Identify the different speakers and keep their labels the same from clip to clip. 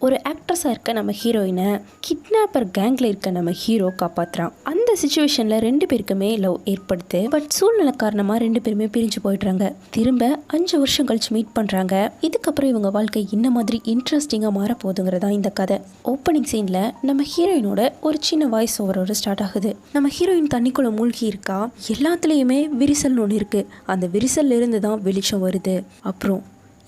Speaker 1: ஒரு ஆக்ட்ரஸாக இருக்க நம்ம ஹீரோயினை கிட்னாப்பர் கேங்கில் இருக்க நம்ம ஹீரோ காப்பாற்றுறான். அந்த சுச்சுவேஷனில் 2 பேருக்குமே லவ் ஏற்படுத்து. பட் சூழ்நிலை காரணமாக 2 பேருமே பிரிஞ்சு போயிடுறாங்க. திரும்ப 5 வருஷம் கழிச்சு மீட் பண்ணுறாங்க. இதுக்கப்புறம் இவங்க வாழ்க்கை என்ன மாதிரி இன்ட்ரெஸ்டிங்காக மாறப்போகுதுங்கிறதா இந்த கதை. ஓப்பனிங் சீனில் நம்ம ஹீரோயினோட ஒரு சின்ன வாய்ஸ் ஓவரோட ஸ்டார்ட் ஆகுது. நம்ம ஹீரோயின் தண்ணிக்குள்ள மூழ்கி இருக்கா. எல்லாத்துலேயுமே விரிசல்னு ஒன்று இருக்குது. அந்த விரிசல்ல இருந்து தான் வெளிச்சம் வருது. அப்புறம்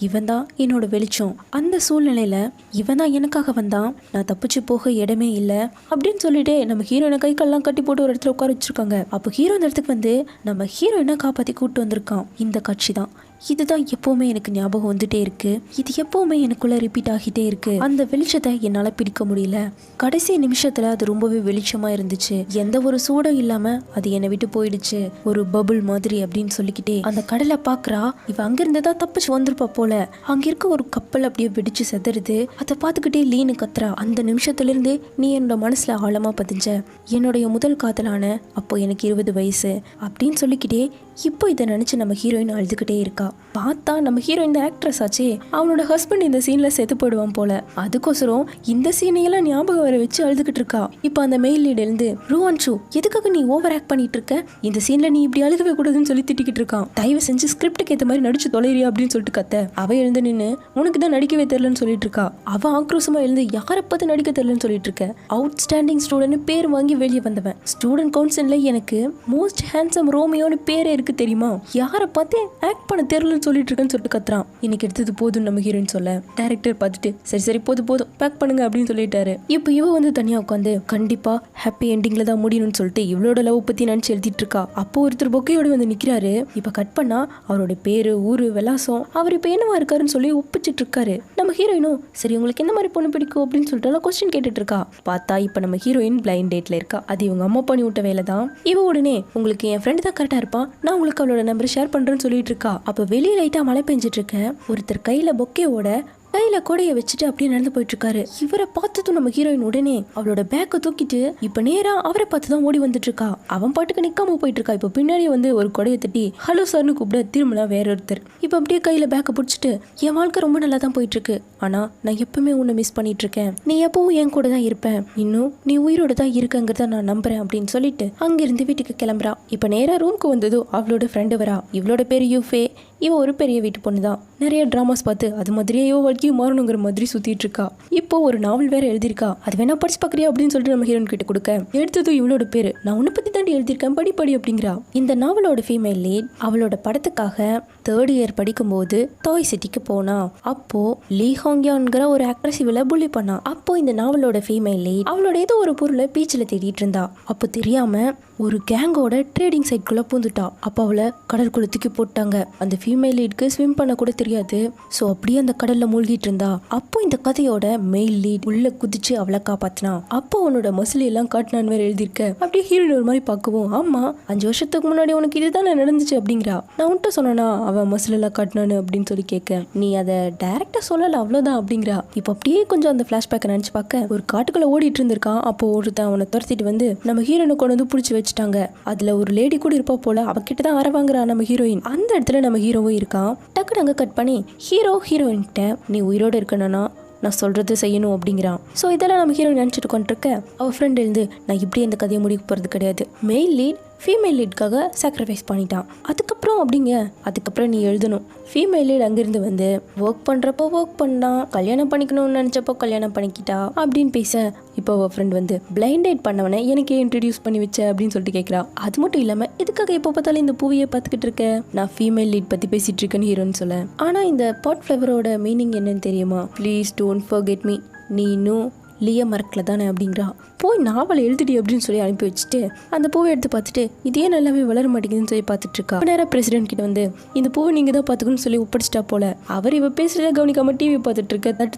Speaker 1: இவன் தான் என்னோட வெளிச்சம். அந்த சூழ்நிலையில இவன் தான் எனக்காக வந்தான். நான் தப்பிச்சு போக இடமே இல்லை அப்படின்னு சொல்லிட்டு நம்ம ஹீரோயினை கை கால்லாம் கட்டி போட்டு ஒரு இடத்துல உட்கார வச்சிருக்காங்க. அப்போ ஹீரோ இந்த இடத்துக்கு வந்து நம்ம ஹீரோயினை காப்பாற்றி கூப்பிட்டு வந்திருக்கான். இந்த காட்சி தான். இதுதான் எப்பவுமே எனக்கு ஞாபகம் வந்துட்டே இருக்கு. இது எப்பவுமே எனக்குள்ள ரிப்பீட் ஆகிட்டே இருக்கு. அந்த வெளிச்சத்தை என்னால பிடிக்க முடியல. கடைசி நிமிஷத்துல அது ரொம்பவே வெளிச்சமா இருந்துச்சு. எந்த ஒரு சூடும் இல்லாம அது என்னை விட்டு போயிடுச்சு. ஒரு பபுள் மாதிரி அப்படின்னு சொல்லிக்கிட்டே அந்த கடலை பாக்குறா. இவ அங்க இருந்துதான் தப்பிச்சு வந்திருப்பா போல. அங்க இருக்க ஒரு கப்பல் அப்படியே வெடிச்சு செதறுது. அதை பார்த்துக்கிட்டே லீனு கத்துறா. அந்த நிமிஷத்துல இருந்து நீ என்னோட மனசுல ஆழமா பதிஞ்ச. என்னுடைய முதல் காதலான அப்போ எனக்கு 20 வயசு அப்படின்னு சொல்லிக்கிட்டே இப்போ இதை நினைச்சு நம்ம ஹீரோயின் அழுதுகிட்டே இருக்கா. பார்த்தா நம்ம ஹீரோயின் இந்த ஆக்ட்ரஸ் ஆச்சே, அவனோட ஹஸ்பண்ட் இந்த சீன்ல செத்து போயிடுவான் போல. அதுக்கோசரம் இந்த சீனையெல்லாம் ஞாபகம் வர வச்சு அழுதுகிட்டு இருக்கா. இப்போ அந்த மெயில் லீட் எழுந்து, ருவான்ஷு எதுக்காக நீ ஓவர் ஆக்ட் பண்ணிட்டு இருக்க? இந்த சீன்ல நீ இப்படி அழுகவே கூடாதுன்னு சொல்லி திட்டிக்கிட்டு இருக்கான். தயவு செஞ்சு ஸ்கிரிப்டுக்கு ஏற்ற மாதிரி நடிச்சு தொலைறியா அப்படின்னு சொல்லிட்டு கத்த. அவ எழுந்து நின்று உனக்கு தான் நடிக்கவே தெரியலன்னு சொல்லிட்டு இருக்கா. அவ ஆக்ரோஷமா எழுந்து யாரை பார்த்து நடிக்க தெரியலன்னு சொல்லிட்டு இருக்க. அவுட் ஸ்டாண்டிங் ஸ்டூடெண்ட் பேர் வாங்கி வெளியே வந்தவன். ஸ்டூடெண்ட் கவுன்சில்ல எனக்கு மோஸ்ட் ஹேண்ட்ஸம் ரோமியோன்னு பேரே இருக்கு தெரியுமா? யாரை பார்த்து ஆக்ட் பண்ண தெரியலன்னு சொல்லிட்டு இருக்கேன்னு சொல்லிட்டு கத்துறான். இன்னைக்கு எடுத்தது போதும் நம்ம ஹீரோயின் சொல்ல. டைரக்டர் பார்த்துட்டு சரி போதும் பேக் பண்ணுங்க அப்படின்னு சொல்லிட்டாரு. இப்போ இவ வந்து தனியா உட்காந்து கண்டிப்பா ஹாப்பி எண்டிங்ல தான் முடியணும்னு சொல்லிட்டு இவளோட லவ் பத்தி நினைச்சு எழுதிட்டு இருக்கா. அப்போ ஒருத்தர் பொக்கையோட வந்து நிக்கிறாரு. இப்ப கட் பண்ணா அவரோட பேரு ஊரு விலாசம் அவர் இப்ப என்னவா இருக்காருன்னு சொல்லி ஒப்பிச்சிட்டு இருக்காரு. நம்ம ஹீரோயினும் சரி உங்களுக்கு எந்த மாதிரி பொண்ணு பிடிக்கும் அப்படின்னு சொல்லிட்டு கொஸ்டின் கேட்டுட்டு இருக்கா. பார்த்தா இப்ப நம்ம ஹீரோயின் பிளைண்ட் டேட்ல இருக்கா. அது இவங்க அம்மா பண்ணி விட்ட வேலை தான். இவ உடனே உங்களுக்கு என் ஃப்ரெண்ட் தான் கரெக்டா இருப்பான், நான் உங்களுக்கு அவளோட நம்பர் ஷேர் பண்றேன்னு சொல்லிட்டு இருக்கா. அப்ப வெளியே லைட்டா மழை பெஞ்சிட்டு இருக்க. ஒருத்தர் கையில பொக்கேவோட கையில கொடைய வச்சுட்டு அப்படியே நடந்து போயிட்டு இருக்காரு. இவரை பார்த்ததும் நம்ம ஹீரோயின் உடனே அவளோட பேக்கை தூக்கிட்டு இப்ப நேரா அவரை பார்த்து தான் ஓடி வந்துட்டு இருக்கா. அவன் பாட்டுக்கு நிக்காம போயிட்டு இருக்கா. இப்ப பின்னாடி வந்து ஒரு கொடையை தட்டி ஹலோ சார்னு கூப்பிட திரும்பலாம் வேற ஒருத்தர். இப்ப அப்படியே கையில பேக்கை பிடிச்சிட்டு என் வாழ்க்கை ரொம்ப நல்லா தான் போயிட்டு இருக்கு. ஆனா நான் எப்பவுமே உன்னை மிஸ் பண்ணிட்டு இருக்கேன். நீ எப்பவும் என் கூட தான் இருப்பேன். இன்னும் நீ உயிரோட தான் இருக்கங்கிறத நான் நம்புறேன் அப்படின்னு சொல்லிட்டு அங்கிருந்து வீட்டுக்கு கிளம்புறா. இப்ப நேரா ரூம்க்கு வந்ததோ அவளோட ஃப்ரெண்டு வரா. இவளோட பேரு யூஃபே. இவ ஒரு பெரிய வீட்டு பொண்ணு தான். நிறைய டிராமாஸ் பார்த்து அது மாதிரியே இவ வாழ்க்கையும் மாறணுங்கிற மாதிரி சுத்திட்டு இருக்கா. இப்போ ஒரு நாவல் வேற எழுதியிருக்கா. அது வேணா படிச்சு பாக்குறியா அப்படின்னு சொல்லிட்டு நம்ம ஹீரோயின் கிட்ட கொடுக்க எடுத்ததும் இவளோட பேரு நான் உன்னை பத்தி தாண்டி எழுதியிருக்கேன் படி அப்படிங்கிறா. இந்த நாவலோட ஃபீமேல் லீட் அவளோட படத்துக்காக 3rd இயர் படிக்கும்போது டாய் சிட்டிக்கு போனா. அப்போ லீ ஹாங்யான்கிற ஒரு ஆக்ட்ரஸ் இவளை புள்ளி பண்ணா. அப்போ இந்த நாவலோட ஃபீமேல் லீட் அவளோட ஏதோ ஒரு பொருளை பீச்சில் தேடிட்டு இருந்தா. அப்போ தெரியாம ஒரு கேங்கோட ட்ரேடிங் சைட்குள்ள பூந்துட்டா. அப்போ அவளை கடற்குள்ள தூக்கி போட்டாங்க. அந்த ஃபீமேல் லீட்க்கு ஸ்விம் பண்ண கூட தெரியாது. ஸோ அப்படியே அந்த கடல்ல மூழ்கிட்டு இருந்தா. அப்போ இந்த கதையோட மெயில் லீட் உள்ள குதிச்சு அவளை காப்பாத்தினா. அப்போ அவனோட மசில் எல்லாம் காட்டினான்னு வேற எழுதியிருக்க. அப்படியே ஹீரோயின் ஒரு மாதிரி பார்க்கவும் ஆமா 5 வருஷத்துக்கு முன்னாடி உனக்கு இதுதானே நடந்துச்சு அப்படிங்கிறா. நான் உன்ட்ட சொன்னா அவன் மசில் எல்லாம் காட்டினான்னு அப்படின்னு சொல்லி கேட்க நீ அதை டைரக்டா சொல்லல அவ்வளவுதான் அப்படிங்கிறா. இப்போ அப்படியே கொஞ்சம் அந்த பிளாஷ்பேக்கை நினைச்சு பார்க்க ஒரு காட்டுக்குள்ள ஓடிட்டு இருந்திருக்கான். அப்போ ஒருத்தன் அவனை துரத்திட்டு வந்து நம்ம ஹீரோனை கொண்டு வந்து பிடிச்சி வச்சுட்டாங்க. அதுல ஒரு லேடி கூட இருப்பா போல. அவகிட்ட தான் அற வாங்குறா நம்ம ஹீரோயின். அந்த இடத்துல நம்ம ஹீரோவும் இருக்கான். டக்குனு அங்க கட் பண்ணி ஹீரோயின் நீ உயிரோட இருக்கணும்னா நான் சொல்றது செய்யணும் அப்படிங்கிறான். ஸோ இதெல்லாம் நம்ம ஹீரோயின் நினைச்சிட்டு கொண்டிருக்க அவ ஃப்ரெண்ட் எழுந்து நான் இப்படி இந்த கதையை முடிக்க போறது கிடையாது. மெயில் லீட் ஃபீமேல் லீட்காக சாக்ரிஃபைஸ் பண்ணிட்டான். அதுக்கப்புறம் நீ எழுதணும். ஃபீமேல் லீட் அங்கிருந்து வந்து ஒர்க் பண்ணுறப்போ ஒர்க் பண்ணான், கல்யாணம் பண்ணிக்கணும்னு நினச்சப்போ கல்யாணம் பண்ணிக்கிட்டா அப்படின்னு பேச இப்போ அவள் ஃப்ரெண்ட் வந்து பிளைண்ட் டேட் பண்ணவனே எனக்கே இன்ட்ரடியூஸ் பண்ணி வச்ச அப்படின்னு சொல்லிட்டு கேட்குறா. அது மட்டும் இல்லாமல் எதுக்காக எப்போ பார்த்தாலும் இந்த பூவையை பார்த்துக்கிட்டு இருக்க? நான் ஃபீமேல் லீட் பற்றி பேசிட்டு இருக்கேன்னு ஹீரோன்னு சொல்ல. ஆனால் இந்த பாட் ஃப்ளவரோட மீனிங் என்னன்னு தெரியுமா? Please don't forget me. நீ இன்னும் லிய மறக்கல தானே அப்படிங்கிறா. போய் நாவலை எழுதிடி அப்படின்னு சொல்லி அனுப்பி வச்சுட்டு அந்த பூவை எடுத்து பார்த்துட்டு இதே நல்லாவே வளர மாட்டேங்குதுன்னு சொல்லி பார்த்துட்டு இருக்கா. நேரம் பிரசிடென்ட் கிட்ட வந்து இந்த பூவை நீங்க தான் பார்த்துக்கணும்னு சொல்லி ஒப்படைச்சிட்டா போல. அவர் இவ பேசுறத கவனிக்காம டிவி பார்த்துட்டு இருக்க.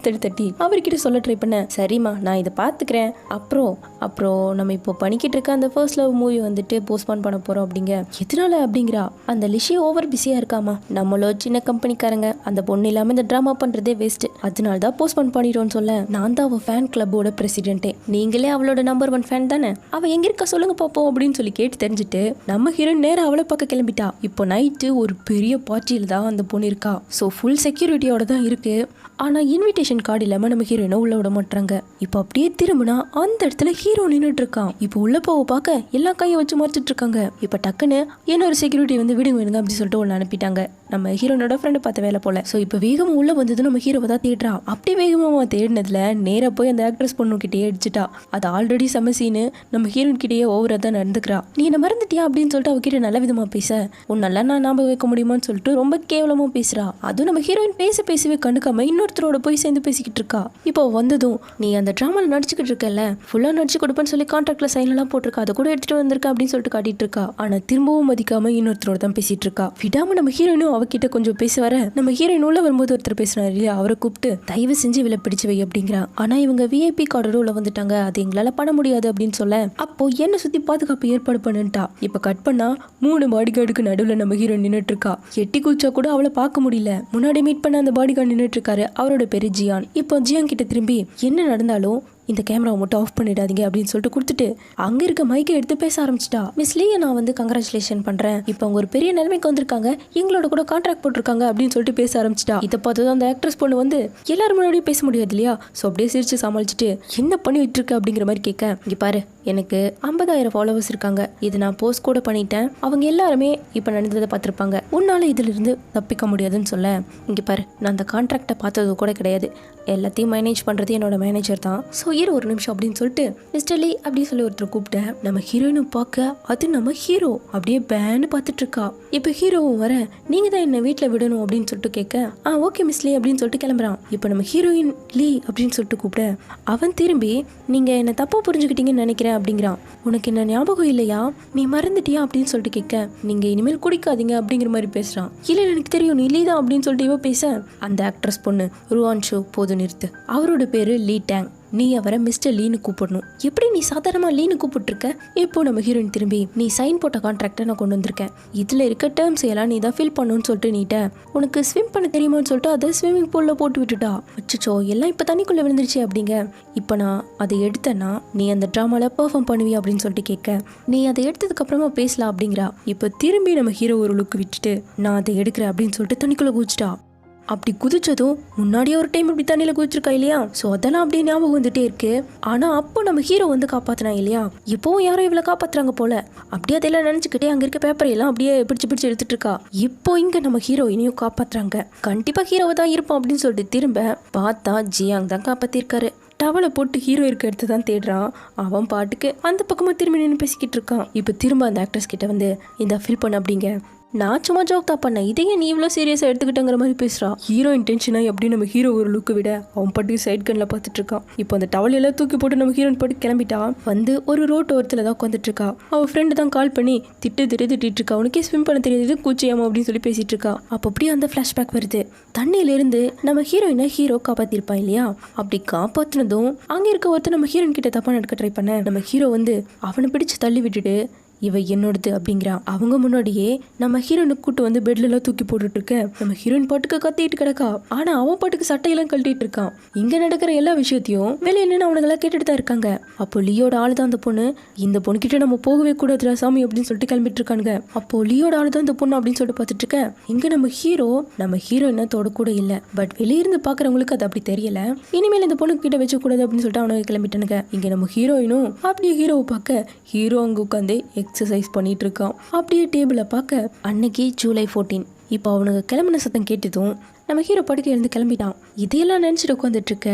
Speaker 1: தட்டி அவர்கிட்ட சொல்ல ட்ரை பண்ண. சரிம்மா நான் இதை பார்த்துக்கிறேன். அப்புறம் நம்ம இப்போ பண்ணிக்கிட்டு இருக்க அந்த ஃபர்ஸ்ட் லவ் மூவி வந்துட்டு போஸ்ட்பான் பண்ண போறோம் அப்படிங்க. எதனால அப்படிங்கிறா. அந்த லிஷி ஓவர் பிஸியா இருக்காமா. நம்மளோ சின்ன கம்பெனிக்காரங்க அந்த பொண்ணு இல்லாம இந்த டிராமா பண்றதே வேஸ்ட். அதனால தான் போஸ்ட்பான் பண்ணிடும்னு சொல்ல நான் தான் அவன் ஃபேன் கிளப் கிளப்போட பிரசிடென்ட்டே. நீங்களே அவளோட நம்பர் 1 ஃபேன் தானே, அவ எங்க இருக்கா சொல்லுங்க பாப்போம் அப்படின்னு சொல்லி கேட்டு தெரிஞ்சுட்டு நம்ம ஹீரோயின் நேரா அவளை பார்க்க கிளம்பிட்டா. இப்போ நைட்டு ஒரு பெரிய பார்ட்டியில தான் அந்த பொண்ணு இருக்கா. ஸோ ஃபுல் செக்யூரிட்டியோட தான் இருக்கு. ஆனா இன்விடேஷன் கார்டு இல்லாம நம்ம ஹீரோயினை உள்ள விட மாட்டாங்க. இப்போ அப்படியே திரும்பினா அந்த இடத்துல ஹீரோ நின்றுட்டு இருக்கான். இப்போ உள்ள போக பார்க்க எல்லா கையை வச்சு மறைச்சிட்டு இருக்காங்க. இப்போ டக்குன்னு இன்னொரு செக்யூரிட்டி வந்து விடுங்க அப்படின்னு சொல்லிட்டு ஒன்று அனுப்பிட்டாங்க. நம்ம ஹீரோனோட ஃப்ரெண்டு பார்த்த வேலை போல. ஸோ இப்போ வேகமா உள்ள வந்தது நம்ம ஹீரோவை தான் தேடுறா. அப்படி வேகமா தேடினதுல நேராக போய் அந்த ஆக்ட்ரஸ் பொண்ணு கிட்டே அடிச்சுட்டா. அது ஆல்ரெடி சமசீனு நம்ம ஹீரோயின் கிட்டேயே ஓவரா தான் நடந்துக்கிறா. நீ என்ன மறந்துட்டியா அப்படின்னு சொல்லிட்டு அவகிட்ட நல்ல விதமா பேச, உன்னெல்லாம் நான் ஞாபகம் வைக்க முடியுமான்னு சொல்லிட்டு ரொம்ப கேவலமா பேசுறா. அதுவும் நம்ம ஹீரோயின் பேசவே கண்டுக்காம இன்னொருத்தரோட போய் சேர்ந்து பேசிக்கிட்டு இருக்கா. இப்போ வந்ததும் நீ அந்த டிராமால நடிச்சுக்கிட்டு இருக்கல, ஃபுல்லா நடிச்சு கொடுப்பேன்னு சொல்லி கான்ட்ராக்ட்ல சைன் எல்லாம் போட்டிருக்கா, அதை கூட எடுத்துட்டு வந்திருக்கா அப்படின்னு சொல்லிட்டு காட்டிட்டு இருக்கா. ஆனா திரும்பவும் மதிக்காம இன்னொருத்தரோட தான் பேசிட்டு இருக்கா. விடாம நம்ம ஹீரோயினும் அவகிட்ட கொஞ்சம் பேச வர நம்ம ஹீரோயின் உள்ள வரும்போது ஒருத்தர் பேசுறாரு இல்லையா, அவரை கூப்பிட்டு தயவு செஞ்சு இவளை பிடிச்சு வை அப்படிங்கிறா. ஆனா இவங்க VIP கார்டோட உள்ள வந்துட்டாங்க, அது எங்களால பண்ண முடியாது அப்படின்னு சொல்ல, அப்போ என்ன சுத்தி பாதுகாப்பு ஏற்பாடு பண்ணுட்டா. இப்ப கட் பண்ணா 3 பாடி கார்டுக்கு நடுவில் நம்ம ஹீரோயின் நின்றுட்டு இருக்கா. எட்டி குச்சா கூட அவளை பார்க்க முடியல. முன்னாடி மீட் பண்ண அந்த பாடி கார்டு நின்றுட்டு இருக்காரு, அவரோட பேரு ஜியான். இப்போ ஜியான் கிட்ட திரும்பி என்ன நடந்தாலும் இந்த கேமராவை மட்டும் ஆஃப் பண்ணிடாதீங்க அப்படின்னு சொல்லிட்டு கொடுத்துட்டு அங்க இருக்க மைக்கை எடுத்து பேச ஆரம்பிச்சிட்டா. மிஸ் லீயை நான் வந்து கங்க்ராச்சுலேஷன் பண்றேன், இப்போ அவங்க ஒரு பெரிய நிலைமைக்கு வந்திருக்காங்க, எங்களோட கூட கான்ட்ராக்ட் போட்டிருக்காங்க அப்படின்னு சொல்லிட்டு பேச ஆரம்பிச்சிட்டா. இதை பார்த்ததும் அந்த ஆக்ட்ரஸ் பொண்ணு வந்து எல்லாரும் முன்னாடியும் பேச முடியாது இல்லையா, ஸோ அப்படியே சிரிச்சு சமாளிச்சுட்டு என்ன பண்ணி விட்டுருக்கு அப்படிங்கிற மாதிரி கேட்க, இங்க பாரு எனக்கு 50,000 ஃபாலோவர்ஸ் இருக்காங்க, இது நான் போஸ்ட் கூட பண்ணிட்டேன், அவங்க எல்லாருமே இப்போ நடந்ததை பார்த்துருப்பாங்க, உன்னால இதுல இருந்து தப்பிக்க முடியாதுன்னு சொல்ல, இங்க பாரு நான் அந்த கான்ட்ராக்டை பார்த்தது கூட கிடையாது, எல்லாத்தையும் மேனேஜ் பண்றது என்னோட மேனேஜர் தான், ஸோ இரு ஒரு நிமிஷம் அப்படின்னு சொல்லிட்டு மிஸ்டர் லீ அப்படின்னு சொல்லி ஒருத்தர் கூப்பிட்ட. நம்ம ஹீரோயினை பார்க்க அது நம்ம ஹீரோ அப்படியே பேன்னு பார்த்துட்டு இருக்கா. இப்போ ஹீரோவும் வர நீங்க தான் என்ன வீட்டில் விடணும் அப்படின்னு சொல்லிட்டு கேட்க, ஓகே மிஸ் லீ அப்படின்னு சொல்லிட்டு கிளம்புறான். இப்போ நம்ம ஹீரோயின் லீ அப்படின்னு சொல்லிட்டு கூப்பிட அவன் திரும்பி நீங்க என்ன தப்பா புரிஞ்சுக்கிட்டீங்கன்னு நினைக்கிறேன் அப்படிங்கிறான். உனக்கு என்ன ஞாபகம் இல்லையா, நீ மறந்துட்டியா அப்படின்னு சொல்லிட்டு கேட்க, நீங்க இனிமேல் குடிக்காதீங்க அப்படிங்கிற மாதிரி பேசுறான். இல்ல எனக்கு தெரியும் நீ லீ தான் அப்படின்னு சொல்லிட்டு இவ பேச, அந்த ஆக்ட்ரஸ் பொண்ணு ருவான் ஷோ போது நிறுத்து, அவரோட பேரு லீ டேங், நீ அவரை மிஸ்டர் லீனு கூப்பிடணும். எப்படி நீ சாதாரணமா லீனு கூப்பிட்டுருக்க. இப்போ நம்ம ஹீரோயின் திரும்பி நீ சைன் போட்ட கான்ட்ராக்டை நான் கொண்டு வந்திருக்கேன், இதுல இருக்க டேர்ம்ஸ் எல்லாம் நீ தான் ஃபில் பண்ணணும்னு சொல்லிட்டு நீட்ட, உனக்கு ஸ்விம் பண்ண தெரியுமான்னு சொல்லிட்டு அதை ஸ்விம்மிங் பூல்ல போட்டு விட்டுட்டா. அச்சோ எல்லாம் இப்போ தண்ணிக்குள்ள விழுந்துருச்சு அப்படிங்க. இப்போ நான் அதை எடுத்தேன்னா நீ அந்த ட்ராமால பெர்ஃபார்ம் பண்ணுவி அப்படின்னு சொல்லிட்டு கேட்க, நீ அதை எடுத்ததுக்கு அப்புறமா பேசலாம் அப்படிங்கிறா. இப்போ திரும்பி நம்ம ஹீரோ ஒரு லுக் விட்டுட்டு நான் அதை எடுக்கிறேன் அப்படின்னு சொல்லிட்டு தண்ணிக்குள்ள குதிச்சிட்டா. அப்படி குதிச்சதும் முன்னாடியே ஒரு டைம் இப்படி தண்ணியில குதிச்சிருக்கா இல்லையா, ஸோ அதெல்லாம் அப்படியே ஞாபகம் வந்துட்டே இருக்கு. ஆனா அப்போ நம்ம ஹீரோ வந்து காப்பாத்தினா இல்லையா, இப்போவும் யாரோ இவ்வளோ காப்பாத்துறாங்க போல, அப்படியே அதெல்லாம் நினைச்சுக்கிட்டே அங்க இருக்க பேப்பரை எல்லாம் அப்படியே பிடிச்சு எடுத்துட்டு இருக்கா. இப்போ இங்க நம்ம ஹீரோ இனியும் காப்பாத்துறாங்க, கண்டிப்பா ஹீரோவை தான் இருப்போம் அப்படின்னு சொல்லிட்டு திரும்ப பார்த்தா ஜியாங் தான் காப்பாத்திருக்காரு. டவலை போட்டு ஹீரோ இருக்க எடுத்து தான் தேடுறான். அவன் பாட்டுக்கு அந்த பக்கமா திரும்பி நின்று பேசிக்கிட்டு இருக்கான். இப்போ திரும்ப அந்த ஆக்ட்ரஸ் கிட்ட வந்து இந்த ஃபில் பண்ண அப்படிங்க, நான் சும்மா ஜோக் தான் பண்ணேன், இதையே நீ இவ்வளோ சீரியஸாக எடுத்துக்கிட்டங்கிற மாதிரி பேசுகிறான். ஹீரோ இன்டென்ஷனாக எப்படி நம்ம ஹீரோ ஒரு லுக்கு விட அவன் பாட்டுக்கு சைட் கண்ணில் பார்த்துட்டு இருக்கான். இப்போ அந்த டவலையெல்லாம் தூக்கி போட்டு நம்ம ஹீரோயின் பாட்டு கிளம்பிட்டா. வந்து ஒரு ரோட் ஓரத்தில் தான் உட்காந்துட்டு இருக்கா. அவள் ஃப்ரெண்டு தான் கால் பண்ணி திட்டிட்டு இருக்கா, உனக்கே ஸ்விம் பண்ண தெரியாது கூச்சியாமா அப்படின்னு சொல்லி பேசிட்டு இருக்கா. அப்போ அப்படியே அந்த ஃப்ளாஷ்பேக் வருது. தண்ணியிலிருந்து நம்ம ஹீரோயினை ஹீரோ காப்பாற்றிருப்பான் இல்லையா, அப்படி காப்பாற்றினதும் அங்கே இருக்க ஒருத்தர் நம்ம ஹீரோயின் கிட்ட தப்பா நடக்க ட்ரை பண்ண நம்ம ஹீரோ வந்து அவனை பிடிச்சு தள்ளி விட்டுட்டு இவ என்னோடது அப்படிங்கிறான். அவங்க முன்னாடியே நம்ம ஹீரோனுக்கு கூட்டு வந்து பெட்ல எல்லாம் தூக்கி போட்டுட்டு இருக்க நம்ம ஹீரோயின் பாட்டுக்கு கத்திட்டு கிடக்கா. ஆனா அவன் பாட்டுக்கு சட்டையெல்லாம் கழட்டிட்டு இருக்கான். இங்க நடக்கிற எல்லா விஷயத்தையும் வெளியே என்னன்னு அவனுங்கெல்லாம் கேட்டுட்டு தான் இருக்காங்க. அப்போ லியோட ஆளு தான் அந்த பொண்ணு, இந்த பொண்ணு கிட்ட நம்ம போகவே கூடாதுடா சாமி அப்படின்னு சொல்லிட்டு கிளம்பிட்டு இருக்கானுங்க. அப்போ லியோட ஆளு தான் இந்த பொண்ணு அப்படின்னு சொல்லிட்டு பார்த்துட்டு இருக்க. இங்க நம்ம ஹீரோயினை தொட கூட இல்ல, பட் வெளியிருந்து பாக்குறவங்களுக்கு அது அப்படி தெரியல. இனிமேல் இந்த பொண்ணு கிட்ட வச்சு கூடாது அப்படின்னு சொல்லிட்டு அவனுக்கு கிளம்பிட்டானுங்க. இங்க நம்ம ஹீரோயினும் அப்படியே ஹீரோவை பார்க்க ஹீரோ அங்க உட்காந்து எக்ஸசைஸ் பண்ணிட்டு இருக்கான். அப்படியே டேபிளை பார்க்க அன்னைக்கு ஜூலை 14. இப்போ அவனுக்கு கிளம்பின சத்தம் கேட்டதும் நம்ம ஹீரோ படுக்க இருந்து கிளம்பிட்டான். இதையெல்லாம் நினைச்சிட்டு உட்காந்துட்டு இருக்க.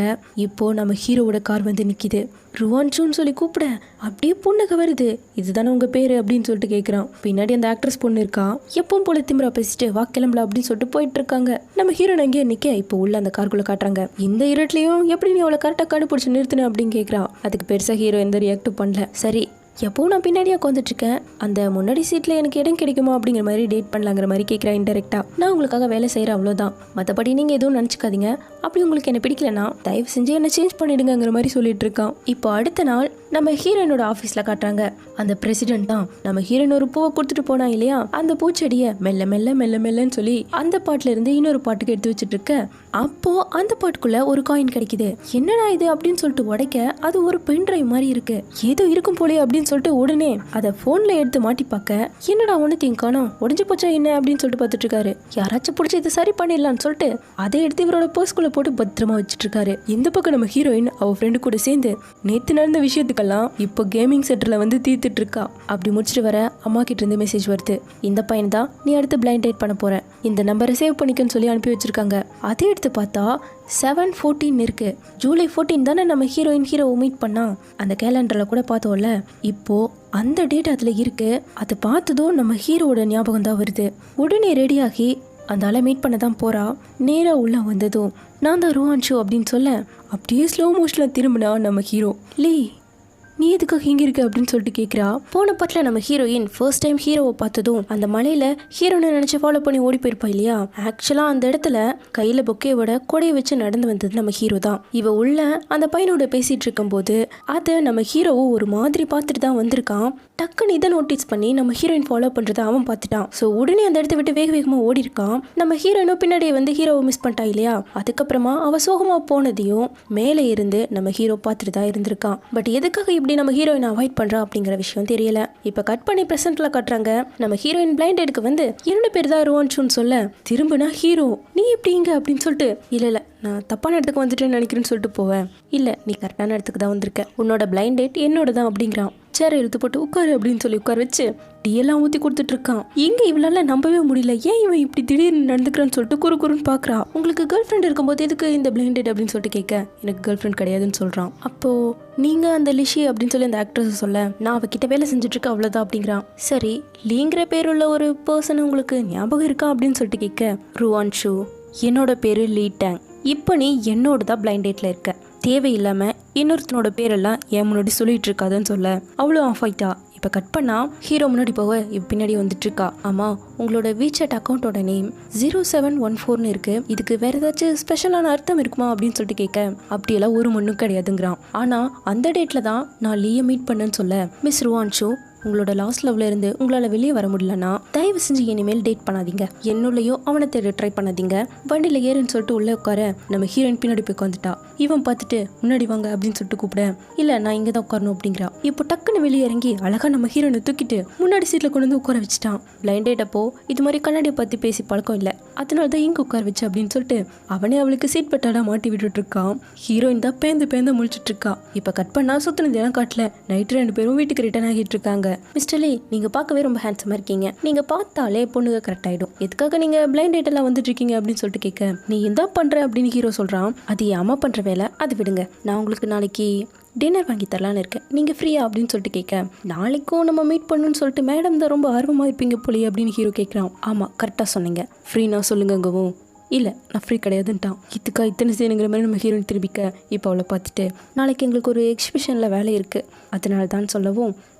Speaker 1: இப்போ நம்ம ஹீரோவோட கார் வந்து நிக்குது. ருவான்ஷூன்னு சொல்லி கூப்பிட அப்படியே பொண்ணுக்கு வருது. இதுதானே உங்க பேரு அப்படின்னு சொல்லிட்டு கேட்குறான். பின்னாடி அந்த ஆக்ட்ரஸ் பொண்ணு இருக்கா. எப்பவும் போல திமிரா பேசிட்டு வா கிளம்பல அப்படின்னு சொல்லிட்டு போயிட்டு இருக்காங்க. நம்ம ஹீரோ அங்கேயே நிக்க இப்போ உள்ள அந்த காருக்குள்ள காட்டுறாங்க. இந்த இருட்லயும் எப்படி நீ அவளை கரெக்டாக கண்டுபிடிச்சு நிறுத்தின அப்படின்னு கேட்குறான். அதுக்கு பெருசா ஹீரோ எந்த ரியாக்டும் பண்ணல. சரி எப்போ நான் பின்னாடியே உட்காந்துட்ருக்கேன், அந்த முன்னாடி சீட்டில் எனக்கு இடம் கிடைக்குமா அப்படிங்கிற மாதிரி டேட் பண்ணலாங்கிற மாதிரி கேட்குறேன் இன்டெரக்டாக. நான் உங்களுக்காக வேலை செய்கிறேன் அவ்வளோதான், மற்றபடி நீங்கள் எதுவும் நினச்சிக்காதீங்க, அப்படி உங்களுக்கு என்ன பிடிக்கலனா தயவு செஞ்சு என்ன சேஞ்ச் பண்ணிடுங்கிற மாதிரி சொல்லிட்டு இருக்கான். இப்போ அடுத்த நாள் நம்ம ஹீரோயினோட ஆஃபீஸில் காட்டுறாங்க. அந்த பிரசிடென்ட் தான் நம்ம ஹீரோயின் ஒரு பூவை கொடுத்துட்டு போனா இல்லையா, அந்த பூச்செடியை மெல்ல மெல்ல மெல்ல மெல்லன்னு சொல்லி அந்த பாட்டுல இருந்து இன்னொரு பாட்டுக்கு எடுத்து வச்சுட்டு இருக்க. அப்போ அந்த பாட்டுக்குள்ள ஒரு காயின் கிடைக்குது. என்னடா இது அப்படின்னு சொல்லிட்டு உடைக்க அது ஒரு பென் டிரைவ் மாதிரி இருக்கு. ஏதோ இருக்கும் போலே அப்படின்னு சொல்லிட்டு உடனே அதை போன்ல எடுத்து மாட்டி பார்க்க, என்னடா ஒன்னுத்தையும் காணோம், உடஞ்சு போச்சா என்ன அப்படின்னு சொல்லிட்டு பார்த்துட்டு இருக்காரு. யாராச்சும் பிடிச்சி இதை சரி பண்ணிடலான்னு சொல்லிட்டு அதை எடுத்து இவரோட பர்ஸ்குள்ள போட்டு பத்திரமா வச்சுட்டு இருக்காரு. இந்த பக்கம் நம்ம ஹீரோயின் அவ ஃப்ரெண்டு கூட சேர்ந்து நேத்து நடந்த விஷயத்துக்கெல்லாம் இப்போ கேமிங் சென்டர்ல வந்து தீர்த்துட்டு இருக்கா. அப்படி முடிச்சுட்டு வர அம்மா கிட்ட இருந்து மெசேஜ் வருது. இந்த பையன் தான் நீ அடுத்து பிளைண்ட் டேட் பண்ண போற, இந்த நம்பரை சேவ் பண்ணிக்கன்னு சொல்லி அனுப்பி வச்சிருக்காங்க. அதை எடுத்து பார்த்தா 7/14 இருக்கு. ஜூலை 14 தானே நம்ம ஹீரோவை மீட் பண்ணா. அந்த கேலண்டர்ல கூட பார்த்தோம்ல, இப்போ அந்த டேட் அதுல இருக்கு. அதை பார்த்ததும் நம்ம ஹீரோவோட ஞாபகம் தான் வருது. உடனே ரெடியாகி அந்த ஆளை மீட் பண்ண தான் போறா. நேரா உள்ள வந்ததும் நான் தான் ரோஹான்ஷு அப்படின்னு சொல்ல, அப்படியே ஸ்லோ மோஷன்ல திரும்பினா நம்ம ஹீரோ. லீ, நீ எதுக்காக இங்கே இருக்கு அப்படின்னு சொல்லிட்டு கேட்குறா. போன பாட்டில் நம்ம ஹீரோயின் ஃபர்ஸ்ட் டைம் ஹீரோவை பார்த்ததும் அந்த மலையில ஹீரோனை நினச்சி ஃபாலோ பண்ணி ஓடி போயிருப்பா இல்லையா. ஆக்சுவலாக அந்த இடத்துல கையில் பொக்கையோட கொடையை வச்சு நடந்து வந்தது நம்ம ஹீரோ தான். இவ உள்ள அந்த பையனோட பேசிட்டு இருக்கும்போது அதை நம்ம ஹீரோவும் ஒரு மாதிரி பார்த்துட்டு தான் வந்திருக்கான். டக்குன்னு இதை நோட்டீஸ் பண்ணி நம்ம ஹீரோயின் ஃபாலோ பண்ணுறதை அவன் பார்த்துட்டான். ஸோ உடனே அந்த இடத்த விட்டு வேக வேகமாக ஓடி இருக்கான். நம்ம ஹீரோயினும் பின்னாடியே வந்து ஹீரோவை மிஸ் பண்ணிட்டா இல்லையா. அதுக்கப்புறமா அவ சோகமாக போனதையும் மேலே இருந்து நம்ம ஹீரோ பார்த்துட்டு தான் இருந்திருக்கான். பட் எதுக்காக இப்படி நம்ம ஹீரோயினை அவாய்ட் பண்ணுறா அப்படிங்கிற விஷயம் தெரியல. இப்போ கட் பண்ணி ப்ரெசென்ட்ல காட்டுறாங்க. நம்ம ஹீரோயின் பிளைண்ட் டேட்க்கு வந்து என்னோட பேர் தான் ரோஹான்ஷுன்னு சொல்ல, திரும்பினா ஹீரோ நீ எப்படி இங்க அப்படின்னு சொல்லிட்டு, இல்லை நான் தப்பான இடத்துக்கு வந்துட்டேன்னு நினைக்கிறேன்னு சொல்லிட்டு போவேன். இல்லை, நீ கரெக்டான இடத்துக்கு தான் வந்திருக்க, உன்னோட பிளைண்ட் டேட் என்னோட தான் அப்படிங்கிறான். சேரை இழுத்து போட்டு உட்காரு அப்படின்னு சொல்லி உட்கார வச்சு டீயெல்லாம் ஊற்றி கொடுத்துட்டு இருக்கான். எங்க இவளால நம்பவே முடியல, ஏன் இவன் இப்படி திடீர்னு நடந்துக்கிறான்னு சொல்லிட்டு குறுன்னு பார்க்குறா. உங்களுக்கு கேர்ள் ஃப்ரெண்ட் இருக்கும்போது எதுக்கு இந்த பிளைண்ட் டேட் அப்படின்னு சொல்லிட்டு கேட்க, எனக்கு கேர்ள் ஃப்ரெண்ட் கிடையாதுன்னு சொல்கிறான். அப்போ நீங்க அந்த லிஷி அப்படின்னு சொல்லி அந்த ஆக்ட்ரஸ் சொல்ல, நான் அவகிட்ட வேலை செஞ்சுட்டு இருக்கேன் அவ்வளோதான் அப்படிங்கிறான். சரி, லீங்கிற பேர் உள்ள ஒரு பர்சன் உங்களுக்கு ஞாபகம் இருக்கா அப்படின்னு சொல்லிட்டு கேட்க, ரோஹான்ஷு, என்னோட பேரு லீ டேங், இப்போ நீ என்னோட தான் பிளைண்ட் டேட்ல இருக்க, தேவையில்லாம இன்னொருத்தனோட பேரெல்லாம் என் முன்னாடி சொல்லிட்டு இருக்காதுன்னு சொல்ல அவ்வளோ ஆஃப் ஆயிட்டா. இப்போ கட் பண்ணா ஹீரோ முன்னாடி போக இப்போ பின்னாடி வந்துட்டு இருக்கா. ஆமா, உங்களோட வீசாட் அக்கௌண்ட்டோட நேம் 0714 இருக்கு, இதுக்கு வேற ஏதாச்சும் ஸ்பெஷலான அர்த்தம் இருக்குமா அப்படின்னு சொல்லிட்டு கேட்க, அப்படியெல்லாம் ஒரு மண்ணும் கிடையாதுங்கிறான். ஆனா அந்த டேட்ல தான் நான் லீயை மீட் பண்ணேன்னு சொல்ல, மிஸ் ரோஹான்ஷு, உங்களோட லாஸ்ட் லவ்ல இருந்து உங்களால் வெளியே வர முடியலன்னா தயவு செஞ்சு இனிமேல் டேட் பண்ணாதீங்க, என்னுள்ளயோ அவனை தேட ட்ரை பண்ணாதீங்க, வண்டியில் ஏறுன்னு சொல்லிட்டு உள்ள உட்கார நம்ம ஹீரோயின் பின்னாடி போய் உட்காந்துட்டா. இவன் பார்த்துட்டு முன்னாடி வாங்க அப்படின்னு சொல்லிட்டு கூப்பிட, இல்லை நான் இங்கே தான் உட்காரணும் அப்படிங்கிறா. இப்போ டக்குன்னு வெளியே இறங்கி அழகா நம்ம ஹீரோனை தூக்கிட்டு முன்னாடி சீட்டில் கொண்டு வந்து உட்கார வச்சுட்டான். பிளைண்ட் டேட் அப்போ இது மாதிரி கண்ணாடியை பற்றி பேசி பழக்கம் இல்லை, அதனால தான் இங்கே உட்கார வச்சு அப்படின்னு சொல்லிட்டு அவனே அவளுக்கு சீட் பட்டாடா மாட்டி விட்டுட்டு இருக்கான். ஹீரோயின் தான் பேந்து முழிச்சிட்டு இருக்கா. இப்போ கட் பண்ணா சுத்தினதெல்லாம் காட்டல. நைட்டு 2 பேரும் வீட்டுக்கு ரிட்டர்ன் ஆகிட்டு இருக்காங்க. மிஸ்டர் லீ, நீங்க பார்க்கவே ரொம்ப ஹேண்ட்ஸமா இருக்கீங்க, நீங்க பார்த்தாலே பொண்ணுங்க கரெக்ட் ஆயிடும், எதுக்காக நீங்க பிளைண்ட் டேட் எல்லாம் வந்துட்டு இருக்கீங்க அப்படின்னு சொல்லிட்டு கேட்க, நீ என்ன பண்ற அப்படின்னு ஹீரோ சொல்றான். அது என் அம்மா பண்ற வேலை, அது விடுங்க, நான் உங்களுக்கு நாளைக்கு டின்னர் வாங்கி தரலான்னு இருக்கேன், நீங்கள் ஃப்ரீயா அப்படின்னு சொல்லிட்டு கேட்க, நாளைக்கும் நம்ம மீட் பண்ணணும்னு சொல்லிட்டு மேடம் தான் ரொம்ப ஆர்வமாக இருப்பீங்க போலியே அப்படின்னு ஹீரோ கேட்குறான். ஆமாம், கரெக்டாக சொன்னீங்க, ஃப்ரீனா சொல்லுங்கங்கவும், இல்லை நான் ஃப்ரீ கிடையாதுன்ட்டான். இதுக்கா இத்தனை செய்யணுங்கிற மாதிரி நம்ம ஹீரோயின் திரும்பிக்க, இப்போ அவளை பார்த்துட்டு நாளைக்கு எங்களுக்கு ஒரு எக்ஸிபிஷனில் வேலை இருக்குது அதனால தான் சொல்லவும்,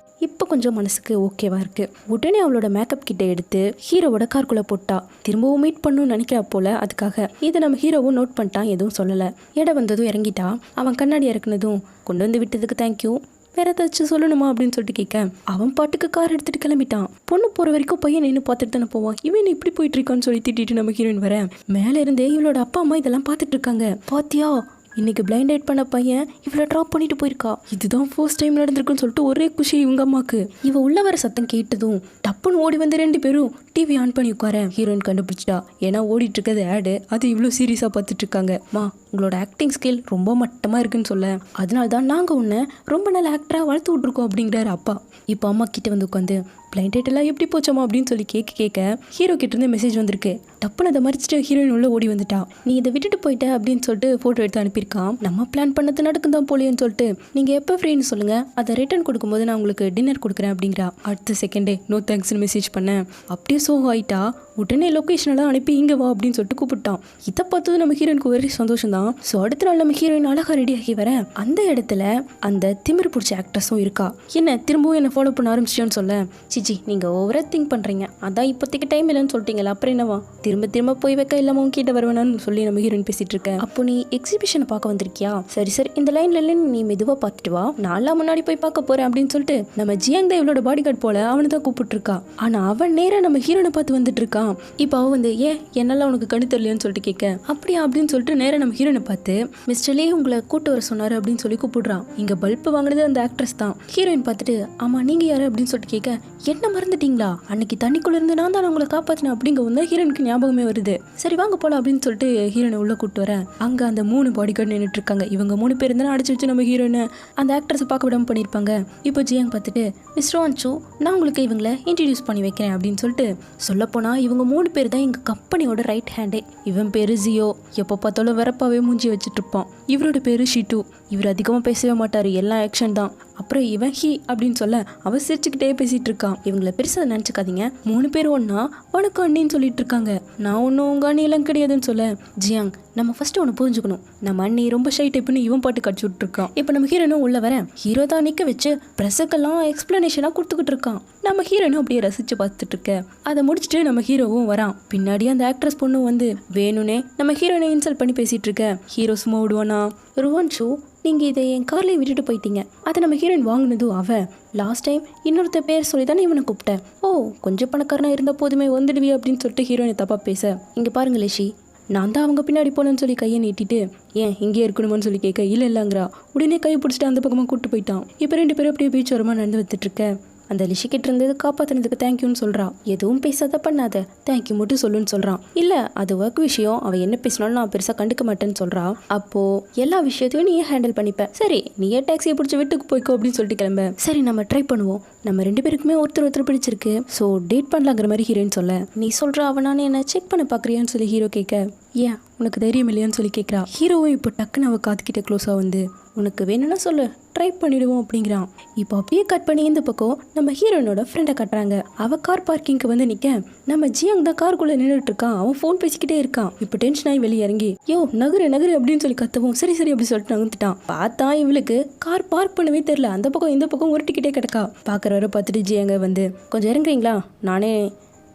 Speaker 1: இப்போ கொஞ்சம் மனசுக்கு ஓகேவா இருக்கு. உடனே அவளோட மேக்கப் கிட்ட எடுத்து ஹீரோவோட கார்க்குள்ள போட்டா. திரும்பவும் மீட் பண்ணணும்னு நினைக்கிறா போல, அதுக்காக இதை நம்ம ஹீரோவும் நோட் பண்ணிட்டான், எதுவும் சொல்லலை. இடம் வந்ததும் இறங்கிட்டா. அவன் கண்ணாடி இறக்குனதும் கொண்டு வந்து விட்டதுக்கு தேங்க்யூ, வேற ஏதாச்சும் சொல்லணுமா அப்படின்னு சொல்லிட்டு கேட்க, அவன் பாட்டுக்கு கார் எடுத்துட்டு கிளம்பிட்டான். பொண்ணு போற வரைக்கும் பையன் நின்று பார்த்துட்டு தானே போவான், இவன் இப்படி போயிட்டு இருக்கான்னு சொல்லி திட்டிட்டு நம்ம ஹீரோயின் வர, மேல இருந்தே இவளோட அப்பா அம்மா இதெல்லாம் பார்த்துட்டு இருக்காங்க. பாத்தியா, இன்னைக்கு பிளைண்ட் டேட் பண்ண பையன் இவளை ட்ராப் பண்ணிட்டு போயிருக்கா, இதுதான் ஃபர்ஸ்ட் டைம் நடந்திருக்குன்னு சொல்லிட்டு ஒரே குஷி இவங்க அம்மாக்கு. இவ உள்ள வர சத்தம் கேட்டதும் டப்புன்னு ஓடி வந்து 2 பேரும் டிவி ஆன் பண்ணி உட்கார. ஹீரோயின் கண்டுபிடிச்சிட்டா, ஏன்னா ஓடிட்டு இருக்கிறது ஆடு, அது இவ்வளோ சீரியஸா பார்த்துட்டு இருக்காங்க. மா, உங்களோட ஆக்டிங் ஸ்கில் ரொம்ப மட்டமா இருக்குன்னு சொல்ல, அதனால தான் நாங்க உன்னை ரொம்ப நல்ல ஆக்டரா வளர்த்து விட்டுருக்கோம் அப்படிங்கிறாரு அப்பா. இப்போ அம்மா கிட்ட வந்து உட்காந்து பிளைண்ட் டேட் எல்லாம் எப்படி போச்சோமா அப்படின்னு சொல்லி கேட்க ஹீரோ கிட்ட இருந்து மெசேஜ் வந்திருக்கு. டப்புன்னு அதை மறைச்சிட்டு ஹீரோயின் உள்ள ஓடி வந்துட்டா. நீ இதை விட்டுட்டு போயிட்ட அப்படின்னு சொல்லிட்டு போட்டோ எடுத்து அனுப்பியிருக்கான். நம்ம பிளான் பண்ணது நடக்கும் தான் போலியன்னு சொல்லிட்டு, நீங்க எப்போ ஃப்ரீன்னு சொல்லுங்க, அதை ரிட்டர்ன் கொடுக்கும்போது நான் உங்களுக்கு டின்னர் கொடுக்குறேன் அப்படிங்கிறா. அடுத்த செகண்டே நோ தேங்க்ஸ்னு மெசேஜ் பண்ணேன். அப்படியே சோகம் ஆயிட்டா. உடனே லொக்கேஷனெல்லாம் அனுப்பி இங்கே வா அப்படின்னு சொல்லிட்டு கூப்பிட்டான். இதை பார்த்தது நம்ம ஹீரோயினுக்கு ஒரே சந்தோஷம் தான். ஸோ அடுத்த நாள் நம்ம ஹீரோயின் அழகாக ரெடி ஆகி வர அந்த இடத்துல அந்த திமிரு பிடிச்ச ஆக்ட்ரஸும் இருக்கா. என்ன திரும்பவும் என்ன ஃபாலோ பண்ண ஆரம்பிச்சியோன்னு சொல்ல, சிச்சி நீங்கள் ஓவரா திங்க் பண்ணுறீங்க, அதான் இப்போதைக்கு டைம் இல்லைன்னு சொல்லிட்டீங்களா, அப்புறம் என்னவா திரும்ப திரும்ப போய் வைக்க இல்லாமல் உங்ககிட்ட வருவேனான்னு சொல்லி நம்ம ஹீரோயின் பேசிட்டு இருக்கேன். அப்போ நீ எக்ஸிபிஷனை பார்க்க வந்திருக்கியா, சரி சரி இந்த லைன்ல நீ மெதுவாக பார்த்துட்டு வா, நான்லாம் முன்னாடி போய் பார்க்க போறேன் அப்படின்னு சொல்லிட்டு நம்ம ஜியாங் தான் இவளோட பாடி கார்டு போல அவனை தான் கூப்பிட்டு இருக்கா. ஆனா அவன் நேரா நம்ம ஹீரோனை பார்த்து வந்துட்டு இருக்கான். இப்போ அவ வந்து என்னால உனக்கு கண்ணு தெரியலையான்னு சொல்லிட்டு கேட்க, அப்படியா அப்படின்னு சொல்லிட்டு நேரா நம்ம ஹீரோனை பார்த்து மிஸ்டர் லே உங்களை கூட்டு வர சொன்னாரு அப்படின்னு சொல்லி கூப்பிடுறான். இங்க பல்ப் வாங்கினது அந்த ஆக்ட்ரஸ் தான். ஹீரோயின் பார்த்துட்டு ஆமா நீங்க யாரு அப்படின்னு சொல்லிட்டு கேட்க, என்ன மறந்துட்டீங்களா, அன்னைக்கு தண்ணிக்குள்ள இருந்து நான் தான் உங்களை காப்பாத்தினேன் அப்படிங்க ஹீரோனுக்கு ஞாபகமே வருது. சரி வாங்க போலாம் அப்படின்னு சொல்லிட்டு ஹீரோனை உள்ள கூட்டு வர அங்க அந்த 3 பாடி கார்டு நின்றுட்டு இருக்காங்க. இவங்க 3 பேர் இருந்தாலும் அடிச்சு வச்சு நம்ம ஹீரோயினை அந்த ஆக்ட்ரஸை பார்க்க விடாம பண்ணியிருப்பாங்க. இப்போ ஜியாங் பார்த்துட்டு மிஸ்டர் வான்சு நான் உங்களுக்கு இவங்களை இன்ட்ரடியூஸ் பண்ணி வைக்கிறேன் அப்படின்னு சொல்லிட்டு சொல்லப்போனா இவங்க 3 பேர் தான் எங்க கம்பெனியோட ரைட் ஹேண்டே. இவன் பேரு ஜியோ, எப்போ பார்த்தாலும் வெறப்பாவே மூஞ்சி வச்சுட்டு இருப்பான். இவரோட பேரு ஷிட்டு, இவர் அதிகமாக பேசவே மாட்டாரு, எல்லாம் ஆக்ஷன் தான். அப்புறம் இவன் ஹி அப்படின்னு சொல்ல அவ சிரிச்சுக்கிட்டே பேசிட்டு இருக்கான். இவங்களை பெருசாக நினச்சிக்காதீங்க, 3 பேர் ஒன்னா வணக்கம் அண்ணின்னு சொல்லிட்டு இருக்காங்க. நான் ஒன்றும் உங்க அண்ணி எல்லாம் கிடையாதுன்னு சொல்ல, ஜியாங் நம்ம ஃபர்ஸ்ட் ஒன்று புரிஞ்சுக்கணும், நம்ம அண்ணி ரொம்ப ஷை டைப்னு இவன் பாட்டு கடிச்சு விட்டுருக்கான். இப்போ நம்ம ஹீரோனும் உள்ள வர ஹீரோ தான் நிற்க வச்சு ப்ரெஸ்ஸுக்கெல்லாம் எக்ஸ்பிளனேஷனாக கொடுத்துக்கிட்டு இருக்கான். நம்ம ஹீரோனும் அப்படியே ரசிச்சு பார்த்துட்டு இருக்க. அதை முடிச்சுட்டு நம்ம ஹீரோவும் வரான். பின்னாடி அந்த ஆக்ட்ரஸ் பொண்ணு வந்து வேணும்னே நம்ம ஹீரோனை இன்சல்ட் பண்ணி பேசிட்டு இருக்க. ஹீரோ சும்மா விடுவானா, ருவான்ஷு நீங்கள் இதை என் கார்லேயே விட்டுட்டு போயிட்டீங்க, அதை நம்ம ஹீரோயின் வாங்கினதும் அவ லாஸ்ட் டைம் இன்னொருத்த பேர் சொல்லி தானே இவனை கூப்பிட்டேன், ஓ கொஞ்சம் பணக்காரனா இருந்தால் போதுமே வந்துடுவி அப்படின்னு சொல்லிட்டு ஹீரோயினை தப்பாக பேச, இங்கே பாருங்க லேஷி நான் தான் அவங்க பின்னாடி போனேன்னு சொல்லி கையை நீட்டிட்டு ஏன் இங்கே இருக்கணுமான்னு சொல்லி கேட்க, இல்லைங்கிறா. உடனே கையை பிடிச்சிட்டு அந்த பக்கமாக கூப்பிட்டு போயிட்டான். இப்போ 2 பேரும் அப்படியே பீச் ஓரமாக நடந்து வந்துட்டு இருக்க. அந்த லிஷிக்கிட்ட இருந்தது காப்பாற்றினதுக்கு தேங்க்யூன்னு சொல்கிறான். எதுவும் பேசாத பண்ணாத, தேங்க்யூ மட்டும் சொல்லுன்னு சொல்கிறான். இல்லை அது ஒர்க் விஷயம், அவள் என்ன பேசினாலும் நான் பெருசாக கண்டுக்க மாட்டேன்னு சொல்கிறான். அப்போது எல்லா விஷயத்தையும் நீயே ஹேண்டில் பண்ணிப்ப, சரி நீயே டாக்ஸியை பிடிச்சி வீட்டுக்கு போய்க்கோ அப்படின்னு சொல்லிட்டு கிளம்ப. சரி நம்ம ட்ரை பண்ணுவோம், நம்ம 2 பேருக்குமே ஒருத்தர் பிடிச்சிருக்கு, ஸோ டேட் பண்ணலாங்கிற மாதிரி ஹீரோன்னு சொல்ல, நீ சொல்கிற அவனானே என்ன செக் பண்ண பார்க்குறியான்னு சொல்லி ஹீரோ கேட்க, ஏன் உனக்கு தைரியம் இல்லையான்னு சொல்லி கேட்குறா. ஹீரோவும் இப்போ டக்குன்னு அவள் காத்துக்கிட்ட க்ளோஸாக வந்து உனக்கு வேணும்னா சொல்லு ட்ரை பண்ணிடுவோம் அப்படிங்கிறான். இப்போ அப்படியே கட் பண்ணி இந்த பக்கம் நம்ம ஹீரோனோட ஃப்ரெண்டை கட்டுறாங்க. அவள் கார் பார்க்கிங்க்கு வந்து நிற்க நம்ம ஜியாங் தான் காருக்குள்ளே நின்றுட்டு இருக்கான். அவன் ஃபோன் பேசிக்கிட்டே இருக்கான். இப்போ டென்ஷன் ஆகி வெளியே இறங்கி யோ நகரு நகரு அப்படின்னு சொல்லி கத்தவும் சரி சரி அப்படி சொல்லிட்டு நகர்ந்துட்டான். பார்த்தா இவளுக்கு கார் பார்க் பண்ணவே தெரியல, அந்த பக்கம் இந்த பக்கம் உருட்டிக்கிட்டே கிடக்கா. பார்க்குறவரை பார்த்துட்டு ஜியாங்க வந்து கொஞ்சம் இறங்குறீங்களா, நானே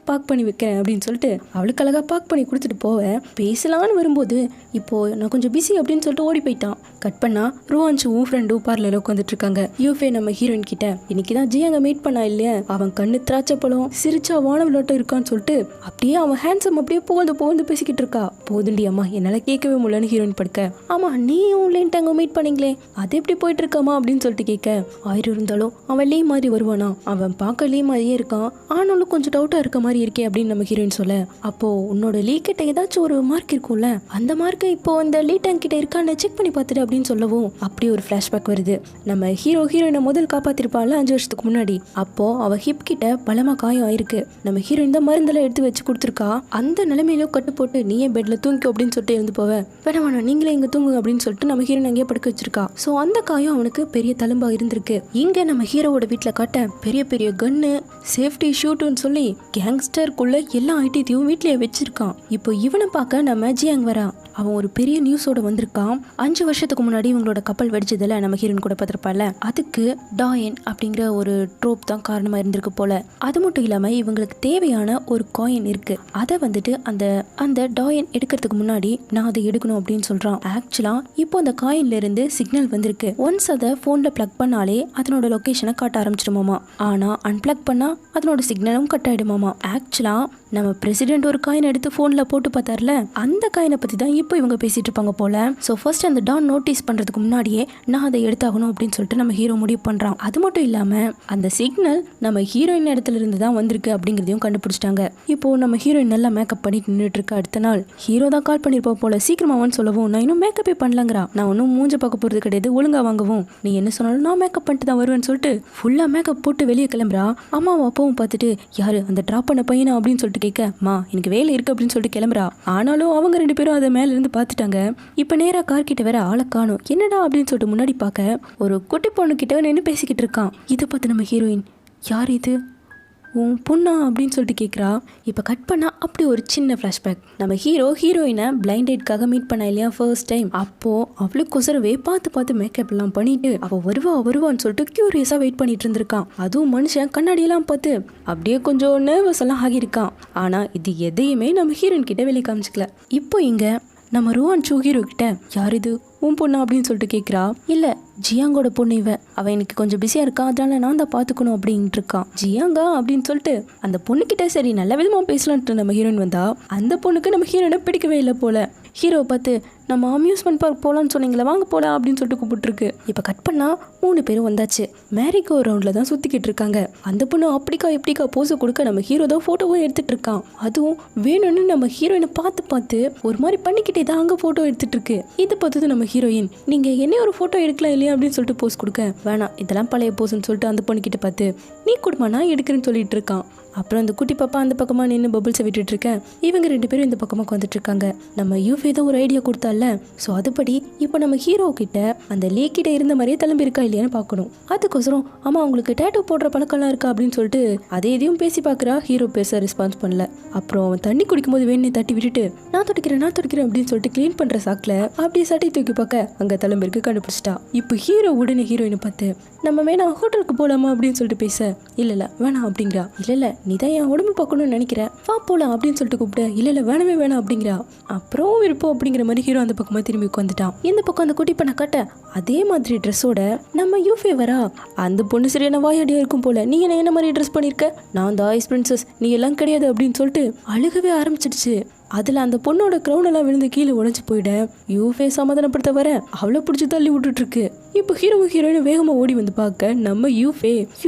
Speaker 1: பார்க் பண்ணி வைக்கிறேன் அப்படின்னு சொல்லிட்டு அவளுக்கு அழகாக பார்க் பண்ணி கொடுத்துட்டு போவேன். பேசலான்னு வரும்போது இப்போது நான் கொஞ்சம் பிஸி அப்படின்னு சொல்லிட்டு ஓடி போயிட்டான். கட் பண்ணா ருவான்ஷுவும் ஃப்ரெண்டும் பார்லரில் உட்காந்துட்டு இருக்காங்க. யூஃபே நம்ம ஹீரோயின் கிட்ட இன்னைக்கு தான் ஜியாங்க மீட் பண்ணா இல்லையா, அவன் கண்ணு திராட்சப்பழம் சிரிச்சா வான விளையாட்டம் இருக்கான்னு சொல்லிட்டு அப்படியே அவன் ஹேண்ட்ஸம் அப்படியே புகழ்ந்து பேசிக்கிட்டு இருக்கா. போதுண்டி அம்மா என்னால் கேட்கவே முடியலன்னு ஹீரோயின் படுக்க, ஆமாம் நீயும் லேன்ட்டாங்க மீட் பண்ணீங்களே அது எப்படி போயிட்டு இருக்காமா அப்படின்னு சொல்லிட்டு கேட்க, ஆயிரம் இருந்தாலும் அவன் லீ மாதிரி வருவானா, அவன் பார்க்க லீ மாதிரியே இருக்கான், ஆனாலும் கொஞ்சம் டவுட்டாக இருக்க மாதிரி இருக்கே அப்படின்னு நம்ம ஹீரோயின் சொல்ல, அப்போ உன்னோட லீ கிட்ட ஏதாச்சும் ஒரு மார்க் இருக்கும்ல, அந்த மார்க்கு இப்போ இந்த லீ டேங்க் கிட்ட இருக்கான்னு செக் பண்ணி பார்த்துட்டு அப்படின்னு சொல்லவும் அப்படியே ஒரு ஃபிளாஷ்பேக் வருது. நம்ம ஹீரோயினை முதல் காப்பாத்திருப்பாள் 5 வருஷத்துக்கு முன்னாடி. அப்போ அவ ஹிப் கிட்ட பலமா காயம் ஆயிருக்கு. நம்ம ஹீரோயின் தான் மருந்தெல்லாம் எடுத்து வச்சு கொடுத்துருக்கா. அந்த நிலைமையிலும் கட்டு போட்டு நீயே பெட்ல தூங்கிக்கோ அப்படின்னு சொல்லிட்டு இருந்து போவ, வேணாம் நீங்களே இங்க தூங்கு அப்படின்னு சொல்லிட்டு நம்ம ஹீரோயின் அங்கேயே படுக்க வச்சிருக்கா. ஸோ அந்த காயம் அவனுக்கு பெரிய தழும்பா இருந்திருக்கு. இங்க நம்ம ஹீரோவோட வீட்டில் காட்ட பெரிய பெரிய கன்னு சேஃப்டி ஷூட்டுன்னு சொல்லி கேங்ஸ்டருக்குள்ள எல்லா ஐட்டத்தையும் வீட்லயே வச்சிருக்கான். இப்போ இவனை பார்க்க நம்ம ஜியாங் வரா. அவன் ஒரு பெரிய நியூஸோட வந்திருக்கான். 5 வருஷத்துக்கு முன்னாடி இவங்களோட கப்பல் வெடிச்சதுல நம்ம ஹீரோயின் கூட பார்த்திருப்பால, அதுக்கு டாயன் அப்படிங்கிற ஒரு ட்ரோப் தான் காரணமா இருந்திருக்கு போல. அது மட்டும் இல்லாம இவங்களுக்கு தேவையான ஒரு காயின் இருக்கு. அதை வந்துட்டு அந்த டாயன் எடுக்கிறதுக்கு முன்னாடி நான் அதை எடுக்கணும் அப்படின்னு சொல்றான். ஆக்சுவலா இப்போ அந்த காயின்ல இருந்து சிக்னல் வந்திருக்கு. ஒன்ஸ் அதை போன்ல பிளக் பண்ணாலே அதனோட லொகேஷனை காட்ட ஆரம்பிச்சிடுமாமா. ஆனா அன்பிளக் பண்ணா அதனோட சிக்னலும் கட் ஆயிடுமாமா. ஆக்சுவலா நம்ம பிரசிடென்ட் ஒரு காயின் எடுத்து போன்ல போட்டு பார்த்தார்ல, அந்த காயினை பத்தி தான் இப்போ இவங்க பேசிட்டு இருப்பாங்க போல. ஸோ ஃபர்ஸ்ட் அந்த டான் நோட்டீஸ் பண்றதுக்கு முன்னாடியே நான் அதை எடுத்தாகணும் அப்படின்னு சொல்லிட்டு நம்ம ஹீரோ முடிவு பண்றான். அது மட்டும் இல்லாம அந்த சிக்னல் நம்ம ஹீரோயின் இடத்துல இருந்து தான் வந்திருக்கு அப்படிங்கிறதையும் கண்டுபிடிச்சிட்டாங்க. இப்போ நம்ம ஹீரோயின் நல்லா மேக்கப் பண்ணிட்டு நின்றுட்டு இருக்க. அடுத்த நாள் ஹீரோ தான் கால் பண்ணிருப்பா போல, சீக்கிரமாவான்னு சொல்லவும் நான் இன்னும் மேக்கப்பே பண்ணலங்கிறா. நான் ஒன்னும் மூஞ்ச பார்க்க போறது கிடையாது, ஒழுங்கா வாங்கவும் நீ என்ன சொன்னாலும் நான் மேக்கப் பண்ணிட்டு தான் வருவேன்னு சொல்லிட்டு ஃபுல்லா மேக்கப் போட்டு வெளியே கிளம்புறா. அம்மாவும் அப்பாவும் பார்த்துட்டு யாரு அந்த டிராப் பண்ண பையனா அப்படின்னு சொல்லிட்டு கேட்க, மா எனக்கு வேலை இருக்கு அப்படின்னு சொல்லிட்டு கிளம்புறா. ஆனாலும் அவங்க 2 பேரும் அதை மேல இருந்து பார்த்துட்டாங்க. இப்ப நேரா கார் கிட்ட வேற ஆளை காணும். என்னடா அப்படின்னு சொல்லிட்டு முன்னாடி பார்க்க ஒரு குட்டி பொண்ணு கிட்ட நின்று பேசிக்கிட்டு இருக்கான். இதை பார்த்து நம்ம ஹீரோயின் யார் இது, உன் பொண்ணா அப்படின்னு சொல்லிட்டு கேட்குறா. இப்போ கட் பண்ணால் அப்படி ஒரு சின்ன ஃப்ளாஷ்பேக். நம்ம ஹீரோயினை பிளைண்ட் டேட்காக மீட் பண்ணா இல்லையா ஃபர்ஸ்ட் டைம். அப்போது அவளுக்கொசரவே பார்த்து மேக்கப் எல்லாம் பண்ணிட்டு அவள் வருவான்னு சொல்லிட்டு க்யூரியஸாக வெயிட் பண்ணிட்டு இருந்திருக்கான். அதுவும் மனுஷன் கண்ணாடியெல்லாம் பார்த்து அப்படியே கொஞ்சம் நர்வஸ் எல்லாம் ஆகியிருக்கான். ஆனால் இது எதையுமே நம்ம ஹீரோயின் கிட்ட வெளியே காமிச்சிக்கல. இப்போ இங்கே நம்ம ருவான் சூ ஹீரோ கிட்ட யார் இது உன் பொண்ணா அப்படின்னு சொல்லிட்டு கேட்குறா. இல்லை ஜியாங்கோட பொண்ணு அவன் எனக்கு கொஞ்சம் பிஸியாக இருக்கான், அதனால நான் தான் பார்த்துக்கணும் அப்படின்ட்டு இருக்கான். ஜியாங்கா அப்படின்னு சொல்லிட்டு அந்த பொண்ணுக்கிட்ட சரி நல்ல விதமாக பேசலான்ட்டு நம்ம ஹீரோயின் வந்தா அந்த பொண்ணுக்கு நம்ம ஹீரோயினை பிடிக்கவே இல்லை போல. ஹீரோவை பார்த்து நம்ம அம்யூஸ்மெண்ட் பார்க் போகலான்னு சொன்னீங்களா, வாங்க போகலாம் அப்படின்னு சொல்லிட்டு கூப்பிட்டுருக்கு. இப்போ கட் பண்ணால் 3 பேரும் வந்தாச்சு. மேரிகோ ரவுண்டில் தான் சுற்றிக்கிட்டு இருக்காங்க. அந்த பொண்ணு அப்படிக்கா எப்படிக்கா போஸை கொடுக்க நம்ம ஹீரோ தான் ஃபோட்டோவும் எடுத்துகிட்டு இருக்கான். அதுவும் வேணும்னு நம்ம ஹீரோயினை பார்த்து ஒரு மாதிரி பண்ணிக்கிட்டே தான் அங்கே ஃபோட்டோ எடுத்துகிட்டு இருக்கு. இதை பார்த்தது நம்ம ஹீரோயின் நீங்கள் என்ன ஒரு ஃபோட்டோ எடுக்கலாம் இல்லையா அப்படின்னு சொல்லிட்டு போஸ் கொடுக்க வேணாம் இதெல்லாம் பழைய போஸ்ன்னு சொல்லிட்டு அந்த பொண்ணுக்கிட்ட பார்த்து நீ கொடுமா நான் எடுக்கிறேன்னு சொல்லிட்டு இருக்கான். அப்புறம் அந்த குட்டி பாப்பா அந்த பக்கமாக நின்று பபிள்ஸை விட்டுட்டு இருக்கேன். இவங்க 2 பேரும் இந்த பக்கமாக வந்துட்டு இருக்காங்க. நம்ம யூஃபே தான் ஒரு ஐடியா கொடுத்தால, ஸோ அதுபடி இப்போ நம்ம ஹீரோ கிட்ட அந்த லே கிட்ட இருந்த மாதிரியே கிளம்பி இருக்கா இல்லையான்னு பார்க்கணும். அதுக்கோசரம் ஆமாம் அவங்களுக்கு டேட்டோ போடுற பழக்கம்லாம் இருக்கா அப்படின்னு சொல்லிட்டு அதே எதையும் பேசி பார்க்குறா. ஹீரோ பேச ரெஸ்பான்ஸ் பண்ணல. அப்புறம் அவன் தண்ணி குடிக்கும்போது வேணே தட்டி விட்டுட்டு நான் துடிக்கிறேன் அப்படின்னு சொல்லிட்டு க்ளீன் பண்ணுற சாக்கில் அப்படியே சட்டை தூக்கி பார்க்க அங்கே கிளம்பிருக்கு கண்டுபிடிச்சிட்டா. இப்போ ஹீரோ உடனே ஹீரோயினை பார்த்து நம்ம வேணா ஹோட்டலுக்கு போகலாமா அப்படின்னு சொல்லிட்டு பேச இல்லை வேணாம் அப்படிங்கிறா. இல்லை நீ தான் என் உடம்பு பார்க்கணும்னு நினைக்கிறேன், வா போகலாம் அப்படின்னு சொல்லிட்டு கூப்பிட்டு இல்லை வேணாம் அப்படிங்கிறா. அப்புறம் விருப்பம் அப்படிங்கிற மாதிரி ஹீரோ அந்த பக்கமாக திரும்பி உட்காந்துட்டான். இந்த பக்கம் அந்த குட்டி பண்ண கட்ட அதே மாதிரி ட்ரெஸ்ஸோட நம்ம யூஃபே வரா. அந்த பொண்ணு சரியான வாயாடியா இருக்கும் போல, நீ என்ன மாதிரி ட்ரெஸ் பண்ணியிருக்க, நான் தான் ஐஸ் பிரின்சஸ் நீ எல்லாம் கிடையாது அப்படின்னு சொல்லிட்டு அழுகவே ஆரம்பிச்சிடுச்சு. அதில் அந்த பொண்ணோட க்ரௌன் எல்லாம் விழுந்து கீழே உடைஞ்சு போயிட யூஃபே சமாதானப்படுத்த வர அவளை பிடிச்சி தள்ளி விட்டுட்டு இருக்கு. இப்போ ஹீரோயின் வேகமாக ஓடி வந்து பார்க்க நம்ம யூஃபே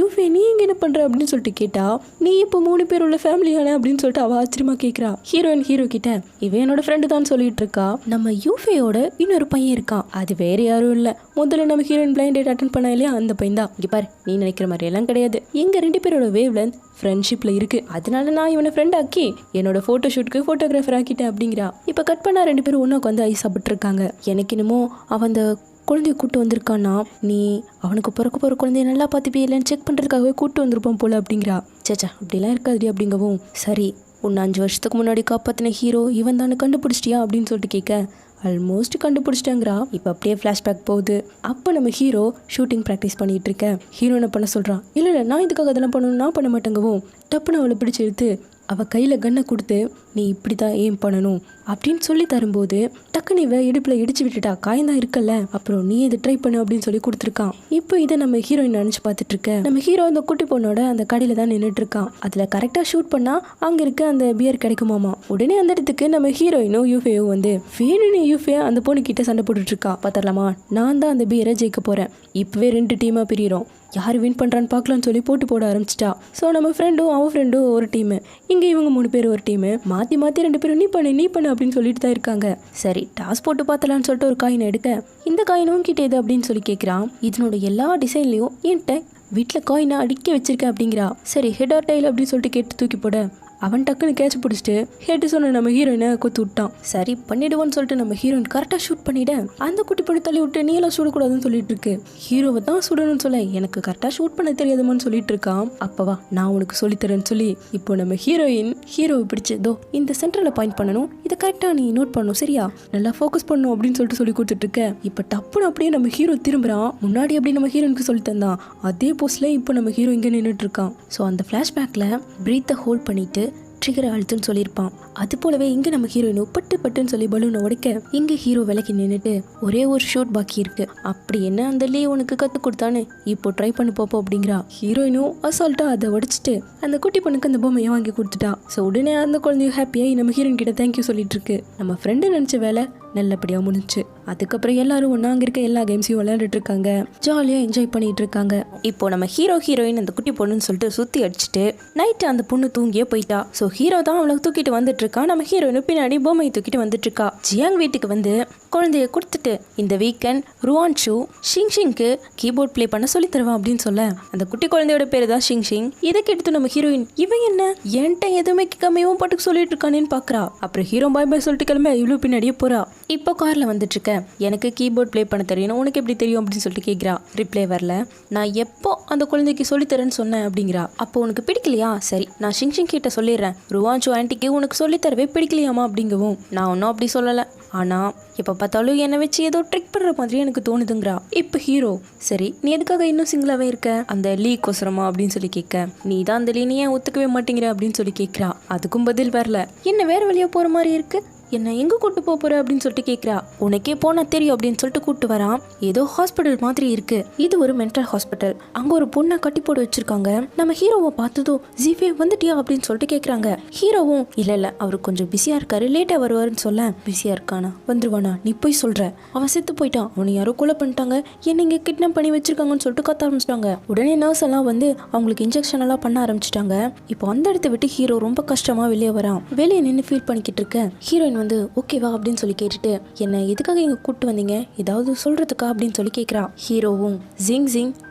Speaker 1: நீ இங்கே என்ன பண்ணுற அப்படின்னு சொல்லிட்டு கேட்டா நீ இப்போ 3 பேர் உள்ள ஃபேமிலியான அப்படின்னு சொல்லிட்டு அவள் ஆச்சரியமா கேட்குறா. ஹீரோயின் ஹீரோ கிட்ட இவன் என்னோட ஃப்ரெண்டு தான் சொல்லிட்டு இருக்கா. நம்ம யூஃபேயோட இன்னொரு பையன் இருக்கான், அது வேற யாரும் இல்லை. முதல்ல நம்ம ஹீரோயின் பிளைண்ட் டேட் அட்டன் பண்ணா இல்லையா அந்த பையன் தான். இங்கே பாரு நீ நினைக்கிற மாதிரி எல்லாம் கிடையாது, எங்க 2 பேரோட வேவ் லென்த் ஃப்ரெண்ட்ஷிப்பில் இருக்கு, அதனால நான் இவனை ஃப்ரெண்ட் ஆக்கி என்னோட ஃபோட்டோ ஷூட்டுக்கு ஃபோட்டோகிராஃபர் ஆக்கிட்டேன் அப்படிங்கிறா. இப்போ கட் பண்ணா 2 பேரும் ஒன்றா உட்காந்து ஐஸ் சாப்பிட்டு இருக்காங்க. எனக்கு என்னமோ அவன் அந்த குழந்தைய கூப்பிட்டு வந்திருக்கான்னா நீ அவனுக்கு பிறக்க போகிற குழந்தைய நல்லா பார்த்துப்பே இல்லைன்னு செக் பண்ணுறதுக்காகவே கூப்பிட்டு வந்திருப்பான் போல அப்படிங்கிறா. சேச்சா அப்படிலாம் இருக்காதுடி அப்படிங்கவும் சரி உன்னை 5 வருஷத்துக்கு முன்னாடி காப்பாற்றின ஹீரோ இவன் தானே கண்டுபிடிச்சிட்டியா அப்படின்னு சொல்லிட்டு கேட்க ஆல்மோஸ்ட் கண்டுபிடிச்சிட்டாங்கிறா. இப்போ அப்படியே ஃப்ளாஷ்பேக் போகுது. அப்போ நம்ம ஹீரோ ஷூட்டிங் ப்ராக்டிஸ் பண்ணிகிட்டு இருக்கேன். ஹீரோ என்ன பண்ண சொல்கிறான், இல்லை நான் இதுக்காக அதெல்லாம் பண்ணணும் நான் பண்ண மாட்டேங்கவும் டப்புன்னு அவளை பிடிச்சி எடுத்து அவள் கையில் கன்னை கொடுத்து நீ இப்படி தான் ஏம் பண்ணணும் அப்படின்னு சொல்லி தரும்போது டக்குன்னு இவ இடுப்பில் இடிச்சு விட்டுட்டா. காயந்தான் இருக்கல்ல, அப்புறம் நீ இதை ட்ரை பண்ணு அப்படின்னு சொல்லி கொடுத்துருக்கான். இப்போ இதை நம்ம ஹீரோயின் நினச்சி பார்த்துட்டு இருக்க. நம்ம ஹீரோ அந்த குட்டி பொண்ணோட அந்த கடையில் தான் நின்றுட்டு இருக்கான். அதில் கரெக்டாக ஷூட் பண்ணால் அங்கே இருக்க அந்த பியர் கிடைக்குமாமா. உடனே அந்த இடத்துக்கு நம்ம ஹீரோயினும் யூஃபேயும் வந்து வேணும்னு யூஃபே அந்த பொண்ணு கிட்ட சண்டை போட்டுட்டு இருக்கா. பார்த்துடலாமா நான் தான் அந்த பியரை ஜெயிக்க போகிறேன், இப்போவே 2 டீமாக பிரியிறோம், யார் வின் பண்ணுறான்னு பார்க்கலான்னு சொல்லி போட ஆரம்பிச்சிட்டா. ஸோ நம்ம ஃப்ரெண்டும் அவன் ஃப்ரெண்டும் ஒரு டீமு, இங்கே இவங்க 3 பேர் ஒரு டீமு, மாற்றி 2 பேரும் நீ பண்ணு அப்படின்னு சொல்லிட்டு தான் இருக்காங்க. சரி டாஸ் போட்டு பார்த்தலான்னு சொல்லிட்டு ஒரு காயினை எடுக்க இந்த காயினும் கிட்டே இது அப்படின்னு சொல்லி கேட்குறான். இதனோட எல்லா டிசைன்லையும் என்கிட்ட வீட்டில் காயினை அடிக்க வச்சிருக்கேன் அப்படிங்கிறா. சரி ஹெட் ஆர் டைல் அப்படின்னு சொல்லிட்டு கேட்டு தூக்கி போட அவன் டக்குன்னு கேட்ச் பிடிச்சிட்டு ஹெட்டு சொன்ன நம்ம ஹீரோயினை கொத்து விட்டான். சரி பண்ணிடுவோன்னு சொல்லிட்டு நம்ம ஹீரோயின் கரெக்டாக ஷூட் பண்ணிட அந்த குட்டி பொண்ணு தள்ளி விட்டு நீ எல்லாம் சுடக்கூடாதுன்னு சொல்லிட்டு இருக்கு. ஹீரோவை தான் சுடணும்னு சொல்ல எனக்கு கரெக்டாக ஷூட் பண்ண தெரியாதுமான்னு சொல்லிட்டு இருக்கான். அப்பவா நான் உனக்கு சொல்லித்தரேன்னு சொல்லி இப்போ நம்ம ஹீரோவை பிடிச்சி தோ இந்த சென்டரில் பாயிண்ட் பண்ணணும், இதை கரெக்டாக நீ நோட் பண்ணணும் சரியா, நல்லா ஃபோக்கஸ் பண்ணணும் அப்படின்னு சொல்லிட்டு சொல்லி கொடுத்துட்டு இருக்க. இப்போ டப்புன்னு அப்படியே நம்ம ஹீரோ திரும்புறான். முன்னாடி அப்படி நம்ம ஹீரோனுக்கு சொல்லி தந்தான் அதே போஸ்ட்ல இப்போ நம்ம ஹீரோ இங்கே நின்றுட்டு இருக்கான். ஸோ அந்த ஃப்ளாஷ்பேக்கில் பிரீத்தை ஹோல்ட் பண்ணிட்டு ட்ரிகரை அழுத்துன்னு சொல்லியிருப்பான். அது போலவே இங்கே நம்ம ஹீரோயினும் பட்டுன்னு சொல்லி பலூனை உடைக்க இங்கே ஹீரோ விலைக்கு நின்றுட்டு ஒரே ஒரு ஷூட் பாக்கி இருக்கு, அப்படி என்ன அந்த லீ உனக்கு கற்றுக் கொடுத்தானு இப்போ ட்ரை பண்ணி பார்ப்போம் அப்படிங்கிறா. ஹீரோயினும் அசால்ட்டா அதை உடைச்சிட்டு அந்த குட்டி பொண்ணுக்கு அந்த பொம்மையை வாங்கி கொடுத்துட்டா. ஸோ உடனே அந்த குழந்தையும் ஹாப்பியாகி நம்ம ஹீரோயின் கிட்ட தேங்க்யூ சொல்லிட்டு இருக்கு. நம்ம ஃப்ரெண்டு நினச்ச வேலை நல்லபடியாக முடிஞ்சு. அதுக்கப்புறம் எல்லாரும் ஒன்றா அங்கே இருக்க எல்லா கேம்ஸையும் விளையாண்டுட்டு இருக்காங்க, ஜாலியாக என்ஜாய் பண்ணிட்டு இருக்காங்க. இப்போ நம்ம ஹீரோயின் அந்த குட்டி பொண்ணுன்னு சொல்லிட்டு சுற்றி அடிச்சுட்டு நைட்டு அந்த பொண்ணு தூங்கியே போயிட்டா. ஸோ ஹீரோ தான் அவளை தூக்கிட்டு வந்துட்டு இருக்கா. நம்ம ஹீரோயின் பின்னாடி பொம்மையை தூக்கிட்டு வந்துட்டு இருக்கா. ஜியாங் வீட்டுக்கு வந்து குழந்தைய கொடுத்துட்டு இந்த வீக்கெண்ட் ருவான் சூ ஷிங்ஷிங்க்கு கீபோர்ட் ப்ளே பண்ண சொல்லி தருவான் அப்படின்னு சொல்ல அந்த குட்டி குழந்தையோட பேரு தான் ஷிங்ஷிங். இதை கேட்டு நம்ம ஹீரோயின் இவன் என்ன என்கிட்ட எதுவுமே கேட்காம பாட்டுக்கு சொல்லிட்டு இருக்கானேன்னு பாக்குறா. அப்புறம் ஹீரோ பாய் சொல்லிட்டு கிளம்ப இவ்வளவு பின்னாடியே போறா. இப்போ காரில் வந்துட்டுருக்க எனக்கு கீபோர்ட் ப்ளே பண்ண தெரியணும், உனக்கு எப்படி தெரியும் அப்படின்னு சொல்லிட்டு கேட்குறா. ரிப்ளை வரல. நான் எப்போ அந்த குழந்தைக்கு சொல்லித்தரேன்னு சொன்னேன் அப்படிங்கிறா. அப்போ உனக்கு பிடிக்கலையா, சரி நான் ஷிங்ஷிங் கிட்ட சொல்லிடுறேன், ருவான்சு ஆண்டிக்கு உனக்கு சொல்லித்தரவே பிடிக்கலையாமா அப்படிங்கவும், நான் ஒன்றும் அப்படி சொல்லலை, ஆனால் எப்போ பார்த்தாலும் என்னை வச்சு ஏதோ ட்ரிக் பண்ணுற மாதிரி எனக்கு தோணுதுங்கிறா. இப்போ ஹீரோ, சரி நீ எதுக்காக இன்னும் சிங்கிளாகவே இருக்க, அந்த லீக் ஒசரமா அப்படின்னு சொல்லி கேட்க, நீ தான் அந்த லீ ஏன் ஒத்துக்கவே மாட்டேங்கிற அப்படின்னு சொல்லி கேட்குறா. அதுக்கும் பதில் வரல. என்ன வேற வழியாக போகிற மாதிரி இருக்கு, என்ன எங்கே கூட்டு போகிற அப்படின்னு சொல்லிட்டு கேட்குறா. உனக்கே போனால் தெரியும் அப்படின்னு சொல்லிட்டு கூப்பிட்டு வரான். ஏதோ ஹாஸ்பிட்டல் மாதிரி இருக்கு, இது ஒரு மென்டல் ஹாஸ்பிட்டல். அங்கே ஒரு பொண்ணை கட்டி போட வச்சிருக்காங்க. நம்ம ஹீரோவை பார்த்ததும் ஜீஃபே வந்துட்டியா அப்படின்னு சொல்லிட்டு கேட்குறாங்க. ஹீரோவும் இல்லை அவர் கொஞ்சம் பிஸியாக இருக்காரு, லேட்டாக வருவாருன்னு சொல்ல, பிஸியாக இருக்கானா வந்துருவானா நீ போய் சொல்கிற, அவன் செத்து போயிட்டான், அவனை யாரோ கொலை பண்ணிட்டாங்க, என்ன இங்கே கிட்னாப் பண்ணி வச்சிருக்காங்கன்னு சொல்லிட்டு கத்த ஆரம்பிச்சிட்டாங்க. உடனே நர்ஸ் எல்லாம் வந்து அவங்களுக்கு இன்ஜெக்ஷன் எல்லாம் பண்ண ஆரம்பிச்சிட்டாங்க. இப்போ அந்த இடத்த விட்டு ஹீரோ ரொம்ப கஷ்டமாக வெளியே வரான். வெளியே நின்று ஃபீல் பண்ணிக்கிட்டு இருக்க ஹீரோயின் வந்து ஓகேவா அப்படின்னு சொல்லி கேட்டுட்டு, என்ன எதுக்காக இங்க கூப்பிட்டு வந்தீங்க, ஏதாவது சொல்றதுக்கா அப்படின்னு சொல்லி கேட்குறா. ஹீரோவும், ஜிங்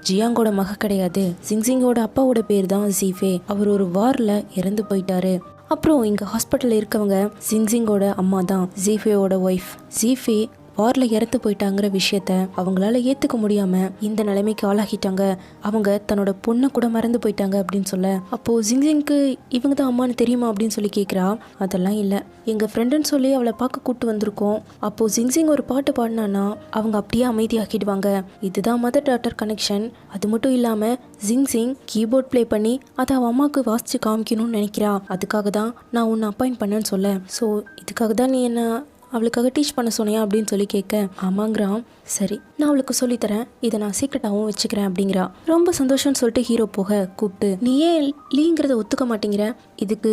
Speaker 1: ஜியாங்கோட மக கிடையாது, ஜிங்கோட அப்பாவோட பேர் தான் ஜீஃபே, அவர் ஒரு வார்ல இறந்து போயிட்டாரு. அப்புறம் இங்க ஹாஸ்பிட்டல்ல இருக்கவங்க ஜிங்கோட அம்மா தான் ஜீஃபேயோட ஒய்ஃப். ஜீஃபே வாரில் இறந்து போயிட்டாங்கிற விஷயத்த அவங்களால ஏற்றுக்க முடியாமல் இந்த நிலைமைக்கு ஆளாகிட்டாங்க. அவங்க தன்னோட பொண்ணை கூட மறந்து போயிட்டாங்க அப்படின்னு சொல்ல, அப்போது ஜிங்க்கு இவங்க தான் அம்மானு தெரியுமா அப்படின்னு சொல்லி கேட்குறா. அதெல்லாம் இல்லை, எங்கள் ஃப்ரெண்டுன்னு சொல்லி அவளை பார்க்க கூப்பிட்டு வந்திருக்கோம். அப்போது ஜிங் ஒரு பாட்டு பாடினான்னா அவங்க அப்படியே அமைதியாக்கிடுவாங்க. இதுதான் மதர் டாட்டர் கனெக்ஷன். அது மட்டும் இல்லாமல் ஜிங் கீபோர்ட் ப்ளே பண்ணி அதை அவன் அம்மாவுக்கு வாசித்து காமிக்கணும்னு நினைக்கிறா. அதுக்காக தான் நான் உன்னை அப்பாயிண்ட் பண்ணேன்னு சொல்ல, ஸோ இதுக்காக தான் நீ என்ன அவளுக்காக டீச் பண்ண சொன்னியா அப்படின்னு சொல்லி கேட்க, ஆமாங்கிறான். சரி நான் அவளுக்கு சொல்லித்தரேன், இதை நான் சீக்கிரட்டாகவும் வச்சுக்கிறேன் அப்படிங்கிறா. ரொம்ப சந்தோஷம்னு சொல்லிட்டு ஹீரோ போக கூப்பிட்டு, நீ ஏன் லீங்கிறத ஒத்துக்க மாட்டேங்கிற, இதுக்கு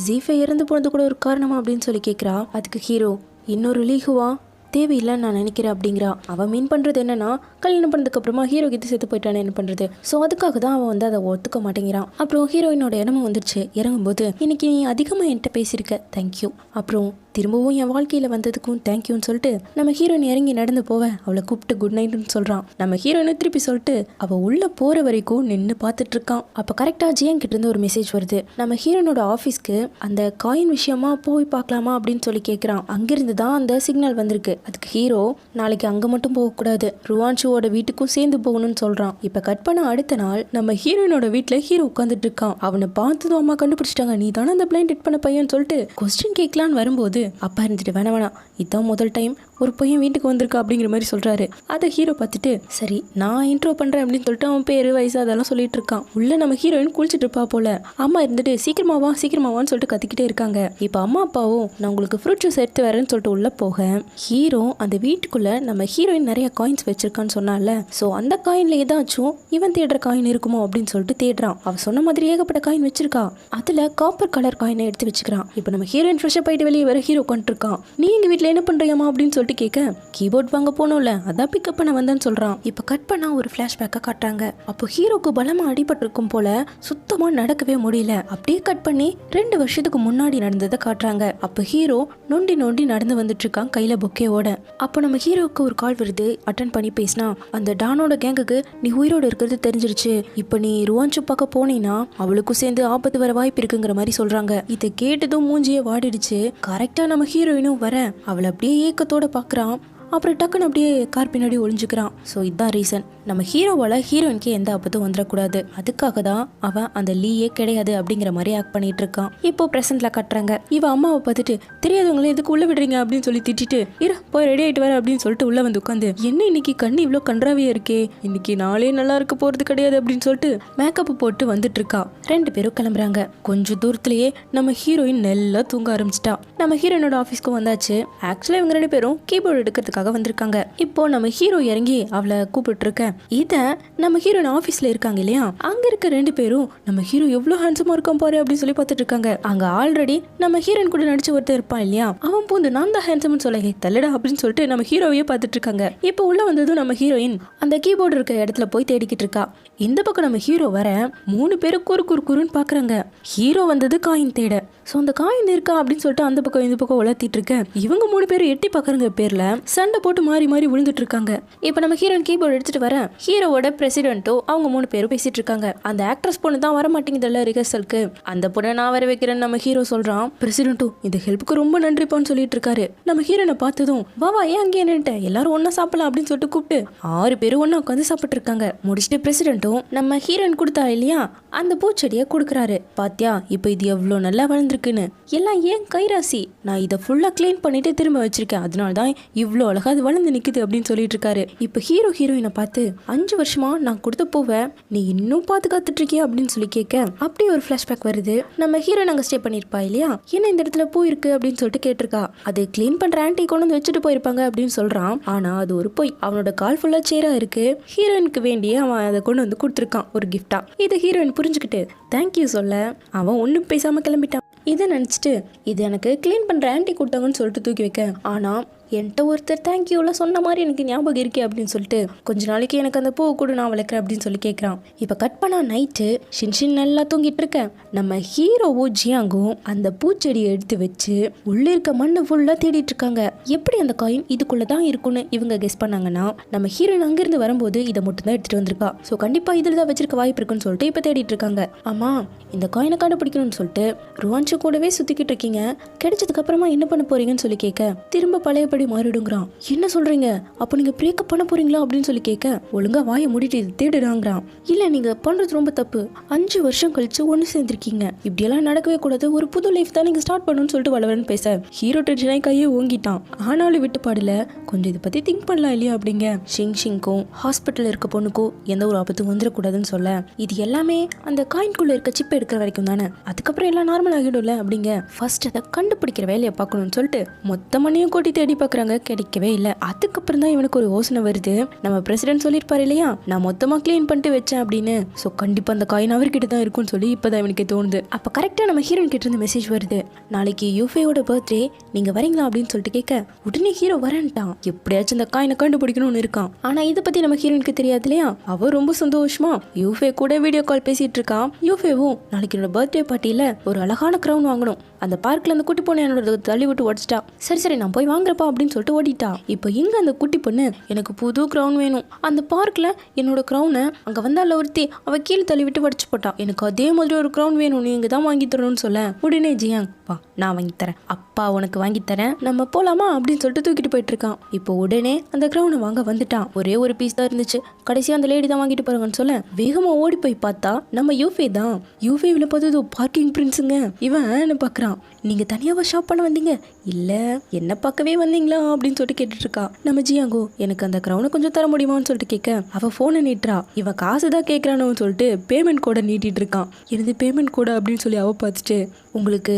Speaker 1: ஜீஃபை இறந்து போனது கூட ஒரு காரணமா அப்படின்னு சொல்லி கேட்குறா. அதுக்கு ஹீரோ, இன்னொரு லீகுவா தேவையில்லைன்னு நான் நினைக்கிறேன் அப்படிங்கிறா. அவன் மீன் பண்ணுறது என்னன்னா, கல்யாணம் பண்ணதுக்கு அப்புறமா ஹீரோ கிட்ட செத்து போயிட்டானே என்ன பண்ணுறது, ஸோ அதுக்காக தான் அவன் வந்து அதை ஒத்துக்க மாட்டேங்கிறான். அப்புறம் ஹீரோயினோட இடமும் வந்துருச்சு. இறங்கும்போது, இன்னைக்கு நீ அதிகமாக என்கிட்ட பேசியிருக்க, தேங்க்யூ, அப்புறம் திரும்பவும் என் வாழ்க்கையில் வந்ததுக்கும் தேங்க்யூன்னு சொல்லிட்டு நம்ம ஹீரோயின் இறங்கி நடந்து போவ அவளை கூப்பிட்டு குட் நைட்னு சொல்கிறான். நம்ம ஹீரோயினை திருப்பி சொல்லிட்டு அவள் உள்ளே போகிற வரைக்கும் நின்று பார்த்துட்டு இருக்கான். அப்போ கரெக்டாக ஜியாங் கிட்ட இருந்து ஒரு மெசேஜ் வருது. நம்ம ஹீரோனோட ஆஃபீஸ்க்கு அந்த காயின் விஷயமா போய் பார்க்கலாமா அப்படின்னு சொல்லி கேட்குறான். அங்கிருந்து தான் அந்த சிக்னல் வந்திருக்கு. அதுக்கு ஹீரோ, நாளைக்கு அங்கே மட்டும் போகக்கூடாது, ருவான்சுவோட வீட்டுக்கும் சேர்ந்து போகணும்னு சொல்கிறான். இப்போ கட் பண்ண அடுத்த நாள் நம்ம ஹீரோயினோட வீட்டில் ஹீரோ உட்காந்துட்டு இருக்கான். அவனை பார்த்ததும் அம்மா கண்டுபிடிச்சிட்டாங்க, நீ தானே அந்த பிளைண்ட் ஹிட் பண்ண பையன் சொல்லிட்டு கொஸ்டின் கேட்கலான்னு வரும்போது அப்பா இருந்துட்டு, வேணாம் இதுதான் முதல் டைம் ஒரு பையன் வீட்டுக்கு வந்திருக்கா அப்படிங்கிற மாதிரி சொல்கிறாரு. அதை ஹீரோ பார்த்துட்டு, சரி நான் இன்ட்ரோ பண்ணுறேன் அப்படின்னு சொல்லிட்டு அவன் பேர் வயசு அதெல்லாம் சொல்லிட்டு இருக்கான். உள்ள நம்ம ஹீரோயின் குளிச்சுட்டு இருப்பா போல. அம்மா இருந்துட்டு சீக்கிரமாவான்னு சொல்லிட்டு கத்திக்கிட்டே இருக்காங்க. இப்போ அம்மா அப்பாவும் நான் உங்களுக்கு ஃப்ரூட் ஜூஸ் எடுத்து வரேன்னு சொல்லிட்டு உள்ள போக, ஹீரோ அந்த வீட்டுக்குள்ள நம்ம ஹீரோயின் நிறைய காயின்ஸ் வச்சிருக்கான்னு சொன்னால, ஸோ அந்த காயின்ல ஏதாச்சும் இவன் தேடுற காயின் இருக்குமோ அப்படின்னு சொல்லிட்டு தேடுறான். அவ சொன்ன மாதிரி ஏகப்பட்ட காயின் வச்சிருக்கா. அதுல காப்பர் கலர் காயினை எடுத்து வச்சுக்கிறான். இப்போ நம்ம ஹீரோயின் ஃப்ரெஷ்ஷாக போயிட்டு வெளியே வர ஹீரோ கொண்டிருக்கான். நீ எங்க வீட்டில் என்ன பண்றியம்மா அப்படின்னு சொல்லிட்டு கேட்க, கீபோர்ட் வாங்க போனோம்ல அதான் பிக்கப் பண்ண வந்தேன்னு சொல்றான். இப்ப கட் பண்ணா ஒரு பிளாஷ்பேக்கை காட்டுறாங்க. அப்போ ஹீரோக்கு பலமா அடிபட்டிருக்கும் போல, சுத்தமா நடக்கவே முடியல. அப்படியே கட் பண்ணி 2 வருஷத்துக்கு முன்னாடி நடந்ததை காட்டுறாங்க. அப்ப ஹீரோ நொண்டி நடந்து வந்துட்டு இருக்கான் கையில பொக்கேவோட. அப்போ நம்ம ஹீரோக்கு ஒரு கால் வருது. அட்டன் பண்ணி பேசினா, அந்த டானோட கேங்குக்கு நீ உயிரோட இருக்கிறது தெரிஞ்சிருச்சு, இப்ப நீ ருவான்சு பார்க்க போனீங்கன்னா அவளுக்கும் சேர்ந்து ஆபத்து வர வாய்ப்பு இருக்குங்கிற மாதிரி சொல்றாங்க. இதை கேட்டதும் மூஞ்சியே வாடிடுச்சு. கரெக்டா நம்ம ஹீரோயினும் வர அவளை அப்படியே ஏக்கத்தோட பாக்குறான். அப்புறம் டக்குன்னு அப்படியே கார் பின்னாடி ஒளிஞ்சுக்கிறான். ஸோ இதுதான் ரீசன், நம்ம ஹீரோவால் ஹீரோயினுக்கு எந்த ஆபத்தும் வந்துடக்கூடாது. அதுக்காக தான் அவன் அந்த லீயே கிடையாது அப்படிங்கிற மாதிரி ஆக்ட் பண்ணிட்டு இருக்கான். இப்போ ப்ரெசென்ட்ல கட்டுறாங்க. இவன் அம்மாவை பார்த்துட்டு, தெரியாதவங்களே எதுக்கு உள்ள விடுறீங்க அப்படின்னு சொல்லி திட்டிட்டு, போய் ரெடி ஆகிட்டு வர அப்படின்னு சொல்லிட்டு உள்ள வந்து உட்காந்து, என்ன இன்னைக்கு கண்ணு இவ்வளோ கன்றாவே இருக்கே, இன்னைக்கு நாளே நல்லா இருக்க போறது கிடையாது அப்படின்னு சொல்லிட்டு மேக்கப் போட்டு வந்துட்டு இருக்கா. 2 பேரும் கிளம்புறாங்க. கொஞ்சம் தூரத்திலேயே நம்ம ஹீரோயின் நல்லா தூங்க ஆரம்பிச்சிட்டா. நம்ம ஹீரோயினோட ஆஃபீஸ்க்கு வந்தாச்சு. ஆக்சுவலா இவங்க 2 பேரும் கீபோர்டு எடுக்கிறதுக்காக வந்திருக்காங்க. இப்போ நம்ம ஹீரோ இறங்கி அவளை கூப்பிட்டு இருக்க, இத நம்ம ஹீரோயின் ஆபீஸ்ல இருக்காங்க இல்லையா, அங்க இருக்க 2 பேரும் நம்ம ஹீரோ எவ்வளவு ஹேண்ட்ஸமா இருக்கான் பாரு அப்படின்னு சொல்லி பார்த்துட்டு இருக்காங்க. அங்க ஆல்ரெடி நம்ம ஹீரோயின் கூட நடிச்சு ஒருத்தர் இருப்பான் இல்லையா, அவன் பூந்து நான் தான் ஹேண்ட்ஸம்னு சொல்ல, தள்ளடா அப்படின்னு சொல்லிட்டு நம்ம ஹீரோவையே பார்த்துட்டு இருக்காங்க. இப்போ உள்ள வந்ததும் நம்ம ஹீரோயின் அந்த கீபோர்டு இருக்க இடத்துல போய் தேடிக்கிட்டு இருக்கா. இந்த பக்கம் நம்ம ஹீரோ வர 3 பேரும் குறுன்னு பாக்குறாங்க. ஹீரோ வந்தது காயின் தேட. ஸோ அந்த காயின் இருக்கா அப்படின்னு சொல்லிட்டு அந்த பக்கம் இந்த பக்கம் உலர்த்திட்டு இருக்க, இவங்க 3 பேரும் எட்டி பாக்குறங்க பேர்ல சண்டை போட்டு மாறி மாறி விழுந்துட்டு இருக்காங்க. இப்போ நம்ம ஹீரோயின் கீபோர்டு எடுத்துட்டு வர ஹீரோவோட பிரசிடென்ட்டோ அவங்க 3 பேரும் பேசிட்டு இருக்காங்க. அந்த ஆக்ட்ரஸ் பொண்ணு தான் வர மாட்டேங்குதுல்ல ரிஹர்சலுக்கு, அந்த பொண்ணை நான் வர வைக்கிறேன்னு நம்ம ஹீரோ சொல்றான். பிரசிடென்ட்டோ இந்த ஹெல்ப்புக்கு ரொம்ப நன்றிப்பான்னு சொல்லிட்டு இருக்காரு. நம்ம ஹீரோனை பார்த்ததும் வா ஏன் அங்கேயே நின்னுட்ட, எல்லாரும் ஒன்னா சாப்பிடலாம் அப்படின்னு சொல்லிட்டு கூப்பிட்டு 6 பேரும் ஒன்னா உட்காந்து சாப்பிட்டு இருக்காங்க. முடிச்சுட்டு பிரசிடென்ட்டும் நம்ம ஹீரோயின் கொடுத்தா இல்லையா அந்த பூச்செடியை கொடுக்குறாரு. பாத்தியா இப்போ இது எவ்வளோ நல்லா வளர்ந்துருக்குன்னு, எல்லாம் ஏன் கைராசி, நான் இதை ஃபுல்லா கிளீன் பண்ணிட்டு திரும்ப வச்சிருக்கேன், அதனால தான் இவ்வளோ அழகா அது வளர்ந்து நிக்குது அப்படின்னு சொல்லிட்டு இருக்காரு. இப்போ ஹீரோயினை பார்த்து 5 வருஷமா நான் கொடுத்த பூவை நீ இன்னும் பாதுகாத்துட்டு இருக்கியா அப்படின்னு சொல்லி கேட்க அப்படியே ஒரு ஃபிளாஷ்பேக் வருது. நம்ம ஹீரோயின் அங்கே ஸ்டே பண்ணிருப்பா இல்லையா, என்ன இந்த இடத்துல பூ இருக்கு அப்படின்னு சொல்லிட்டு கேட்டிருக்கா. அது கிளீன் பண்ற ஆன்ட்டி கொண்டு வந்து வச்சுட்டு போயிருப்பாங்க அப்படின்னு சொல்றான். ஆனா அது ஒரு பொய், அவனோட கால் ஃபுல்லா சேரா இருக்கு. ஹீரோயினுக்கு வேண்டிய அவன் அதை கொண்டு வந்து கொடுத்துருக்கான் ஒரு கிஃப்டா. இதை ஹீரோயின் புரிஞ்சுக்கிட்டு தேங்க்யூ சொல்ல அவன் ஒன்றும் பேசாம கிளம்பிட்டான். இதை நினச்சிட்டு இது எனக்கு கிளீன் பண்ற ஆன்ட்டி கொடுத்தாங்கன்னு சொல்லிட்டு தூக்கி வைக்க, ஆனா என்கிட்ட ஒருத்தர் தேங்க்யூலாம் சொன்ன மாதிரி எனக்கு ஞாபகம் இருக்கே அப்படின்னு சொல்லிட்டு கொஞ்ச நாளைக்கு எனக்கு அந்த பூவை கூட நான் வளர்க்குறேன் அப்படின்னு சொல்லி கேட்குறான். இப்போ கட் பண்ணா நைட்டு ஷின்ஷின் நல்லா தூங்கிட்டு இருக்க நம்ம ஹீரோவும் ஜியாங்கும் அந்த பூச்செடியை எடுத்து வச்சு உள்ள இருக்க மண்ணை ஃபுல்லாக தேடிட்டு இருக்காங்க. எப்படி அந்த காயின் இதுக்குள்ள தான் இருக்குன்னு இவங்க கெஸ் பண்ணாங்கன்னா நம்ம ஹீரோயின் அங்கிருந்து வரும்போது இதை மட்டும் தான் எடுத்துட்டு வந்திருக்கா. ஸோ கண்டிப்பாக இதில் தான் வச்சிருக்க வாய்ப்பு இருக்குன்னு சொல்லிட்டு இப்போ தேடிட்டு இருக்காங்க. ஆமா இந்த காயினை கண்டுபிடிக்கணும்னு சொல்லிட்டு ருவான்ஷு கூடவே சுத்திக்கிட்டு இருக்கீங்க, கிடைச்சதுக்கு அப்புறமா என்ன பண்ண போறீங்கன்னு சொல்லி கேட்க திரும்ப பழையபடி மாறிடுங்கிறான். என்ன சொல்றீங்க, அப்போ நீங்க பிரேக்கப் பண்ண போறீங்களா அப்படின்னு சொல்லி கேட்க ஒழுங்கா வாயை மூடிட்டு இது தேடுறாங்கிறான். இல்ல நீங்க பண்றது ரொம்ப தப்பு, 5 வருஷம் கழிச்சு ஒன்று சேர்ந்திருக்கீங்க, இப்படியெல்லாம் நடக்கவே கூடாது, ஒரு புது லைஃப் தான் நீங்க ஸ்டார்ட் பண்ணணும்னு சொல்லிட்டு வளவரன்னு பேச ஹீரோ டென்ஷனாய் கையை ஓங்கிட்டான். ஆனாலும் விட்டு பாடல கொஞ்சம் இதை பத்தி திங்க் பண்ணலாம் இல்லையா அப்படிங்க. ஷிங்ஷிங்க்கும் ஹாஸ்பிட்டல் இருக்க பொண்ணுக்கும் எந்த ஒரு ஆபத்தும் வந்துடக்கூடாதுன்னு சொல்ல இது எல்லாமே அந்த காயின்குள்ள இருக்க சிப் எடுக்கிற வரைக்கும் தானே, அதுக்கப்புறம் எல்லாம் நார்மல் ஆகிடும்ல அப்படிங்க. ஃபர்ஸ்ட் அதை கண்டுபிடிக்கிற வேலையை பார்க்கணும்னு சொல்லிட்டு மொத்த மண்ணையும் கூட்டி தேடி பார்க்குறாங்க. கிடைக்கவே இல்லை. அதுக்கப்புறம் தான் இவனுக்கு ஒரு யோசனை வருது. நம்ம பிரசிடென்ட் சொல்லியிருப்பாரு இல்லையா நான் மொத்தமா கிளீன் பண்ணிட்டு வச்சேன் அப்படின்னு, ஸோ கண்டிப்பா அந்த காயின் அவர்கிட்ட தான் இருக்கும்னு சொல்லி இப்பதான் இவனுக்கு தோணுது. அப்ப கரெக்டா நம்ம ஹீரோயின் கிட்ட இருந்து மெசேஜ் வருது, நாளைக்கு யூஃபேயோட பர்த்டே நீங்க வரீங்களா அப்படின்னு சொல்லிட்டு கேட்க உடனே ஹீரோ வரேன்ட்டான். எப்படியாச்சும் இந்த காயினை கண்டுபிடிக்கணும்னு இருக்கான். ஆனா இதை பத்தி நம்ம ஹீரோயினுக்கு தெரியாது இல்லையா. அவ ரொம்ப சந்தோஷமா யூஃபே கூட வீடியோ கால் பேசிட்டு இருக்கான். யூஃபேவும் நாளைக்கு என்னோட பர்த்டே பார்ட்டியில ஒரு அழகான கிரவுன் வாங்கணும், அந்த பார்க்ல அந்த குட்டி பொண்ணு என்னோட தள்ளி விட்டு உடச்சிட்டா, சரி நான் போய் வாங்குறப்பா அப்படின்னு சொல்லிட்டு ஓடிட்டா. இப்போ இங்க அந்த குட்டி பொண்ணு எனக்கு புது கிரவுன் வேணும், அந்த பார்க்ல என்னோட கிரவுனை அங்க வந்தால ஒருத்தி அவ கீழே தள்ளி விட்டு உடச்சு போட்டா, எனக்கு அதே மாதிரி ஒரு கிரவுன் வேணும், நீங்க தான் வாங்கி தரணும்னு சொல்ல உடனே ஜியாங் பா நான் வாங்கி தரேன், அப்பா உனக்கு வாங்கி தரேன், நம்ம போலாமா அப்படின்னு சொல்லிட்டு தூக்கிட்டு போயிட்டு இருக்கான். இப்போ உடனே அந்த கிரவுனை வாங்க வந்துட்டான். ஒரே ஒரு பீஸ் தான் இருந்துச்சு, கடைசியா அந்த லேடி தான் வாங்கிட்டு போறாங்கன்னு சொல்ல வேகமா ஓடி போய் பார்த்தா நம்ம யூஃபே தான். யூஃபேவில் பார்த்தது பார்க்கிங் பிரின்ஸுங்க. இவன் பாக்குறான், நீங்க தனியாவா ஷாப் பண்ண வந்தீங்க, இல்ல என்ன பார்க்கவே வந்தீங்களா அப்படின்னு சொல்லிட்டு கேட்டுட்டு இருக்கா. நம்ம ஜியாங்கோ எனக்கு அந்த கிரவுனை கொஞ்சம் தர முடியுமான்னு சொல்லிட்டு கேட்க அவ போனை நீட்டுறா. இவன் காசு தான் கேட்கறானு சொல்லிட்டு பேமெண்ட் கோடை நீட்டிட்டு இருக்கான். எனது பேமெண்ட் கோடை அப்படின்னு சொல்லி அவ பார்த்துட்டு உங்களுக்கு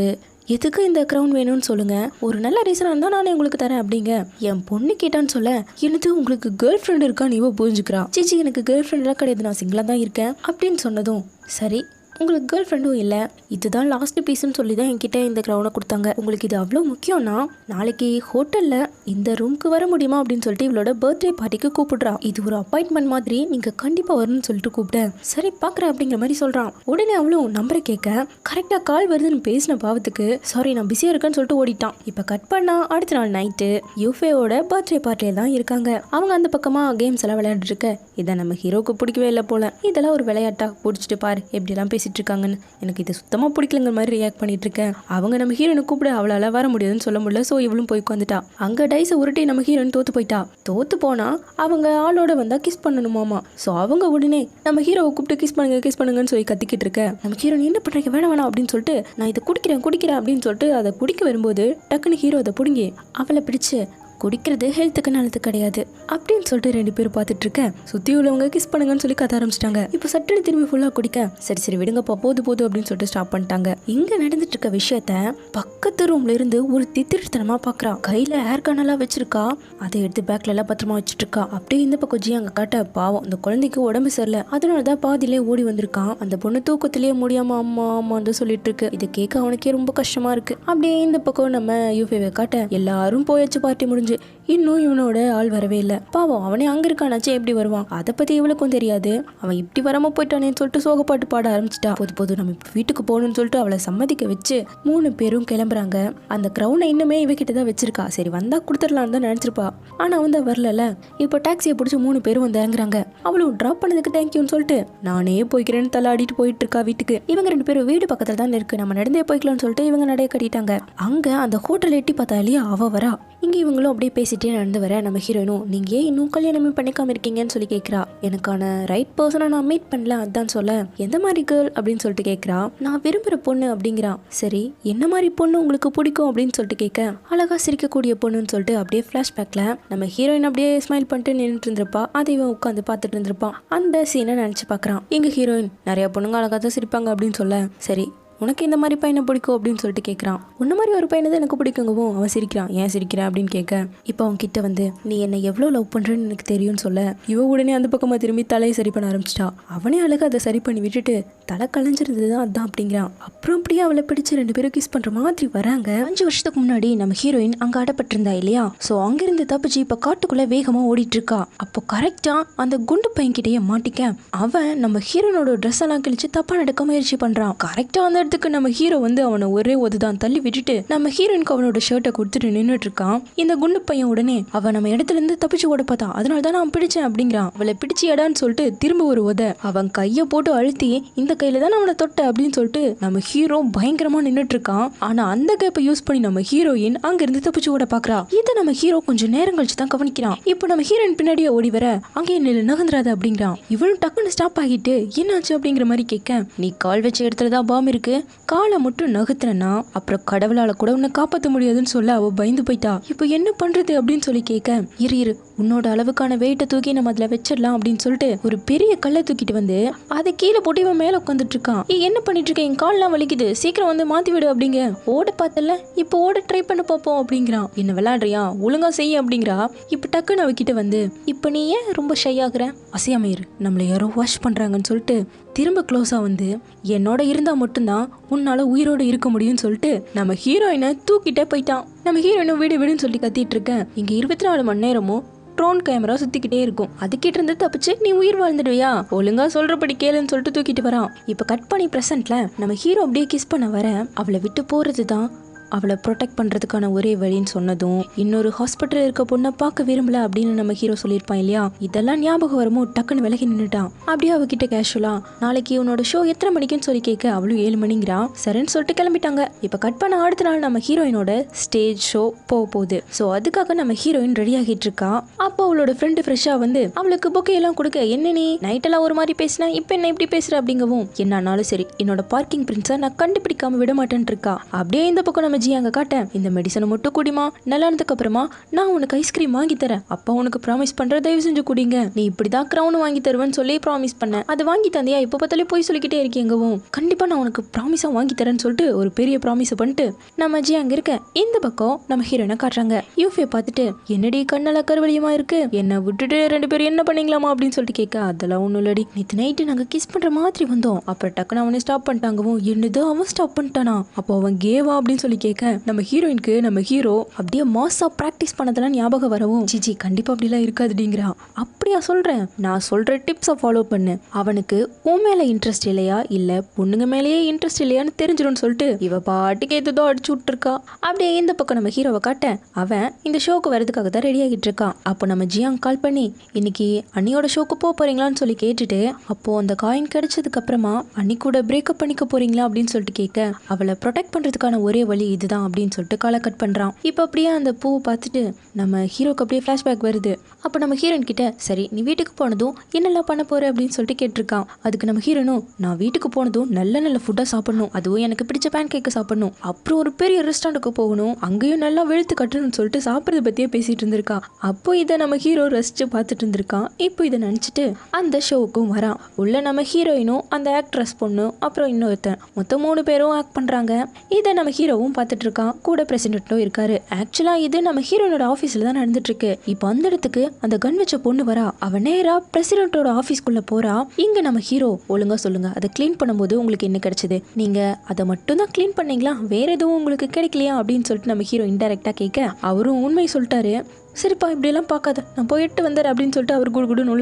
Speaker 1: எதுக்கு இந்த கிரவுன் வேணும்னு சொல்லுங்க, ஒரு நல்ல ரீசனாக இருந்தால் நானே உங்களுக்கு தரேன் அப்படிங்க. என் பொண்ணு கேட்டான்னு சொல்ல எனக்கு உங்களுக்கு கேர்ள் ஃப்ரெண்ட் இருக்கான்னு இவ புரிஞ்சுக்கிறா. சிச்சி எனக்கு கேர்ள் ஃப்ரெண்ட்லாம் கிடையாது, நான் சிங்கிளாக தான் இருக்கேன் அப்படின்னு சொன்னதும் சரி உங்களுக்கு கேர்ள் ஃப்ரெண்டும் இல்லை, இதுதான் லாஸ்ட் பீஸ்ன்னு சொல்லி தான் என்கிட்ட இந்த கிரவுனை கொடுத்தாங்க, உங்களுக்கு இது அவ்வளோ முக்கியம்னா நாளைக்கு ஹோட்டலில் இந்த ரூமுக்கு வர முடியுமா அப்படின்னு சொல்லிட்டு இவளோட பர்த்டே பார்ட்டிக்கு கூப்பிடுறா. இது ஒரு அப்பாயின்மெண்ட் மாதிரி, நீங்கள் கண்டிப்பாக வரணும்னு சொல்லிட்டு கூப்பிட்டேன். சரி பார்க்குறேன் அப்படிங்கிற மாதிரி சொல்கிறான். உடனே அவளும் நம்பரை கேட்க கரெக்டாக கால் வருதுன்னு பேசின பாவத்துக்கு சாரி நான் பிஸியாக இருக்கேன்னு சொல்லிட்டு ஓடிட்டான். இப்போ கட் பண்ணா அடுத்த நாள் நைட்டு யூஃபேவோட பர்த்டே பார்ட்டியில் தான் இருக்காங்க. அவங்க அந்த பக்கமாக கேம்ஸ் எல்லாம் விளையாண்டுட்டு இருக்க இதை நம்ம ஹீரோக்கு பிடிக்கவே இல்லை போல. இதெல்லாம் ஒரு விளையாட்டா பிடிச்சிட்டு பாரு எப்படிலாம் பேசிட்டு இருக்காங்கன்னு, எனக்கு இது சுத்தமாக பிடிக்கலங்கிற மாதிரி ரியாக்ட் பண்ணிட்டு இருக்கேன். அவங்க நம்ம ஹீரோனை கூப்பிட அவளால் வர முடியாதுன்னு சொல்ல முடியல. ஸோ இவளும் போய் உட்காந்துட்டா. அங்கே டைஸை உருட்டி நம்ம ஹீரோயின் தோத்து போயிட்டா. தோத்து போனா அவங்க ஆளோட வந்தா கிஸ் பண்ணணுமாமா. ஸோ அவங்க உடனே நம்ம ஹீரோவை கூப்பிட்டு கிஸ் பண்ணுங்கன்னு சொல்லி கத்திக்கிட்டு இருக்க நம்ம ஹீரோயின் என்ன பண்றீங்க வேணாம் அப்படின்னு சொல்லிட்டு நான் இதை குடிக்கிறேன் அப்படின்னு சொல்லிட்டு அதை குடிக்க வரும்போது டக்குன்னு ஹீரோ அதை பிடுங்கி அவளை பிடிச்சு குடிக்கிறது ஹெல்த்துக்கு நல்லது கிடையாது அப்படின்னு சொல்லிட்டு 2 பேரும் பார்த்துட்டு இருக்கேன். சுற்றி உள்ளவங்க கிஸ் பண்ணுங்கன்னு சொல்லி கத்த ஆரம்பிச்சிட்டாங்க. இப்போ சட்டுன்னு திரும்பி ஃபுல்லாக குடிக்க சரி விடுங்கப்பா போது அப்படின்னு சொல்லிட்டு ஸ்டாப் பண்ணிட்டாங்க. இங்கே நடந்துட்டு இருக்க விஷயத்த பக்கத்து ரூம்ல இருந்து ஒரு தித்திரித்தனமா பார்க்குறா. கையில் ஏர் கனெல்லாம் வச்சிருக்கா, அதை எடுத்து பேக்ல எல்லாம் பத்திரமா வச்சுட்டு இருக்கா. அப்படியே இந்த பக்கம் ஜி அங்கே காட்ட பாவம் அந்த குழந்தைக்கு உடம்பு சரியில்லை, அதனாலதான் பாதியிலே ஓடி வந்திருக்கான். அந்த பொண்ணு தூக்கத்திலேயே முடியாம அம்மான்னு சொல்லிட்டு இருக்கு. இதை கேட்க அவனுக்கே ரொம்ப கஷ்டமா இருக்கு. அப்படியே இந்த பக்கம் நம்ம யூஃபேவை காட்ட எல்லாரும் போயாச்சு பார்ட்டி முடிஞ்சு முடிஞ்சு இன்னும் இவனோட ஆள் வரவே இல்லை. பாவம் அவனே அங்கே இருக்கானாச்சே எப்படி வருவான், அதை பற்றி இவளுக்கும் தெரியாது. அவன் இப்படி வராமல் போயிட்டானேன்னு சொல்லிட்டு சோகப்பாட்டு பாட ஆரம்பிச்சிட்டா. போது நம்ம இப்போ வீட்டுக்கு போகணும்னு சொல்லிட்டு அவளை சம்மதிக்க வச்சு 3 பேரும் கிளம்புறாங்க. அந்த க்ரௌனை இன்னுமே இவகிட்ட தான் வச்சிருக்கா. சரி வந்தா கொடுத்துடலான்னு தான் நினச்சிருப்பா. ஆனால் வந்து வரல. இப்போ டாக்ஸியை பிடிச்சி 3 பேரும் வந்து இறங்குறாங்க. அவளும் ட்ராப் பண்ணதுக்கு தேங்க்யூன்னு சொல்லிட்டு நானே போய்க்கிறேன்னு தள்ளாடிட்டு போயிட்டு இருக்கா வீட்டுக்கு. இவங்க 2 பேரும் வீடு பக்கத்தில் தான் இருக்கு, நம்ம நடந்தே போய்க்கலாம்னு சொல்லிட்டு இவங்க நடைய கட்டிட்டாங்க. அங்கே அந்த ஹோட்டல் எட்டி பார்த்தா இல்லையா அவ வரா. இங்கே இவங்களும் அப்படியே பேசிட்டே நடந்து வர நம்ம ஹீரோயினும் நீங்கள் ஏன் இன்னும் கல்யாணமே பண்ணிக்காம இருக்கீங்கன்னு சொல்லி கேட்குறா. எனக்கான ரைட் பர்சனை நான் மீட் பண்ணல அதான் சொல்ல. எந்த மாதிரி கேர்ள் அப்படின்னு சொல்லிட்டு கேட்குறா. நான் விரும்புகிற பொண்ணு அப்படிங்கிறான். சரி என்ன மாதிரி பொண்ணு உங்களுக்கு பிடிக்கும் அப்படின்னு சொல்லிட்டு கேட்க அழகா சிரிக்கக்கூடிய பொண்ணுன்னு சொல்லிட்டு அப்படியே ஃப்ளாஷ்பேக்ல நம்ம ஹீரோயின் அப்படியே ஸ்மைல் பண்ணிட்டு நின்றுட்டு இருந்திருப்பா. அதை இவன் உட்காந்து பார்த்துட்டு இருந்திருப்பான். அந்த சீனை நினச்சி பார்க்குறான். எங்கள் ஹீரோயின் நிறைய பொண்ணுங்க அழகாக தான் சிரிப்பாங்க அப்படின்னு சொல்ல சரி உனக்கு இந்த மாதிரி பையனை பிடிக்கும் அப்படின்னு சொல்லிட்டு கேட்குறான். உன்ன மாதிரி ஒரு பையனை தான் எனக்கு பிடிக்குங்கவும் அவன் சிரிக்கிறான். ஏன் சிரிக்கிறேன் அப்படின்னு கேட்க இப்போ அவன் கிட்ட வந்து நீ என்னை எவ்வளோ லவ் பண்ணுறேன்னு எனக்கு தெரியும்னு சொல்ல இவ உடனே அந்த பக்கமாக திரும்பி தலையை சரி பண்ண ஆரம்பிச்சிட்டா. அவனே அழகாக அதை சரி பண்ணி விட்டுட்டு தலை கலைஞ்சிருந்தது தான் அதான் அப்படிங்கிறான். அப்புறம் அப்படியே அவளை பிடிச்சி 2 பேரும் கிஸ் பண்ணுற மாதிரி வராங்க. 5 வருஷத்துக்கு முன்னாடி நம்ம ஹீரோயின் அங்கே அடப்பட்டிருந்தா இல்லையா. ஸோ அங்கிருந்து தப்பிச்சு இப்போ காட்டுக்குள்ளே வேகமாக ஓடிட்டு இருக்கா. அப்போ கரெக்டாக அந்த குண்டு பையன்கிட்டயே மாட்டிக்க அவன் நம்ம ஹீரோனோட ட்ரெஸ் எல்லாம் கிழிச்சு தப்பா நடக்க முயற்சி பண்ணுறான். கரெக்டாக அந்த இடத்துக்கு நம்ம ஹீரோ வந்து அவனை ஒரே ஒதுதான் தள்ளி விட்டுட்டு நம்ம ஹீரோயினுக்கு அவனோட ஷர்ட்டை கொடுத்துட்டு நின்றுட்டு இருக்கான். இந்த குண்டு பையன் உடனே அவன் நம்ம இடத்துல இருந்து தப்பிச்சு ஓட பார்த்தா. அதனால தான் நான் பிடிச்சேன் அப்படிங்கிறான். அவளை பிடிச்சி எடான்னு சொல்லிட்டு திரும்ப ஒரு அவன் கையை போட்டு அழுத்தி இந்த கையில தான் அவனை தொட்ட அப்படின்னு சொல்லிட்டு நம்ம ஹீரோ பயங்கரமா நின்றுட்டு இருக்கான். ஆனா அந்த கேப்பை யூஸ் பண்ணி நம்ம ஹீரோயின் அங்க இருந்து தப்பிச்சு ஓட பாக்குறா. இதை நம்ம ஹீரோ கொஞ்சம் நேரம் கழிச்சு தான் கவனிக்கிறான். இப்போ நம்ம ஹீரோயின் பின்னாடியே ஓடி வர அங்கே நில்லு நகர்ந்துராது அப்படிங்கிறான். இவளும் டக்குன்னு ஸ்டாப் ஆகிட்டு என்னாச்சு அப்படிங்கிற மாதிரி கேட்க நீ கால் வச்ச இடத்துலதான் பாம் இருக்கு, காலை மட்டும் நகர்த்துனா அப்புறம் கடவுளால கூட உன்னை காப்பாற்ற முடியாதுன்னு சொல்ல அவ பயந்து போயிட்டா. இப்போ என்ன பண்றது அப்படின்னு சொல்லி கேட்க இரு உன்னோட அளவுக்கான வெயிட்டை தூக்கி நம்ம அதுல வச்சிடலாம் அப்படின்னு சொல்லிட்டு ஒரு பெரிய கல்லை தூக்கிட்டு வந்து அதை கீழே போட்டு இவன் மேல உட்காந்துட்டு இருக்கான். என்ன பண்ணிட்டு இருக்க, என் கால்லாம் வலிக்குது, சீக்கிரம் வந்து மாத்தி விடு அப்படிங்க. ஓட பார்த்தல இப்போ ஓட ட்ரை பண்ண பார்ப்போம் அப்படிங்கிறான். என்ன விளையாடுறியா, ஒழுங்கா செய்ய அப்படிங்கிறா. இப்போ டக்குன்னு அவகிட்ட வந்து இப்போ நீ ஏன் ரொம்ப ஷை ஆகுற, அசையாமயிரு நம்மளை யாரோ வாஷ் பண்றாங்கன்னு சொல்லிட்டு திரும்ப க்ளோஸா வந்து என்னோட இருந்தா மட்டும்தான் உன்னால உயிரோடு இருக்க முடியும்னு சொல்லிட்டு நம்ம ஹீரோயினை தூக்கிட்டே போயிட்டான். நம்ம ஹீரோயினை வீடு வீடுன்னு சொல்லி கத்திட்டு இருக்கேன். இங்க 24 மணி நேரமும் ட்ரோன் கேமரா சுத்திக்கிட்டே இருக்கும். அதுக்கிட்ட இருந்து தப்பிச்சு நீ உயிர் வாழ்ந்துடுவியா, ஒழுங்கா சொல்றபடி கேளுன்னு சொல்லிட்டு தூக்கிட்டு வரான். இப்ப கட் பண்ணி பிரசன்ட்ல நம்ம ஹீரோ அப்படியே கிஸ் பண்ண வர அவளை விட்டு போறதுதான் அவளை ப்ரொடெக்ட் பண்ணுறதுக்கான ஒரே வழின்னு சொன்னதும் இன்னொரு ஹாஸ்பிட்டல் இருக்க பொண்ணை பார்க்க விரும்பல அப்படின்னு நம்ம ஹீரோ சொல்லியிருப்பான் இல்லையா. இதெல்லாம் ஞாபகம் வருமோ டக்குன்னு விலகி நின்றுட்டான். அப்படியே அவகிட்ட கேஷுவலா நாளைக்கு உன்னோட ஷோ எத்தனை மணிக்குன்னு சொல்லி கேட்க அவளும் 7 மணிங்கிறா. சரின்னு சொல்லிட்டு கிளம்பிட்டாங்க. இப்போ கட் பண்ண அடுத்த நாள் நம்ம ஹீரோயினோட ஸ்டேஜ் ஷோ போகுது. ஸோ அதுக்காக நம்ம ஹீரோயின் ரெடி ஆகிட்டு இருக்கா. அப்போ அவளோட ஃப்ரெண்டு ஃப்ரெஷ்ஷாக வந்து அவளுக்கு பொக்கே எல்லாம் கொடுக்க என்ன நீ நைட்டெல்லாம் ஒரு மாதிரி பேசினா இப்போ என்ன இப்படி பேசுற அப்படிங்கவும் என்னானாலும் சரி என்னோட பார்க்கிங் பிரின்ஸை நான் கண்டுபிடிக்காம விட மாட்டேன்னு இருக்கா. அப்படியே இந்த பக்கம் ஜி அங்க காட்ட இந்த மெடிசனை மட்டும் குடிமா, நல்லா இருந்ததுக்கு அப்புறமா நான் உனக்கு ஐஸ்கிரீம் வாங்கி தரேன், அப்பா உனக்கு ப்ராமிஸ் பண்ற, தயவு செஞ்சு குடிங்க, நீ இப்படிதான் கிரவுன் வாங்கி தருவேன்னு சொல்லி ப்ராமிஸ் பண்ண, அது வாங்கி தந்தியா, இப்ப பார்த்தாலே போய் சொல்லிக்கிட்டே இருக்கீங்கவும் கண்டிப்பா நான் உனக்கு ப்ராமிஸா வாங்கி தரேன்னு சொல்லிட்டு ஒரு பெரிய ப்ராமிஸ் பண்ணிட்டு நம்ம ஜி அங்க இருக்க இந்த பக்கம் நம்ம ஹீரோயினை காட்டுறாங்க. யூஃபியை பார்த்துட்டு என்னடி கண்ணால கருவழியமா இருக்கு, என்ன விட்டுட்டு 2 பேரும் என்ன பண்ணீங்களாமா அப்படின்னு சொல்லிட்டு கேட்க அதெல்லாம் ஒன்றும் இல்லடி, நேற்று நைட்டு நாங்கள் கிஸ் பண்ற மாதிரி வந்தோம், அப்புறம் டக்குன்னு அவனே ஸ்டாப் பண்ணிட்டாங்கவும் என்னது அவன் ஸ்டாப் பண்ணிட்டானா, அப்போ அவன் கேவா அப்படின்னு சொல்லி கேட்க நம்ம ஹீரோயினுக்கு நம்ம ஹீரோ அப்படியே மாஸா பிராக்டிஸ் பண்ணதெல்லாம் ஞாபகம் வரவும் ஜிஜி கண்டிப்பா அப்படிலாம் இருக்காதுடிங்கிறா. அப்படியா சொல்றேன், நான் சொல்ற டிப்ஸை ஃபாலோ பண்ணு, அவனுக்கு உன் மேல இன்ட்ரெஸ்ட் இல்லையா இல்ல பொண்ணுங்க மேலேயே இன்ட்ரெஸ்ட் இல்லையான்னு தெரிஞ்சிடும்னு சொல்லிட்டு இவ பாட்டுக்கு ஏதோ அடிச்சு விட்டுருக்கா. அப்படியே இந்த பக்கம் நம்ம ஹீரோவை காட்ட அவன் இந்த ஷோக்கு வரதுக்காக தான் ரெடி ஆகிட்டு இருக்கான். அப்போ நம்ம ஜியாங் கால் பண்ணி இன்னைக்கு அண்ணியோட ஷோக்கு போறீங்களான்னு சொல்லி கேட்டுட்டு அப்போ அந்த காயின் கிடைச்சதுக்கு அப்புறமா அன்னி கூட பிரேக்கப் பண்ணிக்க போறீங்களா அப்படின்னு சொல்லிட்டு கேட்க அவளை ப்ரொடெக்ட் பண்றதுக்கான ஒரே வழி இதுதான் அப்படின்னு சொல்லிட்டு காலை கட் பண்றான். இப்போ அப்படியே அந்த பூவை பார்த்துட்டு நம்ம ஹீரோக்கு அப்படியே ஃபிளாஷ்பேக் வருது. அப்போ நம்ம ஹீரோயின் கிட்ட சரி நீ வீட்டுக்கு போனதும் என்னெல்லாம் பண்ண போற அப்படின்னு சொல்லிட்டு கேட்டிருக்கான். அதுக்கு நம்ம ஹீரோனும் நான் வீட்டுக்கு போனதும் நல்ல நல்ல ஃபுட்டா சாப்பிடணும், அதுவும் எனக்கு பிடிச்ச பேன் கேக்கை சாப்பிடணும், அப்புறம் ஒரு பெரிய ரெஸ்டாரண்ட்டுக்கு போகணும், அங்கேயும் நல்லா வெளுத்து கட்டணும்னு சொல்லிட்டு சாப்பிட்றத பத்தியே பேசிட்டு இருந்திருக்கா. அப்போ இதை நம்ம ஹீரோ ரசிச்சு பார்த்துட்டு இருந்திருக்கான். இப்போ இதை நினைச்சிட்டு அந்த ஷோவுக்கும் வரான். உள்ள நம்ம ஹீரோயினும் அந்த ஆக்ட்ரஸ் பொண்ணு அப்புறம் இன்னொருத்தன் மொத்தம் 3 பேரும் ஆக்ட் பண்றாங்க. இதை நம்ம ஹீரோவும் பார்த்துட்டு இருக்கான். கூட பிரசிடென்ட்டும் இருக்காரு. ஆக்சுவலா இது நம்ம ஹீரோனோட ஆபீஸ்ல தான் நடந்துட்டு இருக்கு. இப்போ அந்த இடத்துக்கு அந்த கன் வச்ச பொண்ணு வரா. அவ நேரா பிரசிடென்ட்டோட ஆபீஸ்க்குள்ள போறா. இங்க நம்ம ஹீரோ ஒழுங்கா சொல்லுங்க, அதை கிளீன் பண்ணும்போது உங்களுக்கு என்ன கிடைச்சது? நீங்க அதை மட்டும் தான் கிளீன் பண்ணீங்களா, வேற எதுவும் உங்களுக்கு கிடைக்கலையா அப்படின்னு சொல்லிட்டு நம்ம ஹீரோ இன்டைரக்டா கேட்க அவரும் உண்மை சொல்லிட்டாரு. சரிப்பா இப்படியெல்லாம் பார்க்காத, நான் போயிட்டு வந்தார் அப்படின்னு சொல்லிட்டு அவர் குடுகுடுன்னு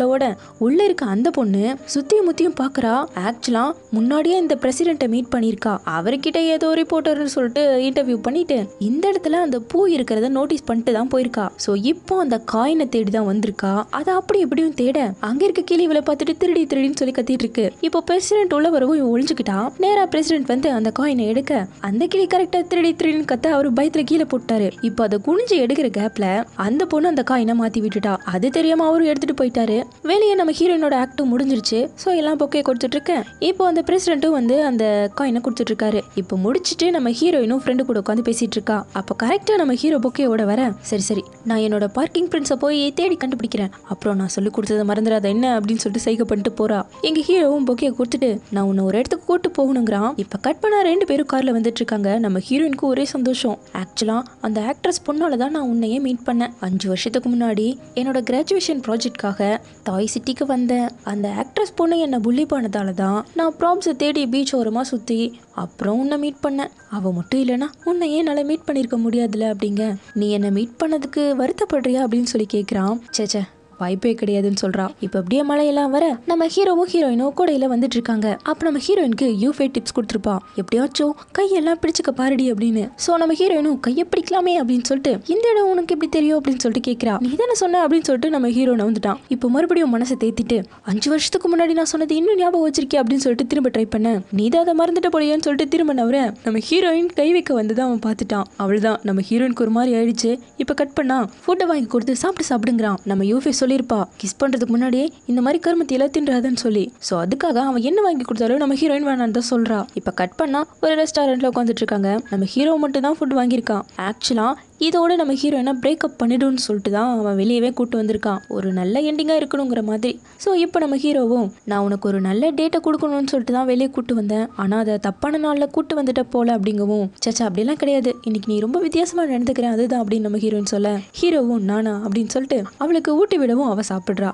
Speaker 1: உள்ள இருக்க அந்த பொண்ணு சுத்தியும் முத்தியும் பார்க்கறா. ஆக்சுவலா முன்னாடியே இந்த பிரசிடென்ட்டை மீட் பண்ணியிருக்கா. அவர்கிட்ட ஏதோ ரிப்போர்ட்டர்னு சொல்லிட்டு இன்டர்வியூ பண்ணிட்டு இந்த இடத்துல அந்த பூ இருக்கிறத நோட்டீஸ் பண்ணிட்டு தான் போயிருக்கா. ஸோ இப்போ அந்த காயினை தேடி தான் வந்திருக்கா. அதை அப்படி எப்படியும் தேட அங்க இருக்க கிளி இவளை பார்த்துட்டு திருடின்னு சொல்லி கத்திட்டு இருக்கு. இப்போ பிரசிடென்ட் உள்ள வரவும் ஒழிஞ்சுக்கிட்டா. நேரா பிரசிடென்ட் வந்து அந்த காயினை எடுக்க அந்த கிளி கரெக்டா திருடின்னு கத்த அவரு பயத்துல கீழே போட்டாரு. இப்போ அதை குனிஞ்சு எடுக்கிற கேப்ல அந்த பொண்ணு அந்த காயினை மாத்தி விட்டுட்டா. அது தெரியாம அவரும் எடுத்துட்டு போயிட்டாரு. வெளியே நம்ம ஹீரோயினோட ஆக்டும் முடிஞ்சிருச்சு. ஸோ எல்லாம் பொக்கையை கொடுத்துட்டு இருக்கேன். இப்போ அந்த பிரசிடென்ட்டும் வந்து அந்த காயினை கொடுத்துட்டு இருக்காரு. இப்போ முடிச்சுட்டு நம்ம ஹீரோயினும் ஃப்ரெண்டு கூட உட்காந்து பேசிட்டு இருக்கா. அப்போ கரெக்டா நம்ம ஹீரோ பொக்கையோட வர சரி நான் என்னோட பார்க்கிங் பிரின்ஸை போய் தேடி கண்டுபிடிக்கிறேன், அப்புறம் நான் சொல்லி கொடுத்ததை மறந்துடாத என்ன அப்படின்னு சொல்லிட்டு சைகை பண்ணிட்டு போறா. எங்க ஹீரோவும் பொக்கையை கொடுத்துட்டு நான் உன்னை ஒரு இடத்துக்கு கூட்டு போகணுங்கிறான். இப்போ கட் பண்ணா 2 பேரும் கார்ல வந்துட்டு இருக்காங்க. நம்ம ஹீரோயினுக்கு ஒரே சந்தோஷம். ஆக்சுவலா அந்த ஆக்ட்ரஸ் பொண்ணால தான் நான் உன்னையே மீட் பண்ணேன். 5 வருஷத்துக்கு முன்னாடி என்னோட கிராஜுவேஷன் ப்ராஜெக்ட்காக தாய் சிட்டிக்கு வந்தேன். அந்த ஆக்ட்ரஸ் பொண்ணு என்னை புள்ளி பண்ணதால தான் நான் ப்ராப்ஸை தேடி பீச் ஓரமாக சுற்றி அப்புறம் உன்னை மீட் பண்ணேன். அவள் மட்டும் இல்லைனா உன்னை ஏன் என்னால் மீட் பண்ணியிருக்க முடியாதுல்ல அப்படிங்க. நீ என்னை மீட் பண்ணதுக்கு வருத்தப்படுறியா அப்படின்னு சொல்லி கேட்குறான். சேச்சே வாய்ப்பே கிடையாதுன்னு சொல்றா. இப்ப அப்படியே மழையெல்லாம் வர நம்ம ஹீரோவும் ஹீரோயினும் கூடையில வந்துட்டு இருக்காங்க. அப்ப நம்ம ஹீரோயினுக்கு யூஃபே டிப்ஸ் கொடுத்துருப்பா. எப்படியாச்சும் கையெல்லாம் பிடிச்சுக்க பாருடி அப்படின்னு. சோ நம்ம ஹீரோயினும் கையை பிடிக்கலாமே அப்படின்னு சொல்லிட்டு இந்த இடம் உனக்கு எப்படி தெரியும் அப்படின்னு சொல்லிட்டு கேட்கிறா. நீ தானே சொன்ன அப்படின்னு சொல்லிட்டு நம்ம ஹீரோனை வந்துட்டான். இப்போ மறுபடியும் மனசை தேத்திட்டு 5 வருஷத்துக்கு முன்னாடி நான் சொன்னது இன்னும் ஞாபகம் வச்சிருக்கே அப்படின்னு சொல்லிட்டு திரும்ப ட்ரை பண்ண. நீ தான் அதை மறந்துட்ட போலியான்னு சொல்லிட்டு திரும்ப நவர நம்ம ஹீரோயின் கை வைக்க வந்துதான் அவன் பார்த்துட்டான். அவள்தான் நம்ம ஹீரோயினுக்கு ஒரு மாதிரி ஆயிடுச்சு. இப்ப கட் பண்ணா ஃபுட்டை வாங்கி கொடுத்து சாப்பிடுங்கிறான். நம்ம யூஃபே சொல்லியிருப்பா கிஸ் பண்றதுக்கு முன்னாடியே இந்த மாதிரி கருமத்தியெல்லாம் தின்றாதுன்னு சொல்லி. ஸோ அதுக்காக அவன் என்ன வாங்கி கொடுத்தாலும் நம்ம ஹீரோயின் வேணான்னு தான் சொல்றா. இப்ப கட் பண்ணா ஒரு ரெஸ்டாரண்ட்ல உட்காந்துட்டு இருக்காங்க. நம்ம ஹீரோ மட்டும் தான் ஃபுட் வாங்கியிருக்கான். ஆக்சுவலா இதோட நம்ம ஹீரோயினை பிரேக்கப் பண்ணிடுன்னு சொல்லிட்டு தான் அவன் வெளியவே கூட்டு வந்திருக்கான். ஒரு நல்ல எண்டிங்கா இருக்கணுங்கிற மாதிரி. ஸோ இப்போ நம்ம ஹீரோவும் நான் உனக்கு ஒரு நல்ல டேட்டை கொடுக்கணும்னு சொல்லிட்டு தான் வெளியே கூட்டு வந்தேன், ஆனா அதை தப்பான நாள்ல கூட்டு வந்துட்ட போல அப்படிங்கவும். சச்சா அப்படிலாம் கிடையாது, இன்னைக்கு நீ ரொம்ப வித்தியாசமா நடந்துக்கிறேன் அதுதான் அப்படின்னு நம்ம ஹீரோயின் சொல்ல ஹீரோவும் நானா அப்படின்னு சொல்லிட்டு அவளுக்கு ஊட்டி விடவும் அவ சாப்பிடுறா.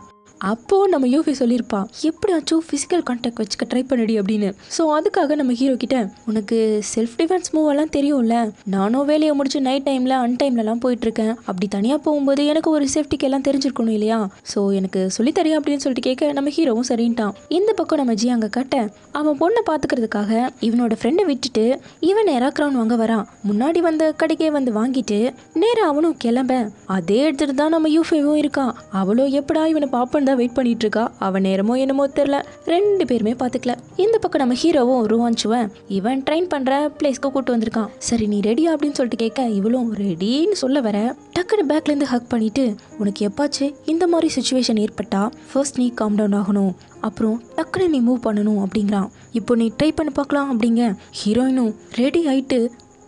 Speaker 1: அப்போ நம்ம யூஃபி சொல்லியிருப்பா எப்படியாச்சும் ஃபிசிக்கல் கான்டாக்ட் வச்சுக்க ட்ரை பண்ணடி அப்படின்னு. ஸோ அதுக்காக நம்ம ஹீரோ கிட்ட உனக்கு செல்ஃப் டிஃபென்ஸ் மூவ் எல்லாம் தெரியும்ல, நானும் வேலையை முடிச்சு நைட் டைம்ல அன்டைம்லலாம் போயிட்டு இருக்கேன். அப்படி தனியா போகும்போது எனக்கு ஒரு சேஃப்டிக்கு எல்லாம் தெரிஞ்சிருக்கணும் இல்லையா, ஸோ எனக்கு சொல்லித்தரியா அப்படின்னு சொல்லிட்டு கேட்க நம்ம ஹீரோவும் சரின்ட்டான். இந்த பக்கம் நம்ம ஜி அங்க கட்ட அவன் பொண்ணை பாத்துக்கிறதுக்காக இவனோட ஃப்ரெண்டை விட்டுட்டு இவன் நேரா கிரவுன் வாங்க வரான். முன்னாடி வந்த கடைக்கே வந்து வாங்கிட்டு நேரா அவனும் கிளம்ப அதே எடுத்துட்டு தான் நம்ம யூஃபேவும் இருக்கான். அவளோ எப்படா இவனை பாப்பன் வெயிட் பண்ணிட்டு இருக்கா. அவன் நேரமோ என்னமோ தெரியல, 2 பேருமே பாத்துக்கல. இந்த பக்கம் நம்ம ஹீரோவும் ருவான்ச்சுவன் இவன் ட்ரெயின் பண்ற பிளேஸ்க்கு கூட்டு வந்திருக்கான். சரி நீ ரெடியா அப்படின்னு சொல்லிட்டு கேட்க இவளும் ரெடின்னு சொல்ல வர டக்குனு பேக்ல இருந்து ஹக் பண்ணிட்டு உனக்கு எப்பாச்சு இந்த மாதிரி சிச்சுவேஷன் ஏற்பட்டா ஃபர்ஸ்ட் நீ காம் டவுன் ஆகணும், அப்புறம் டக்குனு நீ மூவ் பண்ணணும் அப்படிங்கிறான். இப்போ நீ ட்ரை பண்ணி பார்க்கலாம் அப்படிங்க. ஹீரோயினும் ரெடி ஆயிட்டு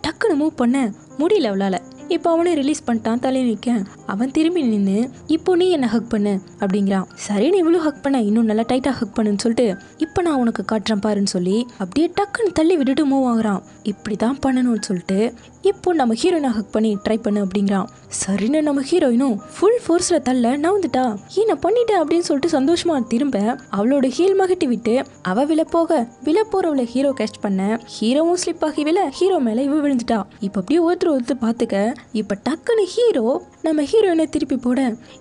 Speaker 1: டக்குனு மூவ் பண்ண முடியல அவளால. இப்போ அவனை ரிலீஸ் பண்ணிட்டான். தலை நிற்க அவன் திரும்பி நின்று இப்போ நீ என்ன ஹக் பண்ணு அப்படிங்கிறான். சரி நீ இவ்வளோ ஹக் பண்ண, இன்னும் நல்லா டைட்டாக ஹக் பண்ணுன்னு சொல்லிட்டு இப்போ நான் உனக்கு காட்டுறேன் பாருன்னு சொல்லி அப்படியே டக்குன்னு தள்ளி விட்டுட்டு மூவ் ஆகுறான். இப்படி தான் பண்ணணும்னு சொல்லிட்டு இப்போ நம்ம ஹீரோயினை ஹக் பண்ணி ட்ரை பண்ணு அப்படிங்கிறான். சரின்னு நம்ம ஹீரோயினும் ஃபுல் ஃபோர்ஸ்ல தள்ள நவுந்துட்டா. நான் பண்ணிட்டேன் அப்படின்னு சொல்லிட்டு சந்தோஷமா திரும்ப அவளோட ஹீல் மகட்டி விட்டு அவ விழ போறவளை ஹீரோ கேட்ச் பண்ண ஹீரோவும் ஸ்லிப் ஆகி ஹீரோ மேல இவ விழுந்துட்டா. இப்ப அப்படியே ஒருத்தர் பாத்துக்க இப்ப டக்குன்னு ஹீரோ நம்ம ஹீரோயினை திருப்பி போட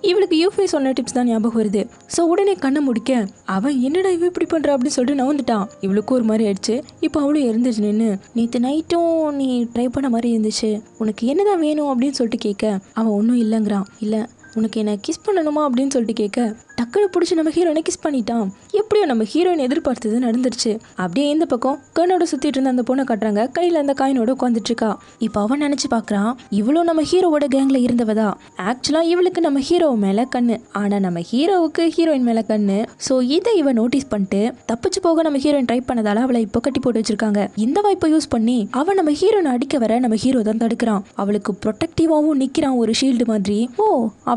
Speaker 1: இவளுக்கு யூஃபே சொன்ன டிப்ஸ் தான் ஞாபகம் வருது. ஸோ உடனே கண்ணை முடிக்க அவன் என்னடா இவ இப்படி பண்றா அப்படின்னு சொல்லிட்டு நவுந்துட்டான். இவளுக்கும் ஒரு மாதிரி ஆயிடுச்சு. இப்போ அவளும் இருந்துச்சு நின்று நேற்று நைட்டும் நீ ட்ரை பண்ண மாதிரி இருந்துச்சு, உனக்கு என்னதான் வேணும் அப்படின்னு சொல்லிட்டு கேட்க அவன் ஒன்றும் இல்லைங்கிறான். இல்லை உனக்கு என்ன கிஸ் பண்ணணுமா அப்படின்னு சொல்லிட்டு கேட்க டக்குனு பிடிச்சி நம்ம ஹீரோயினை கிஸ் பண்ணிட்டான். எப்படியோ நம்ம ஹீரோயின் எதிர்பார்த்தது நடந்துருச்சு. அப்படியே இந்த பக்கம் கண்ணோட சுத்திட்டு இருந்த அந்த பொண்ணை காட்டுறாங்க. கையில அந்த காயினோட உட்காந்துட்டு இருக்கா. இப்போ அவன் நினைச்சு பாக்குறான் இவ்வளோ நம்ம ஹீரோவோட கேங்ல இருந்தவதா. ஆக்சுவலா இவளுக்கு நம்ம ஹீரோ மேல கண்ணு, ஆனா நம்ம ஹீரோவுக்கு ஹீரோயின் மேல கண்ணு. சோ இதை இவன் நோட்டீஸ் பண்ணிட்டு தப்பிச்சு போக நம்ம ஹீரோயின் ட்ரை பண்ணதால அவளை இப்போ கட்டி போட்டு வச்சிருக்காங்க. இந்த வாய்ப்பை யூஸ் பண்ணி அவன் நம்ம ஹீரோனை அடிக்க வர நம்ம ஹீரோ தான் தடுக்கிறான். அவளுக்கு ப்ரொடெக்டிவாவும் நிக்கிறான் ஒரு ஷீல்டு மாதிரி. ஓ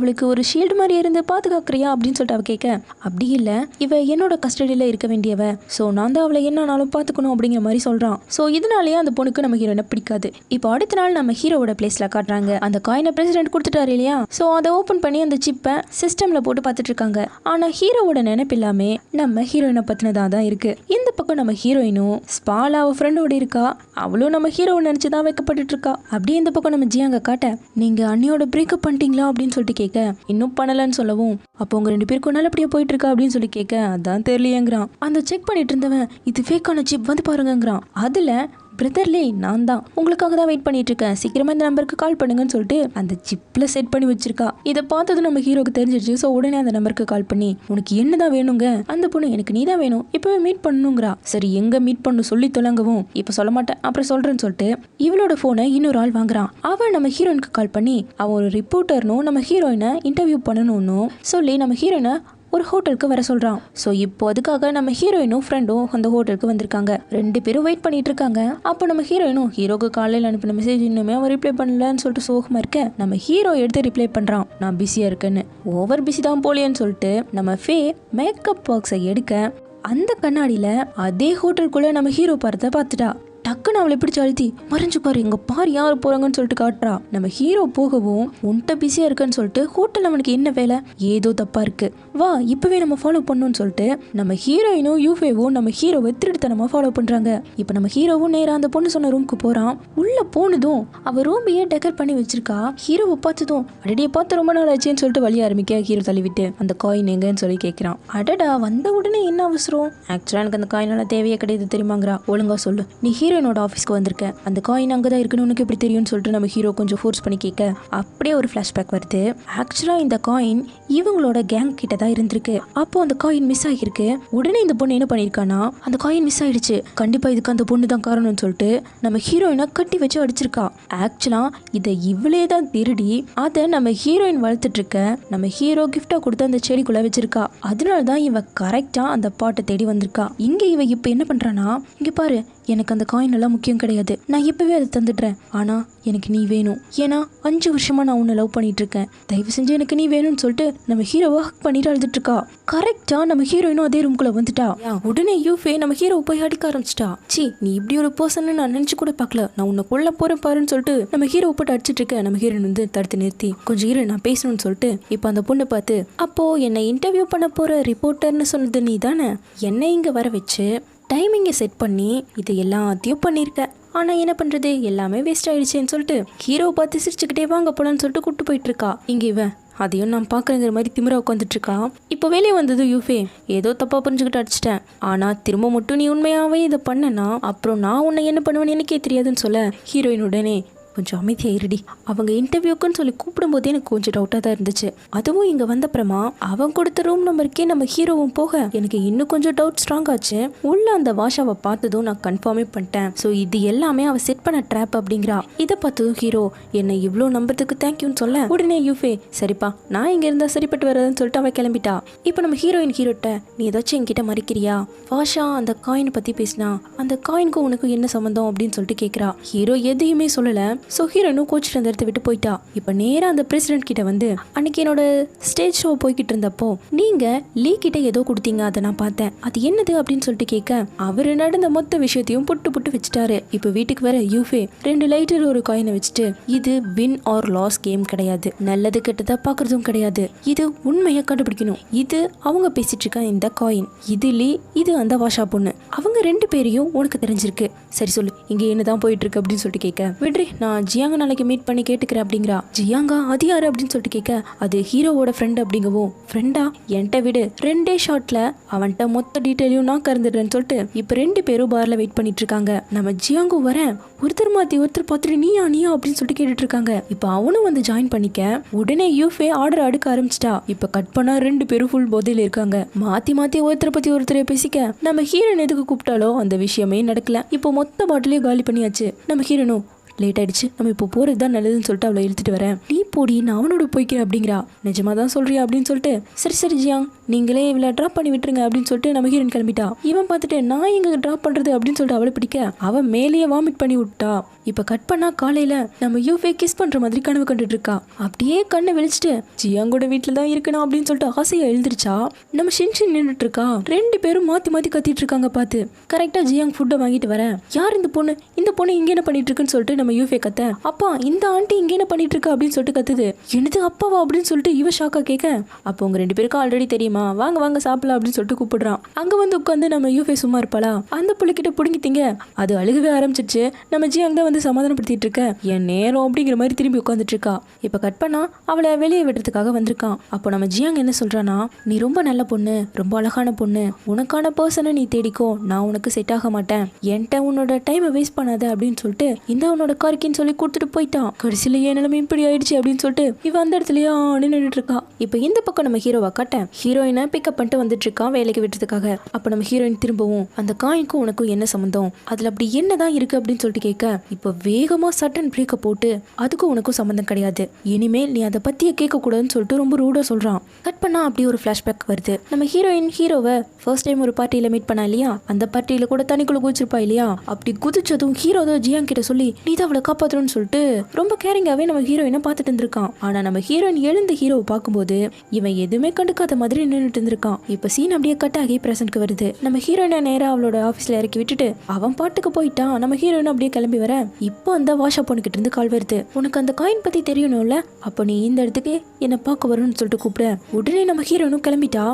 Speaker 1: அவளுக்கு ஒரு ஷீல்டு மாதிரி இருந்து பாதுகாக்கிறியா அப்படின்னு சொல்லிட்டு அவ கேட்க, அப்படி இல்லை, இவ என்னோட கஸ்டடியில் இருக்க வேண்டியவ, ஸோ நான் தான் அவளை என்னன்னாலும் பார்த்துக்கணும் அப்படிங்கிற மாதிரி சொல்கிறான். ஸோ இதனாலேயே அந்த பொண்ணுக்கு நம்ம ஹீரோயினை பிடிக்காது. இப்போ அடுத்த நாள் நம்ம ஹீரோவோட பிளேஸில் காட்டுறாங்க. அந்த காயினை பிரசிடென்ட் கொடுத்துட்டாரு இல்லையா, ஸோ அதை ஓப்பன் பண்ணி அந்த சிப்பை சிஸ்டமில் போட்டு பார்த்துட்டு இருக்காங்க. ஆனால் ஹீரோவோட நினைப்பு எல்லாமே நம்ம ஹீரோயினை பற்றினதாக தான் இருக்கு. இந்த பக்கம் நம்ம ஹீரோயினும் ஸ்பால அவ ஃப்ரெண்டோட இருக்கா, அவளும் நம்ம ஹீரோவை நினச்சி தான் வைக்கப்பட்டு இருக்கா. அப்படியே இந்த பக்கம் நம்ம ஜியாங்க காட்ட, நீங்கள் அண்ணியோட பிரேக்கப் பண்ணிட்டீங்களா அப்படின்னு சொல்லிட்டு கேட்க, இன்னும் பண்ணலன்னு சொல்லவும், அப்போ உங்க 2 பேருக்கும் நல்லபடியா போயிட்டு இருக்கா அப்படின்னு சொல்லி கேட்க, அதான் தெரியலையேங்கிறான். அந்த செக் பண்ணிட்டு இருந்தவன், இது ஃபேக்கான சிப் வந்து பாருங்கிறான். அதுல பிரதர்லே நான் தான் உங்களுக்காக தான் வெயிட் பண்ணிட்டு இருக்கேன், சீக்கிரமா இந்த நம்பருக்கு கால் பண்ணுங்கன்னு சொல்லிட்டு அந்த சிப்ல செட் பண்ணி வச்சிருக்கா. இதை பார்த்தது நம்ம ஹீரோக்கு தெரிஞ்சிருச்சு. ஸோ உடனே அந்த நம்பருக்கு கால் பண்ணி, உனக்கு என்னதான் வேணுங்க? அந்த பொண்ணு, எனக்கு நீ தான் வேணும், இப்பவே மீட் பண்ணணுங்கிறா. சரி எங்க மீட் பண்ணு சொல்லி தொலைங்கவும், இப்ப சொல்ல மாட்டேன் அப்புறம் சொல்றேன்னு சொல்லிட்டு இவளோட போனை இன்னொரு ஆள் வாங்குறான். அவன் நம்ம ஹீரோயினுக்கு கால் பண்ணி, அவன் ஒரு ரிப்போர்ட்டர்னும் நம்ம ஹீரோயினை இன்டர்வியூ பண்ணணும்னு சொல்லி நம்ம ஹீரோயினை ஒரு ஹோட்டலுக்கு வர சொல்கிறான். ஸோ இப்போ அதுக்காக நம்ம ஹீரோயினும் ஃப்ரெண்டும் அந்த ஹோட்டலுக்கு வந்திருக்காங்க. 2 பேரும் வெயிட் பண்ணிட்டு இருக்காங்க. அப்போ நம்ம ஹீரோயினும் ஹீரோக்கு காலையில் அனுப்பின மெசேஜ் இன்னுமே அவன் ரிப்ளை பண்ணலன்னு சொல்லிட்டு சோகமாக இருக்க, நம்ம ஹீரோ எடுத்து ரிப்ளை பண்ணுறான், நான் பிஸியாக இருக்கேன்னு. ஓவர் பிஸி தான் போலியன்னு சொல்லிட்டு நம்ம ஃபே மேக்கப் பாக்ஸை எடுக்க, அந்த கண்ணாடியில் அதே ஹோட்டலுக்குள்ளே நம்ம ஹீரோ பார்த்துட்டா. டக்குன்னு அவளை பிடிச்சி அழுத்தி, மறைஞ்சு பாரு, இங்க பாரு யார் போறாங்கன்னு சொல்லிட்டு காட்டுறா. நம்ம ஹீரோ போகவும், உன்ட்ட பிஸியா இருக்குன்னு சொல்லிட்டு ஹோட்டல் அவனுக்கு என்ன வேலை, ஏதோ தப்பா இருக்கு, வா இப்பவே நம்ம ஃபாலோ பண்ணணும்னு சொல்லிட்டு நம்ம ஹீரோயினும் யூஃபேவும் நம்ம ஹீரோவை திருடுத்தனமா ஃபாலோ பண்றாங்க. இப்போ நம்ம ஹீரோவும் நேரா அந்த பொண்ணு சொன்ன ரூமுக்கு போறான். உள்ள போனதும் அவ ரூமையே டெக்கர் பண்ணி வச்சிருக்கா. ஹீரோவை பார்த்ததும், அடடியை பார்த்து ரொம்ப நாள் ஆச்சுன்னு சொல்லிட்டு வழி ஆரம்பிக்க, ஹீரோ தள்ளிவிட்டு அந்த காயின் எங்கன்னு சொல்லி கேட்கிறான். அடடா வந்த உடனே என்ன அவசரம், ஆக்சுவலா எனக்கு அந்த காயினால தேவையே கிடையாது தெரியுமாங்கிறா. ஒழுங்கா சொல்லு, நீ ஹீரோயினோட ஆஃபீஸ்க்கு வந்திருக்க, அந்த காயின் அங்கே தான் இருக்குன்னு உனக்கு எப்படி தெரியும்னு சொல்லிட்டு நம்ம ஹீரோ கொஞ்சம் ஃபோர்ஸ் பண்ணி கேட்க, அப்படியே ஒரு ஃப்ளாஷ்பேக் வருது. ஆக்சுவலா இந்த காயின் இவங்களோட கேங் கிட்ட தான் இருந்திருக்கு. அப்போ அந்த காயின் மிஸ் ஆகிருக்கு. உடனே இந்த பொண்ணு என்ன பண்ணிருக்கானா, அந்த காயின் மிஸ் ஆயிடுச்சு, கண்டிப்பா இதுக்கு அந்த பொண்ணு தான் காரணம்னு சொல்லிட்டு நம்ம ஹீரோயினை கட்டி வச்சு அடிச்சிருக்கா. ஆக்சுவலா இதை இவளே தான் திருடி அதை நம்ம ஹீரோயின் வளர்த்துட்டு இருக்க நம்ம ஹீரோ கிஃப்டா கொடுத்து அந்த செடிக்குள்ள வச்சிருக்கா. அதனால தான் இவ கரெக்டா அந்த பாட்டை தேடி வந்திருக்கா. இங்க இவ இப்ப என்ன பண்றானா, இங்க பாரு, எனக்கு அந்த காயின் எல்லாம் முக்கியம் கிடையாது, நான் இப்பவே அதை தந்துடுறேன், ஆனா எனக்கு நீ வேணும், ஏன்னா 5 வருஷமா நான் உன்னை லவ் பண்ணிட்டு இருக்கேன், தயவு செஞ்சு எனக்கு நீ வேணும்னு சொல்லிட்டு நம்ம ஹீரோவை ஹக் பண்ணிட்டு அழுதுட்டு இருக்கா. கரெக்டா நம்ம ஹீரோயினும் அதே ரூம்குள்ள வந்துட்டா. உடனே யூஃபே நம்ம ஹீரோ போய் அடிக்க ஆரம்பிச்சிட்டா. சி நீ இப்படி ஒரு பர்சன் நான் நினைச்சு கூட பார்க்கல, நான் உன்னை கொல்ல போறேன் பாருன்னு சொல்லிட்டு நம்ம ஹீரோ போட்டு அடிச்சிட்டு இருக்க. நம்ம ஹீரோயின் வந்து தடுத்து நிறுத்தி, கொஞ்சம் ஹீரோ நான் பேசணும்னு சொல்லிட்டு இப்போ அந்த பொண்ணை பார்த்து, அப்போ என்னை இன்டர்வியூ பண்ண போற ரிப்போர்ட்டர்னு சொன்னது நீ தானே, என்னை இங்க வர வச்சு டைமிங்கை செட் பண்ணி இது எல்லாத்தையும் பண்ணியிருக்க, ஆனால் என்ன பண்ணுறது எல்லாமே வேஸ்ட் ஆயிடுச்சேன்னு சொல்லிட்டு ஹீரோவை பார்த்து சிரிச்சுக்கிட்டே வாங்க போலான்னு சொல்லிட்டு கூப்பிட்டு போயிட்டு இருக்கா. இங்கே இவன் அதையும் நான் பார்க்குறேங்கிற மாதிரி திமிரா உட்காந்துட்டு இருக்கா. இப்போ வெளியே வந்தது யூஃபே, ஏதோ தப்பாக புரிஞ்சுக்கிட்டு அடிச்சிட்டேன், ஆனால் திரும்ப மட்டும் நீ உண்மையாகவே இதை பண்ணனா அப்புறம் நான் உன்னை என்ன பண்ணுவேன்னு எனக்கே தெரியாதுன்னு சொல்ல, ஹீரோயின் உடனே கொஞ்சம் அமைதியாக இருடி, அவங்க இன்டர்வியூக்குன்னு சொல்லி கூப்பிடும்போதே எனக்கு கொஞ்சம் டவுட்டாக தான் இருந்துச்சு, அதுவும் இங்கே வந்தப்புறமா அவன் கொடுத்த ரூம் நம்பருக்கே நம்ம ஹீரோவும் போக எனக்கு இன்னும் கொஞ்சம் டவுட் ஸ்ட்ராங் ஆச்சு. உள்ள அந்த வாஷாவை பார்த்ததும் நான் கன்ஃபார்மே பண்ணிட்டேன், ஸோ இது எல்லாமே அவள் செட் பண்ண ட்ராப் அப்படிங்கிறா. இதை பார்த்ததும் ஹீரோ என்னை இவ்வளோ நம்புறதுக்கு தேங்க்யூன்னு சொல்ல, உடனே யூஃபே சரிப்பா நான் இங்கே இருந்தால் சரிப்பட்டு வர்றதுன்னு சொல்லிட்டு அவள் கிளம்பிட்டா. இப்போ நம்ம ஹீரோட்ட நீ ஏதாச்சும் என்கிட்ட மறைக்கிறியா, வாஷா அந்த காயினை பற்றி பேசினா அந்த காயினுக்கும் உனக்கு என்ன சம்மந்தம் அப்படின்னு சொல்லிட்டு கேட்குறா. ஹீரோ எதையுமே சொல்லலை. ஸோ ஹீரோனும் கோச்சிட்டு அந்த இடத்த விட்டு போயிட்டா. இப்போ நேராக அந்த பிரசிடென்ட் கிட்ட வந்து, அன்னைக்கு என்னோட ஸ்டேஜ் ஷோ போய்கிட்டு இருந்தப்போ நீங்கள் லீ கிட்ட ஏதோ கொடுத்தீங்க, அதை நான் பார்த்தேன், அது என்னது அப்படின்னு சொல்லிட்டு கேட்க, அவர் நடந்த மொத்த விஷயத்தையும் புட்டு வச்சுட்டாரு. இப்போ வீட்டுக்கு வர யூஃபே 2 லைட்டர் ஒரு காயினை வச்சுட்டு, இது வின் ஆர் லாஸ் கேம் கிடையாது, நல்லது கெட்டதை பார்க்கறதும் கிடையாது, இது உண்மையை கண்டுபிடிக்கணும், இது அவங்க பேசிட்டு இருக்க இந்த காயின், இது லீ, இது அந்த வாஷா பொண்ணு, அவங்க 2 பேரையும் உனக்கு தெரிஞ்சிருக்கு, சரி சொல்லு இங்கே என்னதான் போயிட்டு இருக்கு அப்படின்னு சொல்லிட்டு கேட்க, விட்ரி நான் ஜியாங்க நாளைக்கு மீட் பண்ணி கேட்டுக்கிறேன் அப்படிங்கிறா. ஜியாங்கா அது யாரு அப்படின்னு சொல்லிட்டு கேட்க, அது ஹீரோவோட ஃப்ரெண்ட் அப்படிங்கவும், ஃப்ரெண்டா என்கிட்ட விடு, 2 ஷாட்ல அவன்கிட்ட மொத்த டீட்டெயிலையும் நான் கறந்துடுறேன்னு சொல்லிட்டு இப்போ 2 பேரும் பார்ல வெயிட் பண்ணிட்டு இருக்காங்க. நம்ம ஜியாங்கும் வர ஒருத்தர் மாத்தி ஒருத்தர் பார்த்துட்டு நீயா அப்படின்னு சொல்லிட்டு கேட்டுட்டு இருக்காங்க. இப்போ அவனும் வந்து ஜாயின் பண்ணிக்க, உடனே யூஃபே ஆர்டர் அடுக்க ஆரம்பிச்சிட்டா. இப்போ கட் பண்ணா 2 பேரும் ஃபுல் போதையில இருக்காங்க. மாத்தி ஒருத்தரை பத்தி ஒருத்தரை பேசிக்க, நம்ம ஹீரோன் எதுக்கு கூப்பிட்டாலோ அந்த விஷயமே நடக்கல. இப்போ மொத்த பாட்டிலையும் காலி பண்ணியாச்சு. நம்ம ஹீரோனும் லேட் ஆயிடுச்சு, நம்ம இப்போ போகிறது தான் நல்லதுன்னு சொல்லிட்டு அவளை இழுத்துட்டு வரேன். நீ போடி, நான் அவனோட போய்க்கிறேன் அப்படிங்கிறா. நிஜமாக தான் சொல்றியா அப்படின்னு சொல்லிட்டு சரி சரி ஜியாங் நீங்களே இவளை ட்ராப் பண்ணி விட்டுருங்க அப்படின்னு சொல்லிட்டு நம்ம ஹீரோயின் கிளம்பிட்டா. இவன் பார்த்துட்டு நான் எங்க ட்ராப் பண்றது அப்படின்னு சொல்லிட்டு அவளை பிடிக்க அவன் மேலேயே வாமிட் பண்ணி விட்டா. இப்ப கட் பண்ணா காலையில நம்ம யூஃபே கிஸ் பண்ற மாதிரி கனவு கண்டுட்டு இருக்கா. அப்படியே கண்ணை வெளிச்சிட்டு ஜியாங்கோட வீட்டுல தான் இருக்கணும் அப்படின்னு சொல்லிட்டு ஆசையா எழுந்திருச்சா. நம்ம ஷின்ஷின் நின்றுட்டு இருக்கா. ரெண்டு பேரும் மாத்தி மாத்தி கத்திட்டு இருக்காங்க. பார்த்து கரெக்டா ஜியாங் ஃபுட்டை வாங்கிட்டு வரேன். யார் இந்த பொண்ணு இங்க என்ன பண்ணிட்டு இருக்குன்னு சொல்லிட்டு நம்ம யூஃபே கத்த, அப்பா இந்த ஆண்டி இங்க என்ன பண்ணிட்டு இருக்கா அப்படின்னு சொல்லிட்டு கத்துது. என்னது அப்பாவா அப்படின்னு சொல்லிட்டு இவ ஷாக்கா கேட்க, அப்போ உங்க ரெண்டு பேருக்கும் ஆல்ரெடி தெரியுமா, வாங்க வாங்க சாப்பிடலாம் அப்படின்னு சொல்லிட்டு கூப்பிடுறான். அங்க வந்து உட்காந்து நம்ம யூஃபே சும்மா இருப்பாளா, அந்த புள்ளிக்கிட்ட பிடிங்கிட்டீங்க. அது அழுகவே ஆரம்பிச்சிருச்சு. நம்ம ஜியாங் தான் வந்து சமாதானப்படுத்திட்டு இருக்க, என் நேரம் அப்படிங்கிற மாதிரி திரும்பி உட்காந்துட்டு இருக்கா. இப்ப கட் பண்ணா அவளை வெளியே விடுறதுக்காக வந்திருக்கான். அப்போ நம்ம ஜியாங் என்ன சொல்றானா, நீ ரொம்ப நல்ல பொண்ணு, ரொம்ப அழகான பொண்ணு, உனக்கான பர்சனை நீ தேடிக்கோ, நான் உனக்கு செட் ஆக மாட்டேன், என்கிட்ட உன்னோட டைமை வேஸ்ட் பண்ணாத அப்படின்னு சொல்லிட்டு இந்த உன்னோட கார்க்கின்னு சொல்லி கொடுத்துட்டு போயிட்டான். கடைசியில ஏன் நிலைமை இப்படி ஆயிடுச்சு அப்படின்னு சொல்லிட்டு இவ அந்த இடத்துலயே நின்றுட்டு இருக்கா. இப்ப இந்த பக்கம் நம்ம ஹீரோவா காட்டேன். ஹீரோயினை பிக்கப் பண்ணிட்டு வந்துட்டு இருக்கான் வேலைக்கு விட்டுறதுக்காக. அப்ப நம்ம ஹீரோயின் திரும்பவும் அந்த காய்க்கும் உனக்கும் என்ன சம்பந்தம், அதுல அப்படி என்னதான் இருக்கு அப்படின்னு சொல்லிட்டு கேட்க, இப்ப வேகமா சட்டன் பிரேக்க போட்டு அதுக்கும் உனக்கும் சம்பந்தம் கிடையாது, இனிமேல் நீ அதை பத்தியே கேட்க கூடாதுன்னு சொல்லிட்டு ரொம்ப ரூடா சொல்றான். கட் பண்ணா அப்படியே ஒரு பிளாஷ்பேக் வருது. நம்ம ஹீரோயின் ஹீரோவை ஃபர்ஸ்ட் டைம் ஒரு பார்ட்டியில மீட் பண்ணா இல்லையா, அந்த பார்ட்டியில கூட தனிக்குள்ள குதிச்சிருப்பா இல்லையா, அப்படி குதிச்சதும் ஹீரோ தான் ஜியாங் கிட்ட சொல்லி நீ தான் அவளை காப்பாத்துறன்னு சொல்லிட்டு ரொம்ப கேரிங்காவே நம்ம ஹீரோயினை பார்த்துட்டு இருந்திருக்கான். ஆனா நம்ம ஹீரோயின் எழுந்த ஹீரோவை பார்க்கும்போது இவன் எதுவுமே கண்டுக்காத மாதிரி நின்றுட்டு இருந்திருக்கான். இப்ப சீன் அப்படியே கட் ஆகி பிரசன்ட்க்கு வருது. நம்ம ஹீரோயினை நேரா அவளோட ஆபீஸ்ல இறக்கி விட்டுட்டு அவன் பாட்டுக்கு போயிட்டான். நம்ம ஹீரோயின் அப்படியே கிளம்பி வர இப்போ அந்த வாஷா பொண்ணுகிட்ட இருந்து கால் வருது. உனக்கு அந்த காயின் பத்தி தெரியணும்ல, அப்போ நீ இந்த இடத்துக்கு என்ன பார்க்க வரணும்னு சொல்லிட்டு கூப்பிட உடனே நம்ம ஹீரோயினும் கிளம்பிட்டா.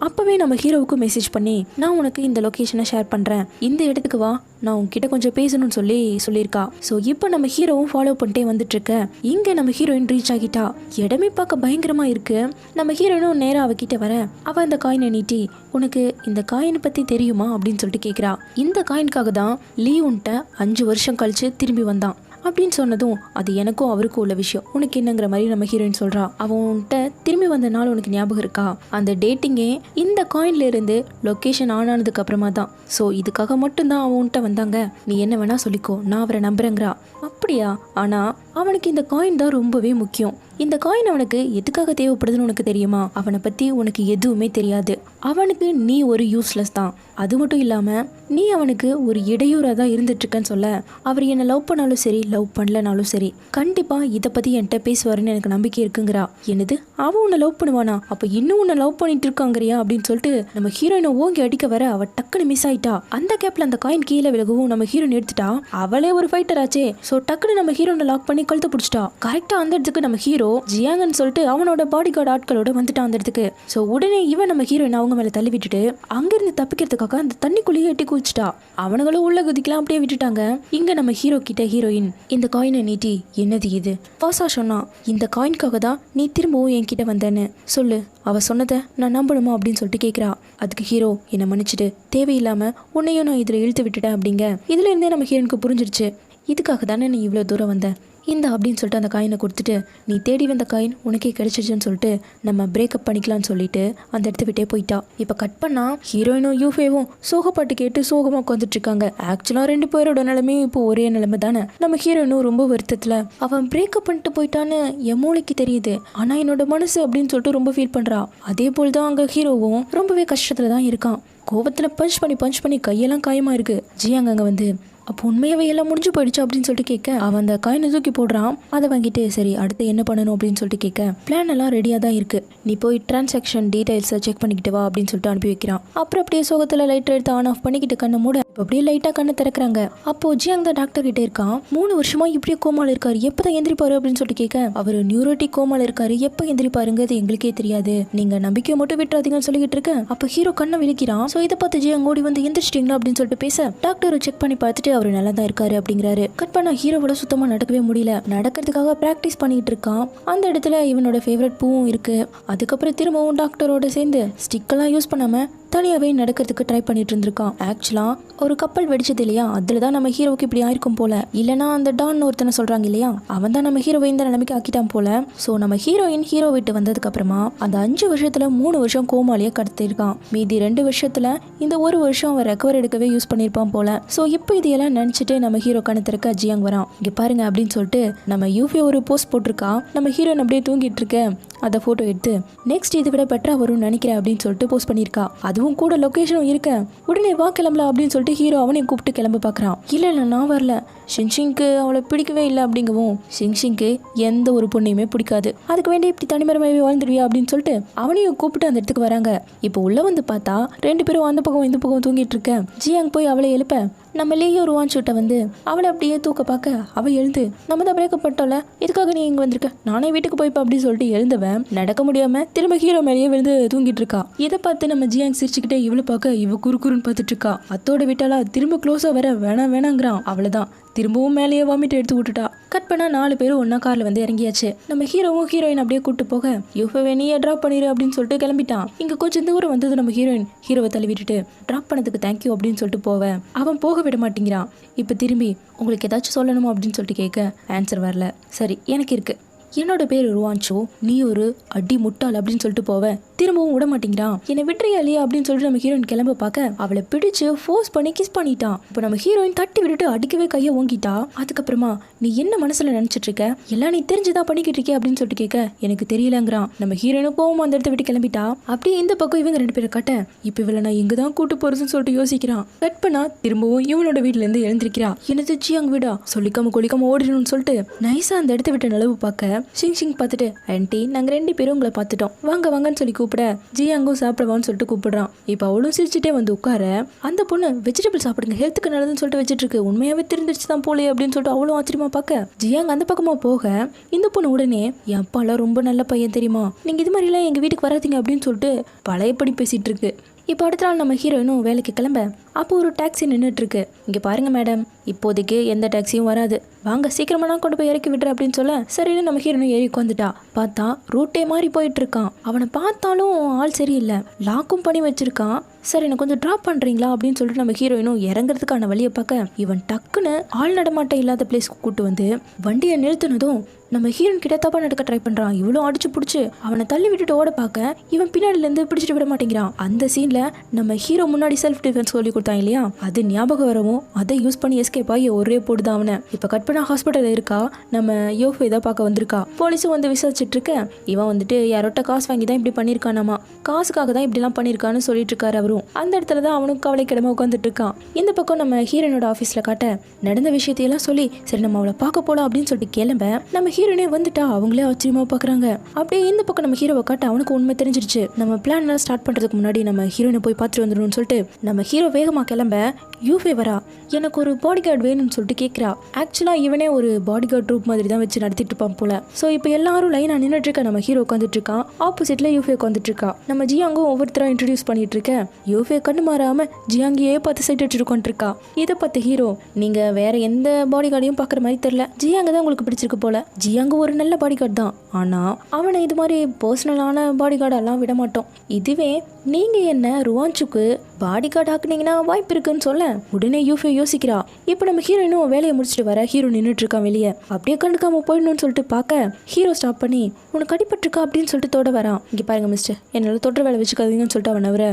Speaker 1: அப்பவே நம்ம ஹீரோவுக்கு மெசேஜ் பண்ணி நான் உனக்கு இந்த லொகேஷனை ஷேர் பண்றேன், இந்த இடத்துக்கு வா, நான் உன்கிட்ட கொஞ்சம் பேசணும்னு சொல்லியிருக்கா. ஸோ இப்போ நம்ம ஹீரோவும் ஃபாலோ பண்ணிட்டே வந்துட்டு இருக்க. இங்க நம்ம ஹீரோயின் ரீச் ஆகிட்டா. இடமே பார்க்க பயங்கரமா இருக்கு. நம்ம ஹீரோயினும் நேரா அவகிட்ட வர அவ அந்த காயினை நீட்டி உனக்கு இந்த காயினை பத்தி தெரியுமா அப்படின்னு சொல்லிட்டு கேட்கிறா. இந்த காயினுக்காக தான் லீவுன்ட்ட 5 வருஷம் கழிச்சு திரும்பி வந்தான் அப்படின்னு சொன்னதும் அது எனக்கும் அவருக்கும் உள்ள விஷயம், உனக்கு என்னங்கிற மாதிரி நம்ம ஹீரோயின் சொல்றா. அவன்கிட்ட திரும்பி வந்த நாள் உனக்கு ஞாபகம் இருக்கா, அந்த டேட்டிங்கே இந்த காயின்ல இருந்து லொகேஷன் ஆன் ஆனதுக்கு அப்புறமா தான். ஸோ இதுக்காக மட்டும்தான் அவன்கிட்ட வந்தாங்க, நீ என்ன வேணா சொல்லிக்கோ, நான் அவரை நம்புறேங்கிறா. அப்படியா, ஆனா அவனுக்கு இந்த காயின் தான் ரொம்பவே முக்கியம். இந்த காயின் அவனுக்கு எதுக்காக தேவைப்படுதுன்னு உனக்கு தெரியுமா, அவனை பத்தி உனக்கு எதுவுமே தெரியாது. அவனுக்கு நீ ஒரு யூஸ்லெஸ் தான். அது மட்டும் இல்லாம நீ அவனுக்கு ஒரு இடையூறா தான் இருந்துட்டு இருக்கன்னு சொல்ல, அவர் என்ன லவ் பண்ணாலும் சரி லவ் பண்ணலனாலும் சரி கண்டிப்பா இதை பத்தி என்கிட்ட பேசுவாருன்னு எனக்கு நம்பிக்கை இருக்குங்கிறா. என்னது, அவன் உன்னை லவ் பண்ணுவானா, அப்ப இன்னும் உன்னை லவ் பண்ணிட்டு இருக்காங்கறியா அப்படின்னு சொல்லிட்டு நம்ம ஹீரோயினை ஓங்கி அடிக்க வர அவ டக்குன்னு மிஸ் ஆயிட்டா. அந்த கேப்ல அந்த காயின் கீழே விலகவும் நம்ம ஹீரோயின் எடுத்துட்டா. அவளே ஒரு ஃபைட்டர் ஆச்சே. ஸோ டக்குன்னு நம்ம ஹீரோனை லாக் பண்ணி கழுத்து பிடிச்சிட்டா. கரெக்டா அந்த இடத்துக்கு நம்ம ஹீரோ ஜியாங்கன்னு சொல்லிட்டு அவனோட பாடி கார்டு ஆட்களோட வந்துட்டான் அந்த இடத்துக்கு. ஸோ உடனே இவன் நம்ம ஹீரோயின் அவங்க மேல தள்ளி விட்டுட்டு அங்கிருந்து தப்பிக்கிறதுக்காக அந்த தண்ணிக்குள்ளேயே எட்டி குதிச்சிட்டா. அவனுங்களும் உள்ள குதிக்கலாம் அப்படியே விட்டுட்டாங்க. இங்க நம்ம ஹீரோ கிட்ட ஹீரோயின் இந்த காயினை நீட்டி என்னது இது, பாசா சொன்னா இந்த காயின்காக தான் நீ திரும்பவும் என்கிட்ட வந்தேன்னு சொல்லு, அவ சொன்னதை நான் நம்பணுமா அப்படின்னு சொல்லிட்டு கேட்குறா. அதுக்கு ஹீரோ என்னை மன்னிச்சிட்டு, தேவையில்லாம உன்னையும் நான் இதில் இழுத்து விட்டுட்டேன் அப்படிங்க. இதுல இருந்தே நம்ம ஹீரோனுக்கு புரிஞ்சிருச்சு, இதுக்காக தானே நீ இவ்வளோ தூரம் வந்த, இந்த அப்படின்னு சொல்லிட்டு அந்த காயினை கொடுத்துட்டு நீ தேடி வந்த காயின் உனக்கே கிடைச்சிருச்சுன்னு சொல்லிட்டு நம்ம பிரேக்கப் பண்ணிக்கலாம்னு சொல்லிட்டு அந்த இடத்த விட்டே போயிட்டா. இப்போ கட் பண்ணா ஹீரோயினும் யூஃபேவும் சோகப்பாட்டு கேட்டு சோகமாக உட்காந்துட்டு இருக்காங்க. ஆக்சுவலாக 2 பேரோட நிலைமையும் இப்போ ஒரே நிலைமை தானே. நம்ம ஹீரோயினும் ரொம்ப வருத்தத்தில் அவன் பிரேக்கப் பண்ணிட்டு போயிட்டான்னு என் மூளைக்கு தெரியுது, ஆனால் என்னோட மனசு அப்படின்னு சொல்லிட்டு ரொம்ப ஃபீல் பண்ணுறா. அதே போல் தான் அங்கே ஹீரோவும் ரொம்பவே கஷ்டத்தில் தான் இருக்கான். கோபத்தில் பஞ்ச் பண்ணி கையெல்லாம் காயமா இருக்கு. ஜியாங் அங்கே வந்து அப்போ உண்மையாவே எல்லாம் முடிஞ்சு போயிடுச்சு அப்படின்னு சொல்லிட்டு கேட்க அவன் அந்த காயினை தூக்கி போடுறான். அதை வாங்கிட்டு சரி அடுத்து என்ன பண்ணணும் அப்படின்னு சொல்லிட்டு கேட்க பிளான் எல்லாம் ரெடியாக தான் இருக்கு, நீ போய் டிரான்சாக்ஷன் டீடைல்ஸை செக் பண்ணிக்கிட்டு வா அப்படின்னு சொல்லிட்டு அனுப்பி வைக்கிறான். அப்புறம் அப்படியே சோகத்தில் லைட் எடுத்து ஆன் ஆஃப் பண்ணிக்கிட்டு கண்ணை மூட அப்படியே லைட்டாக கண்ணை திறக்கிறாங்க. அப்போ ஜியாங் தான் டாக்டர் கிட்டே இருக்கான். 3 வருஷமா இப்படியே கோமால இருக்காரு, எப்பதான் எந்திரிப்பாரு அப்படின்னு சொல்லிட்டு கேட்க அவர் நியூரோட்டிக் கோமால இருக்காரு, எப்போ எந்திரிப்பாருங்கிறது எங்களுக்கே தெரியாது, நீங்க நம்பிக்கையை மட்டும் விட்டுறாதீங்கன்னு சொல்லிக்கிட்டு இருக்க. அப்போ ஹீரோ கண்ணை விழிக்கிறான். ஸோ இதை பார்த்து ஜியாங் ஓடி வந்து எந்திரிச்சிட்டிங்களா அப்படின்னு சொல்லிட்டு பேச டாக்டர் செக் பண்ணி பார்த்துட்டு அவர் நல்லா தான் இருக்காரு அப்படிங்கிறாரு. கட் பண்ணா ஹீரோவோட சுத்தமா நடக்கவே முடியல. நடக்கிறதுக்காக பிராக்டிஸ் பண்ணிட்டு இருக்கான். அந்த இடத்துல இவனோட ஃபேவரட் பூவும் இருக்கு. அதுக்கப்புறம் திரும்பவும் டாக்டரோட சேர்ந்து ஸ்டிக்கெல்லாம் யூஸ் பண்ணாம தனியாவே நடக்கிறதுக்கு ட்ரை பண்ணிட்டு இருந்திருக்கான். ஆக்சுவலா ஒரு கப்பல் வெடிச்சது இல்லையா, அதுலதான் நம்ம ஹீரோவுக்கு இப்படி ஆயிருக்கும் போல. இல்லனா அந்த டான் ஒருத்தனை சொல்றாங்க இல்லையா, அவன் தான் நம்ம ஹீரோவை இந்த நிலைமைக்கு ஆக்கிட்டான் போல. சோ நம்ம ஹீரோயின் ஹீரோ விட்டு வந்ததுக்கு அப்புறமா அந்த 5 வருஷத்துல 3 வருஷம் கோமாலேயே கடத்திருக்கான். மீதி 2 வருஷத்துல இந்த 1 வருஷம் அவன் ரெக்கவர் எடுக்கவே யூஸ் பண்ணிருப்பான் போல. சோ இப்போ இதெல்லாம் நினைச்சிட்டு நம்ம ஹீரோ கணத்திருக்க ஜியாங் வரான். இங்க பாருங்க அப்படின்னு சொல்லிட்டு நம்ம யூஃபே ஒரு போஸ்ட் போட்டிருக்கா. நம்ம ஹீரோயின் அப்படியே தூங்கிட்டு இருக்க அதை போட்டோ எடுத்து நெக்ஸ்ட் இதை விட பெட்டரா வரும்னு நினைக்கிறேன் அப்படின்னு சொல்லிட்டு போஸ்ட் பண்ணியிருக்கா. அதுவும் கூட லொகேஷனும் இருக்க. உடனே வா கிளம்பலாம் அப்படின்னு சொல்லிட்டு ஹீரோ அவனையும் கூப்பிட்டு கிளம்ப பாக்குறான். இல்ல நான் வரல, ஷிங்ஷிங்க்கு அவளை பிடிக்கவே இல்லை அப்படிங்கவும் ஷிங்ஷிங்க்கு எந்த ஒரு பொண்ணையுமே பிடிக்காது, அதுக்கு வேண்டிய இப்படி தனிமரமாகவே வாழ்ந்துருவியா அப்படின்னு சொல்லிட்டு அவனையும் கூப்பிட்டு அந்த இடத்துக்கு வராங்க. இப்போ உள்ள வந்து பார்த்தா 2 பேரும் அந்த பக்கம் இந்த பக்கம் தூங்கிட்டு இருக்க. ஜியாங் போய் அவளை எழுப்ப நம்ம லேயோ ருவான்ஷூட்டை வந்து அவளை அப்படியே தூக்க பார்க்க அவள் எழுந்து நம்ம தான் பிரேக்கப் பட்டோல, இதுக்காக நீ இங்கே வந்திருக்க, நானே வீட்டுக்கு போய்ப்பா அப்படின்னு சொல்லிட்டு எழுந்தவன் நடக்க முடியாம திரும்ப ஹீரோ மேலேயே விழுந்து தூங்கிட்டு இருக்கா. இதை பார்த்து நம்ம ஜியாங் சிரிச்சுக்கிட்டே இவளை பார்க்க இவ குறுக்குறுன்னு பார்த்துட்டு இருக்கா. அத்தோட விட்டாலா திரும்ப க்ளோஸா வர வேணாங்கிறான். அவ்வளவுதான் திரும்பவும் மேலேயே வாமிட் எடுத்து விட்டுட்டா. கட் பண்ணா 4 பேரும் ஒன்னா கார்ல வந்து இறங்கியாச்சு. நம்ம ஹீரோவும் ஹீரோயின் அப்படியே கூட்டு போக யூஃபே நீயே ட்ராப் பண்ணிரு அப்படின்னு சொல்லிட்டு கிளம்பிட்டான். இங்க கொஞ்சம் தூரம் வந்தது நம்ம ஹீரோயின் ஹீரோவை தள்ளி விட்டுட்டு ட்ராப் பண்ணதுக்கு தேங்க்யூ அப்படின்னு சொல்லிட்டு போவேன். அவன் போக விட மாட்டேங்கிறான். இப்ப திரும்பி உங்களுக்கு ஏதாச்சும் சொல்லணுமா அப்படின்னு சொல்லிட்டு கேட்க ஆன்சர் வரல. சரி எனக்கு இருக்கு, என்னோட பேர் ருவான்ஷோ, நீ ஒரு அடி முட்டாள் அப்படின்னு சொல்லிட்டு போவேன். திரும்பவும் விட மாட்டேங்கிறான். என்னை விட்டுறியா இல்லையா அப்படின்னு சொல்லிட்டு நம்ம ஹீரோயின் கிளம்ப பார்க்க அவளை பிடிச்சு ஃபோர்ஸ் பண்ணி கிஸ் பண்ணிட்டான். இப்போ நம்ம ஹீரோயின் தட்டி விட்டுட்டு அடிக்கவே கையை ஓங்கிட்டா. அதுக்கப்புறமா நீ என்ன மனசுல நினைச்சிட்டு இருக்க, எல்லாம் நீ தெரிஞ்சுதான் பண்ணிக்கிட்டு இருக்கே அப்படின்னு சொல்லிட்டு கேட்க எனக்கு தெரியலங்கிறான். நம்ம ஹீரோயினும் கோவம் அந்த இடத்த விட்டு கிளம்பிட்டா. அப்படியே இந்த பக்கம் இவங்க 2 பேரை கட்ட இப்போ இவளை நான் எங்க தான் கூட்டு போறதுன்னு சொல்லிட்டு யோசிக்கிறான். கட் பண்ணா திரும்பவும் இவனோட வீட்டுல இருந்து எழுந்திருக்கிறா. எனது ஜியாங் வீடா சொல்லிக்காம கொலிக்காம ஓடிடணும்னு சொல்லிட்டு நைஸா அந்த இடத்த விட்டு நிலவு பார்க்க ஷிங் பார்த்துட்டு ஆன்ட்டி நாங்க 2 பேரும் உங்களை பார்த்துட்டோம், வாங்கன்னு சொல்லி கூப்பிட ஜியாங்கும் சாப்பிடவான்னு சொல்லிட்டு கூப்பிடுறான். இப்போ அவளும் சிரிச்சுட்டே வந்து உட்கார அந்த பொண்ணு வெஜிடபிள் சாப்பிடுங்க ஹெல்த்துக்கு நல்லதுன்னு சொல்லிட்டு வச்சிட்டு இருக்கு. உண்மையாவே தெரிஞ்சிருச்சு தான் போலே அப்படின்னு சொல்லிட்டு அவளும் ஆச்சரியமா பார்க்க ஜியாங் அந்த பக்கமா போக இந்த பொண்ணு உடனே என் அப்பாலாம் ரொம்ப நல்ல பையன் தெரியுமா, நீங்க இது மாதிரி எல்லாம் எங்க வீட்டுக்கு வராதீங்க அப்படின்னு சொல்லிட்டு பழையபடி பேசிட்டு இருக்கு. இப்போ அடுத்த நாள் நம்ம ஹீரோயினும் வேலைக்கு கிளம்ப அப்போ ஒரு டாக்ஸி நின்றுட்டு இருக்கு. இங்கே பாருங்க மேடம், இப்போதைக்கு எந்த டாக்ஸியும் வராது, வாங்க சீக்கிரமா நான் கொண்டு போய் இறக்கி விடுற அப்படின்னு சொல்ல சரின்னு நம்ம ஹீரோயினும் ஏறி உட்காந்துட்டா. பார்த்தா ரூட்டே மாதிரி போயிட்டு இருக்கான். அவனை பார்த்தாலும் ஆள் சரியில்லை, லாக்கும் பண்ணி வச்சிருக்கான். சரி நான் கொஞ்சம் ட்ராப் பண்றீங்களா அப்படின்னு சொல்லிட்டு நம்ம ஹீரோயினும் இறங்குறதுக்கான வழியை பார்க்க இவன் டக்குன்னு ஆள் நடமாட்டம் இல்லாத பிளேஸ்க்கு கூட்டு வந்து வண்டியை நிறுத்தினதும் நம்ம ஹீரோயின் கிட்ட தப்பா நடக்க ட்ரை பண்றான். இவ்வளோ அடிச்சு பிடிச்சி அவனை தள்ளி விட்டுட்டு ஓட பார்க்க இவன் பின்னாடில இருந்து பிடிச்சிட்டு விட மாட்டேங்கிறான். அந்த சீன்ல நம்ம ஹீரோ முன்னாடி செல்ஃப் டிஃபென்ஸ் சொல்லி கொடுத்தான் இல்லையா, அது ஞாபகம் வரவும் அதை யூஸ் பண்ணி எஸ்கேப் ஆகி ஒரே போடுதான் அவனை. இப்ப கட் பண்ணா ஹாஸ்பிட்டல் இருக்கா, நம்ம யோஃபே தான் பார்க்க வந்திருக்கா. போலீஸும் வந்து விசாரிச்சுட்டு இருக்க இவன் வந்துட்டு யாரோட்ட காசு வாங்கி தான் இப்படி பண்ணிருக்கானாமா, காசுக்காக தான் இப்படி எல்லாம் பண்ணிருக்கான்னு சொல்லிட்டு இருக்காரு அவரும். அந்த இடத்துல தான் அவனும் கவலை கிடமா உட்காந்துட்டு இருக்கான். இந்த பக்கம் நம்ம ஹீரோனோட ஆஃபீஸ்ல காட்ட நடந்த விஷயத்தையெல்லாம் சொல்லி சரி நம்ம அவளை பார்க்க போலாம் அப்படின்னு சொல்லிட்டு கிளம்ப நம்ம ஹீரோனே வந்துட்டா. அவங்களே ஆச்சரியமா பாக்குறாங்க. அப்படியே இந்த பக்கம் நம்ம ஹீரோவை காட்ட அவனுக்கு உண்மை தெரிஞ்சிருச்சு. நம்ம பிளான் எல்லாம் ஸ்டார்ட் பண்றதுக்கு முன்னாடி நம்ம ஹீரோனை போய் பார்த்துட்டு வந்துடணும்னு சொல்லிட்டு நம்ம ஹீரோ வேகமா கிளம்ப யூஃபே வரா. எனக்கு ஒரு பாடி கார்டு வேணும்னு சொல்லிட்டு கேட்கிறா. ஆக்சுவலா இவனே ஒரு பாடி கார்டு ட்ரூப் மாதிரி தான் வச்சு நடத்திட்டு இருப்பான் போல. ஸோ இப்போ எல்லாரும் லைனா நின்றுட்டு இருக்க. நம்ம ஹீரோ உட்காந்துட்டு இருக்கான், ஆப்போசிட்ல யூஃபே உட்காந்துட்டு இருக்கா. நம்ம ஜியாங்கும் ஒவ்வொருத்தரா இன்ட்ரடியூஸ் பண்ணிட்டு இருக்க. யூஃபே கண்ணு மாறாம ஜியாங்கியே பார்த்து சைட் அடிச்சுட்டு இருக்கா. இதை பார்த்த ஹீரோ நீங்க வேற எந்த பாடி கார்டையும் பாக்குற மாதிரி தெரியல, ஜியாங்க தான் உங்களுக்கு பிடிச்சிருக்கு போல. ஜியாங்க ஒரு நல்ல பாடி கார்டு தான், ஆனா அவனை இது மாதிரி பர்சனலான பாடி கார்டெல்லாம் விட மாட்டோம். இதுவே நீங்க என்ன ருவான்ஷுக்கு பாடி கார்டு ஆக்குனீங்கன்னா வாய்ப்பு இருக்குன்னு சொல்ல உடனே யூஃபே யோசிக்கிறா. இப்போ நம்ம ஹீரோயினும் வேலையை முடிச்சுட்டு வர ஹீரோ நின்றுட்டு இருக்கான் வெளியே. அப்படியே கண்டுக்காம போயிடணும்னு சொல்லிட்டு பார்க்க ஹீரோ ஸ்டாப் பண்ணி உனக்கு அடிபட்டிருக்கா அப்படின்னு சொல்லிட்டு தொட வரான். இங்க பாருங்க மிஸ்டர், என்னால தொற்ற வேலை வச்சுக்காதீங்கன்னு சொல்லிட்டு அவன் அவரை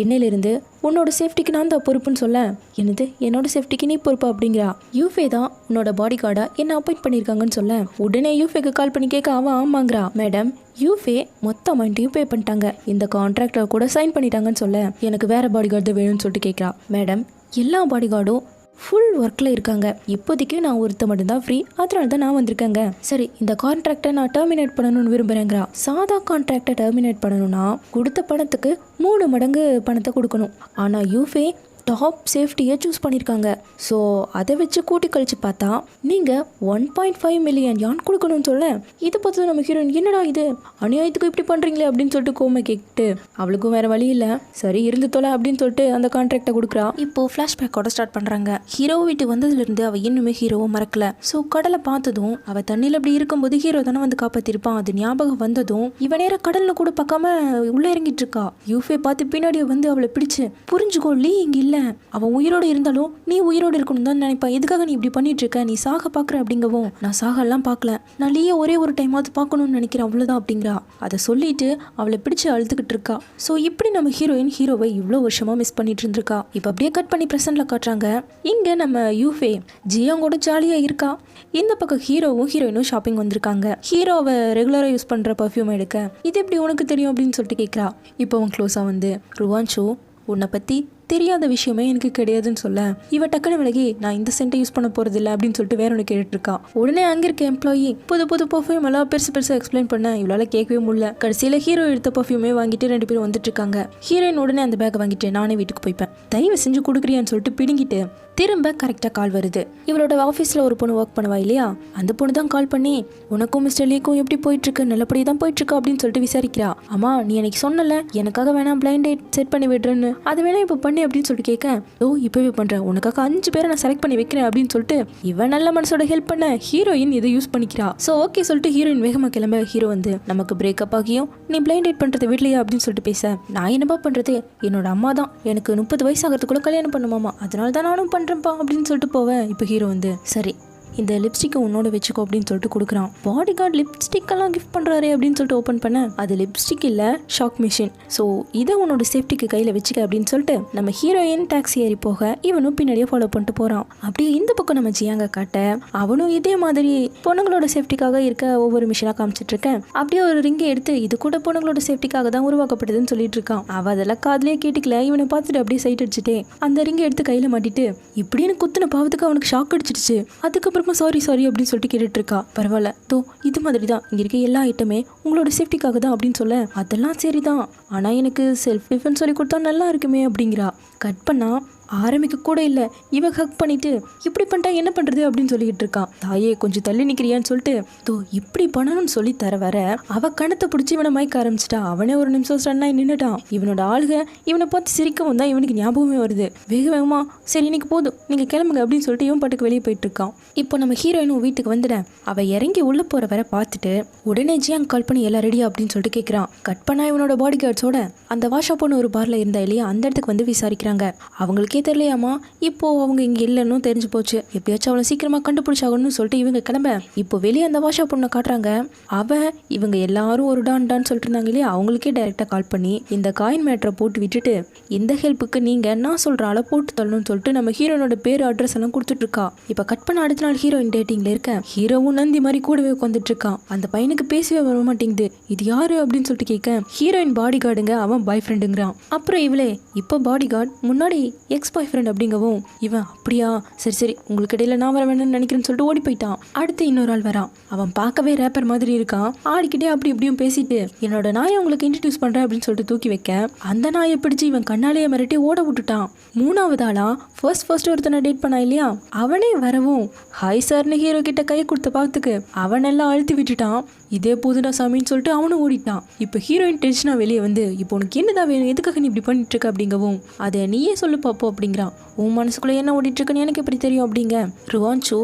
Speaker 1: இன்னையிலிருந்து உன்னோட சேஃப்டிக்கு நான் தான் பொறுப்புன்னு சொல்ல என்னது என்னோட சேஃப்டிக்கு நீ பொறுப்பா அப்படிங்கிறா. யூஃபே தான் உன்னோட பாடி கார்டா என்ன அப்பாயிண்ட் பண்ணியிருக்காங்கன்னு சொல்ல உடனே யூஃபேக்கு கால் பண்ணி கேட்க அவன் ஆமாங்கிறா. மேடம் யூஃபே மொத்த அமௌண்ட்டையும் பே பண்ணிட்டாங்க, இந்த கான்ட்ராக்டர் கூட சைன் பண்ணிட்டாங்கன்னு சொல்ல எனக்கு வேற பாடி கார்டு வேணும்னு சொல்லிட்டு கேட்குறா. மேடம் எல்லா பாடி கார்டும் ஃபுல் ஒர்க்கில் இருக்காங்க, இப்போதைக்கு நான் ஒருத்த மட்டும்தான் ஃப்ரீ, அதனால தான் நான் வந்திருக்கேங்க. சரி இந்த கான்ட்ராக்டை நான் டெர்மினேட் பண்ணணும்னு விரும்புகிறேங்கிறா. சாதா கான்ட்ராக்டை டெர்மினேட் பண்ணணும்னா கொடுத்த பணத்துக்கு 3 மடங்கு பணத்தை கொடுக்கணும். ஆனால் யூஃபே டாப் சேஃப்டியை சூஸ் பண்ணியிருக்காங்க. ஸோ அதை வச்சு கூட்டி கழிச்சு பார்த்தா நீங்கள் 1.5 மில்லியன் யான் கொடுக்கணும்னு சொல்ல, இதை பார்த்து நம்ம ஹீரோயின் என்னடா இது அநியாயத்துக்கு இப்படி பண்ணுறீங்களே அப்படின்னு சொல்லிட்டு கோமை கேட்டு அவளுக்கும் வேறு வழி இல்லை, சரி இருந்து தொலை அப்படின்னு சொல்லிட்டு அந்த கான்ட்ராக்டை கொடுக்குறா. இப்போது ஃப்ளாஷ்பேக்கோட ஸ்டார்ட் பண்ணுறாங்க. ஹீரோ வீட்டு வந்ததுலேருந்து அவள் இன்னுமே ஹீரோவை மறக்கல. ஸோ கடலை பார்த்ததும் அவள் தண்ணியில் அப்படி இருக்கும்போது ஹீரோ தானே வந்து காப்பாற்றிருப்பான். அது ஞாபகம் வந்ததும் இவன் நேரம் கடலில் கூட பார்க்காம உள்ளே இறங்கிட்டு இருக்கா. யூஃபே பார்த்து பின்னாடி வந்து அவளை பிடிச்சு, புரிஞ்சுக்கோ லீ இங்கே இல்லை, அவன் உயிரோடு இருந்தாலும் நீ உயிரோடு இருக்கணும் தான் நினைப்பா, எதுக்காக நீ இப்படி பண்ணிட்டு இருக்க, நீ சாக பார்க்குற அப்படிங்கவும், நான் சாகெல்லாம் பார்க்கல, நான் லீயை ஒரே ஒரு டைமாவது பார்க்கணும்னு நினைக்கிறேன் அவ்வளோதான் அப்படிங்கிறா. அதை சொல்லிட்டு அவளை பிடிச்சு அழுதுகிட்டு இருக்கா. ஸோ இப்படி நம்ம ஹீரோவை இவ்வளோ வருஷமாக மிஸ் பண்ணிட்டு இருந்திருக்கா. இப்போ அப்படியே கட் பண்ணி ப்ரெசென்ட்ல காட்டுறாங்க. இங்கே நம்ம யூஃபே ஜியாங்கோட ஜாலியாக இருக்கா. இந்த பக்கம் ஹீரோவும் ஹீரோயினும் ஷாப்பிங் வந்திருக்காங்க. ஹீரோவை ரெகுலராக யூஸ் பண்ணுற பர்ஃப்யூம் எடுக்க, இது எப்படி உனக்கு தெரியும் அப்படின்னு சொல்லிட்டு கேட்குறா. இப்போ அவன் க்ளோஸாக வந்து, ருவான்ஷோ உன்னை பற்றி தெரியாத விஷயமே எனக்கு கிடையாதுன்னு சொல்ல, இவ டக்குனு விலகி நான் இந்த சென்ட்டை யூஸ் பண்ண போறது இல்லை அப்படின்னு சொல்லிட்டு வேற ஒன்று கேட்டுட்டு இருக்கா. உடனே அங்கே இருக்க எம்ப்ளாயி புது பர்ஃப்யூம் எல்லாம் பெருசாக எக்ஸ்பிளைன் பண்ண இவளால் கேட்கவே முடியல. கடைசியில் ஹீரோ எடுத்த பர்ஃப்யூமே வாங்கிட்டு 2 பேரும் வந்துட்டு இருக்காங்க. ஹீரோயின் உடனே அந்த பேக்கை வாங்கிட்டு நானே வீட்டுக்கு போய்ப்பேன், தயவு செஞ்சு கொடுக்குறியான்னு சொல்லிட்டு பிடுங்கிட்டு திரும்ப கரெக்டாக கால் வருது. இவளோட ஆஃபீஸில் ஒரு பொண்ணு ஒர்க் பண்ணுவா இல்லையா, அந்த பொண்ணு தான் கால் பண்ணி உனக்கும் மிஸ்டர் லீக்கும் எப்படி போயிட்டுருக்கு, நல்லபடியாக தான் போயிட்டுருக்கா அப்படின்னு சொல்லிட்டு விசாரிக்கிறா. ஆமா நீ எனக்கு சொன்னல எனக்காக வேணாம் பிளைண்ட் டேட் செட் பண்ணி விடுறேன்னு, அது வேணா இப்போ பண்ணி அப்படின்னு சொல்லிட்டு கேட்க, ஓ இப்போவே பண்ணுறேன், உனக்காக 5 பேரை நான் செலக்ட் பண்ணி வைக்கிறேன் அப்படின்னு சொல்லிட்டு இவன் நல்ல மனசோட ஹெல்ப் பண்ண ஹீரோயின் இதை யூஸ் பண்ணிக்கிறா. ஸோ ஓகே சொல்லிட்டு ஹீரோயின் வேகமாக கிளம்ப, ஹீரோ வந்து நமக்கு பிரேக்கப் ஆகியும் நீ பிளைண்ட் டேட் பண்ணுறது வீட்லையா அப்படின்னு சொல்லிட்டு பேச, நான் என்னப்பா பண்ணுறது, என்னோட அம்மா தான் எனக்கு 30 வயசு ஆகிறதுக்குள்ள கல்யாணம் பண்ணுமாமா, அதனால தான் நானும் பண்ணுறேன்ப்பா அப்படின்னு சொல்லிட்டு போவேன். இப்போ ஹீரோ வந்து சரி இந்த லிப்ஸ்டிக்கை உன்னோட வச்சுக்கோ அப்படின்னு சொல்லிட்டு கொடுக்குறான். பாடி கார்டு லிப்ஸ்டிக்கெல்லாம் கிஃப்ட் பண்ணுறாரு அப்படின்னு சொல்லிட்டு ஓப்பன் பண்ண, அது லிப்ஸ்டிக் இல்லை ஷாக் மிஷின். ஸோ இதை உன்னோட சேஃப்டிக்கு கையில் வச்சுக்க அப்படின்னு சொல்லிட்டு நம்ம ஹீரோயின் டாக்ஸி ஏறி போக இவனும் பின்னாடியே ஃபாலோ பண்ணிட்டு போகிறான். அப்படியே இந்த பக்கம் நம்ம ஜியாங்க காட்ட, அவனும் இதே மாதிரி பொண்ணுங்களோட சேஃப்டிக்காக இருக்க ஒவ்வொரு மிஷினாக காமிச்சிட்டு இருக்கேன். அப்படியே ஒரு ரிங்கை எடுத்து இது கூட பொண்ணுங்களோட சேஃப்டிக்காக தான் உருவாக்கப்பட்டதுன்னு சொல்லிட்டு இருக்கான். அவள் அதெல்லாம் காதலே கேட்டுக்கல, இவனை பார்த்துட்டு அப்படியே சைட் அடிச்சுட்டே அந்த ரிங்கை எடுத்து கையில் மாட்டிட்டு இப்படின்னு குத்துன பாவத்துக்கு அவனுக்கு ஷாக் அடிச்சிடுச்சு. அதுக்கப்புறம் சாரி அப்படின்னு சொல்லிட்டு கேட்டுட்டு இருக்கா. பரவாயில்ல தோ இது மாதிரி தான் இங்க இருக்க எல்லா ஐட்டமே உங்களோட சேஃப்டிக்காக தான் அப்படின்னு சொல்ல, அதெல்லாம் சரிதான் ஆனா எனக்கு செல்ஃப் டிஃபென்ஸ் சொல்லி கொடுத்தா நல்லா இருக்குமே அப்படிங்கிறா. கட் பண்ணா ஆரம்பிக்க கூட இல்லை, இவ ஹக் பண்ணிட்டு இப்படி பண்ணிட்டா என்ன பண்றது அப்படின்னு சொல்லிட்டு இருக்கான். தாயே கொஞ்சம் தள்ளி நிக்கிறியான்னு சொல்லிட்டு தோ இப்படி பண்ணணும்னு சொல்லி தர வர அவ கணத்தை பிடிச்சி இவனை மயக்க ஆரம்பிச்சிட்டா. அவனே ஒரு நிமிஷம் ஸ்டன்னாய் நின்னுட்டான். இவனோட ஆளுக இவனை பார்த்து சிரிக்கவும் தான் இவனுக்கு ஞாபகமே வருது. வேகமா சரி இன்னைக்கு போதும் நீங்க கிளம்புங்க அப்படின்னு சொல்லிட்டு இவன் பாட்டுக்கு வெளியே போயிட்டு இருக்கான். இப்போ நம்ம ஹீரோயினும் வீட்டுக்கு வந்துட, அவ இறங்கி உள்ள போற வர பார்த்துட்டு உடனே ஜியாங் கால் பண்ணி எல்லாம் ரெடியா அப்படின்னு சொல்லிட்டு கேட்கறான். கட் பண்ணா இவனோட பாடி கார்ட்ஸோட அந்த வாஷா பொண்ணு ஒரு பார்ல இருந்தா இல்லையா, அந்த இடத்துக்கு வந்து விசாரிக்கிறாங்க. அவங்களுக்கு தெரியலையாமா, இப்போ அவங்க இங்க இல்லைன்னு தெரிஞ்சு போச்சு, எப்படியாச்சும் அவளை சீக்கிரமா கண்டுபிடிச்சாகணும்னு சொல்லிட்டு இவங்க கிளம்ப இப்போ வெளியே அந்த வாஷா பொண்ணை காட்டுறாங்க. இவங்க எல்லாரும் ஒரு டான் சொல்லிட்டு இருந்தாங்க இல்லையா, அவங்களுக்கே டைரக்டா கால் பண்ணி இந்த காயின் மேட்டரை போட்டு விட்டுட்டு இந்த ஹெல்ப்புக்கு நீங்க நான் சொல்ற ஆளை போட்டு தள்ளணும்னு சொல்லிட்டு நம்ம ஹீரோனோட பேர் அட்ரஸ் எல்லாம் கொடுத்துட்டு இருக்கா. இப்ப கட் பண்ண அடுத்த நாள் ஹீரோயின் டேட்டிங்ல இருக்க, ஹீரோவும் நந்தி மாதிரி கூடவே உட்காந்துட்டு இருக்கான். அந்த பையனுக்கு பேசவே வர மாட்டேங்குது. இது யாரு அப்படின்னு சொல்லிட்டு கேட்க, ஹீரோயின் பாடி கார்டுங்க, அவன் பாய் ஃப்ரெண்டுங்கிறான். அப்புறம் இவளே இப்போ பாடி கார்டு முன்னாடி எக்ஸ் பாய் ஃப்ரெண்ட் அப்படிங்கவும் இவன் அப்படியா சரி உங்களுக்கு இடையில நான் வர வேணும்னு நினைக்கிறேன்னு சொல்லிட்டு ஓடி போயிட்டான். அடுத்து இன்னொரு ஆள் வரான். அவன் பார்க்கவே ரேப்பர் மாதிரி இருக்கான். ஆடிக்கிட்டே அப்படி இப்படியும் பேசிட்டு என்னோட நாயை உங்களுக்கு இன்ட்ரடியூஸ் பண்றேன் அப்படின்னு சொல்லிட்டு தூக்கி வைக்க, அந்த நாயை பிடிச்சு இவன் கண்ணாலேயே மிரட்டி ஓட விட்டுட்டான். 3வது ஆளா ஃபர்ஸ்ட் ஒருத்தனை டேட் பண்ணா இல்லையா, அவனே வரவும் ஹாய் சார்னு ஹீரோ கிட்ட கை கொடுத்த பார்த்துக்கு அவனெல்லாம் அழுத்தி விட்டுட்டான். இதே போதுடா சாமின்னு சொல்லிட்டு அவனும் ஓடிட்டான். இப்போ ஹீரோயின் டென்ஷனா வெளியே வந்து இப்போ உனக்கு என்னதான் வேணும், எதுக்காக நீ இப்படி பண்ணிட்டு இருக்க அப்படிங்கவும், அதை நீயே சொல்லு பாப்போம் அப்படிங்கிறான். உன் மனசுக்குள்ள என்ன ஓடிட்டு இருக்குன்னு எனக்கு எப்படி தெரியும் அப்படிங்க. ருவான்ஷோ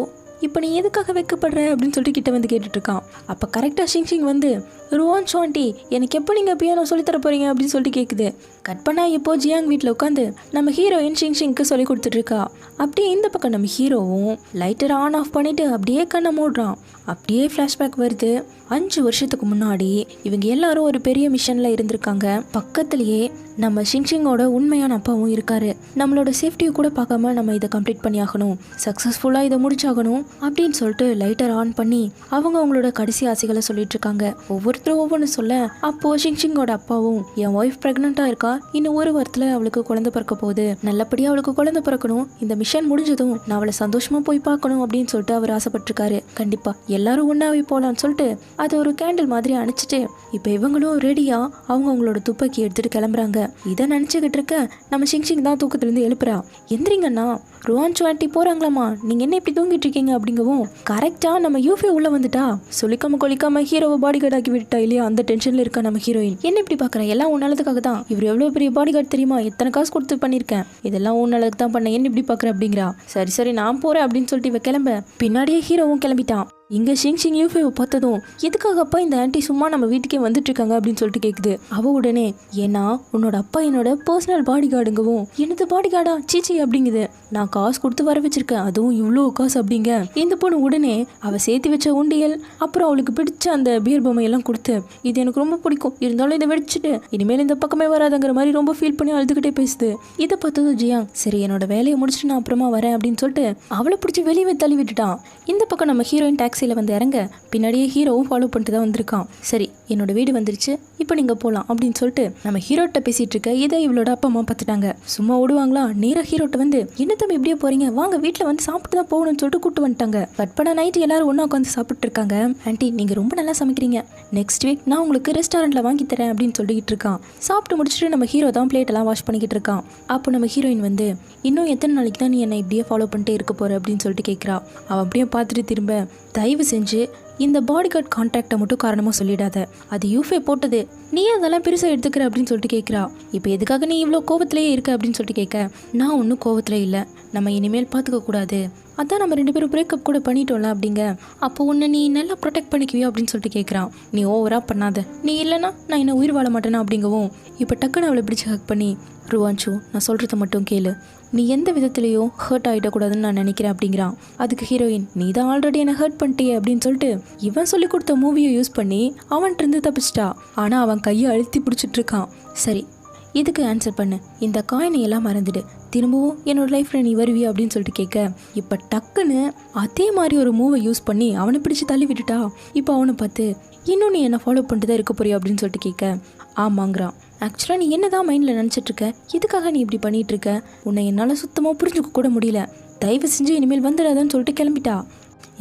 Speaker 1: இப்போ நீ எதுக்காக வைக்கப்படுற அப்படின்னு சொல்லிட்டு கிட்ட வந்து கேட்டுட்டு இருக்கான். அப்போ கரெக்டாக ஷிங் வந்து ருவான்ஷோ ஆண்டி எனக்கு எப்போ நீங்கள் பியானோ சொல்லித்தர போறீங்க அப்படின்னு சொல்லிட்டு கேட்குது. கட் பண்ணா இப்போ ஜியாங் வீட்டில் உட்காந்து நம்ம ஹீரோயின் ஷிங்க்கு சொல்லி கொடுத்துட்டு இருக்கா. அப்படியே இந்த பக்கம் நம்ம ஹீரோவும் லைட்டர் ஆன் ஆஃப் பண்ணிட்டு அப்படியே கண்ணை மூடுறான். அப்படியே ஃப்ளாஷ்பேக் வருது. 5 வருஷத்துக்கு முன்னாடி இவங்க எல்லாரும் ஒரு பெரிய மிஷன்ல இருந்திருக்காங்க. பக்கத்துலயே நம்ம ஷிங்கோட உண்மையான அப்பாவும் இருக்காரு. நம்மளோட சேஃப்டியை கூட பார்க்காம நம்ம இதை கம்ப்ளீட் பண்ணி ஆகணும், சக்ஸஸ்ஃபுல்லாக இதை முடிச்சாகணும் அப்படின்னு சொல்லிட்டு லைட்டர் ஆன் பண்ணி அவங்களோட கடைசி ஆசைகளை சொல்லிட்டு இருக்காங்க. ஒவ்வொருத்தரும் ஒவ்வொன்று சொல்ல, அப்போ ஷிங்கோட அப்பாவும் என் ஒய்ஃப் ப்ரெக்னெண்ட்டாக இருக்கா, இன்னும் ஒரு வாரத்துல அவளுக்கு குழந்தை பிறக்க போகுது, நல்லபடியா அவளுக்கு குழந்தை பிறக்கணும், இந்த மிஷன் முடிஞ்சதும் நான் அவளை சந்தோஷமா போய் பார்க்கணும் அப்படின்னு சொல்லிட்டு அவர் ஆசைப்பட்டிருக்காரு. கண்டிப்பா எல்லாரும் ஒன்னாவே போலான்னு சொல்லிட்டு அது ஒரு கேண்டில் மாதிரி அணைச்சிட்டு இப்ப இவங்களும் ரெடியா அவங்களோட துப்பாக்கி எடுத்துட்டு கிளம்புறாங்க. இதை நினைச்சுக்கிட்டு இருக்க நம்ம சிங் தான் தூக்கத்துல இருந்து எழுப்புறா. எந்திரிங்கண்ணா, ருவான்சு ஆண்டி போறாங்களாமா, நீங்க என்ன இப்படி தூங்கிட்டு இருக்கீங்க அப்படிங்கவும் கரெக்டா நம்ம யூஃபே உள்ள வந்துட்டா. சொல்லிக்காம கொலிக்காம ஹீரோவை பாடி கார்டு ஆக்கி விட்டா இல்லையா, அந்த டென்ஷன்ல இருக்கா நம்ம ஹீரோயின். என்ன இப்படி பாக்குற, எல்லாம் உன் நல்லதுக்காக தான், இவர் எவ்வளவு பெரிய பாடி கார்டு தெரியுமா, எத்தனை காசு கொடுத்து பண்ணிருக்கேன், இதெல்லாம் உன் நல்லதுக்கு தான் பண்ண, என்ன இப்படி பாக்குற அப்படிங்கிறா. சரி சரி நான் போறேன் அப்படின்னு சொல்லிட்டு இவ கிளம்ப பின்னாடியே ஹீரோவும் கிளம்பிட்டான். இங்க ஷிங் யூஃபேவை பார்த்ததும் எதுக்காக அப்பா இந்த ஆன்டி சும்மா நம்ம வீட்டுக்கே வந்துட்டு இருக்காங்க அப்படின்னு சொல்லிட்டு கேக்குது. அவ உடனே ஏன்னா உன்னோட அப்பா என்னோட பர்சனல் பாடி கார்டுங்கவும், என்னது பாடி கார்டா சீச்சி அப்படிங்குது, நான் காசு கொடுத்து வர வச்சிருக்கேன், அதுவும் இவ்வளோ காசு அப்படிங்க. இந்த பொண்ணு உடனே அவ சேர்த்து வச்ச உண்டியல் அப்புறம் அவளுக்கு பிடிச்ச அந்த பியர் பொம்மை எல்லாம் கொடுத்து இது எனக்கு ரொம்ப பிடிக்கும், இருந்தாலும் இதை வெடிச்சிட்டு இனிமேல் இந்த பக்கமே வராதுங்கிற மாதிரி ரொம்ப ஃபீல் பண்ணி அழுதுகிட்டே பேசுது. இதை பார்த்ததும் ஜியாங் சரி என்னோட வேலையை முடிச்சுட்டு நான் அப்புறமா வரேன் அப்படின்னு சொல்லிட்டு அவளை பிடிச்சி வெளியே தள்ளி விட்டுட்டான். இந்த பக்கம் நம்ம ஹீரோயின் டாக்ஸில வந்து இறங்க பின்னாடியே ஹீரோவும் ஃபாலோ பண்ணிட்டு தான் வந்திருக்கான். சரி என்னோட வீடு வந்துருச்சு, இப்போ நீங்க போலாம் அப்படின்னு சொல்லிட்டு நம்ம ஹீரோட்ட பேசிட்டு இருக்க இதை இவளோட அப்பா அம்மா பார்த்துட்டாங்க. சும்மா ஓடுவாங்களா, நேரா ஹீரோட்ட வந்து என்ன தம்பி இப்படியே போறீங்க, வாங்க வீட்டுல வந்து சாப்பிட்டு தான் போகணும்னு சொல்லிட்டு கூட்டு வந்துட்டாங்க. கட் பண்ண நைட்டு எல்லாரும் ஒண்ணா உட்காந்து சாப்பிட்டு இருக்காங்க. ஆண்டி நீங்க ரொம்ப நல்லா சமைக்கிறீங்க, நெக்ஸ்ட் வீக் நான் உங்களுக்கு ரெஸ்டாரண்ட்ல வாங்கி தரேன் அப்படின்னு சொல்லிட்டு இருக்கான். சாப்பிட்டு முடிச்சுட்டு நம்ம ஹீரோ தான் பிளேட் எல்லாம் வாஷ் பண்ணிக்கிட்டு இருக்கான். அப்போ நம்ம ஹீரோயின் வந்து இன்னும் எத்தனை நாளைக்கு தான் நீ என்னை இப்படியே ஃபாலோ பண்ணிட்டே இருக்க போற அப்படின்னு சொல்லிட்டு கேட்குறா. அவன் அப்படியே பார்த்துட்டு திரும்ப தயவு செஞ்சு இந்த பாடி கார்டு கான்ட்ராக்டை மட்டும் காரணமாக சொல்லிடாத, அது யூஃபே போட்டது, நீ அதெல்லாம் பெருசாக எடுத்துக்கிற அப்படின்னு சொல்லிட்டு கேட்குறா. இப்போ எதுக்காக நீ இவ்வளோ கோவத்திலேயே இருக்க அப்படின்னு சொல்லிட்டு கேட்க, நான் ஒன்றும் கோவத்தில் இல்லை, நம்ம இனிமேல் பார்த்துக்க கூடாது, அதான் நம்ம 2 பேரும் பிரேக்கப் கூட பண்ணிட்டோம்ல அப்படிங்க, அப்போ உன்னை நீ நல்லா ப்ரொடெக்ட் பண்ணிக்குவியா அப்படின்னு சொல்லிட்டு கேட்குறான். நீ ஓவராக பண்ணாத, நீ இல்லைன்னா நான் என்ன உயிர் வாழ மாட்டேனா அப்படிங்கவும் இப்போ டக்குன்னு அவளை பிடிச்சி ஹக் பண்ணி ருவான்சு நான் சொல்கிறத மட்டும் கேளு, நீ எந்த விதத்துலேயும் ஹர்ட் ஆகிடக்கூடாதுன்னு நான் நினைக்கிறேன் அப்படிங்கிறான். அதுக்கு ஹீரோயின் நீ தான் ஆல்ரெடி என்னை ஹர்ட் பண்ணிட்டியே அப்படின்னு சொல்லிட்டு இவன் சொல்லி கொடுத்த மூவியை யூஸ் பண்ணி அவன்கிட்ட இருந்து தப்பிச்சிட்டா. ஆனால் அவன் கையை அழுத்தி பிடிச்சிட்டு இருக்கான். சரி இதுக்கு ஆன்சர் பண்ணு, இந்த காயினை எல்லாம் மறந்துடு, திரும்பவும் என்னோட லைஃப்பில் நீ வருவியா அப்படின்னு சொல்லிட்டு கேட்க இப்போ டக்குன்னு அதே மாதிரி ஒரு மூவை யூஸ் பண்ணி அவனை பிடிச்சி தள்ளி விட்டுட்டா. இப்போ அவனை பார்த்து இன்னும் நீ என்னை ஃபாலோ பண்ணிட்டு தான் இருக்க போறியா அப்படின்னு சொல்லிட்டு கேட்க ஆமாங்கிறான். ஆக்சுவலாக நீ என்ன தான் மைண்டில் நினச்சிட்ருக்க, எதுக்காக நீ இப்படி பண்ணிகிட்டு இருக்க, உன்னை என்னால் சுத்தமாக புரிஞ்சுக்க கூட முடியல, தயவு செஞ்சு இனிமேல் வந்துடாதான்னு சொல்லிட்டு கிளம்பிட்டா.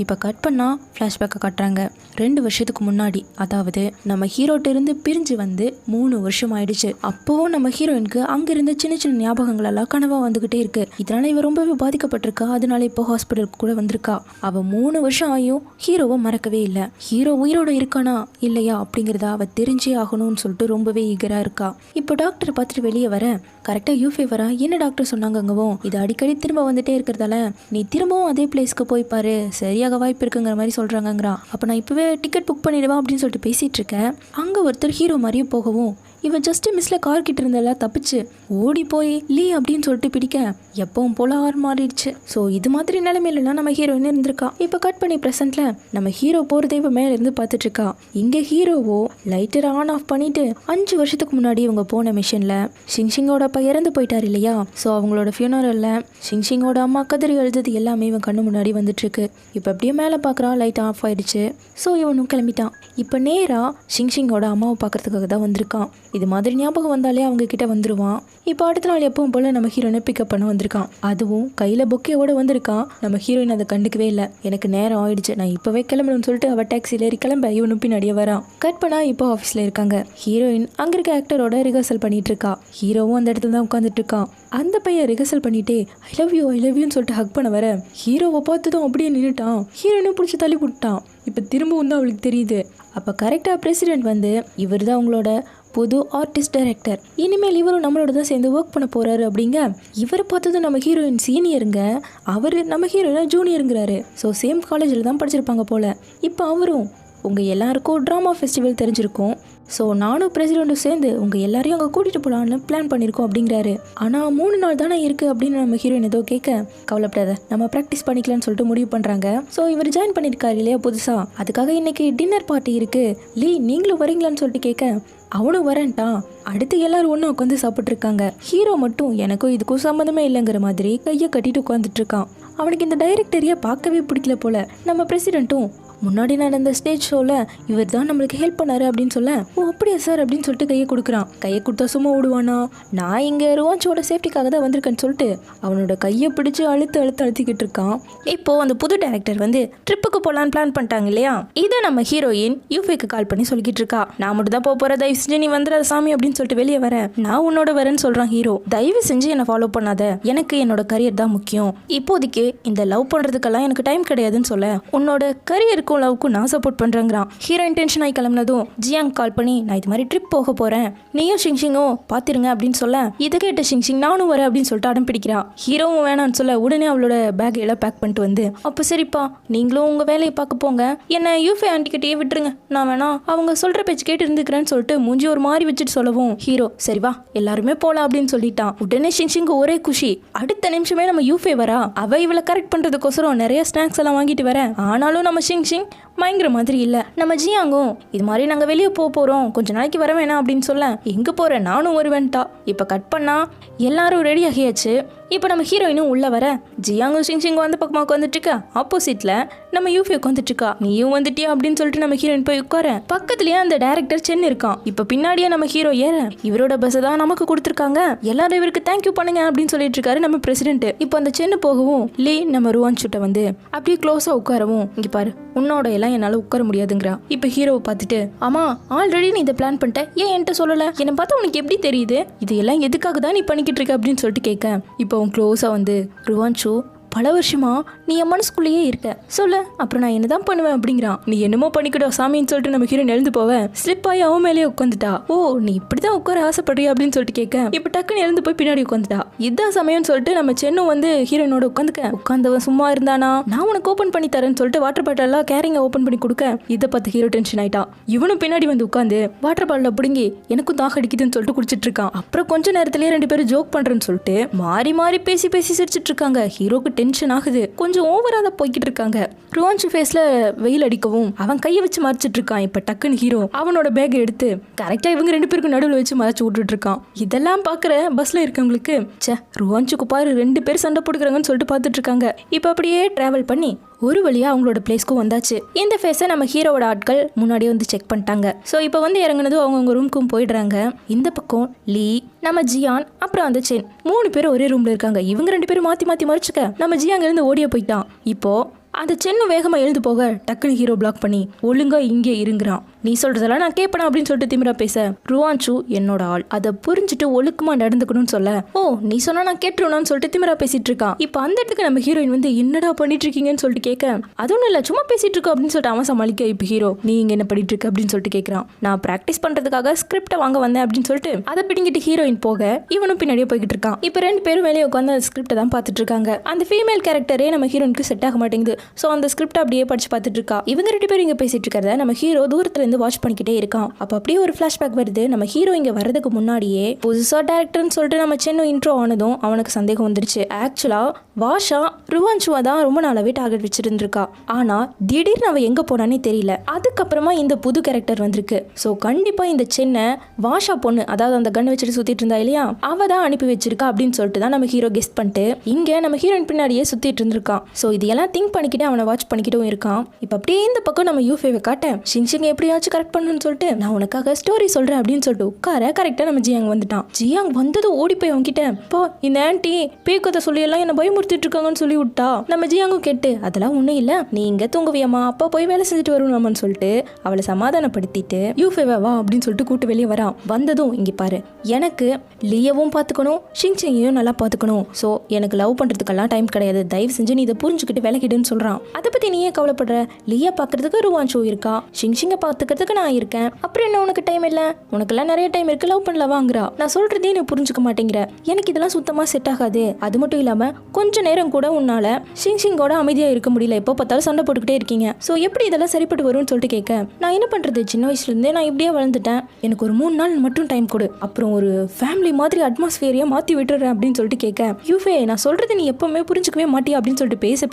Speaker 1: இப்போ கட் பண்ணால் ஃப்ளாஷ்பேக்கை காட்டுறாங்க 2 வருஷத்துக்கு முன்னாடி, அதாவது நம்ம ஹீரோட்ட இருந்து பிரிஞ்சு வந்து 3 வருஷம் ஆயிடுச்சு. அப்போவும் நம்ம ஹீரோயினுக்கு அங்கிருந்து சின்ன சின்ன ஞாபகங்கள் எல்லாம் கனவாக வந்துகிட்டே இருக்கு. இதனால இவ ரொம்பவே பாதிக்கப்பட்டிருக்கா. அதனால இப்போ ஹாஸ்பிட்டலுக்கு கூட வந்திருக்கா. அவ 3 வருஷம் ஆயும் ஹீரோவை மறக்கவே இல்லை. ஹீரோ உயிரோட இருக்கானா இல்லையா அப்படிங்கிறத அவ தெரிஞ்சே ஆகணும்னு சொல்லிட்டு ரொம்பவே ஈகரா இருக்கா. இப்போ டாக்டரை பார்த்துட்டு வெளியே வர கரெக்டாக யூஃபே வரா. என்ன டாக்டர் சொன்னாங்கங்கவும், இது அடிக்கடி திரும்ப வந்துட்டே இருக்கிறதால நீ திரும்பவும் அதே பிளேஸ்க்கு போய் பாரு, சரியாக வாய்ப்பு இருக்குங்கிற மாதிரி சொல்றாங்கிறா. அப்போ நான் இப்பவே டிக்கெட் புக் பண்ணிடுவா அப்படின்னு சொல்லிட்டு பேசிட்டு இருக்கேன். அங்க ஒருத்தர் ஹீரோ மாதிரியே போகவும் இவன் ஜஸ்ட் மிஸ்ல கார் கிட்ட இருந்தெல்லாம் தப்பிச்சு ஓடி போய் லீ அப்படின்னு சொல்லிட்டு பிடிக்க எப்பவும் போல ஆர் மாறிடுச்சு. ஸோ இது மாதிரி நிலைமையிலாம் நம்ம ஹீரோயின் இருந்திருக்கா. இப்போ கட் பண்ணி ப்ரெசென்ட்ல நம்ம ஹீரோ போறதே இப்போ மேல இருந்து பார்த்துட்டு இருக்கா. இங்க ஹீரோவோ லைட்டர் ஆன் ஆஃப் பண்ணிட்டு 5 வருஷத்துக்கு முன்னாடி இவங்க போன மிஷன்ல ஷிங்ஷிங்கோட அப்பா இறந்து போயிட்டாரு இல்லையா. ஸோ அவங்களோட ஃபியூனரல்ல ஷிங்ஷிங்கோட அம்மா கதறி எழுதுறது எல்லாமே இவன் கண்ணு முன்னாடி வந்துட்டு இருக்கு. இப்போ அப்படியே மேலே பார்க்குறான், லைட் ஆஃப் ஆயிடுச்சு. ஸோ இவனும் கிளம்பிட்டான். இப்போ நேரா ஷிங்ஷிங்கோட அம்மாவை பார்க்கறதுக்காக தான் வந்திருக்கான். இது மாதிரி ஞாபகம் வந்தாலே அவங்க கிட்ட வந்துருவான். இப்போ அடுத்த நாள் எப்பவும் போல நம்ம ஹீரோயினை பிக்கப் பண்ண வந்திருக்கான். அதுவும் கையில பொக்கையோட வந்திருக்கான். நம்ம ஹீரோயின் அதை கண்டுக்கவே இல்லை. எனக்கு நேரம் ஆயிடுச்சு, நான் இப்பவே கிளம்பணும்னு சொல்லிட்டு அவ டாக்ஸில ஏறி கிளம்ப இவனும் பின்னாடியே வரான். கட் பண்ணா இப்போ ஆஃபீஸ்ல இருக்காங்க. ஹீரோயின் அங்க இருக்க ஆக்டரோட ரிஹர்சல் பண்ணிட்டு இருக்கா. ஹீரோவும் அந்த இடத்துல தான் உட்காந்துட்டு இருக்கான். அந்த பையன் ரிஹர்சல் பண்ணிட்டே ஐ லவ் யூன்னு சொல்லிட்டு ஹக் பண்ண வர ஹீரோவை பார்த்ததும் அப்படியே நின்றுட்டான். ஹீரோயினும் பிடிச்சி தள்ளி போட்டான். இப்போ திரும்பவும் தான் அவளுக்கு தெரியுது. அப்போ கரெக்டாக பிரசிடென்ட் வந்து இவர் தான் அவங்களோட புது ஆர்டிஸ்ட் டைரக்டர், இனிமேல் இவரும் நம்மளோட தான் சேர்ந்து ஒர்க் பண்ண போறாரு அப்படிங்க. இவரை பார்த்ததும் நம்ம ஹீரோயின் சீனியருங்க, அவர் நம்ம ஹீரோயின் ஜூனியருங்கிறாரு. ஸோ சேம் காலேஜில் தான் படிச்சிருப்பாங்க போல. இப்போ அவரும் உங்கள் எல்லாருக்கும் ட்ராமா ஃபெஸ்டிவல் தெரிஞ்சிருக்கும், ஸோ நானும் பிரசிடெண்ட்டும் சேர்ந்து உங்கள் எல்லாரையும் அங்கே கூட்டிகிட்டு போகலான்னு பிளான் பண்ணியிருக்கோம் அப்படிங்கிறாரு. ஆனால் 3 நாள் தானே இருக்குது அப்படின்னு நம்ம ஹீரோயின் ஏதோ கேட்க கவலைப்படாத நம்ம ப்ராக்டிஸ் பண்ணிக்கலாம்னு சொல்லிட்டு முடிவு பண்ணுறாங்க. ஸோ இவர் ஜாயின் பண்ணியிருக்காரு இல்லையா புதுசாக, அதுக்காக இன்னைக்கு டின்னர் பார்ட்டி இருக்குது, லீ நீங்களும் வரீங்களான்னு சொல்லிட்டு கேட்க அவனும் வரேன்ட்டான். அடுத்து எல்லாரும் ஒன்றும் உட்காந்து சாப்பிட்டு இருக்காங்க. ஹீரோ மட்டும் எனக்கும் இதுக்கும் சம்மந்தமே இல்லைங்கிற மாதிரி கையை கட்டிட்டு உட்காந்துட்டு இருக்கான். அவனுக்கு இந்த டைரக்டரையே பார்க்கவே பிடிக்கல போல. நம்ம பிரசிடென்ட்டும் முன்னாடி நடந்த ஸ்டேஜ் ஷோவில் இவர் தான் நம்மளுக்கு ஹெல்ப் பண்ணாரு அப்படின்னு சொல்ல, ஓ அப்படியா சார் அப்படின்னு சொல்லிட்டு கையை கொடுக்குறான். கையை கொடுத்தா சும்மா விடுவானா? நான் இங்கே ருவான்ஷோட சேஃப்டிக்காக தான் வந்திருக்கேன்னு சொல்லிட்டு அவனோட கையை பிடிச்சி அழுத்திக்கிட்டு இருக்கான். இப்போ அந்த புது டைரக்டர் வந்து ட்ரிப்புக்கு போகலான்னு பிளான் பண்ணிட்டாங்க இல்லையா, இதை நம்ம ஹீரோயின் யூஃபேக்கு கால் பண்ணி சொல்லிக்கிட்டு இருக்கா. நான் மட்டும் தான் போகிற, தயவு செஞ்சு நீ வந்துடாத சாமி அப்படின்னு சொல்லிட்டு வெளியே வர. நான் உன்னோட வரேன்னு சொல்கிறான் ஹீரோ. தயவு செஞ்சு என்னை ஃபாலோ பண்ணாத, எனக்கு என்னோட கரியர் தான் முக்கியம், இப்போதைக்கு இந்த லவ் பண்ணுறதுக்கெல்லாம் எனக்கு டைம் கிடையாதுன்னு சொல்ல, உன்னோட கரியருக்கும் லவ்க்கும் நான் சப்போர்ட் பண்ணுறேங்கிறான். ஹீரோயின் டென்ஷன் ஆகி கிளம்புனதும் ஜியாங் கால் பண்ணி, நான் இது மாதிரி ட்ரிப் போக போகிறேன், நீயும் ஷிங்ஷிங்கும் பார்த்துருங்க அப்படின்னு சொல்ல, இதை கேட்ட ஷிங்ஷிங் நானும் வரேன் அப்படின்னு சொல்லிட்டு அடம் பிடிக்கிறான். ஹீரோவும் வேணான்னு சொல்ல உடனே அவளோட பேக் எல்லாம் பேக் பண்ணிட்டு வந்து, அப்போ சரிப்பா நீங்களும் உங்கள் வேலையை பார்க்க போங்க, என்னை யூஃபே ஆண்டிக்கிட்டே விட்டுருங்க, நான் வேணா அவங்க சொல்கிற பேச்சு கேட்டு இருந்துக்கிறேன்னு சொல்லிட்டு மூஞ்சி ஒரு மாதிரி வச்சுட்டு சொல்லவும், ஹீரோ சரி வா எல்லாருமே போகலாம் அப்படின்னு சொல்லிட்டான். உடனே ஷிங்ஷிங்கு ஒரே குஷி. அடுத்த நிமிஷமே நம்ம யூஃபே வரா. அவ இவளை கரெக்ட் பண்ணுறதுக்கோசரம் நிறைய ஸ்நாக்ஸ் எல்லாம் வாங்கிட்டு வர. ஆனாலும் நம்ம ஷிங்ஷிங் மயங்கிற மாதிரி இல்லை. நம்ம ஜியாங்கும் இது மாதிரி நாங்கள் வெளியே போகிறோம், கொஞ்ச நாளைக்கு வர வேணாம் அப்படின்னு சொல்ல, எங்கே போகிறேன் நானும் வருவேன்ட்டா. இப்போ கட் பண்ணா எல்லாரும் ரெடி ஆகியாச்சு. இப்போ நம்ம ஹீரோயினும் உள்ளே வர, ஜியாங்கும் ஷிங்ஷிங்கும் வந்து பக்கமாக உட்காந்துட்டு இருக்கா. ஆப்போசிட்டில் நம்ம யூஃபே உட்காந்துட்டு இருக்கா. நீயும் வந்துட்டியா அப்படின்னு சொல்லிட்டு நம்ம ஹீரோயின் போய் உட்கார. பக்கத்துலேயே அந்த டைரக்டர் சென் இருக்கான். இப்போ பின்னாடியே நம்ம ஹீரோ ஏற, இவரோட பஸ்ஸை தான் நமக்கு கொடுத்துருக்காங்க, எல்லாரும் இவருக்கு தேங்க்யூ பண்ணுங்க அப்படின்னு சொல்லிட்டு இருக்காரு நம்ம பிரசிடென்ட். இப்போ அந்த சென்னு போகவும் லீ நம்ம ருவான்ஷூட்டை வந்து அப்படியே க்ளோஸாக உட்காரவும், இங்கே பாரு உன்னோட எல்லாம் என்னால் உட்கார முடியாதுங்கிறா. இப்போ ஹீரோவை பார்த்துட்டு, ஆமா ஆல்ரெடி நீ இதை பிளான் பண்ணிட்ட, ஏன் என்கிட்ட சொல்லலை, என்னை பார்த்தா உனக்கு எப்படி தெரியுது, இது எல்லாம் எதுக்காக தான் நீ பண்ணிக்கிட்டு இருக்க அப்படின்னு சொல்லிட்டு கேட்க. இப்போ அவன் க்ளோஸாக வந்து, ருவான்ஷூ பல வருஷமா நீ என் மனசுக்குள்ளேயே இருக்க, சொல்லு அப்புறம் நான் என்னதான் பண்ணுவேன் அப்படிங்கிறான். நீ என்னமோ பண்ணிக்கிட்டோ சாமின்னு சொல்லிட்டு நம்ம ஹீரோயின் எழுந்து போவேன். ஸ்லிப் ஆகி அவன் மேலேயே உட்காந்துட்டா. ஓ நீ இப்படிதான் உட்கார ஆசைப்படுறியா அப்படின்னு சொல்லிட்டு கேட்க. இப்போ டக்குன்னு எழுந்து போய் பின்னாடி உட்காந்துட்டா. இதுதான் சமயம்னு சொல்லிட்டு நம்ம சென்னும் வந்து ஹீரோயினோட உட்காந்தவன் சும்மா இருந்தானா, நான் உனக்கு ஓப்பன் பண்ணி தரேன்னு சொல்லிட்டு வாட்டர் பாட்டில் எல்லாம் கேரிங்க ஓப்பன் பண்ணி கொடுக்க, இதை பார்த்து ஹீரோ டென்ஷன் ஆயிட்டான். இவனும் பின்னாடி வந்து உட்காந்து வாட்டர் பாட்டில் பிடுங்கி எனக்கும் தாக அடிக்குதுன்னு சொல்லிட்டு குடிச்சிட்டு இருக்கான். அப்புறம் கொஞ்ச நேரத்திலேயே ரெண்டு பேரும் ஜோக் பண்றேன்னு சொல்லிட்டு மாறி மாறி பேசி சிரிச்சிட்டு இருக்காங்க. ஹீரோக்கு டென்ஷன் ஆகுது. கொஞ்சம் ஓவரா தான் போய்கிட்டு இருக்காங்க. ருவான்ஷு ஃபேஸ்ல வெயில் அடிக்கவும் அவன் கையை வச்சு மறைச்சிட்டு இருக்கான். இப்ப டக்குன்னு ஹீரோ அவனோட பேக்கை எடுத்து கரெக்டா இவங்க ரெண்டு பேருக்கு நடுவில் வச்சு மறைச்சு விட்டுட்டு இருக்கான். இதெல்லாம் பாக்குற பஸ்ல இருக்கவங்களுக்கு, சே ருவான்ஷுக்கு பாரு ரெண்டு பேர் சண்டை போட்டுக்கிறாங்கன்னு சொல்லிட்டு பார்த்துட்டு இருக்காங்க. இப்ப அப்படியே டிராவல் பண்ணி ஒரு வழியா அவங்களோட பிளேஸ்க்கும் வந்தாச்சு. இந்த ஃபேஸை நம்ம ஹீரோவோட ஆட்கள் முன்னாடியே வந்து செக் பண்ணிட்டாங்க. ஸோ இப்போ வந்து இறங்குனதும் அவங்கவுங்க ரூமுக்கும் போயிடுறாங்க. இந்த பக்கம் லீ, நம்ம ஜியான், அப்புறம் அந்த சென் 3 பேரும் ஒரே ரூம்ல இருக்காங்க. இவங்க 2 பேரும் மாற்றி மறைச்சுக்க நம்ம ஜியாங்க இருந்து ஓடிய போயிட்டான். இப்போ அந்த சென்னு வேகமாக எழுந்து போக டக்குனு ஹீரோ பிளாக் பண்ணி, ஒழுங்கா இங்கே இருங்கிறான், நீ சொல்றதெல்லாம் நான் கேட்பேன் அப்படின்னு சொல்லிட்டு திமிரா பேச, ருவான்ஷு என்னோட ஆள், அதை புரிஞ்சுட்டு ஒழுக்கமா நடந்துக்கணும்னு சொல்ல, ஓ நீ சொன்னா நான் கேட்டுருவான்னு சொல்லிட்டு திமிரா பேசிட்டு இருக்கான். இப்போ அந்த இடத்துக்கு நம்ம ஹீரோயின் வந்து என்னடா பண்ணிட்டு இருக்கீங்கன்னு சொல்லிட்டு கேட்க, அதுவும் இல்லை சும்மா பேசிட்டு இருக்கோம் அப்படின்னு சொல்லிட்டு அவன் சமாளிக்க. இப்போ ஹீரோ, நீ இங்க என்ன பண்ணிட்டு இருக்க அப்படின்னு சொல்லிட்டு கேட்கறான். நான் பிராக்டிஸ் பண்றதுக்காக ஸ்கிரிப்டை வாங்க வந்தேன் அப்படின்னு சொல்லிட்டு அதை பிடிங்கிட்டு ஹீரோயின் போக இவனும் பின்னாடியே போய்கிட்டு இருக்கான். இப்போ 2 பேரும் வெளியே உட்காந்து அந்த ஸ்கிரிப்டை தான் பார்த்துட்டு இருக்காங்க. அந்த ஃபீமேல் கேரக்டரே நம்ம ஹீரோயினுக்கு செட் ஆக மாட்டேங்குது. ஸோ அந்த ஸ்கிரிப்ட் அப்படியே படிச்சு பார்த்துட்டு இருக்கா. இவங்க 2 பேரும் இங்கே பேசிட்டு இருக்கிறத நம்ம ஹீரோ தூரத்துல இருந்து வாட்ச் பண்ணிக்கிட்டே இருக்கான். அப்போ அப்படியே ஒரு ஃபிளாஷ்பேக் வருது. நம்ம ஹீரோ இங்கே வர்றதுக்கு முன்னாடியே புதுசா டேரக்டர்னு சொல்லிட்டு நம்ம சென்னு இன்ட்ரோ ஆனதும் அவனுக்கு சந்தேகம் வந்துருச்சு. ஆக்சுவலா வாஷா ருவான்ஷுவா தான் ரொம்ப நாளாவே டார்கெட் வச்சிருந்துருக்கா. ஆனா திடீர்னு அவ எங்க போனானே தெரியல. அதுக்கப்புறமா இந்த புது கேரக்டர் வந்திருக்கு. ஸோ கண்டிப்பா இந்த சென்னை வாஷா பொண்ணு, அதாவது அந்த கன் வச்சுட்டு சுத்திட்டு இருந்தா இல்லையா, அவ தான் அனுப்பி வச்சிருக்கா அப்படின்னு சொல்லிட்டு தான் நம்ம ஹீரோ கெஸ் பண்ணிட்டு இங்க நம்ம ஹீரோயின் பின்னாடியே சுத்திட்டு இருந்திருக்கான். ஸோ இதெல்லாம் திங்க் பண்ணிக்கிட்டு அவனை வாட்ச் பண்ணிக்கிட்டும் இருக்கான். இப்போ அப்படியே இந்த பக்கம் நம்ம யூஃபேவை காட்ட, ஷிங்ஷிங் எப்படியாச்சும் கரெக்ட் பண்ணணும்னு சொல்லிட்டு நான் உனக்காக ஸ்டோரி சொல்றேன் அப்படின்னு சொல்லிட்டு உட்கார கரெக்டா நம்ம ஜியாங் வந்துட்டான். ஜியாங் வந்தது ஓடி போய் அவன்கிட்ட, போ இந்த ஆன்டி பேக்கத்தை சொல்லி எல்லாம் என்ன பயமுறுத்திட்டு இருக்காங்கன்னு சொல்லி விட்டா. நம்ம ஜியாங்கும் கேட்டு, அதெல்லாம் ஒண்ணும் இல்ல, நீ இங்க தூங்குவியம்மா, அப்பா போய் வேலை செஞ்சுட்டு வருவான்னு சொல்லிட்டு அவளை சமாதானப்படுத்திட்டு யூஃபேவை வா அப்படின்னு சொல்லிட்டு கூட்டு வெளியே வரான். வந்ததும் இங்க பாரு, எனக்கு லியவும் பார்த்துக்கணும், ஷிங்ஷிங்கையும் நல்லா பார்த்துக்கணும். ஸோ எனக்கு லவ் பண்றதுக்கெல்லாம் டைம் கிடையாது, தயவு செஞ்சு நீ இதை புரிஞ்சுக்கிட்டு விலகிடுன்னு சொல்றான். அதை பத்தி நீ ஏன் கவலைப்படுற, லியா பார்க்கறதுக்கு ருவான்ஷு இருக்கா, ஷிங்ஷிங்கை பார்த்துக்கிறதுக்கு நான் இருக்கேன், அப்புறம் என்ன உனக்கு டைம் இல்லை, உனக்கெல்லாம் நிறைய டைம் இருக்கு, லவ் பண்ணல வாங்குறா. நான் சொல்றதே நீ புரிஞ்சுக்க மாட்டேங்கிற, எனக்கு இதெல்லாம் சுத்தமா செட் ஆகாது. அது மட்டும் இல்லாம கொஞ்ச நேரம் கூட உன்னால ஷிங்ஷிங்கோட அமைதியா இருக்க முடியல, எப்போ பார்த்தாலும் சண்டை போட்டுக்கிட்டே இருக்கீங்க. ஸோ எப்படி இதெல்லாம் சரிப்பட்டு வரும்னு சொல்லிட்டு கேட்க, நான் என்ன பண்றது, சின்ன வயசுல இருந்தே நான் இப்படியே வளர்ந்துட்டேன், எனக்கு ஒரு 3 நாள் மட்டும் டைம் கொடு, அப்புறம் ஒரு ஃபேமிலி மாதிரி அட்மாஸ்பியரையா மாத்தி விட்டுறேன் அப்படின்னு சொல்லிட்டு கேட்க, யூஃபே நான் சொல்றது நீ எப்பவுமே புரிஞ்சுக்கவே மாட்டியா அப்படின்னு சொல்லிட்டு பேச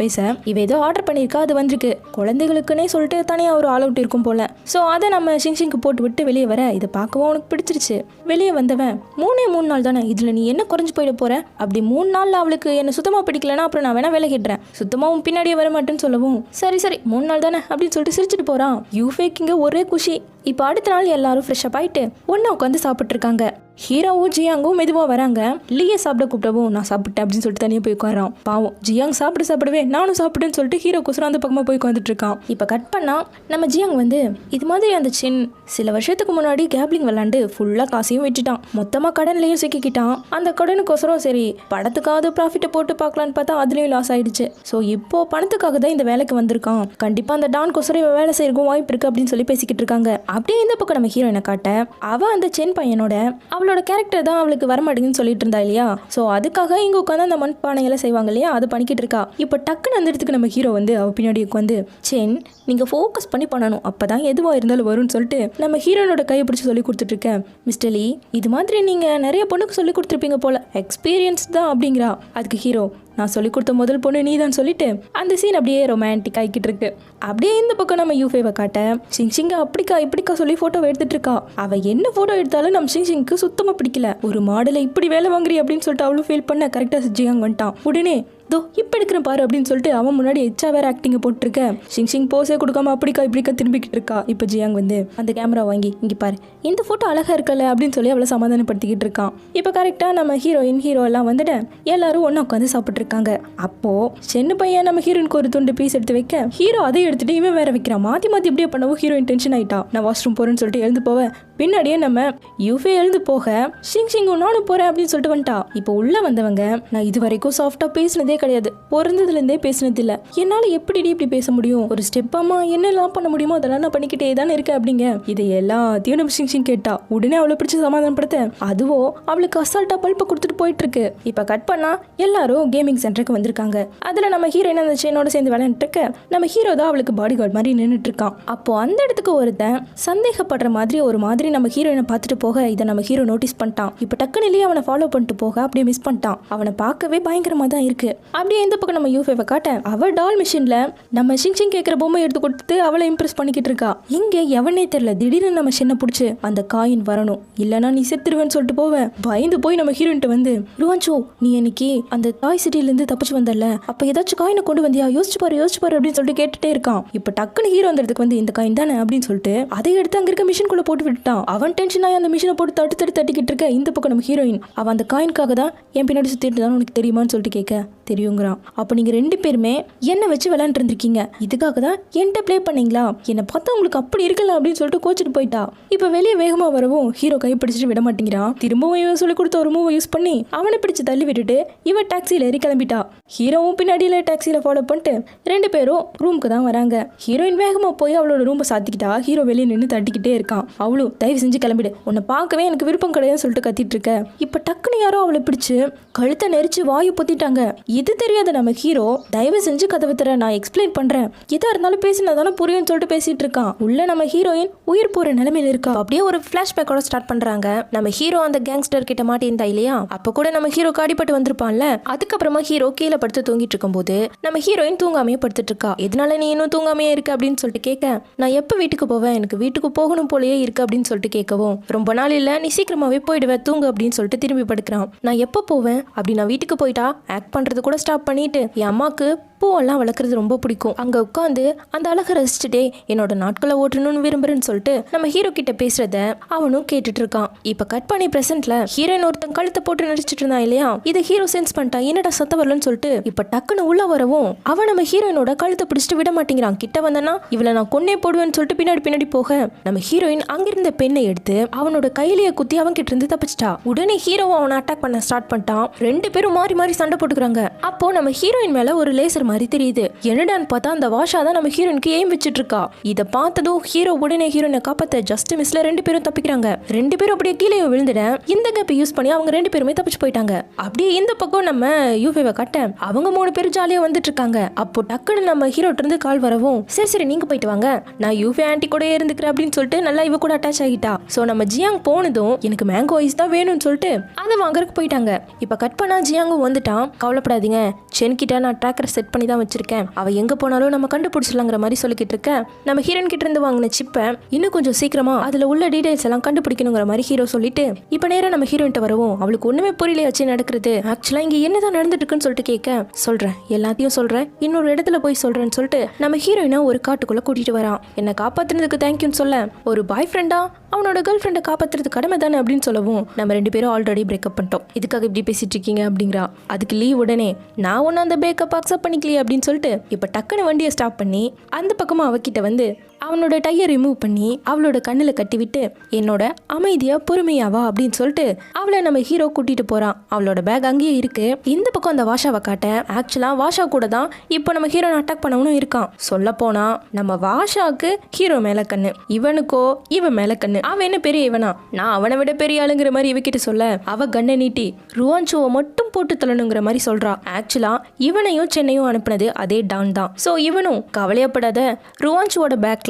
Speaker 1: இவ ஏதோ ஆர்டர் பண்ணியிருக்கா, அது வந்திருக்கு, குழந்தைகளுக்குன்னே சொல்லிட்டு தனியா ஒரு ஆல் அவுட் இருக்கும் போல. ஸோ அதை நம்ம ஷிங்ஷிங்க்கு போட்டு விட்டு வெளியே வர, இதை பார்க்கவும் உனக்கு பிடிச்சிருச்சு. வெளியே வந்தவன் 3 நாள் தானே, இதுல நீ என்ன குறைஞ்சு போயிட போற, அப்படி 3 நாள்ல அவளுக்கு என்ன சுத்தமா பிடிக்கலன்னா அப்புறம் நான் வேணா வேலை கேட்டுறேன், சுத்தமாக உன் பின்னாடியே வர மாட்டேன்னு சொல்லவும் சரி 3 நாள் தானே அப்படின்னு சொல்லிட்டு சிரிச்சுட்டு போகிறான். யூஃபேக்கு இங்கே ஒரே குஷி. இப்போ அடுத்த நாள் எல்லாரும் ஃப்ரெஷ்ஷப் ஆகிட்டு ஒன்றா உட்காந்து சாப்பிட்டு இருக்காங்க. ஹீரோவும் ஜியாங்கும் மெதுவாக வராங்க. லீயை சாப்பிட கூப்பிட்டவும் நான் சாப்பிட்டேன் அப்படின்னு சொல்லிட்டு தனியாக போய் உட்காரான். பாவம் ஜியாங் சாப்பிடவே நானும் சாப்பிட்டேன்னு சொல்லிட்டு ஹீரோ குசுரம் அந்த பக்கமாக போய் உட்காந்துட்டு இருக்கான். இப்போ கட் பண்ணால் நம்ம ஜியாங் வந்து இது மாதிரி அந்த சின் சில வருஷத்துக்கு முன்னாடி கேப்லிங் விளாண்டு ஃபுல்லாக காசையும் வச்சுட்டான். மொத்தமாக கடன்லையும் சிக்கிக்கிட்டான். அந்த கடனுக்கோசரம் சரி படத்துக்காவது ப்ராஃபிட்டை போட்டு பார்க்கலான்னு பார்த்தா அதுலேயும் லாஸ் ஆயிடுச்சு. ஸோ இப்போ பணத்துக்காக தான் இந்த வேலைக்கு வந்திருக்கான். கண்டிப்பாக அந்த டான் கோசரம் வேலை செய்யறதுக்கும் வாய்ப்பு இருக்குது அப்படின்னு சொல்லி பேசிக்கிட்டு இருக்காங்க. அப்படியே இந்த பக்கம் நம்ம ஹீரோயினை காட்ட அவள் அந்த சென் பையனோட அவளோட கேரக்டர் தான் அவளுக்கு வரமாட்டேங்குன்னு சொல்லிட்டு இருந்தா இல்லையா. ஸோ அதுக்காக இங்கே உட்காந்து அந்த மண்பானைகளை செய்வாங்க இல்லையா, அது பண்ணிக்கிட்டு இருக்கா. இப்போ டக்குன்னு அந்த இடத்துக்கு நம்ம ஹீரோ வந்து அவள் பின்னாடி உட்காந்து சென் நீங்கள் ஃபோக்கஸ் பண்ணி பண்ணணும், அப்போ தான் எதுவாக இருந்தாலும் வரும்னு சொல்லிட்டு நம்ம ஹீரோனோட கையை பிடிச்சி சொல்லி கொடுத்துட்ருக்கேன். மிஸ்டர் லீ இது மாதிரி நீங்கள் நிறைய பொண்ணுக்கு சொல்லி கொடுத்துருப்பீங்க போல, எக்ஸ்பீரியன்ஸ் தான் அப்படிங்கிறா. அதுக்கு ஹீரோ நான் சொல்லி கொடுத்த முதல் பொண்ணு நீ தான் சொல்லிட்டு அந்த சீன் அப்படியே ரொமான்டிக் ஆகிக்கிட்டு இருக்கு. அப்படியே இந்த பக்கம் நம்ம யூஃபேவை காட்ட சிங்ஷிங்க அப்படிக்கா இப்படிக்கா சொல்லி ஃபோட்டோவை எடுத்துட்டு இருக்கா. அவள் என்ன ஃபோட்டோ எடுத்தாலும் நம்ம சிங்ஷிங்க்கு சுத்தமாக பிடிக்கல. ஒரு மாடலை இப்படி வேலை வாங்குறி அப்படின்னு சொல்லிட்டு அவளும் ஃபீல் பண்ண கரெக்டாக ஜியாங் வந்துட்டான். உடனே தோ இப்போ எடுக்கிறேன் பாரு அப்படின்னு சொல்லிட்டு அவன் முன்னாடி எச்சா வேற ஆக்டிங்கை போட்டுருக்க. சிங் போஸே கொடுக்காம அப்படிக்கா இப்படிக்கா திரும்பிக்கிட்டு இருக்கா. இப்போ ஜியாங் வந்து அந்த கேமரா வாங்கி இங்கே பாரு இந்த ஃபோட்டோ அழகாக இருக்கல அப்படின்னு சொல்லி அவளை சமாதானப்படுத்திக்கிட்டு இருக்கான். இப்போ கரெக்டாக நம்ம ஹீரோ எல்லாம் வந்துட்டு எல்லாரும் ஒன்றா உட்காந்து சாப்பிட்டு இருக்காங்க. அப்போ சின்ன பையன் நம்ம ஹீரோயினுக்கு ஒரு துண்டு பீஸ் எடுத்து வைக்க ஹீரோ அதை எடுத்துட்டு இவன் வேற வைக்கிறான். மாற்றி இப்படியே பண்ணவும் ஹீரோயின் டென்ஷன் ஆயிட்டா. நான் வாஷ்ரூம் போறேன்னு சொல்லிட்டு எழுந்து போவேன். பின்னாடியே நம்ம யூஃபே எழுந்து போக சிங் நானும் போறேன் அப்படின்னு சொல்லிட்டு வந்துட்டா. இப்போ உள்ள வந்தவங்க நான் இது வரைக்கும் சாஃப்டா பேசினதே கிடையாது, பிறந்ததுலேருந்தே பேசினது இல்லை, என்னால் எப்படி இப்படி பேச முடியும், ஒரு ஸ்டெப்பாமா என்னெல்லாம் பண்ண முடியுமோ அதெல்லாம் நான் பண்ணிக்கிட்டே தானே இருக்கேன் அப்படிங்க. இதை எல்லாத்தையும் நம்ம சிங் கேட்டா. உடனே அவளை பிடிச்சி சமாதானப்படுத்த அதுவோ அவளுக்கு அசால்ட்டா பல்பை கொடுத்துட்டு போயிட்டு இருக்கு. இப்போ கட் பண்ணா எல்லாரும் கேமிங் சென்டருக்கு வந்திருக்காங்க. அதில் நம்ம ஹீரோயின் அந்த செயினோட சேர்ந்து விளையாண்டுட்டு இருக்க நம்ம ஹீரோ தான் அவளுக்கு பாடி கார்டு மாதிரி நின்றுட்டு இருக்கான். அப்போ அந்த இடத்துக்கு ஒருத்தன் சந்தேகப்படுற மாதிரி நம்ம ஹீரோயினை பார்த்துட்டு போக இதை நம்ம ஹீரோ நோட்டீஸ் பண்ணிட்டான். இப்போ டக்குனிலேயே அவனை ஃபாலோ பண்ணிட்டு போக அப்படியே மிஸ் பண்ணிட்டான். அவனை பார்க்கவே பயங்கரமாக தான் இருக்கு. அப்படியே இந்த பக்கம் நம்ம யூஃபேவை காட்ட அவள் டால் மிஷின்ல நம்ம சிங் கேட்குற பொம்மை எடுத்து கொடுத்து அவளை இம்ப்ரெஸ் பண்ணிக்கிட்டு இருக்கா. இங்கே எவனே தெரியல திடீர்னு நம்ம சின்ன பிடிச்சி அந்த காயின் வரணும் இல்லைன்னா நீ செத்துருவேன்னு சொல்லிட்டு போவேன். பயந்து போய் நம்ம ஹீரோயின்ட்டு வந்து ருவான்சோ நீ இன்னைக்கு அந்த டாய் சிட்டிலேருந்து தப்பிச்சு வந்தல, அப்போ ஏதாச்சும் காயினை கொண்டு வந்தியா, யோசிச்சு பாரு அப்படின்னு சொல்லிட்டு கேட்டுட்டே இருக்கான். இப்போ டக்குன்னு ஹீரோ அந்த இடத்துக்கு வந்து இந்த காயின் தானே அப்படின்னு சொல்லிட்டு அதை எடுத்து அங்கே இருக்க மிஷின்குள்ளே போட்டு விட்டுட்டான். அவன் டென்ஷன் ஆகி அந்த மிஷினை போட்டு தட்டிக்கிட்டு இருக்க. இந்த பக்கம் நம்ம ஹீரோயின் அவன் அந்த காயின்காக தான் என் பின்னாடி சுத்திட்டு தான் உனக்கு தெரியுமான்னு சொல்லிட்டு கேட்க தெரியுங்கிறான். அப்போ நீங்க 2 பேருமே என்ன வச்சு விளையாண்டு இருந்திருக்கீங்க, இதுக்காக தான் என்கிட்ட ப்ளே பண்ணீங்களா, என்னை பார்த்தா உங்களுக்கு அப்படி இருக்கல அப்படின்னு சொல்லிட்டு கோச்சிட்டு போயிட்டா. இப்போ வெளியே வேகமாக வரவும் ஹீரோ கை பிடிச்சிட்டு விட மாட்டேங்கிறான். திரும்பவும் இவன் சொல்லி கொடுத்த ஒரு மூவை யூஸ் பண்ணி அவனை பிடிச்சு தள்ளி விட்டுட்டு இவன் டாக்ஸியில் ஏறி கிளம்பிட்டா. ஹீரோவும் பின்னாடியில டாக்ஸியில் ஃபாலோ பண்ணிட்டு 2 பேரும் ரூமுக்கு தான் வராங்க. ஹீரோயின் வேகமாக போய் அவளோட ரூமை சாத்திக்கிட்டா. ஹீரோ வெளியே நின்று தட்டிக்கிட்டே இருக்கான். அவளும் தயவு செஞ்சு கிளம்பிடு, உன்னை பார்க்கவே எனக்கு விருப்பம் கிடையாதுன்னு சொல்லிட்டு கத்திட்டு இருக்க. இப்போ டக்குன்னு யாரோ அவளை பிடிச்சு கழுத்தை நெரிச்சு வாயு பொத்திட்டாங்க. இது தெரியாத நம்ம ஹீரோ தயவு செஞ்சு கதவை தர, நான் எக்ஸ்பிளைன் பண்றேன், எதா இருந்தாலும் பேசினதானே புரியும்னு சொல்லிட்டு பேசிட்டு இருக்கான். உள்ள நம்ம ஹீரோயின் உயிர் போற நிலைமையில இருக்கா. அப்படியே ஒரு பிளாஷ்பேக்கோட ஸ்டார்ட் பண்றாங்க. நம்ம ஹீரோ அந்த கேங்ஸ்டர் கிட்ட மாட்டியிருந்தா இல்லையா, அப்ப கூட நம்ம ஹீரோ அடிபட்டு வந்திருப்பான்ல. அதுக்கப்புறமா ஹீரோ கீழே படுத்து தூங்கிட்டு இருக்கும் போது நம்ம ஹீரோயின் தூங்காமையே படுத்துட்டு இருக்கா. எதனால நீ இன்னும் தூங்காமையே இருக்கு அப்படின்னு சொல்லிட்டு கேட்க நான் எப்ப வீட்டுக்கு போவேன், எனக்கு வீட்டுக்கு போகணும் போலயே இருக்கு அப்படின்னு சொல்லிட்டு கேட்கவும் ரொம்ப நாள் இல்ல நீ சீக்கிரமாவே போயிடுவேன் தூங்கு அப்படின்னு சொல்லிட்டு திரும்பி படுக்கிறான். நான் எப்போ போவேன் அப்படி, நான் வீட்டுக்கு போயிட்டா ஆக்ட் பண்றது கூட ஸ்டாப் பண்ணிட்டு என் அம்மாக்கு பூவெல்லாம் வளர்க்குறது ரொம்ப பிடிக்கும், அங்கே உட்காந்து அந்த அழகை ரசிச்சுட்டே என்னோட நாட்களை ஓட்டணும்னு விரும்புறேன்னு சொல்லிட்டு நம்ம ஹீரோ கிட்ட பேசுறத அவனும் கேட்டுட்டு இருக்கான். இப்போ கட் பண்ணி பிரசன்ட்ல ஹீரோயின் ஒருத்தன் கழுத்தை போட்டு நடிச்சிட்டு இருந்தான் இல்லையா, இதை ஹீரோ சென்ஸ் பண்ணிட்டான். என்னடா சத்த வரலன்னு சொல்லிட்டு இப்போ டக்குன்னு உள்ள வரவும் அவன் நம்ம ஹீரோயினோட கழுத்தை பிடிச்சிட்டு விட மாட்டேங்கிறான். கிட்ட வந்தனா இவளை நான் கொன்னே போடுவேன்னு சொல்லிட்டு பின்னாடி போக நம்ம ஹீரோயின் அங்கிருந்த பெண்ணை எடுத்து அவனோட கையிலேயே குத்தி அவன் கிட்ட இருந்து தப்பிச்சிட்டா. உடனே ஹீரோ அவனை அட்டாக் பண்ண ஸ்டார்ட் பண்ணிட்டான். 2 பேரும் மாறி சண்டை போட்டுக்கிறாங்க. அப்போ நம்ம ஹீரோயின் மேல ஒரு லேசர் மாதிரி தெரியுது. என்னடான்னு பார்த்தா அந்த வாஷா தான் நம்ம ஹீரோயினுக்கு எய்ம் வச்சிட்டு இருக்கா. இதை பார்த்ததும் ஹீரோ உடனே ஹீரோயினை காப்பாத்த ஜஸ்ட் மிஸ்ல 2 பேரும் தப்பிக்கிறாங்க. 2 பேரும் அப்படியே கீழே விழுந்துட இந்த கேப்பை யூஸ் பண்ணி அவங்க 2 பேருமே தப்பிச்சு போயிட்டாங்க. அப்படியே இந்த பக்கம் நம்ம யூஃபேவை காட்ட அவங்க 3 பேரும் ஜாலியா வந்துட்டு இருக்காங்க. அப்போ டக்குன்னு நம்ம ஹீரோட்ட இருந்து கால் வரவும் சரி நீங்க போயிட்டு வாங்க, நான் யூஃபே ஆன்ட்டி கூட இருந்துக்கிறேன் அப்படின்னு சொல்லிட்டு நல்லா இவ கூட அட்டாச் ஆகிட்டா. சோ நம்ம ஜியாங் போனதும் எனக்கு மேங்கோ ஐஸ் தான் வேணும்னு சொல்லிட்டு அதை வாங்குறதுக்கு போயிட்டாங்க. இப்ப கட் பண்ணா ஜியாங்கும் வந்துட்டான். கவலைப்படாதீங்க, சென் கிட்ட நான் ட்ராக்கர் செட் பண்ணி தான் வச்சிருக்கேன், அவ எங்க போனாலும் நம்ம கண்டுபிடிச்சிடலாங்கிற மாதிரி சொல்லிக்கிட்டு இருக்கேன். நம்ம ஹீரோயின் கிட்ட இருந்து வாங்கின சிப்பை இன்னும் கொஞ்சம் சீக்கிரமா அதுல உள்ள டீடைல்ஸ் எல்லாம் கண்டுபிடிக்கணுங்கிற மாதிரி ஹீரோ சொல்லிட்டு இப்ப நேரம் நம்ம ஹீரோயின்ட்ட வரவும் அவளுக்கு ஒண்ணுமே புரியலையாச்சு நடக்கிறது. ஆக்சுவலா இங்க என்னதான் நடந்துட்டு இருக்குன்னு சொல்லிட்டு கேட்க, சொல்றேன் எல்லாத்தையும் சொல்றேன், இன்னொரு இடத்துல போய் சொல்றேன்னு சொல்லிட்டு நம்ம ஹீரோயினை ஒரு காட்டுக்குள்ள கூட்டிட்டு வரான். என்ன காப்பாத்துறதுக்கு தேங்க்யூன்னு சொல்ல, ஒரு பாய் ஃப்ரெண்டா அவனோட கேர்ள் ஃப்ரெண்டை காப்பாத்துறது கடமை தானே அப்படின்னு சொல்லவும், நம்ம 2 பேரும் ஆல்ரெடி பிரேக்கப் பண்ணிட்டோம், இதுக்காக இப்படி பேசிட்டு இருக்கீங்க அப்படிங்கிறா. அதுக்கு லீவ் உடனே நான் ஒன்னும் அந்த பிரேக்கப் அக்செப்ட் பண்ணிக்கலையே அப்படின்னு சொல்லிட்டு இப்ப டக்குன்னு வண்டியை ஸ்டாப் பண்ணி அந்த பக்கமா அவகிட்ட வந்து அவனோட டையை ரிமூவ் பண்ணி அவளோட கண்ணில் கட்டி விட்டு என்னோட அமைதியா பொறுமையாவா அப்படின்னு சொல்லிட்டு அவளை நம்ம ஹீரோ கூட்டிட்டு போறான். அவளோட பேக் அங்கேயே இருக்கு. இந்த பக்கம் அந்த வாஷாவை காட்ட, ஆக்சுவலா வாஷா கூட தான் இப்போ நம்ம ஹீரோ அட்டாக் பண்ணவனும் இருக்கான். சொல்ல போனா நம்ம வாஷாவுக்கு ஹீரோ மேல கண்ணு, இவனுக்கோ இவன் மேல கண்ணு. அவன் என்ன பெரிய இவனா, நான் அவனை விட பெரிய ஆளுங்கிற மாதிரி இவகிட்ட சொல்ல, அவ கண்ணை நீட்டி ருவான்சுவை மட்டும் போட்டு தள்ளணுங்கிற மாதிரி சொல்றா. ஆக்சுவலா இவனையும் சென்னையும் அனுப்புனது அதே டான் தான். ஸோ இவனும் கவலையப்படாத, ருவான்சுவோட பேக்ல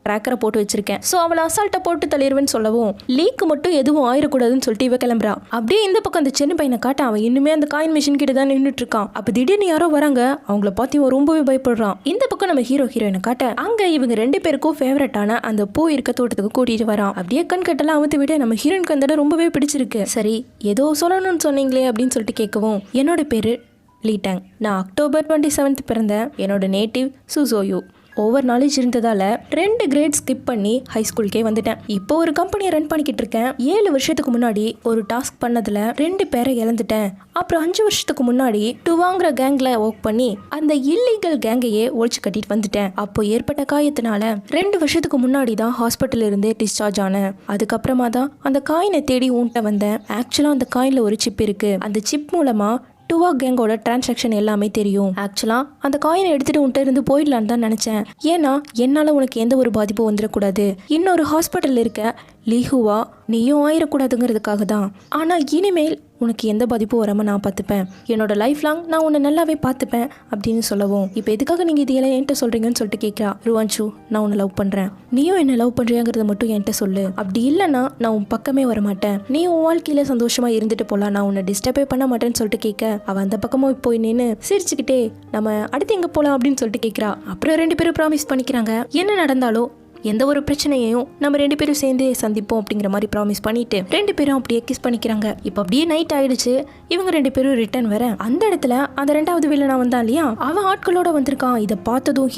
Speaker 1: ட்ராக்கரை போட்டு வச்சிருக்கேன், ஸோ அவளை அசால்ட்டை போட்டு தள்ளிடுவேன்னு சொல்லவும், லீக் மட்டும் எதுவும் ஆயிடக்கூடாதுன்னு சொல்லிட்டு இவ கிளம்புறா. அப்படியே இந்த பக்கம் அந்த சின்ன பையனை காட்ட, அவன் இன்னுமே அந்த காயின் மிஷின் கிட்ட தான் நின்றுட்டு இருக்கான். அப்ப திடீர்னு யாரோ வராங்க, அவங்கள பார்த்து இவன் ரொம்பவே பயப்படுறான். இந்த பக்கம் நம்ம ஹீரோயினை காட்ட, அங்க இவங்க 2 பேருக்கும் ஃபேவரட்டான அந்த பூ இருக்க தோட்டத்துக்கு கூட்டிட்டு வரான். அப்படியே கண் கட்டெல்லாம் அவுத்து விட நம்ம ஹீரோயினுக்கு அந்த இடம் ரொம்பவே பிடிச்சிருக்கு. சரி ஏதோ சொல்லணும்னு சொன்னீங்களே அப்படின்னு சொல்லிட்டு கேட்கவும், என்னோட பேரு லீடாங், நான் அக்டோபர் 27 பிறந்தேன், என்னோட நேட்டிவ் சுசோயு. ஓவர் நாலேஜ் இருந்ததால 2 கிரேட் ஸ்கிப் பண்ணி ஹை ஸ்கூலுக்கே வந்துட்டேன். இப்போ ஒரு கம்பெனியை ரன் பண்ணிக்கிட்டு இருக்கேன். 7 வருஷத்துக்கு முன்னாடி ஒரு டாஸ்க் பண்ணதுல 2 பேரை இழந்துட்டேன். அப்புறம் 5 வருஷத்துக்கு முன்னாடி டுவாங்கிற கேங்ல ஒர்க் பண்ணி அந்த இல்லீகல் கேங்கையே ஒழிச்சு கட்டிட்டு வந்துட்டேன். அப்போ ஏற்பட்ட காயத்தினால 2 வருஷத்துக்கு முன்னாடி தான் ஹாஸ்பிட்டல் இருந்தே டிஸ்சார்ஜ் ஆனேன். அதுக்கப்புறமா தான் அந்த காயினை தேடி ஊன்ட்ட வந்தேன். ஆக்சுவலா அந்த காயின்ல ஒரு சிப் இருக்கு. அந்த சிப் மூலமா டுவா கேங்கோட டிரான்சாக்ஷன் எல்லாமே தெரியும். ஆக்சுவலா அந்த காயினை எடுத்துட்டு உன்ட்ட இருந்து போயிடலான்னு தான் நினைச்சேன். ஏன்னா என்னால உனக்கு எந்த ஒரு பாதிப்பும் வந்துடக்கூடாது. இன்னொரு ஹாஸ்பிட்டல் இருக்க லீஹுவா நீயும் ஆயிடக்கூடாதுங்கிறதுக்காக தான். ஆனா இனிமேல் உனக்கு எந்த பாதிப்பும் வராமல் நான் பார்த்துப்பேன். என்னோட லைஃப் லாங் நான் உன்னை நல்லாவே பார்த்துப்பேன் அப்படின்னு சொல்லவும், இப்போ எதுக்காக நீங்கள் இதெல்லாம் என்கிட்ட சொல்கிறீங்கன்னு சொல்லிட்டு கேட்குறா. ருவான்சு, நான் உன்னை லவ் பண்ணுறேன், நீயும் என்ன லவ் பண்ணுறியாங்கிறத மட்டும் என்கிட்ட சொல்லு. அப்படி இல்லைன்னா நான் உன் பக்கமே வரமாட்டேன். நீ உன் வாழ்க்கையில் சந்தோஷமாக இருந்துட்டு போகலாம், நான் உன்னை டிஸ்டர்பே பண்ண மாட்டேன்னு சொல்லிட்டு கேட்க, அவன் அந்த பக்கமும் போய் நின்று சிரிச்சுக்கிட்டே நம்ம அடுத்து எங்கே போகலாம் அப்படின்னு சொல்லிட்டு கேட்குறா. அப்புறம் 2 பேரும் ப்ராமிஸ் பண்ணிக்கிறாங்க, என்ன நடந்தாலும் எந்த ஒரு பிரச்சனையையும் நம்ம 2 பேரும் சேர்ந்து சந்திப்போம் அப்படிங்கிற மாதிரி ப்ராமிஸ் பண்ணிட்டு 2 பேரும் அப்படியே கிஸ் பண்ணிக்கிறாங்க. இப்போ அப்படியே நைட் ஆயிடுச்சு. இவங்க 2 பேரும் ரிட்டர்ன் வர அந்த இடத்துல அந்த 2வது வில்லனா வந்தான் இல்லையா, அவன் ஆட்களோட வந்திருக்கான். இதை பார்த்ததும்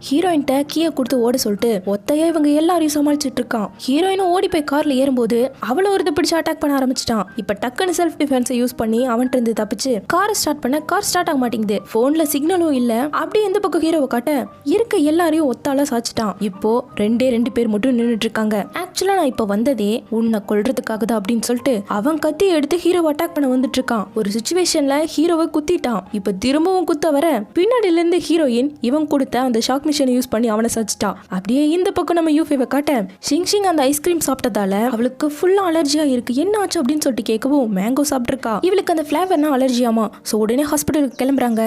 Speaker 1: ஹீரோயின்ட்ட கீயை கொடுத்து ஓட சொல்லிட்டு ஒத்தையா இவங்க எல்லாரையும் சமாளிச்சுட்டு இருக்கான். ஹீரோயினும் ஓடி போய் கார்ல ஏறும்போது அவளை ஒரு பிடிச்சு அட்டாக் பண்ண ஆரம்பிச்சிட்டான். இப்ப டக்குன்னு செல்ஃப் டிஃபென்ஸை யூஸ் பண்ணி அவன்கிட்ட இருந்து தப்பிச்சு காரை ஸ்டார்ட் பண்ண கார் ஸ்டார்ட் ஆக மாட்டேங்குது. போன்ல சிக்னலும் இல்ல. அப்படியே இந்த பக்கம் ஹீரோவை காட்ட இருக்க எல்லாரையும் ஒத்தால சாச்சிட்டான். இப்போ 2 பேர் மட்டும் நின்றுட்டு இருக்காங்க. ஆக்சுவலா நான் இப்ப வந்ததே உன்னை கொல்றதுக்காக தான் அப்படின்னு சொல்லிட்டு அவன் கத்தி எடுத்து ஹீரோவை அட்டாக் பண்ண வந்துட்டு இருக்கான். ஒரு சிச்சுவேஷன்ல ஹீரோவை குத்திட்டான். இப்ப திரும்பவும் குத்த வர பின்னாடில இருந்து ஹீரோயின் இவன் கொடுத்த அந்த ஷாக் மிஷினை யூஸ் பண்ணி அவனை சச்சிட்டா. அப்படியே இந்த பக்கம் நம்ம யூஃபேவை காட்ட, ஷிங் அந்த ஐஸ்கிரீம் சாப்பிட்டதால அவளுக்கு ஃபுல்லா அலர்ஜியா இருக்கு, என்ன ஆச்சு அப்படின்னு சொல்லிட்டு கேட்கவும், மேங்கோ சாப்பிட்டுருக்கா, இவளுக்கு அந்த ஃபிளேவர்னா அலர்ஜியாமா. சோ உடனே ஹாஸ்பிட்டலுக்கு கிளம்புறாங்க.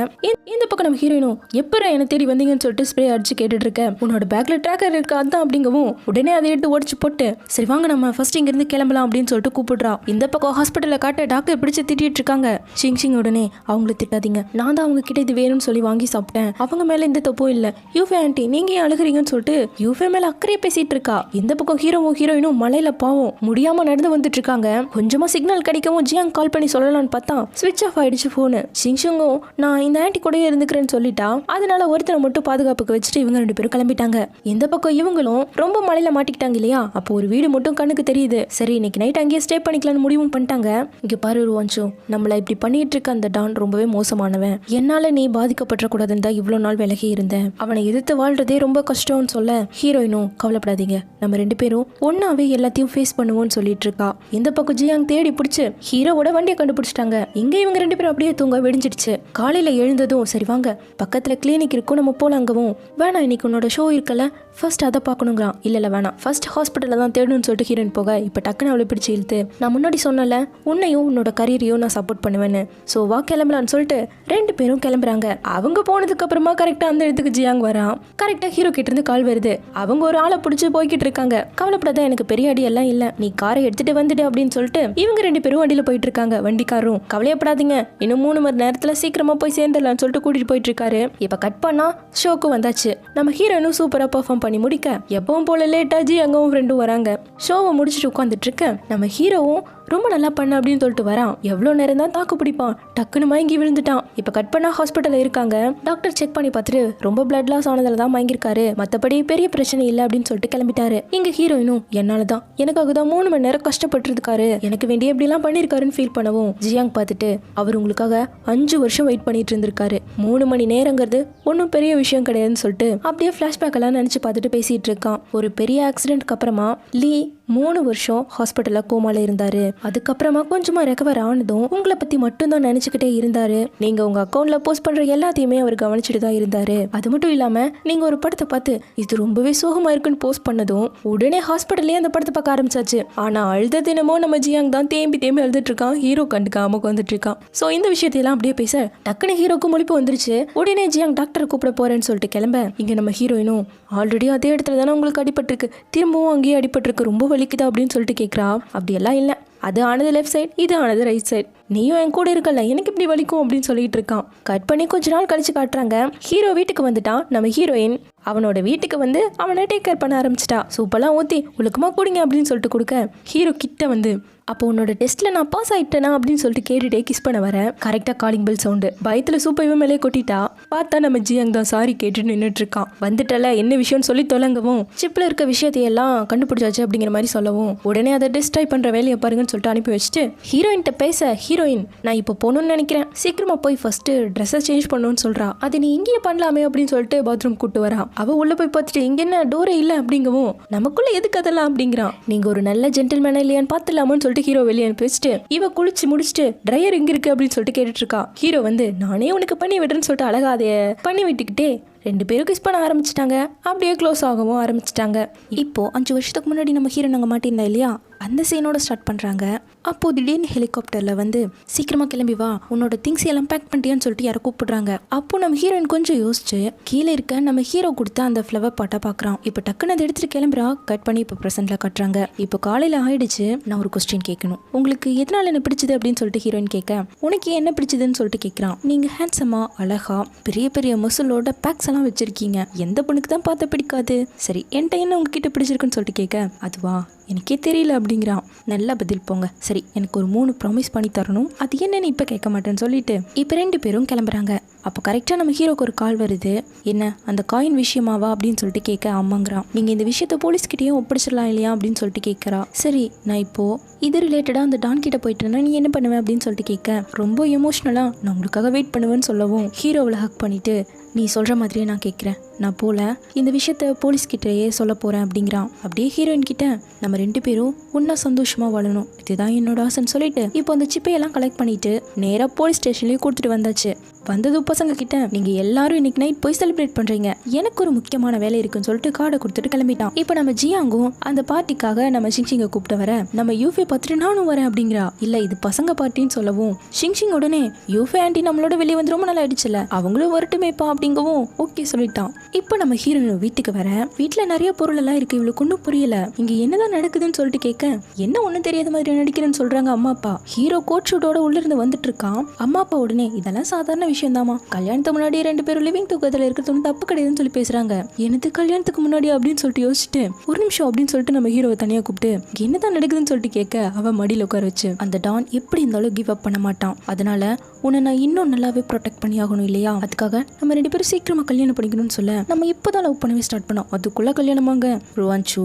Speaker 1: இந்த பக்கம் நம்ம ஹீரோயினும் எப்பறம் என்ன தேடி வந்தீங்கன்னு சொல்லிட்டு ஸ்ப்ரே அடிச்சு கேட்டுட்டு இருக்க, உன்னோட பேக்ல ட்ராக்கர் இருக்கு அதான் அப்படிங்கவும் உடனே அதை எடுத்து உடச்சு போட்டு சரி வாங்க நம்ம ஃபர்ஸ்ட் இங்க இருந்து கிளம்பலாம் அப்படின்னு சொல்லிட்டு கூப்பிடுறா. இந்த பக்கம் ஹாஸ்பிட்டல்ல காட்ட டாக்டர் பிடிச்சு திட்டிட்டு இருக்காங்க. ஷிங் உடனே அவங்கள திட்டாதீங்க, நான் தான் அவங்க கிட்ட இது வேணும்னு சொல்லி வாங்கி சாப்பிட்டேன், அவங்க மேல எந்த தப்பும் இல்ல. யூஃபே ஆண்டி நீங்க ஏன் அழுகுறீங்கன்னு சொல்லிட்டு யூஃபே மேல அக்கறையா பேசிட்டு இருக்கா. இந்த பக்கம் ஹீரோயினும் மலையில பாவம் முடியாம நடந்து வந்துட்டு இருக்காங்க. கொஞ்சமா சிக்னல் கிடைக்கவும் ஜியாங் கால் பண்ணி சொல்லலாம்னு பார்த்தா ஸ்விட்ச் ஆஃப் ஆயிடுச்சு போனு. ஷிங்கும் நான் இந்த ஆண்டி கூடயே இருந்துக்கிறேன்னு சொல்லிட்டா. அதனால ஒருத்தரை மட்டும் பாதுகாப்புக்கு வச்சுட்டு இவங்க 2 பேரும் கிளம்பிட்டாங்க. இந்த பக்கம் இவங்களும் ரொம்ப மலையில மாட்டிக்கிட்டாங்க இல்லையா, அப்போ ஒரு வீடு மட்டும் கண்ணுக்கு தெரியுது. சரி இன்னைக்கு நைட் அங்கேயே ஸ்டே பண்ணிக்கலாம்னு முடிவும் பண்ணிட்டாங்க. இங்க பாரு ருவான்சு, நம்மள இப்படி பண்ணிட்டு இருக்க அந்த டான் ரொம்பவே மோசமானவன். என்னால நீ பாதிக்கப்படக்கூடாதுன்னு தான் இவ்வளவு நாள் விலகி இருந்தேன். அவனை எதிர்த்து வாழ்றதே ரொம்ப கஷ்டம்னு சொல்ல, ஹீரோயினும் கவலைப்படாதீங்க, நம்ம 2 பேரும் ஒன்னாவே எல்லாத்தையும் ஃபேஸ் பண்ணுவோம்னு சொல்லிட்டு இருக்கா. இந்த பக்கம் ஜியாங் தேடி பிடிச்சு ஹீரோவோட வண்டியை கண்டுபிடிச்சிட்டாங்க. இங்க இவங்க 2 பேரும் அப்படியே தூங்க விடிஞ்சிடுச்சு. காலையில எழுந்ததும் சரி வாங்க பக்கத்துல கிளினிக் இருக்கும் நம்ம போலாங்கவும், வேணாம் இன்னைக்கு உன்னோட ஷோ இருக்கல ஃபர்ஸ்ட் அதை பார்க்கணுங்கிறான். இல்லை வேணாம், ஃபர்ஸ்ட் ஹாஸ்பிட்டலில் தான் தேடணும்னு சொல்லிட்டு ஹீரோயின் போக இப்போ டக்குன்னு அவளை பிடிச்சி இழுத்து, நான் முன்னாடி சொன்னல உன்னையும் உன்னோட கரியரையும் நான் சப்போர்ட் பண்ணுவேன்னு, ஸோ வா கிளம்பலான்னு சொல்லிட்டு 2 பேரும் கிளம்புறாங்க. அவங்க போனதுக்கு அப்புறமா கரெக்டாக அந்த இடத்துக்கு ஜியாங் வரான். கரெக்டாக ஹீரோ கிட்ட இருந்து கால் வருது. அவங்க ஒரு ஆளை பிடிச்சி போய்கிட்டு இருக்காங்க. கவலைப்படாத, எனக்கு பெரிய அடி எல்லாம் இல்லை, நீ காரை எடுத்துட்டு வந்துடு அப்படின்னு சொல்லிட்டு இவங்க 2 பேரும் வண்டியில் போயிட்டு இருக்காங்க. வண்டிக்காரும் கவலையப்படாதீங்க, இன்னும் 3 மணி நேரத்தில் சீக்கிரமா போய் சேர்ந்துடலாம்னு சொல்லிட்டு கூட்டிட்டு போயிட்டு இருக்காரு. இப்போ கட் பண்ணா ஷோக்கு வந்தாச்சு. நம்ம ஹீரோனும் சூப்பராக பெர்ஃபார்ம் பண்ணி முடிக்க எப்பவும் போல லேட் ஆச்சு அங்கவும் ஃப்ரெண்டும் வராங்க. ஷோவை முடிச்சுட்டு உட்காந்துட்டு இருக்க நம்ம ஹீரோவும் ரொம்ப நல்லா பண்ண அப்படின்னு சொல்லிட்டு வரான். எவ்வளோ நேரம் தான் தாக்கு பிடிப்பான், டக்குன்னு மயங்கி விழுந்துட்டான். இப்போ கட் பண்ணா ஹாஸ்பிட்டலில் இருக்காங்க. டாக்டர் செக் பண்ணி பார்த்துட்டு ரொம்ப பிளட் லாஸ் ஆனதுல தான் மயங்கிருக்காரு, மற்றபடி பெரிய பிரச்சனை இல்லை அப்படின்னு சொல்லிட்டு கிளம்பிட்டாரு. இங்க ஹீரோயினும் என்னால தான் எனக்காக தான் 3 மணி நேரம் கஷ்டப்பட்டுருக்காரு, எனக்கு வேண்டிய எப்படிலாம் பண்ணியிருக்காருன்னு ஃபீல் பண்ணவும் ஜியாங் பார்த்துட்டு அவர் உங்களுக்காக 5 வருஷம் வெயிட் பண்ணிட்டு இருந்திருக்காரு, 3 மணி நேரங்கிறது ஒன்றும் பெரிய விஷயம் கிடையாதுன்னு சொல்லிட்டு அப்படியே ஃப்ளாஷ்பேக் எல்லாம் நினச்சி பார்த்துட்டு பேசிட்டு இருக்கான். ஒரு பெரிய ஆக்சிடென்ட்க்கு அப்புறமா லீ 3 வருஷம் ஹாஸ்பிட்டல்ல கோமால இருந்தாரு. அதுக்கப்புறமா கொஞ்சமா ரெக்கவர் ஆனதும் உங்களை பத்தி மட்டும் தான் நினைச்சுக்கிட்டே இருந்தாரு. நீங்க உங்க அக்கௌண்ட்ல போஸ்ட் பண்ற எல்லாத்தையுமே அவர் கவனிச்சுட்டு தான் இருந்தாரு. அது மட்டும் இல்லாம நீங்க ஒரு படத்தை பார்த்து இது ரொம்பவே சோகமா இருக்குன்னு போஸ்ட் பண்ணதும் உடனே ஹாஸ்பிட்டல்லே அந்த படத்தை பார்க்க ஆரம்பிச்சாச்சு. ஆனா அழுத தினமும் நம்ம ஜியாங் தான் தேம்பி அழுதுட்டு இருக்கான். ஹீரோ கண்டுக்காம வந்துட்டு இருக்கான். சோ இந்த விஷயத்தையெல்லாம் அப்படியே பேச டக்குனு ஹீரோக்கு முழிப்பு வந்துருச்சு. உடனே ஜியாங் டாக்டரை கூப்பிட போறேன்னு சொல்லிட்டு கிளம்ப இங்க நம்ம ஹீரோயினும் ஆல்ரெடி அதே இடத்துல தானே உங்களுக்கு அடிபட்டிருக்கு, திரும்பவும் அங்கேயே அடிபட்டிருக்கு, ரொம்ப வலிக்குதா அப்படின்னு சொல்லிட்டு கேட்குறா. அப்படியெல்லாம் இல்லை, அது ஆனது லெஃப்ட் சைட், இது ஆனது ரைட் சைட், நீயும் என் கூட இருக்கல, எனக்கு இப்படி வலிக்கும் அப்படின்னு சொல்லிட்டு இருக்கான். கட் பண்ணி கொஞ்ச நாள் கழிச்சு காட்டுறாங்க. ஹீரோ வீட்டுக்கு வந்துட்டான். நம்ம ஹீரோயின் அவனோட வீட்டுக்கு வந்து அவனை டேக் கேர் பண்ண ஆரம்பிச்சிட்டா. சூப்பெல்லாம் ஊற்றி உழுக்கமா கூடிங்க அப்படின்னு சொல்லிட்டு கொடுக்க ஹீரோ கிட்ட வந்து அப்போ உன்னோட டெஸ்ட்டில் நான் பாஸ் ஆகிட்டேனா அப்படின்னு சொல்லிட்டு கேட்டுட்டே கிஸ் பண்ண வரேன். கரெக்டாக காலிங் பெல் சவுண்டு. பயத்தில் சூப்பர் இவன் மேலே கொட்டிட்டா. பார்த்தா நம்ம ஜியாங் தான் சாரி கேட்டுட்டு நின்றுட்டு இருக்கான். வந்துட்டல என்ன விஷயம்னு சொல்லி தொலைங்கவும் சிப்பில் இருக்க விஷயத்தையெல்லாம் கண்டுபிடிச்சாச்சு அப்படிங்கிற மாதிரி சொல்லவும் உடனே அதை டிஸ்ட்ராய் பண்ணுற வேலையை பாருங்கன்னு சொல்லிட்டு அனுப்பி வச்சுட்டு ஹீரோயின்ட்ட பேச ஹீரோயின் நான் இப்போ போகணும்னு நினைக்கிறேன், சீக்கிரமா போய் ஃபர்ஸ்ட் ட்ரெஸ்ஸை சேஞ்ச் பண்ணணும்னு சொல்கிறா. அது நீ இங்கேயே பண்ணலாமே அப்படின்னு சொல்லிட்டு பாத்ரூம் கூப்பிட்டு வரா. அவள் உள்ளே போய் பார்த்துட்டு இங்கே என்ன டோரே இல்லை அப்படிங்கவும் நமக்குள்ளே எதுக்கு அதெல்லாம் அப்படிங்கிறான். நீங்கள் ஒரு நல்ல ஜென்டில்மேனா இல்லையான்னு பார்த்துலாமான்னு சொல்லிட்டு ஹீரோ வெளியே அனுப்பி வச்சுட்டு இவ குளிச்சு முடிச்சுட்டு ட்ரையர் எங்க இருக்கு அப்படின்னு சொல்லிட்டு கேட்டுட்டு இருக்கா. ஹீரோ வந்து நானே உனக்கு பண்ணி விடுறேன்னு சொல்லிட்டு அழகாதைய பண்ணி விட்டுக்கிட்டே 2 பேரும் கிஸ் பண்ண ஆரம்பிச்சிட்டாங்க. அப்படியே க்ளோஸ் ஆகவும் ஆரம்பிச்சிட்டாங்க. இப்போ 5 வருஷத்துக்கு முன்னாடி நம்ம ஹீரோ நாங்கள் மாட்டியிருந்தா இல்லையா, அந்த சீனோட ஸ்டார்ட் பண்ணுறாங்க. அப்போ திடீர்னு ஹெலிகாப்டரில் வந்து சீக்கிரமா கிளம்பி வா, உன்னோட திங்ஸ் எல்லாம் பேக் பண்ணிட்டியான்னு சொல்லிட்டு யாரை கூப்பிடுறாங்க. அப்போ நம்ம ஹீரோயின் கொஞ்சம் யோசிச்சு கீழே இருக்க நம்ம ஹீரோ கொடுத்த அந்த ஃப்ளவர் பாட்டை பார்க்குறான். இப்போ டக்குன்னு அதை எடுத்துட்டு கிளம்புறா. கட் பண்ணி இப்போ ப்ரெசென்ட்ல கட்டுறாங்க. இப்போ காலையில் ஆயிடுச்சு. நான் ஒரு கொஸ்டின் கேட்கணும், உங்களுக்கு எதனால என்ன பிடிச்சது அப்படின்னு சொல்லிட்டு ஹீரோயின் கேட்க உனக்கு என்ன பிடிச்சதுன்னு சொல்லிட்டு கேட்குறான். நீங்கள் ஹேண்ட்ஸமா அழகா பெரிய பெரிய மசிலோட பேக்ஸ் எல்லாம் வச்சிருக்கீங்க, எந்த பொண்ணுக்கு தான் பார்த்த பிடிக்காது, சரி என்கிட்ட என்ன உங்ககிட்ட பிடிச்சிருக்குன்னு சொல்லிட்டு கேட்க அதுவா எனக்கே தெரியல அப்படிங்கிறான். நல்லா பதில் போங்க, சரி எனக்கு ஒரு 3 ப்ராமிஸ் பண்ணி தரணும், அது என்னன்னு இப்போ கேட்க மாட்டேன்னு சொல்லிட்டு இப்போ 2 பேரும் கிளம்புறாங்க. அப்போ கரெக்டாக நம்ம ஹீரோக்கு ஒரு கால் வருது. என்ன அந்த காயின் விஷயமாவா அப்படின்னு சொல்லிட்டு கேட்க ஆமாங்கிறான். நீங்கள் இந்த விஷயத்த போலீஸ்கிட்டையும் ஒப்படைச்சிடலாம் இல்லையா அப்படின்னு சொல்லிட்டு கேட்குறா. சரி நான் இப்போது இது ரிலேட்டடாக அந்த டான் கிட்ட போயிட்டேன்னா நீ என்ன பண்ணுவேன் அப்படின்னு சொல்லிட்டு கேட்க ரொம்ப எமோஷ்னலாக நான் உங்களுக்காக வெயிட் பண்ணுவேன்னு சொல்லவும் ஹீரோவில் ஹக் பண்ணிட்டு நீ சொல்கிற மாதிரியே நான் கேட்குறேன், நான் போல இந்த விஷயத்த போலீஸ்கிட்டேயே சொல்ல போகிறேன் அப்படிங்கிறான். அப்படியே ஹீரோயின் கிட்ட நம்ம 2 பேரும் ஒன்றா சந்தோஷமாக வாழணும், இதுதான் என்னோட ஆசைன்னு சொல்லிட்டு இப்போ அந்த சிப்பையெல்லாம் கலெக்ட் பண்ணிட்டு நேராக போலீஸ் ஸ்டேஷன்லேயும் கொடுத்துட்டு வந்தாச்சு. வந்தது பசங்க கிட்ட நீங்க எல்லாரும் இன்னைக்கு நைட் போய் செலிப்ரேட் பண்றீங்க, எனக்கு ஒரு முக்கியமான வேலை இருக்குன்னு சொல்லிட்டு கார்டை கொடுத்துட்டு கிளம்பிட்டான். இப்போ நம்ம ஜியாங்கும் அந்த பார்ட்டிக்காக நம்ம ஷிங்ஷிங்கை கூப்பிட்டு வர நம்ம யூஃபே பார்த்துட்டு நானும் வரேன் அப்படிங்கிறா. இல்ல இது பசங்க பார்ட்டின்னு சொல்லவும் ஷிங்ஷிங் உடனே யூஃபே ஆண்டி நம்மளோட வெளியே வந்து ரொம்ப நல்லா ஆயிடுச்சுல, அவங்களும் வரட்டுமேப்பா அப்படிங்கவும் ஓகே சொல்லிட்டான். இப்போ நம்ம ஹீரோயின் வீட்டுக்கு வர வீட்டுல நிறைய பொருள் எல்லாம் இருக்கு, இவளுக்கு ஒன்றும் புரியல இங்க என்னதான் நடக்குதுன்னு சொல்லிட்டு கேட்க என்ன ஒன்றும் தெரியாத மாதிரி நடிக்கிறேன்னு சொல்றாங்க அம்மா அப்பா. ஹீரோ கோட் ஷூட்டோட உள்ள இருந்து வந்துட்டு இருக்கான். அம்மா அப்பா உடனே இதெல்லாம் சாதாரண விஷயம் தாமா, கல்யாணத்துக்கு முன்னாடி 2 பேரும் லிவிங் டுகெதர்ல இருக்கிறது தப்பு கிடையாதுன்னு சொல்லி பேசுறாங்க. எனக்கு கல்யாணத்துக்கு முன்னாடி அப்படின்னு சொல்லிட்டு யோசிச்சுட்டு ஒரு நிமிஷம் அப்படின்னு சொல்லிட்டு நம்ம ஹீரோவை தனியா கூப்பிட்டு என்னதான் நடக்குதுன்னு சொல்லிட்டு கேட்க அவ மடியில் உட்கார வச்சு அந்த டான் எப்படி இருந்தாலும் கிவ் அப் பண்ண மாட்டான், அதனால உன்னை நான் இன்னும் நல்லாவே ப்ரொடெக்ட் பண்ணி ஆகணும் இல்லையா, அதுக்காக நம்ம 2 பேரும் சீக்கிரமா கல்யாணம் பண்ணிக்கணும்னு சொல்ல நம்ம இப்போதான் லவ் பண்ணவே ஸ்டார்ட் பண்ணோம், அதுக்குள்ள கல்யாணமாங்க ருவான்சு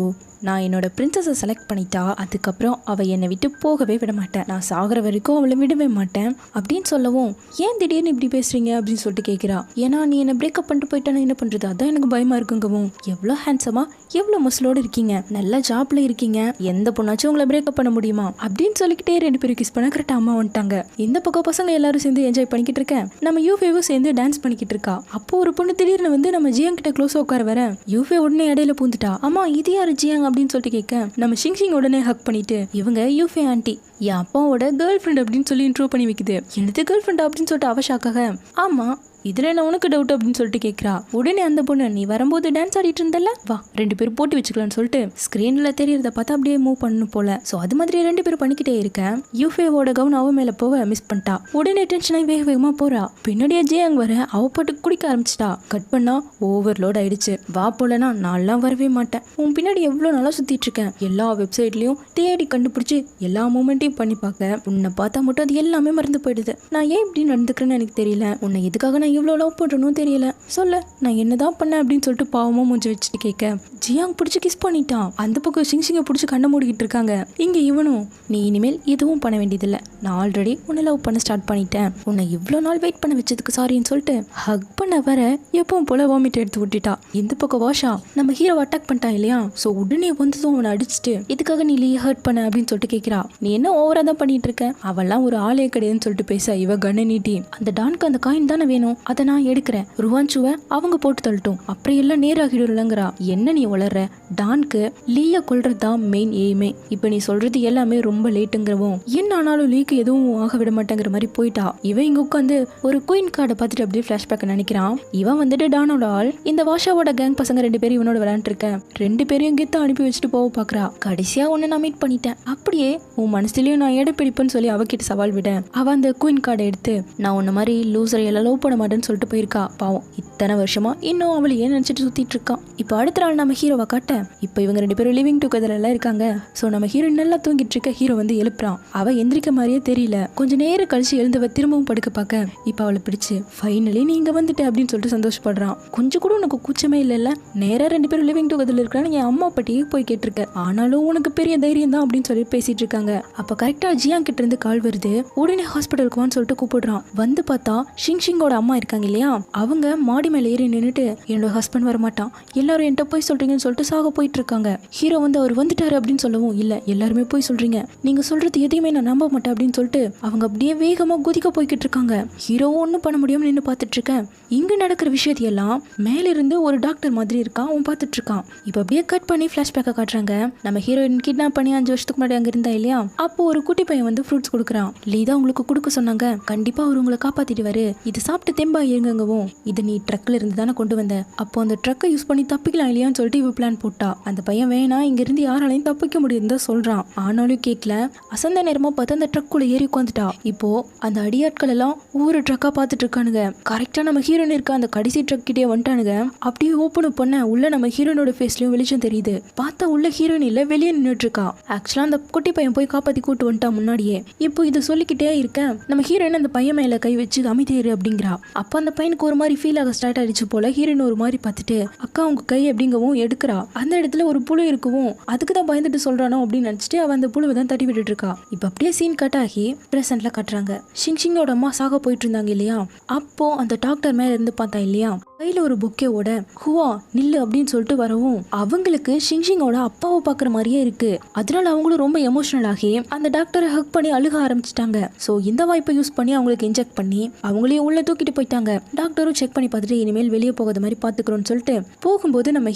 Speaker 1: நான் என்னோட பிரின்சஸை செலக்ட் பண்ணிட்டா அதுக்கப்புறம் அவள் என்னை விட்டு போகவே விட மாட்டேன், நான் சாகிற வரைக்கும் அவளை விடவே மாட்டேன் அப்படின்னு சொல்லவும், ஏன் திடீர்னு இப்படி பேசுறீங்க அப்படின்னு சொல்லிட்டு கேட்குறா. ஏன்னா நீ என்ன பிரேக்கப் பண்ணிட்டு போயிட்டா என்ன பண்ணுறது, அதான் எனக்கு பயமா இருக்குங்கவும், எவ்வளோ ஹேண்ட்ஸமா எவ்வளோ மஸ்லோடு இருக்கீங்க, நல்ல ஜாப்ல இருக்கீங்க, எந்த பொண்ணாச்சும் உங்களை பிரேக்கப் பண்ண முடியுமா அப்படின்னு சொல்லிக்கிட்டே 2 பேரும் கிஸ் பண்ண கரெக்டாக அம்மா வந்துட்டாங்க. இந்த பக்கம் பசங்க எல்லாரும் சேர்ந்து என்ஜாய் பண்ணிக்கிட்டு இருக்கேன், நம்ம யூஃபேவும் சேர்ந்து டான்ஸ் பண்ணிக்கிட்டு இருக்கா. அப்போ ஒரு பொண்ணு திடீர்னு வந்து நம்ம ஜியாங் கிட்ட க்ளோஸ் உட்கார வர யூஃபே உடனே இடையில பூந்துட்டா. அம்மா இது யாரு ஜியாங் அப்படின்னு சொல்லிட்டு கேட்க நம்ம ஷிங் உடனே ஹக் பண்ணிட்டு, இவங்க யூஃபே ஆண்டி, என் அப்பாவோட கேர்ள் ஃப்ரெண்ட் அப்படின்னு சொல்லி இன்ட்ரோ பண்ணி வைக்குது. எனது கேர்ள் ஃப்ரெண்ட் அப்படின்னு சொல்லிட்டு அவஷாக்காக, ஆமா இதுல என்ன உனக்கு டவுட் அப்படின்னு சொல்லிட்டு கேட்குறா. உடனே அந்த பொண்ணு, நீ வரும்போது டான்ஸ் ஆடிட்டு இருந்தல, வா 2 பேரும் போட்டி வச்சுக்கலாம்னு சொல்லிட்டு ஸ்க்ரீன்ல தெரியறத பார்த்தா அப்படியே மூவ் பண்ணணும் போல. ஸோ அது மாதிரி 2 பேரும் பண்ணிக்கிட்டே இருக்கேன். யூஃபேவோட கவுன் அவ மேல போக மிஸ் பண்ணிட்டா. உடனே டென்ஷனாகி வேக வேகமா போறா. பின்னாடியே ஜியாங் வர அவ பாட்டு குடிக்க ஆரம்பிச்சிட்டா. கட் பண்ணா ஓவர்லோட் ஆயிடுச்சு. வா போலனா நான்லாம் வரவே மாட்டேன், உன் பின்னாடி எவ்வளோ நல்லா சுத்திட்டு இருக்கேன், எல்லா வெப்சைட்லயும் தேடி கண்டுபிடிச்சு எல்லா மூமெண்ட்டையும் பண்ணி பார்க்க, உன்னை பார்த்தா மட்டும் அது எல்லாமே மறந்து போயிடுது. நான் ஏன் இப்படி நடந்துக்கிறேன்னு எனக்கு தெரியல, உன்னை எதுக்காக நான் இவ்வளோ லவ் பண்ணுறனும் தெரியல, சொல்ல நான் என்னதான் பண்ணேன் அப்படின்னு சொல்லிட்டு பாவமாக மூஞ்சி வச்சுட்டு கேட்க, ஜியாங் பிடிச்சி கிஸ் பண்ணிட்டான். அந்த பக்கம் ஷிங்கை பிடிச்சி கண்ணை மூடிக்கிட்டு இருக்காங்க. இங்கே இவனும், நீ இனிமேல் எதுவும் பண்ண வேண்டியதில்லை, நான் ஆல்ரெடி உன்னை லவ் பண்ண ஸ்டார்ட் பண்ணிட்டேன், உன்னை இவ்வளோ நாள் வெயிட் பண்ண வச்சதுக்கு சாரின்னு சொல்லிட்டு ஹக் பண்ண வர எப்பவும் போல வாமிட் எடுத்து விட்டுட்டா. இந்த பக்கம் வாஷா நம்ம ஹீரோ அட்டாக் பண்ணிட்டான் இல்லையா, ஸோ உடனே வந்ததும் அவனை அடிச்சுட்டு, இதுக்காக நீ லீ ஹர்ட் பண்ண அப்படின்னு சொல்லிட்டு கேட்குறா. நீ என்ன ஓவரா தான் பண்ணிட்டு இருக்க, அவெல்லாம் ஒரு ஆளே கிடையாதுன்னு சொல்லிட்டு பேச, இவ கண்ணை நீட்டி, அந்த டான்க்கு அந்த காயின் தானே வேணும், அதை நான் எடுக்கிறேன், ருவான்சுவை அவங்க போட்டு தள்ளட்டும், அப்புறம் எல்லாம் நேராகிடும்லங்கிறா. என்ன நீ வளர்ற, டான்க்கு லீய கொல்றதுதான் மெயின் எய்மே, இப்போ நீ சொல்றது எல்லாமே ரொம்ப லேட்டுங்கிறவும், என்ன ஆனாலும் லீக்கு எதுவும் ஆக விட மாட்டேங்கிற மாதிரி போயிட்டா. இவன் இங்க உட்காந்து ஒரு குயின் கார்டை பார்த்துட்டு அப்படியே ஃபிளாஷ்பேக் நினைக்கிறான். இவன் வந்துட்டு டானோட ஆள், இந்த வாஷாவோட கேங் பசங்க 2 பேரும் இவனோட விளையாண்டு இருக்கேன், 2 பேரையும் கெத்த அனுப்பி வச்சுட்டு போக பாக்குறா. கடைசியா உன்னை நான் மீட் பண்ணிட்டேன், அப்படியே உன் மனசுலயும் நான் எடை பிடிப்பேன்னு சொல்லி அவகிட்ட சவால் விட, அவ அந்த குயின் கார்டை எடுத்து, நான் உன்ன மாதிரி லூசரை எல்லாம் லவ் பண்ண மாட்டேன்னு சொல்லிட்டு போயிருக்கா. பாவம் இத்தனை வருஷமா இன்னும் அவளை ஏன் நினைச்சிட்டு சுத்திட்டு இருக்கான். இப்போ அடுத்த நாள் நம்ம ஹீரோவை காட்ட, இப்போ இவங்க 2 பேரும் லிவிங் டுகெதர் எல்லாம் இருக்காங்க. ஸோ நம்ம ஹீரோயின் நல்லா தூங்கிட்டு இருக்க, ஹீரோ வந்து எழுப்புறான். அவ எந்திரிக்க மாதிரியே தெரியல. கொஞ்சம் நேரம் கழிச்சு எழுந்தவ திரும்பவும் படுக்க பார்க்க, இப்போ அவளை பிடிச்சு, ஃபைனலி நீ இங்க வந்துட்ட அப்படின்னு சொல்லிட்டு சந்தோஷப்படுறான். கொஞ்சம் கூட உனக்கு கூச்சமே இல்லைல்ல, நேரா 2 பேரும் லிவிங் டுகெதர்ல இருக்கிறான்னு என் அம்மா பட்டியே போய் கேட்டிருக்க, ஆனாலும் உனக்கு பெரிய தைரியம் தான் அப்படின்னு சொல்லி பேசிட்டு இருக்காங்க. அப்ப கரெக்டா ஜியாங் கிட்ட இருந்து கால் வருது. உடனே ஹாஸ்பிட்டலுக்கு வான்னு சொல்லிட்டு கூப்பிடுறான். வந்து பார்த்தா ஷிங்கோட அம்மா இருக்காங்க இல்லையா, அவங்க மாடி மேல ஏறி நின்றுட்டு, என்னோட ஹஸ்பண்ட் வரமாட்டான், எல்லாரும் என்கிட்ட போய் சொல்றீங்கன்னு சொல்லிட்டு சாக போயிட்டு இருக்காங்க. ஹீரோ வந்து அவர் வந்துட்டாரு அப்படின்னு சொல்லவும், இல்ல எல்லாருமே போய் சொல்றீங்க, நீங்க சொல்றது எதையுமே நான் நம்ப மாட்டேன் அப்படின்னு சொல்லிட்டு அவங்க அப்படியே வேகமா குதிக்க போய்கிட்டு இருக்காங்க. ஹீரோவும் ஒன்றும் பண்ண முடியாம நின்று பார்த்துட்டு இருக்கேன். இங்க நடக்கிற விஷயத்தையெல்லாம் மேல இருந்து ஒரு டாக்டர் மாதிரி இருக்கான், அவன் பார்த்துட்டு இருக்கான். இப்ப அப்படியே கட் பண்ணி பிளாஷ்பேக்கை காட்டுறாங்க. நம்ம ஹீரோயின் கிட்னாப் பண்ணி 5 வருஷத்துக்கு முன்னாடி அங்க இருந்தா இல்லையா, அப்போ ஒரு குட்டி பையன் வந்து ஃப்ரூட்ஸ் கொடுக்குறான். லீதா உங்களுக்கு கொடுக்க சொன்னாங்க, கண்டிப்பா அவர் உங்களை காப்பாத்திடுவாரு, இது சாப்பிட்டு தெம்பா இருங்கவும், இது நீ ட்ரக்ல இருந்து தானே கொண்டு வந்த, அப்போ அந்த ட்ரக்கை யூஸ் பண்ணி தப்பிக்கலாம் இல்லையான்னு சொல்லிட்டு இவ பிளான் போட்டா. அந்த பையன் வேணா இங்க இருந்து யாராலையும் தப்பிக்க முடியுதுன்னு சொல்றான். ஆனாலும் கேட்கல. அசந்த நேரமா பார்த்து அந்த ட்ரக்குள்ள ஏறி உட்காந்துட்டா. இப்போ அந்த அடியாட்கள் எல்லாம் ஒவ்வொரு ட்ரக்கா பார்த்துட்டு இருக்கானுங்க. கரெக்டா நம்ம ஹீரோயின் இருக்க அந்த கடைசி ட்ரக் கிட்டே வந்துட்டானுங்க. அப்படியே ஓப்பன் பண்ண உள்ள நம்ம ஹீரோனோட ஃபேஸ்லயும் வெளிச்சம் தெரியுது. பார்த்தா உள்ள ஹீரோயின் இல்ல, வெளியே நின்றுட்டு இருக்கா. ஆக்சுவலா அந்த குட்டி பையன் போய் காப்பாத்தி கூட்டு வந்துட்டா முன்னாடியே. இப்போ இதை சொல்லிக்கிட்டே இருக்கேன். நம்ம ஹீரோயின் அந்த பையன் மேல கை வச்சு அமைதியாரு அப்படிங்கிறா. அப்ப அந்த பையனுக்கு ஒரு மாதிரி ஃபீல் ஆக ஸ்டார்ட் ஆயிடுச்சு போல. ஹீரோயின் ஒரு மாதிரி பார்த்துட்டு, அக்கா உங்க கை அப்படிங்கவும் எடுக்கிறா. அந்த இடத்துல ஒரு புழு இருக்கவும் அதுக்கு தான் பயந்துட்டு சொல்றானோ அப்படின்னு நினைச்சிட்டு அவன் அந்த புழுவை தான் தட்டி விட்டுட்டு இருக்கா. இப்ப அப்படியே சீன் கட் ஆகி பிரசன்ட்ல கட்டுறாங்க. ஷிங்கோட அம்மா சாக போயிட்டு இருந்தாங்க இல்லையா, அப்போ அந்த டாக்டர் மேல இருந்து பார்த்தா இல்லையா, கையில ஒரு புக்கேவோட ஹுவா நில்லு அப்படின்னு சொல்லிட்டு வரவும் அவங்களுக்கு ஷிங்கோட அப்பாவை பாக்குற மாதிரியே இருக்கு. அதனால அவங்களும் ரொம்ப எமோஷனல் ஆகி அந்த டாக்டரை ஹக் பண்ணி அழுக ஆரம்பிச்சிட்டாங்க. சோ இந்த வாய்ப்பை யூஸ் பண்ணி அவங்களுக்கு இன்ஜெக்ட் பண்ணி அவங்களையும் உள்ள தூக்கிட்டு போயிட்டாங்க. டாக்டரும் செக் பண்ணி பார்த்துட்டு இனிமேல் வெளியே போகாத மாதிரி பாத்துக்கிறோம்னு சொல்லிட்டு போகும்போது நம்ம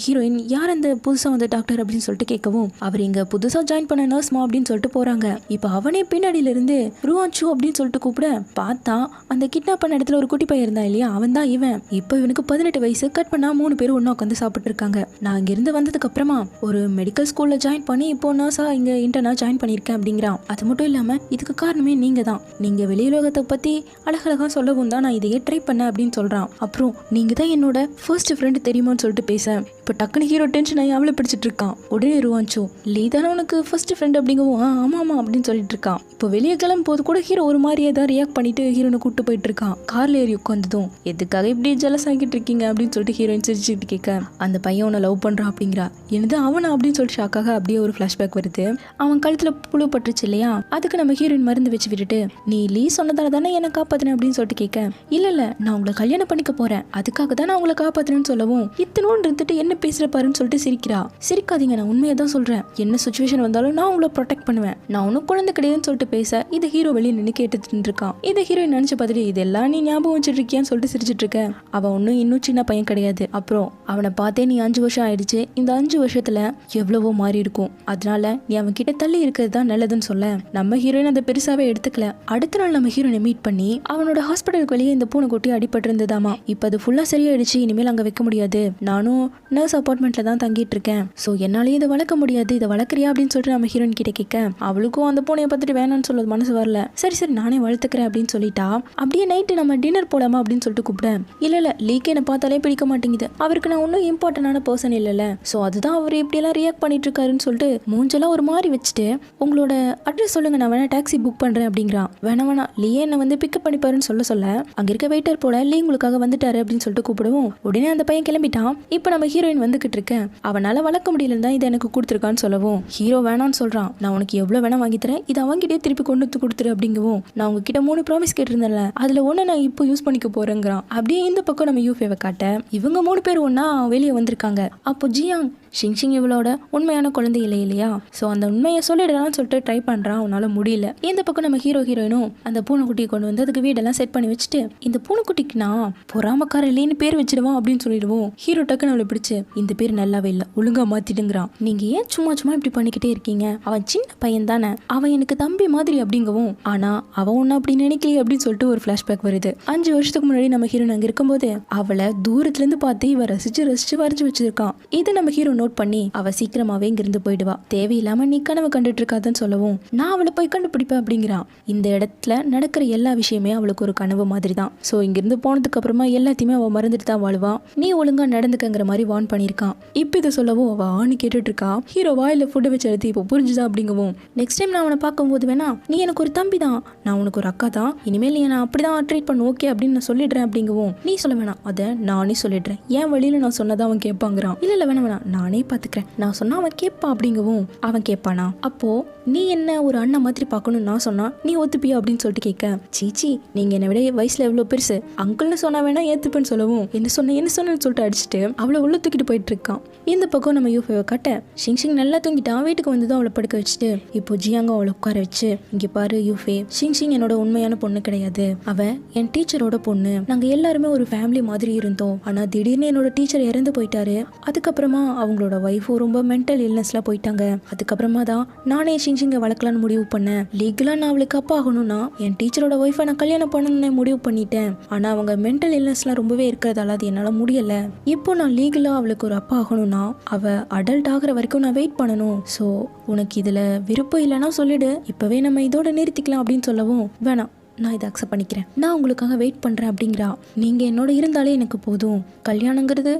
Speaker 1: ஹீரோயின் யார் அந்த புதுசா வந்த டாக்டர் அப்படின்னு சொல்லிட்டு கேட்கவும், அவர் இங்க புதுசா ஜாயின் பண்ண நர்ஸ்மா அப்படின்னு சொல்லிட்டு போறாங்க. இப்ப அவனே பின்னாடியில இருந்து ருவான்சு அப்படின்னு சொல்லிட்டு கூப்பிட பார்த்தா அந்த கிட்னாப் பண்ண இடத்துல ஒரு குட்டி பையன் இருந்தா இல்லையா, அவன் தான் இவன். இப்ப இவனுக்கு 18 வயசு. கட் பண்ணா 3 பேரும் ஒண்ணா உட்காந்து சாப்பிட்டு இருக்காங்க. நான் இங்க இருந்து வந்ததுக்கு அப்புறமா ஒரு மெடிக்கல் ஸ்கூல்ல ஜாயின் பண்ணி இப்போ நர்ஸா இங்க இன்டர்னா ஜாயின் பண்ணிருக்கேன் அப்படிங்கிறான். அது மட்டும் இல்லாம இதுக்கு காரணமே நீங்க தான், நீங்க வெளியுலகத்தை பத்தி அழகழகா சொல்லவும் தான் நான் இதையே ட்ரை பண்ணேன் அப்படின்னு சொல்றான். அப்புறம் நீங்க தான் என்னோட ஃபர்ஸ்ட் ஃப்ரெண்ட் தெரியுமான்னு சொல்லிட்டு பேச இப்போ டக்குனு ஹீரோ டென்ஷன் ஆகி அவளை பிடிச்சிட்டு இருக்கான். உடனே ருவான்சு லீதான உனக்கு ஃபர்ஸ்ட் ஃப்ரெண்ட் அப்படிங்கவும் ஆமா ஆமா அப்படின்னு சொல்லிட்டு இருக்கான். இப்போ வெளியே கிளம்பும் போது கூட ஹீரோ ஒரு மாதிரியே தான் ரியாக்ட் பண்ணிட்டு ஹீரோனை கூட்டு போயிட்டு இருக்கான். கார்ல ஏறி உட்காந்ததும் எதுக்காக இப்படி ஜெலஸ் ஆகிட்டு இருக்கீங்க இருக்கீங்க அப்படின்னு சொல்லிட்டு ஹீரோயின் சிரிச்சுட்டு கேட்க, அந்த பையன் உன்னை லவ் பண்றான் அப்படிங்கிறா. என்னது அவனா அப்படின்னு சொல்லிட்டு ஷாக்காக அப்படியே ஒரு ஃபிளாஷ்பேக் வருது. அவன் கழுத்துல புழு பட்டுச்சு இல்லையா, அதுக்கு நம்ம ஹீரோயின் மருந்து வச்சு விட்டுட்டு, நீ லீ சொன்னதால தானே என்ன காப்பாத்தின அப்படின்னு சொல்லிட்டு கேட்க, இல்ல நான் உங்களை கல்யாணம் பண்ணிக்க போறேன், அதுக்காக தான் நான் உங்களை காப்பாத்தினேன்னு சொல்லவும், இத்தனோன்னு இருந்துட்டு என்ன பேசுற பாருன்னு சொல்லிட்டு சிரிக்கிறா. சிரிக்காதீங்க, நான் உண்மையை தான் சொல்றேன், என்ன சுச்சுவேஷன் வந்தாலும் நான் உங்களை ப்ரொடெக்ட் பண்ணுவேன், நான் ஒன்னும் குழந்தை கிடையாதுன்னு சொல்லிட்டு பேச, இது ஹீரோ வெளியே நின்று கேட்டுட்டு இருக்கான். இதை ஹீரோயின் நினைச்சு பார்த்துட்டு, இதெல்லாம் நீ ஞாபகம் வச்சுட்டு இருக்கியான்னு சொல்லிட்டு சிரிச்சிட்டு இருக்க. அவன் ஒன்னும் இன்னும் சின்ன பையன் கிடையாது. அப்புறம் அவனை பார்த்தே நீ 5 வருஷம் ஆயிடுச்சு, இந்த 5 வருஷத்துல எவ்வளவோ மாறி இருக்கும், அதனால நீ அவன் கிட்ட தள்ளி இருக்கிறது தான் நல்லதுன்னு சொல்ல, நம்ம ஹீரோயின் அதை பெருசாவே எடுத்துக்கல. அடுத்த நாள் நம்ம ஹீரோனை மீட் பண்ணி, அவனோட ஹாஸ்பிட்டலுக்கு வெளியே இந்த பூனைக்குட்டி அடிபட்டு இருந்ததாமா. இப்ப அது ஃபுல்லா சரியாயிடுச்சு, இனிமேல் அங்க வைக்க முடியாது, நானும் நர்ஸ் அபார்ட்மெண்ட்ல தான் தங்கிட்டு இருக்கேன், சோ என்னாலேயே இதை வளர்க்க முடியாது, இதை வளர்க்குறியா அப்படின்னு சொல்லிட்டு நம்ம ஹீரோயின் கிட்ட கேட்க, அவளுக்கும் அந்த பூனையை பார்த்துட்டு வேணான்னு சொல்றது மனசு வரல. சரி நானே வளர்த்துக்கிறேன் அப்படின்னு சொல்லிட்டா. அப்படியே நைட்டு நம்ம டின்னர் போலாமா அப்படின்னு சொல்லிட்டு கூப்பிட்டேன். இல்ல லீக்கு என்ன பார்த்தாலே பிடிக்க மாட்டேங்குது, அவருக்கு நான் ஒன்னும் இம்பார்ட்டன்டான பர்சன் இல்லைல்ல, சோ அதுதான் அவர் இப்படி எல்லாம் ரியாக்ட் பண்ணிட்டு இருக்காருன்னு சொல்லிட்டு மூஞ்செல்லாம் ஒரு மாதிரி வச்சுட்டு, உங்களோட அட்ரஸ் சொல்லுங்க, நான் வேணா டாக்ஸி புக் பண்றேன் அப்படிங்கிறான். வேணா லீயே என்ன வந்து பிக்கப் பண்ணிப்பாருன்னு சொல்ல அங்க இருக்க வெயிட்டர் போல, லீ உங்களுக்காக வந்துட்டாரு அப்படின்னு சொல்லிட்டு கூப்பிடுவோம். உடனே அந்த பையன் கிளம்பிட்டான். இப்ப நம்ம ஹீரோயின் வந்துகிட்டு இருக்கேன், அவனால வளர்க்க முடியலன்னு தான் இதை எனக்கு கொடுத்துருக்கான்னு சொல்லவும், ஹீரோ வேணான்னு சொல்றான். நான் உனக்கு எவ்வளவு வேணா வாங்கி தரேன், இதை அவங்கிட்டே திருப்பி கொண்டு வந்து கொடுத்துரு அப்படிங்கவும், நான் உங்ககிட்ட 3 ப்ராமிஸ் கேட்டிருந்தேன்ல, அதுல ஒண்ணு நான் இப்போ யூஸ் பண்ணிக்க போறேங்கிறான். அப்படியே இந்த பக்கம் நம்ம யூஃபேவை காட்ட, இவங்க 3 பேர் ஒன்னா வெளியே வந்திருக்காங்க. அப்போ ஜியாங் ஷிங்ஷிங் இவளோட உண்மையான குழந்தை இல்லையா, சோ அந்த உண்மையை சொல்லிடலாம்னு சொல்லிட்டு ட்ரை பண்றான். அவனால முடியல. இந்த பக்கம் நம்ம ஹீரோயினும் அந்த பூனைக்குட்டியை கொண்டு வந்து அதுக்கு வீடெல்லாம் செட் பண்ணி வச்சுட்டு, இந்த பூனைக்குட்டிக்கு நான் பொறாமக்கார இல்லைன்னு பேர் வச்சிடுவான் அப்படின்னு சொல்லிடுவோம். ஹீரோ டக்குன்னு அவளை பிடிச்சு, இந்த பேர் நல்லாவே இல்லை, ஒழுங்கா மாத்திடுங்கிறான். நீங்க ஏன் சும்மா இப்படி பண்ணிக்கிட்டே இருக்கீங்க, அவன் சின்ன பையன் தானே, அவன் எனக்கு தம்பி மாதிரி அப்படிங்கவும், ஆனா அவன் ஒன்னும் அப்படி நினைக்கலையே அப்படின்னு சொல்லிட்டு ஒரு பிளாஷ்பேக் வருது. 5 வருஷத்துக்கு முன்னாடி நம்ம ஹீரோயின் அங்க இருக்கும்போது அவளை தூரத்துல இருந்து பார்த்து இவ ரசிச்சு வரைஞ்சு வச்சிருக்கான். இது நம்ம ஹீரோ நோட் பண்ணி, அவ சீக்கிரமாவே இங்கிருந்து போயிடுவா, தேவையில்லாம நீ கனவு கண்டுட்டு இருக்காதுன்னு சொல்லவும், நான் அவளை போய் கண்டுபிடிப்பேன் அப்படிங்கிறான். இந்த இடத்துல நடக்கிற எல்லா விஷயமே அவளுக்கு ஒரு கனவு மாதிரி தான். சோ இங்கிருந்து போனதுக்கு அப்புறமா எல்லாத்தையுமே அவ மறந்துட்டு தான் வாழ்வான். நீ ஒழுங்கா நடந்துக்கங்கிற மாதிரி வார்ன் பண்ணிருக்கான். இப்ப இதை சொல்லவும் அவ ஆணி கேட்டுட்டு இருக்கா. ஹீரோ வாயில ஃபுட்டை வச்சு எடுத்து இப்போ புரிஞ்சுதா அப்படிங்கவும், நெக்ஸ்ட் டைம் நான் அவனை பார்க்கும்போது வேணா, நீ எனக்கு ஒரு தம்பி தான், நான் உனக்கு ஒரு அக்கா தான், இனிமேல் நீ நான் அப்படிதான் ட்ரீட் பண்ண ஓகே அப்படின்னு நான் சொல்லிடுறேன் அப்படிங்கவும், நீ சொல்ல வேணாம், அதை நானே சொல்லிடுறேன், என் வழியில நான் சொன்னதான் அவன் கேட்பாங்கிறான். இல்ல வேணாம் நானே பாத்துக்கிறேன், நான் சொன்னா அவன் கேட்பான் அப்படிங்கவும், அவன் கேட்பானா, அப்போ நீ என்ன ஒரு அண்ணன் மாதிரி பார்க்கணும்னு நான் சொன்னா நீ ஒத்துப்பியா அப்படின்னு சொல்லிட்டு கேட்க, சீச்சி நீங்க என்னை விட வயசுல எவ்வளவு பெருசு, அங்கிள்னு சொன்னா வேணா ஏத்துப்பேன்னு சொல்லவும், என்ன சொன்னேன்னு சொல்லிட்டு அடிச்சுட்டு அவளை உள்ள தூக்கிட்டு போயிட்டு இருக்கான். இந்த பக்கம் நம்ம யூஃபேவை காட்ட, ஷிங்ஷிங் நல்லா தூங்கிட்டான். வீட்டுக்கு வந்ததும் அவளை படுக்க வச்சுட்டு, இப்போ ஜியாங்க அவளை உட்கார வச்சு, இங்க பாரு யூஃபே, ஷிங்ஷிங் என்னோட உண்மையான பொண்ணு கிடையாது, அவ என் டீச்சரோட பொண்ணு, நாங்க எல்லாருமே ஒரு ஃபேமிலி மாதிரி இருந்தோம், ஆனா திடீர்னு என்னோட டீச்சர் இறந்து போயிட்டாரு, அதுக்கப்புறமா அவங்களோட ஒய்ஃபும் ரொம்ப மென்டல் இல்னஸ்ல போயிட்டாங்க, அதுக்கப்புறமா தான் நானே ஷிங்ஷிங்கை வளர்க்கலான்னு முடிவு பண்ணேன். லீகலா நான் அவளுக்கு அப்பா ஆகணும்னா என் டீச்சரோட ஒய்ஃபை நான் கல்யாணம் பண்ணணும்னு முடிவு பண்ணிட்டேன், ஆனா அவங்க மென்டல் இல்னஸ்லாம் ரொம்பவே இருக்கிறதால அது என்னால முடியல. இப்போ நான் லீகலா அவளுக்கு ஒரு அப்பா ஆகணும்னா அவ அடல்ட் ஆகிற வரைக்கும் நான் வெயிட் பண்ணணும். ஸோ உனக்கு இதுல விருப்பம் இல்லைன்னா சொல்லிடு, இப்பவே நம்ம இதோட நிறுத்திக்கலாம் அப்படின்னு சொல்லவும், வேணாம் நான் இதை அக்செப்ட் பண்ணிக்கிறேன், நான் உங்களுக்காக வெயிட் பண்றேன் அப்படிங்கிறா. நீங்க என்னோட இருந்தாலே எனக்கு போதும், கல்யாணங்கிறது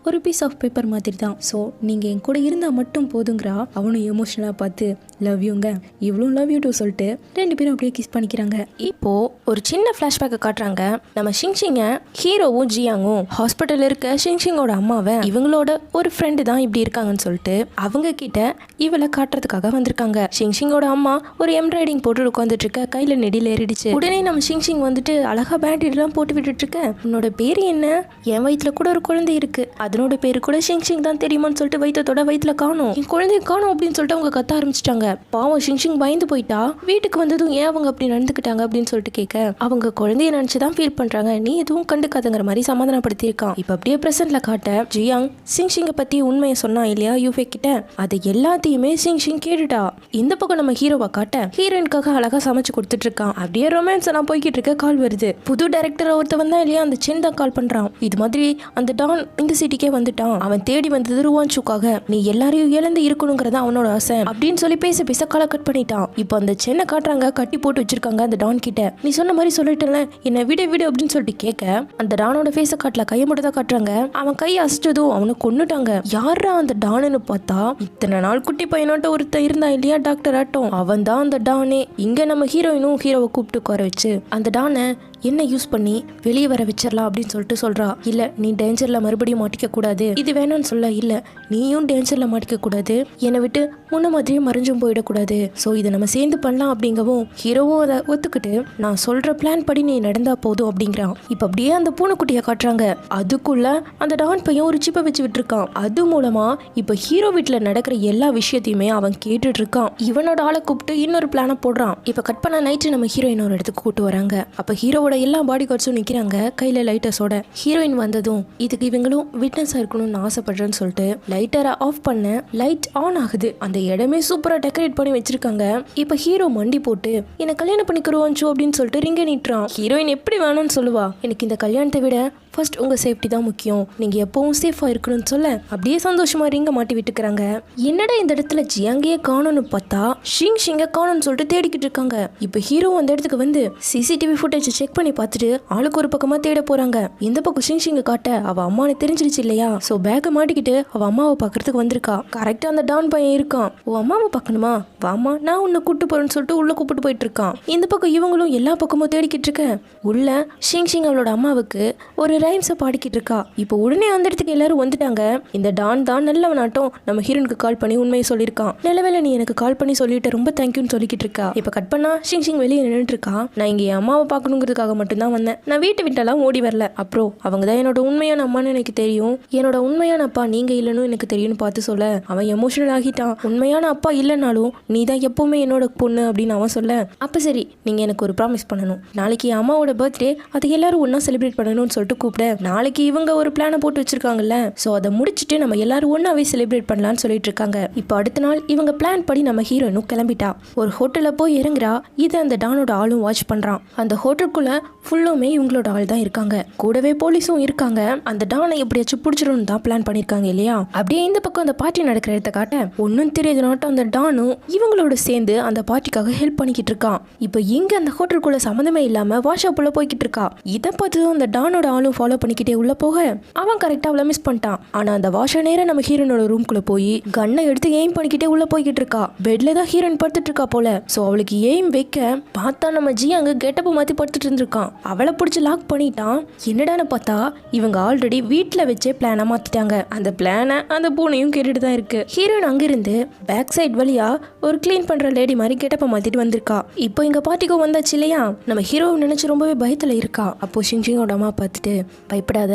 Speaker 1: ஒரு பீஸ் ஆஃப் பேப்பர் மாதிரி தான், ஸோ நீங்கள் என் கூட இருந்தால் மட்டும் போதுங்கிறா. அவனும் எமோஷனலாக பார்த்து லவ் யூங்க, இவ்வளோ லவ் யூ டூ சொல்லிட்டு 2 பேரும் அப்படியே கிஸ் பண்ணிக்கிறாங்க. இப்போ ஒரு சின்ன ஃப்ளாஷ்பேக்கை காட்டுறாங்க. நம்ம ஷிங்ஷிங்கை ஹீரோவும் ஜியாங்கும் ஹாஸ்பிட்டல் இருக்க ஷிங்ஷிங்கோட அம்மாவை இவங்களோட ஒரு ஃப்ரெண்டு தான் இப்படி இருக்காங்கன்னு சொல்லிட்டு அவங்க கிட்ட இவளை காட்டுறதுக்காக வந்திருக்காங்க. ஷிங்ஷிங்கோட அம்மா ஒரு எம்ப்ராய்டிங் போட்டு உட்காந்துட்டு இருக்க, கையில நெடியில் ஏறிடுச்சு. உடனே நம்ம ஷிங்ஷிங் வந்துட்டு அழகா பேண்டேட்லாம் போட்டு விட்டுட்டு இருக்க, உன்னோட பேர் என்ன, என் வயிற்றுல கூட ஒரு குழந்தை இருக்கு, அதனோட பேரு கூட ஷிங்ஷிங் தான் தெரியுமான்னு சொல்லிட்டு வயிற்றுல காணும், என் குழந்தைய காணும் அப்படின்னு சொல்லிட்டு அவங்க கத்த ஆரம்பிச்சிட்டாங்க. பாவம் ஷிங்ஷிங் பயந்து போயிட்டா. வீட்டுக்கு வந்ததும் ஏன் அவங்க அப்படி நடந்துக்கிட்டாங்க அப்படின்னு சொல்லிட்டு கேட்க, அவங்க குழந்தைய நினைச்சுதான் ஃபீல் பண்றாங்க, நீ எதுவும் கண்டுக்காதங்கிற மாதிரி சமாதானப்படுத்தியிருக்கான். இப்ப அப்படியே பிரசன்ட்ல காட்ட, ஜியாங் ஷிங்ஷிங்கை பத்தி உண்மையை சொன்னா இல்லையா யூஃபே கிட்ட, அதை எல்லாத்தையுமே ஷிங்ஷிங் கேட்டுட்டா. இந்த பக்கம் நம்ம ஹீரோவை காட்ட, ஹீரோயினுக்காக அழகா சமைச்சு கொடுத்துட்டு இருக்கான். அப்படியே ரொமான்ஸ் நான் போய்கிட்டு இருக்க, கால் வருது. புது டைரக்டர் ஒருத்தவன் தான் இல்லையா, அந்த சென் தான் கால் பண்றான். இது மாதிரி அந்த டான் இந்த சிட்டிக்கே வந்துட்டான், அவன் தேடி வந்தது ருவான்சுக்காக, நீ எல்லாரையும் இழந்து இருக்கணுங்கிறத அவனோட ஆசை அப்படின்னு சொல்லி பேச கால கட் பண்ணிட்டான். இப்போ அந்த சென்னை காட்டுறாங்க, கட்டி போட்டு வச்சிருக்காங்க அந்த டான் கிட்ட. நீ சொன்ன மாதிரி சொல்லிட்டல, என்ன விடு அப்படின்னு சொல்லிட்டு கேட்க, அந்த டானோட ஃபேஸ காட்டல, கையை மட்டும் தான் காட்டுறாங்க. அவன் கையை அசிச்சதும் அவனை கொன்னுட்டாங்க. யாரா அந்த டானுன்னு பார்த்தா, இத்தனை நாள் குட்டி பையனோட்ட ஒருத்தன் இருந்தா இல்லையா டாக்டர் ஆட்டம், அவன் தான் அந்த டானே. இங்க நம்ம ஹீரோயினும் ஹீரோவை கூப்பிட்டு உட்கார வச்சு, அந்த டானை என்ன யூஸ் பண்ணி வெளியே வர வச்சிடலாம் அப்படின்னு சொல்லிட்டு சொல்றா. இல்ல நீ டேஞ்சர்ல மறுபடியும் மாட்டிக்க கூடாது, இது வேணாம்னு சொல்ல. இல்ல நீயும் டேஞ்சர்ல மாட்டிக்க கூடாது, என்னை விட்டு முன்ன மாதிரியே மறைஞ்சும் போயிடக்கூடாது, ஸோ இதை நம்ம சேர்ந்து பண்ணலாம் அப்படிங்கவும் ஹீரோவும் அதை ஒத்துக்கிட்டு நான் சொல்ற பிளான் படி நீ நடந்தா போதும் அப்படிங்கிறான். இப்ப அப்படியே அந்த பூனைக்குட்டியை காட்டுறாங்க. அதுக்குள்ள அந்த டான் பையன் ஒரு சிப்பை வச்சு விட்டுருக்கான். அது மூலமா இப்ப ஹீரோ வீட்டுல நடக்கிற எல்லா விஷயத்தையுமே அவன் கேட்டுட்டு இருக்கான். இவனோட ஆளை கூப்பிட்டு இன்னொரு பிளான போடுறான். இப்ப கட் பண்ண நைட்டு நம்ம ஹீரோயின் ஒரு இடத்துக்கு கூட்டு வராங்க. அப்ப ஹீரோவோட எல்லா பாடி கார்ட்ஸும் நிக்கிறாங்க கையில லைட்டர்ஸோட. ஹீரோயின் வந்ததும் இதுக்கு இவங்களும் விட்னஸா இருக்கணும்னு ஆசைப்படுறேன்னு சொல்லிட்டு லைட்டரை ஆஃப் பண்ண லைட் ஆன் ஆகுது. அந்த இடமே சூப்பரா டெக்கரேட் பண்ணி வச்சிருக்காங்க. இப்ப ஹீரோ மண்டி போட்டு என்ன கல்யாணம் பண்ணிக்கிறோம் அப்படின்னு சொல்லிட்டு ரிங்க நீட்டுறான். ஹீரோயின் எப்படி வேணும்னு சொல்லுவா. எனக்கு இந்த கல்யாணத்தை விட ஃபர்ஸ்ட் உங்க சேஃப்டி தான் முக்கியம், நீங்க எப்பவும் சேஃபா இருக்கணும்னு சொல்ல அப்படியே சந்தோஷமா ரிங்க மாட்டி விட்டுக்கிறாங்க. என்னடா இந்த இடத்துல ஜியாங்கே காணோன்னு பார்த்தா ஷிங்க காணோன்னு சொல்லிட்டு தேடிக்கிட்டு இருக்காங்க. இப்ப ஹீரோ அந்த இடத்துக்கு வந்து சிசிடிவி ஃபுட்டேஜ் செக் பண்ணி பார்த்துட்டு ஆளுக்கு ஒரு பக்கமா தேட போறாங்க. இந்த பக்கம் ஷிங்க காட்ட அவ அம்மானு தெரிஞ்சிருச்சு இல்லையா, சோ பேக்கை மாட்டிக்கிட்டு அவ அம்மாவை பாக்குறதுக்கு வந்திருக்கா. கரெக்டா அந்த டான் பையன் இருக்கான். ஓ அம்மாவை பார்க்கணுமா, வாமா நான் உன்னை கூட்டு போறேன்னு சொல்லிட்டு உள்ள கூப்பிட்டு போயிட்டு இருக்கான். இந்த பக்கம் இவங்களும் எல்லா பக்கமும் தேடிக்கிட்டு இருக்க உள்ள ஷிங் அவளோட அம்மாவுக்கு ஒரு ரைம்ஸை பாடிக்கிட்டு இருக்கா. இப்போ உடனே அந்த இடத்துக்கு எல்லாரும் வந்துட்டாங்க. இந்த டான் தான் நல்லவனாட்டம் நம்ம ஹீரோனுக்கு கால் பண்ணி உண்மையை சொல்லியிருக்கான். நல்லவேளை நீ எனக்கு கால் பண்ணி சொல்லிட்டு ரொம்ப தேங்க்யூன்னு சொல்லிக்கிட்டு இருக்கா. இப்போ கட் பண்ணா ஷிங் வெளியே நின்றுட்டு இருக்கா. நான் இங்கே என் அம்மாவை பார்க்கணுங்கிறதுக்காக மட்டும்தான் வந்தேன், நான் வீட்டை விட்டெல்லாம் ஓடி வரல. அப்புறம் அவங்க தான் என்னோட உண்மையான அம்மான்னு எனக்கு தெரியும், என்னோட உண்மையான அப்பா நீங்க இல்லைன்னு எனக்கு தெரியும்னு பார்த்து சொல்ல அவன் எமோஷனல் ஆகிட்டான். உண்மையான அப்பா இல்லைனாலும் நீ தான் எப்பவுமே என்னோட பொண்ணு அப்படின்னு அவன் சொல்ல, அப்ப சரி நீங்க எனக்கு ஒரு ப்ராமிஸ் பண்ணணும், நாளைக்கு என் அம்மாவோட பர்த்டே அதை எல்லாரும் ஒன்னா செலிப்ரேட் பண்ணணும்னு சொல்லிட்டு கூப்பிட நாளைக்கு இவங்க ஒரு பிளானை போட்டு வச்சிருக்காங்கல்ல, சோ அதை முடிச்சுட்டு நம்ம எல்லாரும் ஒன்னாவே செலிப்ரேட் பண்ணலாம்னு சொல்லிட்டு இருக்காங்க. இப்போ அடுத்த நாள் இவங்க பிளான் படி நம்ம ஹீரோனும் கிளம்பிட்டா. ஒரு ஹோட்டல்ல போய் இறங்குறா. இதை அந்த டானோட ஆளும் வாட்ச் பண்றான். அந்த ஹோட்டலுக்குள்ள ஃபுல்லுமே இவங்களோட ஆள் தான் இருக்காங்க, கூடவே போலீஸும் இருக்காங்க. அந்த டானை எப்படியாச்சும் பிடிச்சிடணும் தான் பிளான் பண்ணிருக்காங்க இல்லையா. அப்படியே இந்த பக்கம் அந்த பார்ட்டி நடக்கிற இடத்த காட்ட ஒன்னும் தெரியாத நாட்டம் அந்த டானும் இவங்களோட சேர்ந்து அந்த பார்ட்டிக்காக ஹெல்ப் பண்ணிக்கிட்டு இருக்கான். இப்போ இங்க அந்த ஹோட்டலுக்குள்ள சம்மந்தமே இல்லாம வாஷாப்புள்ள போய்கிட்டு இருக்கா. இதை பார்த்து அந்த டானோட ஆளும் ஃபாலோ பண்ணிக்கிட்டே உள்ள போக அவன் கரெக்டா அவளை மிஸ் பண்ணிட்டான். ஆனா அந்த வாஷா நேரம் நம்ம ஹீரோனோட ரூம்குள்ள போய் கண்ணை எடுத்து எய்ம் பண்ணிக்கிட்டே உள்ள போய்கிட்டு இருக்கா. பெட்ல தான் ஹீரோயின் படுத்துட்டு இருக்கா போல. சோ அவளுக்கு எய்ம் வைக்க பார்த்தா நம்ம ஜி அங்க கெட்டப்ப மாத்தி படுத்துட்டு இருந்திருக்கான். அவளை பிடிச்சி லாக் பண்ணிட்டான். என்னடான்னு பார்த்தா இவங்க ஆல்ரெடி வீட்டுல வச்சே பிளான மாத்திட்டாங்க. அந்த பிளான அந்த பூனையும் கேட்டுட்டு தான் இருக்கு. ஹீரோயின் அங்கிருந்து பேக் சைட் வழியா ஒரு கிளீன் பண்ற லேடி மாதிரி கெட்டப்ப மாத்திட்டு வந்திருக்கா. இப்போ இங்க பார்ட்டிக்கு வந்தாச்சு இல்லையா. நம்ம ஹீரோ நினைச்சு ரொம்பவே பயத்துல இருக்கா. அப்போ ஷிங்கோட அம்மா பார்த்துட்டு பயப்படாத,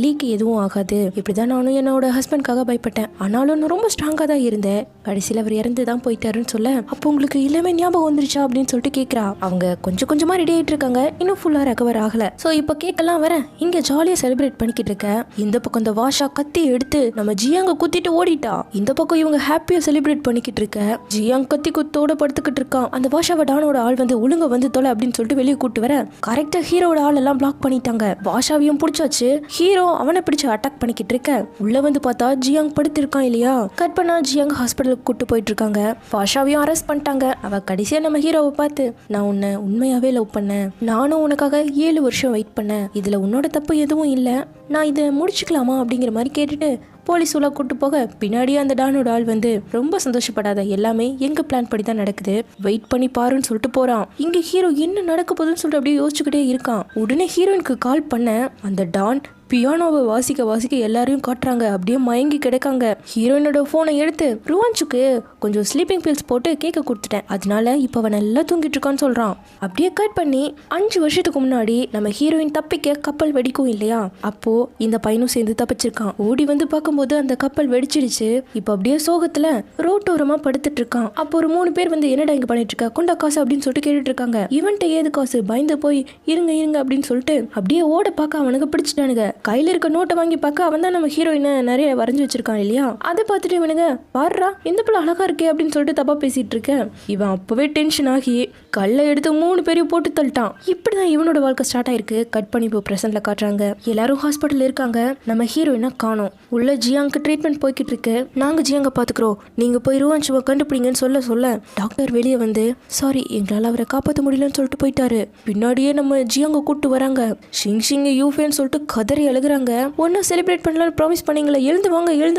Speaker 1: லீக் எதுவும் ஆகாது, இப்படிதான் நானும் என்னோட ஹஸ்பண்ட்காக பயப்பட்டேன், ஆனாலும் நான் ரொம்ப ஸ்ட்ராங்கா தான் இருந்தேன், கடைசியில் அவர் இறந்து தான் போயிட்டாருன்னு சொல்ல அப்போ உங்களுக்கு எல்லாமே ஞாபகம் வந்துருச்சா அப்படின்னு சொல்லிட்டு கேட்குறா. அவங்க கொஞ்சம் கொஞ்சமா ரெடி ஆயிட்டு இருக்காங்க, இன்னும் ஃபுல்லா ரெக்கவர் ஆகல. ஸோ இப்போ கேட்கலாம் வர இங்க ஜாலியா செலிப்ரேட் பண்ணிக்கிட்டு இருக்க. இந்த பக்கம் இந்த வாஷா கத்தி எடுத்து நம்ம ஜியாங்க குத்திட்டு ஓடிட்டா. இந்த பக்கம் இவங்க ஹாப்பியா செலிப்ரேட் பண்ணிக்கிட்டு இருக்க. ஜியாங் கத்தி குத்தோட படுத்துக்கிட்டு இருக்கான். அந்த வாஷாவை டானோட ஆள் வந்து ஒழுங்க வந்து தொலை அப்படின்னு சொல்லிட்டு வெளியே கூட்டு வர கரெக்டா ஹீரோட ஆள் எல்லாம் பிளாக் பண்ணிட்டாங்க. வாஷாவையும் பிடிச்சாச்சு. ஹீரோ அவனை பிடிச்சு அட்டாக் பண்ணிக்கிட்டு இருக்க உள்ள வந்து பார்த்தா ஜியாங் படுத்து இருக்கான் இல்லையா. கட் பண்ணா ஜியாங் ஹாஸ்பிட்டலுக்கு கூட்டு போயிட்டு இருக்காங்க. வாஷாவையும் அரெஸ்ட் பண்ணிட்டாங்க. அவ கடைசியா நம்ம ஹீரோவை பார்த்து நான் உன்னை உண்மையாவே லவ் பண்ணேன், நானும் உனக்காக 7 வருஷம் வெயிட் பண்ணேன், இதுல உன்னோட தப்பு எதுவும் இல்லை, நான் இதை முடிச்சுக்கலாமா அப்படிங்கிற மாதிரி கேட்டுட்டு போலீஸ் உள்ள கூட்டு போக பின்னாடியே அந்த டானோட ஆள் வந்து ரொம்ப சந்தோஷப்படாத, எல்லாமே எங்க பிளான் படி தான் நடக்குது, வெயிட் பண்ணி பாருன்னு சொல்லிட்டு போறான். இங்க ஹீரோ என்ன நடக்க போகுதுன்னு சொல்லிட்டு அப்படியே யோசிச்சுக்கிட்டே இருக்கான். உடனே ஹீரோயினுக்கு கால் பண்ண அந்த டான் பியானோவை வாசிக்க வாசிக்க எல்லாரையும் காட்டுறாங்க. அப்படியே மயங்கி கிடக்காங்க. ஹீரோயினோட போனை எடுத்து ருவான்சுக்கு கொஞ்சம் ஸ்லீப்பிங் பில்ஸ் போட்டு கேட்க கொடுத்துட்டேன், அதனால இப்போ அவன் நல்லா தூங்கிட்டு இருக்கான்னு சொல்றான். அப்படியே கட் பண்ணி 5 வருஷத்துக்கு முன்னாடி நம்ம ஹீரோயின் தப்பிக்க கப்பல் வெடிக்கும் இல்லையா, அப்போ இந்த பையனும் சேர்ந்து தப்பிச்சிருக்கான். ஓடி வந்து பார்க்கும்போது அந்த கப்பல் வெடிச்சிடுச்சு. இப்போ அப்படியே சோகத்துல ரோட்டோரமா படுத்துட்டு இருக்கான். அப்போ ஒரு 3 பேர் வந்து என்னடா இங்க பண்ணிட்டு இருக்க, கொண்டா காசு அப்படின்னு சொல்லிட்டு கேட்டுட்டு இருக்காங்க. இவன்ட்ட ஏது காசு, பயந்து போய் இருங்க இருங்க அப்படின்னு சொல்லிட்டு அப்படியே ஓட பார்க்க அவனுக்கு பிடிச்சிட்டானுங்க. கையில இருக்க நோட்டை வாங்கி பார்க்க அவன் தான் நம்ம ஹீரோயினை நிறைய வரைஞ்சி வச்சிருக்கான் இல்லையா. அதை பார்த்துட்டு இவனுங்க பாடுறா இந்த பிள்ளை அழகா இருக்கே அப்படின்னு சொல்லிட்டு தப்பா பேசிட்டு இருக்க. இவன் அப்பவே டென்ஷன் ஆகி கல்லை எடுத்து 3 பேரையும் போட்டு தள்ளிட்டான். இப்படிதான் இவனோட வாழ்க்கை ஸ்டார்ட் ஆயிருக்கு. கட் பண்ணி இப்போ பிரசன்ட்ல காட்டுறாங்க. எல்லாரும் ஹாஸ்பிட்டல் இருக்காங்க. நம்ம ஹீரோயினா காணோம். உள்ள ஜியாங்க்கு ட்ரீட்மெண்ட் போய்கிட்டு இருக்கு. நாங்க ஜியாங்க பாத்துக்கிறோம், நீங்க போய் ருவான்சுவை கண்டுபிடிங்கன்னு சொல்ல டாக்டர் வெளியே வந்து சாரி எங்களால் அவரை காப்பாற்ற முடியலன்னு சொல்லிட்டு போயிட்டாரு. பின்னாடியே நம்ம ஜியாங்க கூட்டு வராங்க. ஷிங் யூஃபேன்னு சொல்லிட்டு கதறி அழுகுறாங்க. ஒன்னும் செலிப்ரேட் பண்ணலாம்னு ப்ராமிஸ் பண்ணீங்களா, எழுந்து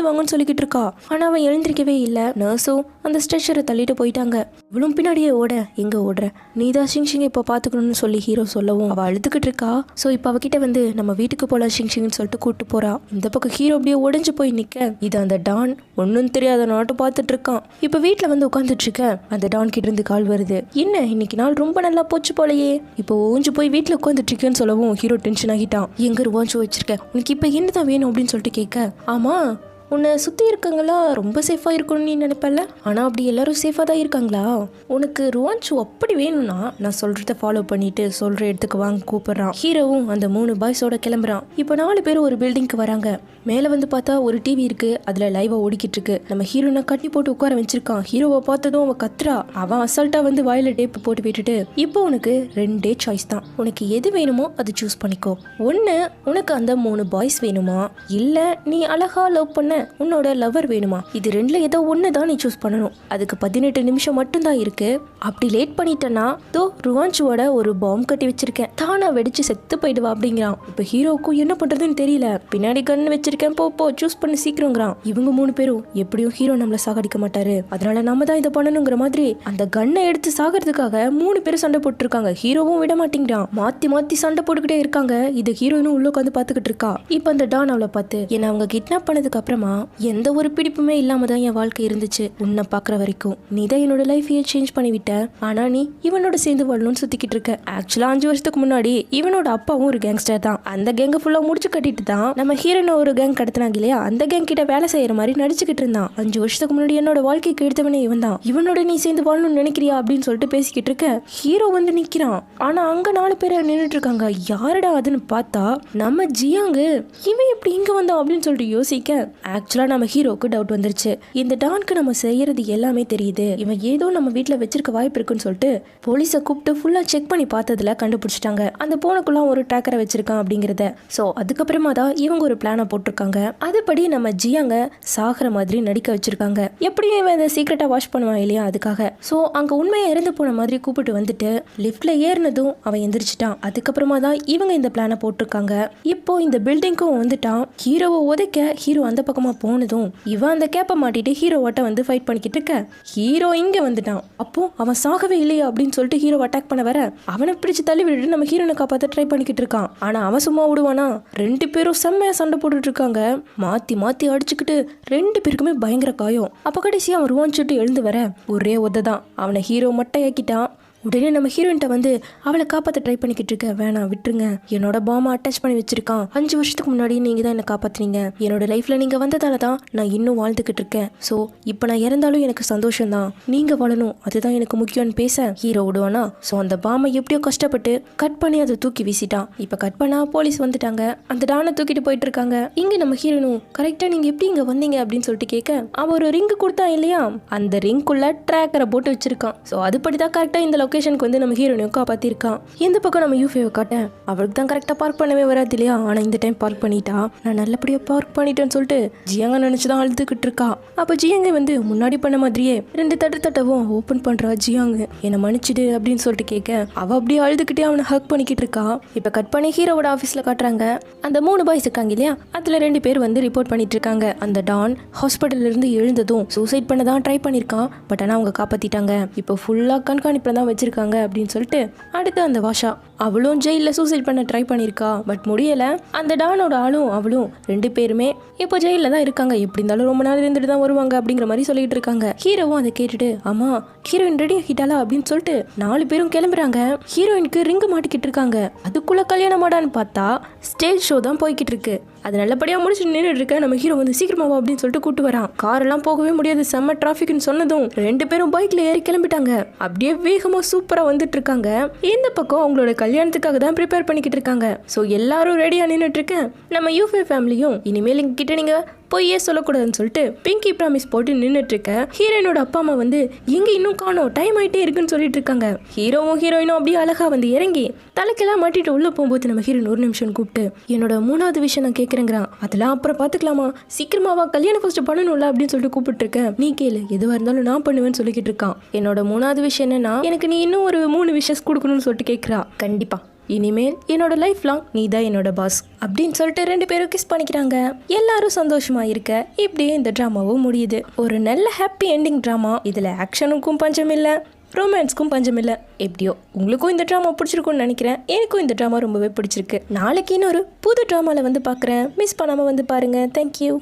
Speaker 1: வாங்கன்னு சொல்லிக்கிட்டு இருக்கா. ஆனா அவன் எழுந்திருக்கவே இல்லை. நர்ஸும் அந்த ஸ்ட்ரெச்சரை தள்ளிட்டு போயிட்டாங்க. இவளும் பின்னாடியே ஓட, எங்க ஓடுற, நீ தான் ஷிங் இப்போ பாத்துக்கணும்னு சொல்லி ஹீரோ சொல்லவும் அவள் அழுதுகிட்டு இருக்கா. ஸோ இப்போ அவகிட்ட வந்து நம்ம வீட்டுக்கு போகலாம் ஷிங்னு சொல்லிட்டு கூப்பிட்டு போறா. இந்த பக்கம் ஹீரோ அப்படியே உடஞ்சு போய் நிற்க, இது அந்த டான் ஒன்றும் தெரியாத நாட்டு பார்த்துட்டு இருக்கான். இப்போ வீட்டில் வந்து உட்காந்துட்டு இருக்க, அந்த டான் கிட்ட இருந்து கால் வருது. என்ன இன்னைக்கு நாள் ரொம்ப நல்லா போச்சு போலையே, இப்போ ஓஞ்சு போய் வீட்டில் உட்காந்துட்டு இருக்கேன்னு சொல்லவும் ஹீரோ டென்ஷன் ஆகிட்டான். எங்க ருவாஞ்சு வச்சிருக்க, உனக்கு இப்போ என்னதான் வேணும் அப்படின்னு சொல்லிட்டு கேட்க, ஆமா உன்னை சுற்றி இருக்கவங்களா ரொம்ப சேஃபாக இருக்கணும்னு நீ நினைப்பல, ஆனால் அப்படி எல்லாரும் சேஃபாக தான் இருக்காங்களா? உனக்கு ருவான்சு அப்படி வேணும்னா நான் சொல்கிறத ஃபாலோ பண்ணிட்டு சொல்கிற இடத்துக்கு வாங்க கூப்பிட்றான். ஹீரோவும் அந்த 3 பாய்ஸோட கிளம்புறான். இப்போ 4 பேர் ஒரு பில்டிங்க்கு வராங்க. மேலே வந்து பார்த்தா ஒரு டிவி இருக்கு, அதில் லைவாக ஓடிக்கிட்டு இருக்கு. நம்ம ஹீரோனை கட்டி போட்டு உட்கார வச்சிருக்கான். ஹீரோவை பார்த்ததும் அவன் கத்துறா. அவன் அசால்ட்டாக வந்து வாயில டேப் போட்டு விட்டுட்டு, இப்போ உனக்கு 2 சாய்ஸ் தான், உனக்கு எது வேணுமோ அது சூஸ் பண்ணிக்கோ. ஒன்று உனக்கு அந்த 3 பாய்ஸ் வேணுமா, இல்லை நீ அழகா லவ் பண்ண உன்னோட லவர் வேணுமா? இது 2ல ஏதோ ஒன்று தான் நீ சூஸ் பண்ணணும். அதுக்கு 18 நிமிஷம் மட்டும்தான் இருக்கு. அப்படி லேட் பண்ணிட்டேன்னா தோ ருவான்சுவோட ஒரு பாம் கட்டி வச்சிருக்கேன், தானா வெடிச்சு செத்து போயிடுவா அப்படிங்கிறான். இப்போ ஹீரோக்கும் என்ன பண்றதுன்னு தெரியல. பின்னாடி கன் வச்சிருக்கேன், போ சூஸ் பண்ணி சீக்கிரங்கிறான். இவங்க 3 பேரும் எப்படியும் ஹீரோ நம்மள சாகடிக்க மாட்டாரு, அதனால நம்ம தான் இதை பண்ணணுங்கிற மாதிரி அந்த கன்னை எடுத்து சாகிறதுக்காக 3 பேரும் சண்டை போட்டு இருக்காங்க. ஹீரோவும் விட மாட்டேங்கிறான். மாத்தி சண்டை போட்டுக்கிட்டே இருக்காங்க. இது ஹீரோயினும் உள்ள உட்காந்து பாத்துக்கிட்டு இருக்கா. இப்போ அந்த டான் அவளை பார்த்து, என்ன அவங்க கிட்னாப் பண்ணதுக்கு அப்புறமா எந்த ஒரு பிடிப்புமே இல்லாம தான் என் வாழ்க்கை இருந்துச்சு, உன்னை பாக்குற வரைக்கும் நீ தான் என்னோட லைஃபையே சேஞ்ச் பண்ணிவிட்ட, ஆனா நீ இவனோட சேர்ந்து வாழணும்னு சுத்திக்கிட்டு இருக்க. ஆக்சுவலா 5 வருஷத்துக்கு முன்னாடி இவனோட அப்பாவும் ஒரு கேங்ஸ்டர் தான். அந்த கேங்க ஃபுல்லா முடிச்சு கட்டிட்டு தான் நம்ம ஹீரோனை ஒரு கேங் கடத்தினாங்க இல்லையா, அந்த கேங் கிட்ட வேலை செய்யற மாதிரி நடிச்சுக்கிட்டு இருந்தான். 5 வருஷத்துக்கு முன்னாடி என்னோட வாழ்க்கைக்கு எடுத்தவனே இவன் தான். இவனோட நீ சேர்ந்து வாழணும்னு நினைக்கிறியா அப்படின்னு சொல்லிட்டு பேசிக்கிட்டு இருக்க, ஹீரோ வந்து நிக்கிறான். ஆனா அங்க 4 பேர் நின்றுட்டு இருக்காங்க. யாருடா அதுன்னு பார்த்தா நம்ம ஜியாங்கு. இவன் எப்படி இங்க வந்தான் அப்படின்னு சொல்லிட்டு யோசிக்க, ஆக்சுவலாக நம்ம ஹீரோக்கு டவுட் வந்துருச்சு. இந்த டான்க்கு நம்ம செய்யறது எல்லாமே தெரியுது, இவன் ஏதோ நம்ம வீட்டில் வச்சிருக்க வாய்ப்பு இருக்குன்னு சொல்லிட்டு போலீஸை கூப்பிட்டு ஃபுல்லாக செக் பண்ணி பார்த்ததுல கண்டுபிடிச்சிட்டாங்க அந்த பூனைக்குள்ள ஒரு ட்ராக்கரை வச்சிருக்கான் அப்படிங்கிறத. ஸோ அதுக்கப்புறமா தான் இவங்க ஒரு பிளானை போட்டிருக்காங்க. அதுபடி நம்ம ஜியாங்க சாகிற மாதிரி நடிக்க வச்சிருக்காங்க. எப்படியும் இவன் இதை சீக்கிரட்டாக வாஷ் பண்ணுவான் இல்லையா, அதுக்காக. ஸோ அங்கே உண்மையாக இறந்து போன மாதிரி கூப்பிட்டு வந்துட்டு லிஃப்ட்ல ஏறினதும் அவன் எந்திரிச்சிட்டான். அதுக்கப்புறமா தான் இவங்க இந்த பிளானை போட்டிருக்காங்க. இப்போ இந்த பில்டிங்க்கும் வந்துட்டான். ஹீரோவை உதைக்க ஹீரோ அந்த பக்கமா போனதும் இவன் அந்த கேப்பை மாட்டிட்டு ஹீரோவாட்ட வந்து ஃபைட் பண்ணிக்கிட்டு இருக்க, ஹீரோ இங்க வந்துட்டான். அப்போ அவன் சாகவே இல்லையா அப்படின்னு சொல்லிட்டு ஹீரோ அட்டாக் பண்ண வர அவனை பிடிச்சு தள்ளி விட்டுட்டு நம்ம ஹீரோனை காப்பாற்ற ட்ரை பண்ணிக்கிட்டு இருக்கான். ஆனா அவன் சும்மா விடுவானா? 2 பேரும் செம்மையா சண்டை போட்டுட்டு இருக்காங்க. மாத்தி அடிச்சுக்கிட்டு 2 பேருக்குமே பயங்கர காயம். அப்ப கடைசி அவன் ருவான்சுட்டு எழுந்து வர ஒரே உதை தான் அவனை ஹீரோ மட்டையாக்கிட்டான். உடனே நம்ம ஹீரோயின்ட்ட வந்து அவளை காப்பாற்ற ட்ரை பண்ணிக்கிட்டு இருக்க, வேணாம் விட்டுருங்க, என்னோட பாமை அட்டாச் பண்ணி வச்சிருக்கான். 5 வருஷத்துக்கு முன்னாடி நீங்க தான் என்னை காப்பாத்துனீங்க, என்னோட லைஃப்ல நீங்க வந்ததால தான் நான் இன்னும் வாழ்ந்துகிட்டு இருக்கேன். ஸோ இப்போ நான் இறந்தாலும் எனக்கு சந்தோஷம் தான், நீங்க வாழணும் அதுதான் எனக்கு முக்கியம்னு பேச ஹீரோ விடுவானா. ஸோ அந்த பாமை எப்படியோ கஷ்டப்பட்டு கட் பண்ணி அதை தூக்கி வீசிட்டான். இப்போ கட் பண்ணா போலீஸ் வந்துட்டாங்க, அந்த டானை தூக்கிட்டு போயிட்டு இருக்காங்க. இங்க நம்ம ஹீரோனும் கரெக்டா நீங்க எப்படி இங்க வந்தீங்க அப்படின்னு சொல்லிட்டு கேட்க, அவன் ஒரு ரிங்கு கொடுத்தான் இல்லையா, அந்த ரிங்குள்ள ட்ராக்கரை போட்டு வச்சிருக்கான். ஸோ அதுபடிதான் கரெக்டா இந்த லொகேஷனுக்கு வந்து நம்ம ஹீரோனையும் காப்பாத்திருக்கான். இந்த பக்கம் நம்ம யூஃபேவை காட்ட, அவளுக்கு தான் கரெக்டா பார்க் பண்ணவே வராது இல்லையா, ஆனா இந்த டைம் பார்க் பண்ணிட்டா. நான் நல்லபடியா பார்க் பண்ணிட்டேன்னு சொல்லிட்டு ஜியாங்க நினைச்சுதான் அழுதுகிட்டு இருக்கா. அப்ப ஜியாங்க வந்து முன்னாடி பண்ண மாதிரியே 2 தட்டவும் ஓபன் பண்றா. ஜியாங்க என்னை மன்னிச்சிடு அப்படின்னு சொல்லிட்டு கேட்க, அவ அப்படியே அழுதுகிட்டே அவனை ஹக் பண்ணிக்கிட்டு இருக்கா. இப்ப கட் பண்ணி ஹீரோவோட ஆபீஸ்ல காட்டுறாங்க. அந்த 3 பாய்ஸ் இருக்காங்க இல்லையா, அதுல 2 பேர் வந்து ரிப்போர்ட் பண்ணிட்டு இருக்காங்க. அந்த டான் ஹாஸ்பிட்டல்ல இருந்து எழுந்ததும் சூசைட் பண்ண தான் ட்ரை பண்ணிருக்கான், பட் ஆனா அவங்க காப்பாத்திட்டாங்க. இப்போ ஃபுல்லா கண்காணிப்புல தான் வச்சிருக்காங்க அப்படின்னு சொல்லிட்டு அடுத்து அந்த வாஷா அவளும் ஜெயிலில் சூசைட் பண்ண ட்ரை பண்ணியிருக்கா, பட் முடியல. அந்த டானோட ஆளும் அவளும் 2 பேருமே இப்போ ஜெயிலில் தான் இருக்காங்க. எப்படி இருந்தாலும் ரொம்ப நாள் இருந்துட்டு தான் வருவாங்க அப்படிங்கிற மாதிரி சொல்லிட்டு இருக்காங்க. ஹீரோவும் அதை கேட்டுட்டு, ஆமா ஹீரோயின் ரெடி ஆகிட்டாளா அப்படின்னு சொல்லிட்டு 4 பேரும் கிளம்புறாங்க. ஹீரோயினுக்கு ரிங்கு மாட்டிக்கிட்டு இருக்காங்க. அதுக்குள்ள கல்யாணம் மாடான்னு பார்த்தா ஸ்டேஜ் ஷோ தான் போய்கிட்டு இருக்கு. அது நல்லபடியா முடிச்சுட்டு நின்றுட்டு இருக்க நம்ம ஹீரோ வந்து சீக்கிரமாவா அப்படின்னு சொல்லிட்டு கூட்டு வரான். காரெல்லாம் போகவே முடியாது, செம்ம டிராஃபிக்னு சொன்னதும் 2 பேரும் பைக்ல ஏறி கிளம்பிட்டாங்க. அப்படியே வேகமா சூப்பரா வந்துட்டு இருக்காங்க. இந்த பக்கம் அவங்களோட கல்யாணத்துக்காக தான் ப்ரிப்பேர் பண்ணிக்கிட்டு இருக்காங்க. ஸோ எல்லாரும் ரெடியா நின்றுட்டு இருக்க நம்ம யூஃபே ஃபேமிலியும் இனிமேல் எங்ககிட்ட நீங்க பொய்யே சொல்லக்கூடாதுன்னு சொல்லிட்டு பிங்கி ப்ராமிஸ் போட்டு நின்றுட்டு இருக்க. ஹீரோயினோட அப்பா அம்மா வந்து எங்க இன்னும் காணோம், டைம் ஆயிட்டே இருக்குன்னு சொல்லிட்டு இருக்காங்க. ஹீரோவும் ஹீரோயினும் அப்படியே அழகா வந்து இறங்கி தலைக்கெல்லாம் மாட்டிட்டு உள்ள போகும்போது நம்ம ஹீரோயின் ஒரு நிமிஷம் கூப்பிட்டு, என்னோட 3வது விஷயம் நான் கேட்குறேங்கிறான். அதெல்லாம் அப்புறம் பார்த்துக்கலாமா, சீக்கிரமாவா கல்யாணம் ஃபர்ஸ்ட் பண்ணணும்ல அப்படின்னு சொல்லிட்டு கூப்பிட்டு இருக்கேன். நீ கேளு, எதுவாக இருந்தாலும் நான் பண்ணுவேன்னு சொல்லிக்கிட்டு இருக்கான். என்னோட 3வது விஷயம் என்னன்னா, எனக்கு நீ இன்னும் ஒரு 3 விஷஸ் கொடுக்கணும்னு சொல்லிட்டு கேட்குறா. கண்டிப்பா இனிமேல் என்னோட லைஃப் லாங் நீ தான் என்னோட பாஸ் அப்படின்னு சொல்லிட்டு 2 பேரும் கிஸ் பண்ணிக்கிறாங்க. எல்லாரும் சந்தோஷமா இருக்க இப்படியே இந்த ட்ராமாவும் முடியுது. ஒரு நல்ல ஹாப்பி எண்டிங் ட்ராமா. இதில் ஆக்ஷனுக்கும் பஞ்சம் இல்லை, ரொமான்ஸ்க்கும் பஞ்சம் இல்லை. எப்படியோ உங்களுக்கும் இந்த ட்ராமா பிடிச்சிருக்கும்னு நினைக்கிறேன். எனக்கும் இந்த ட்ராமா ரொம்பவே பிடிச்சிருக்கு. நாளைக்கு இன்னொரு புது ட்ராமாவில் வந்து பார்க்குறேன். மிஸ் பண்ணாமல் வந்து பாருங்கள். தேங்க்யூ.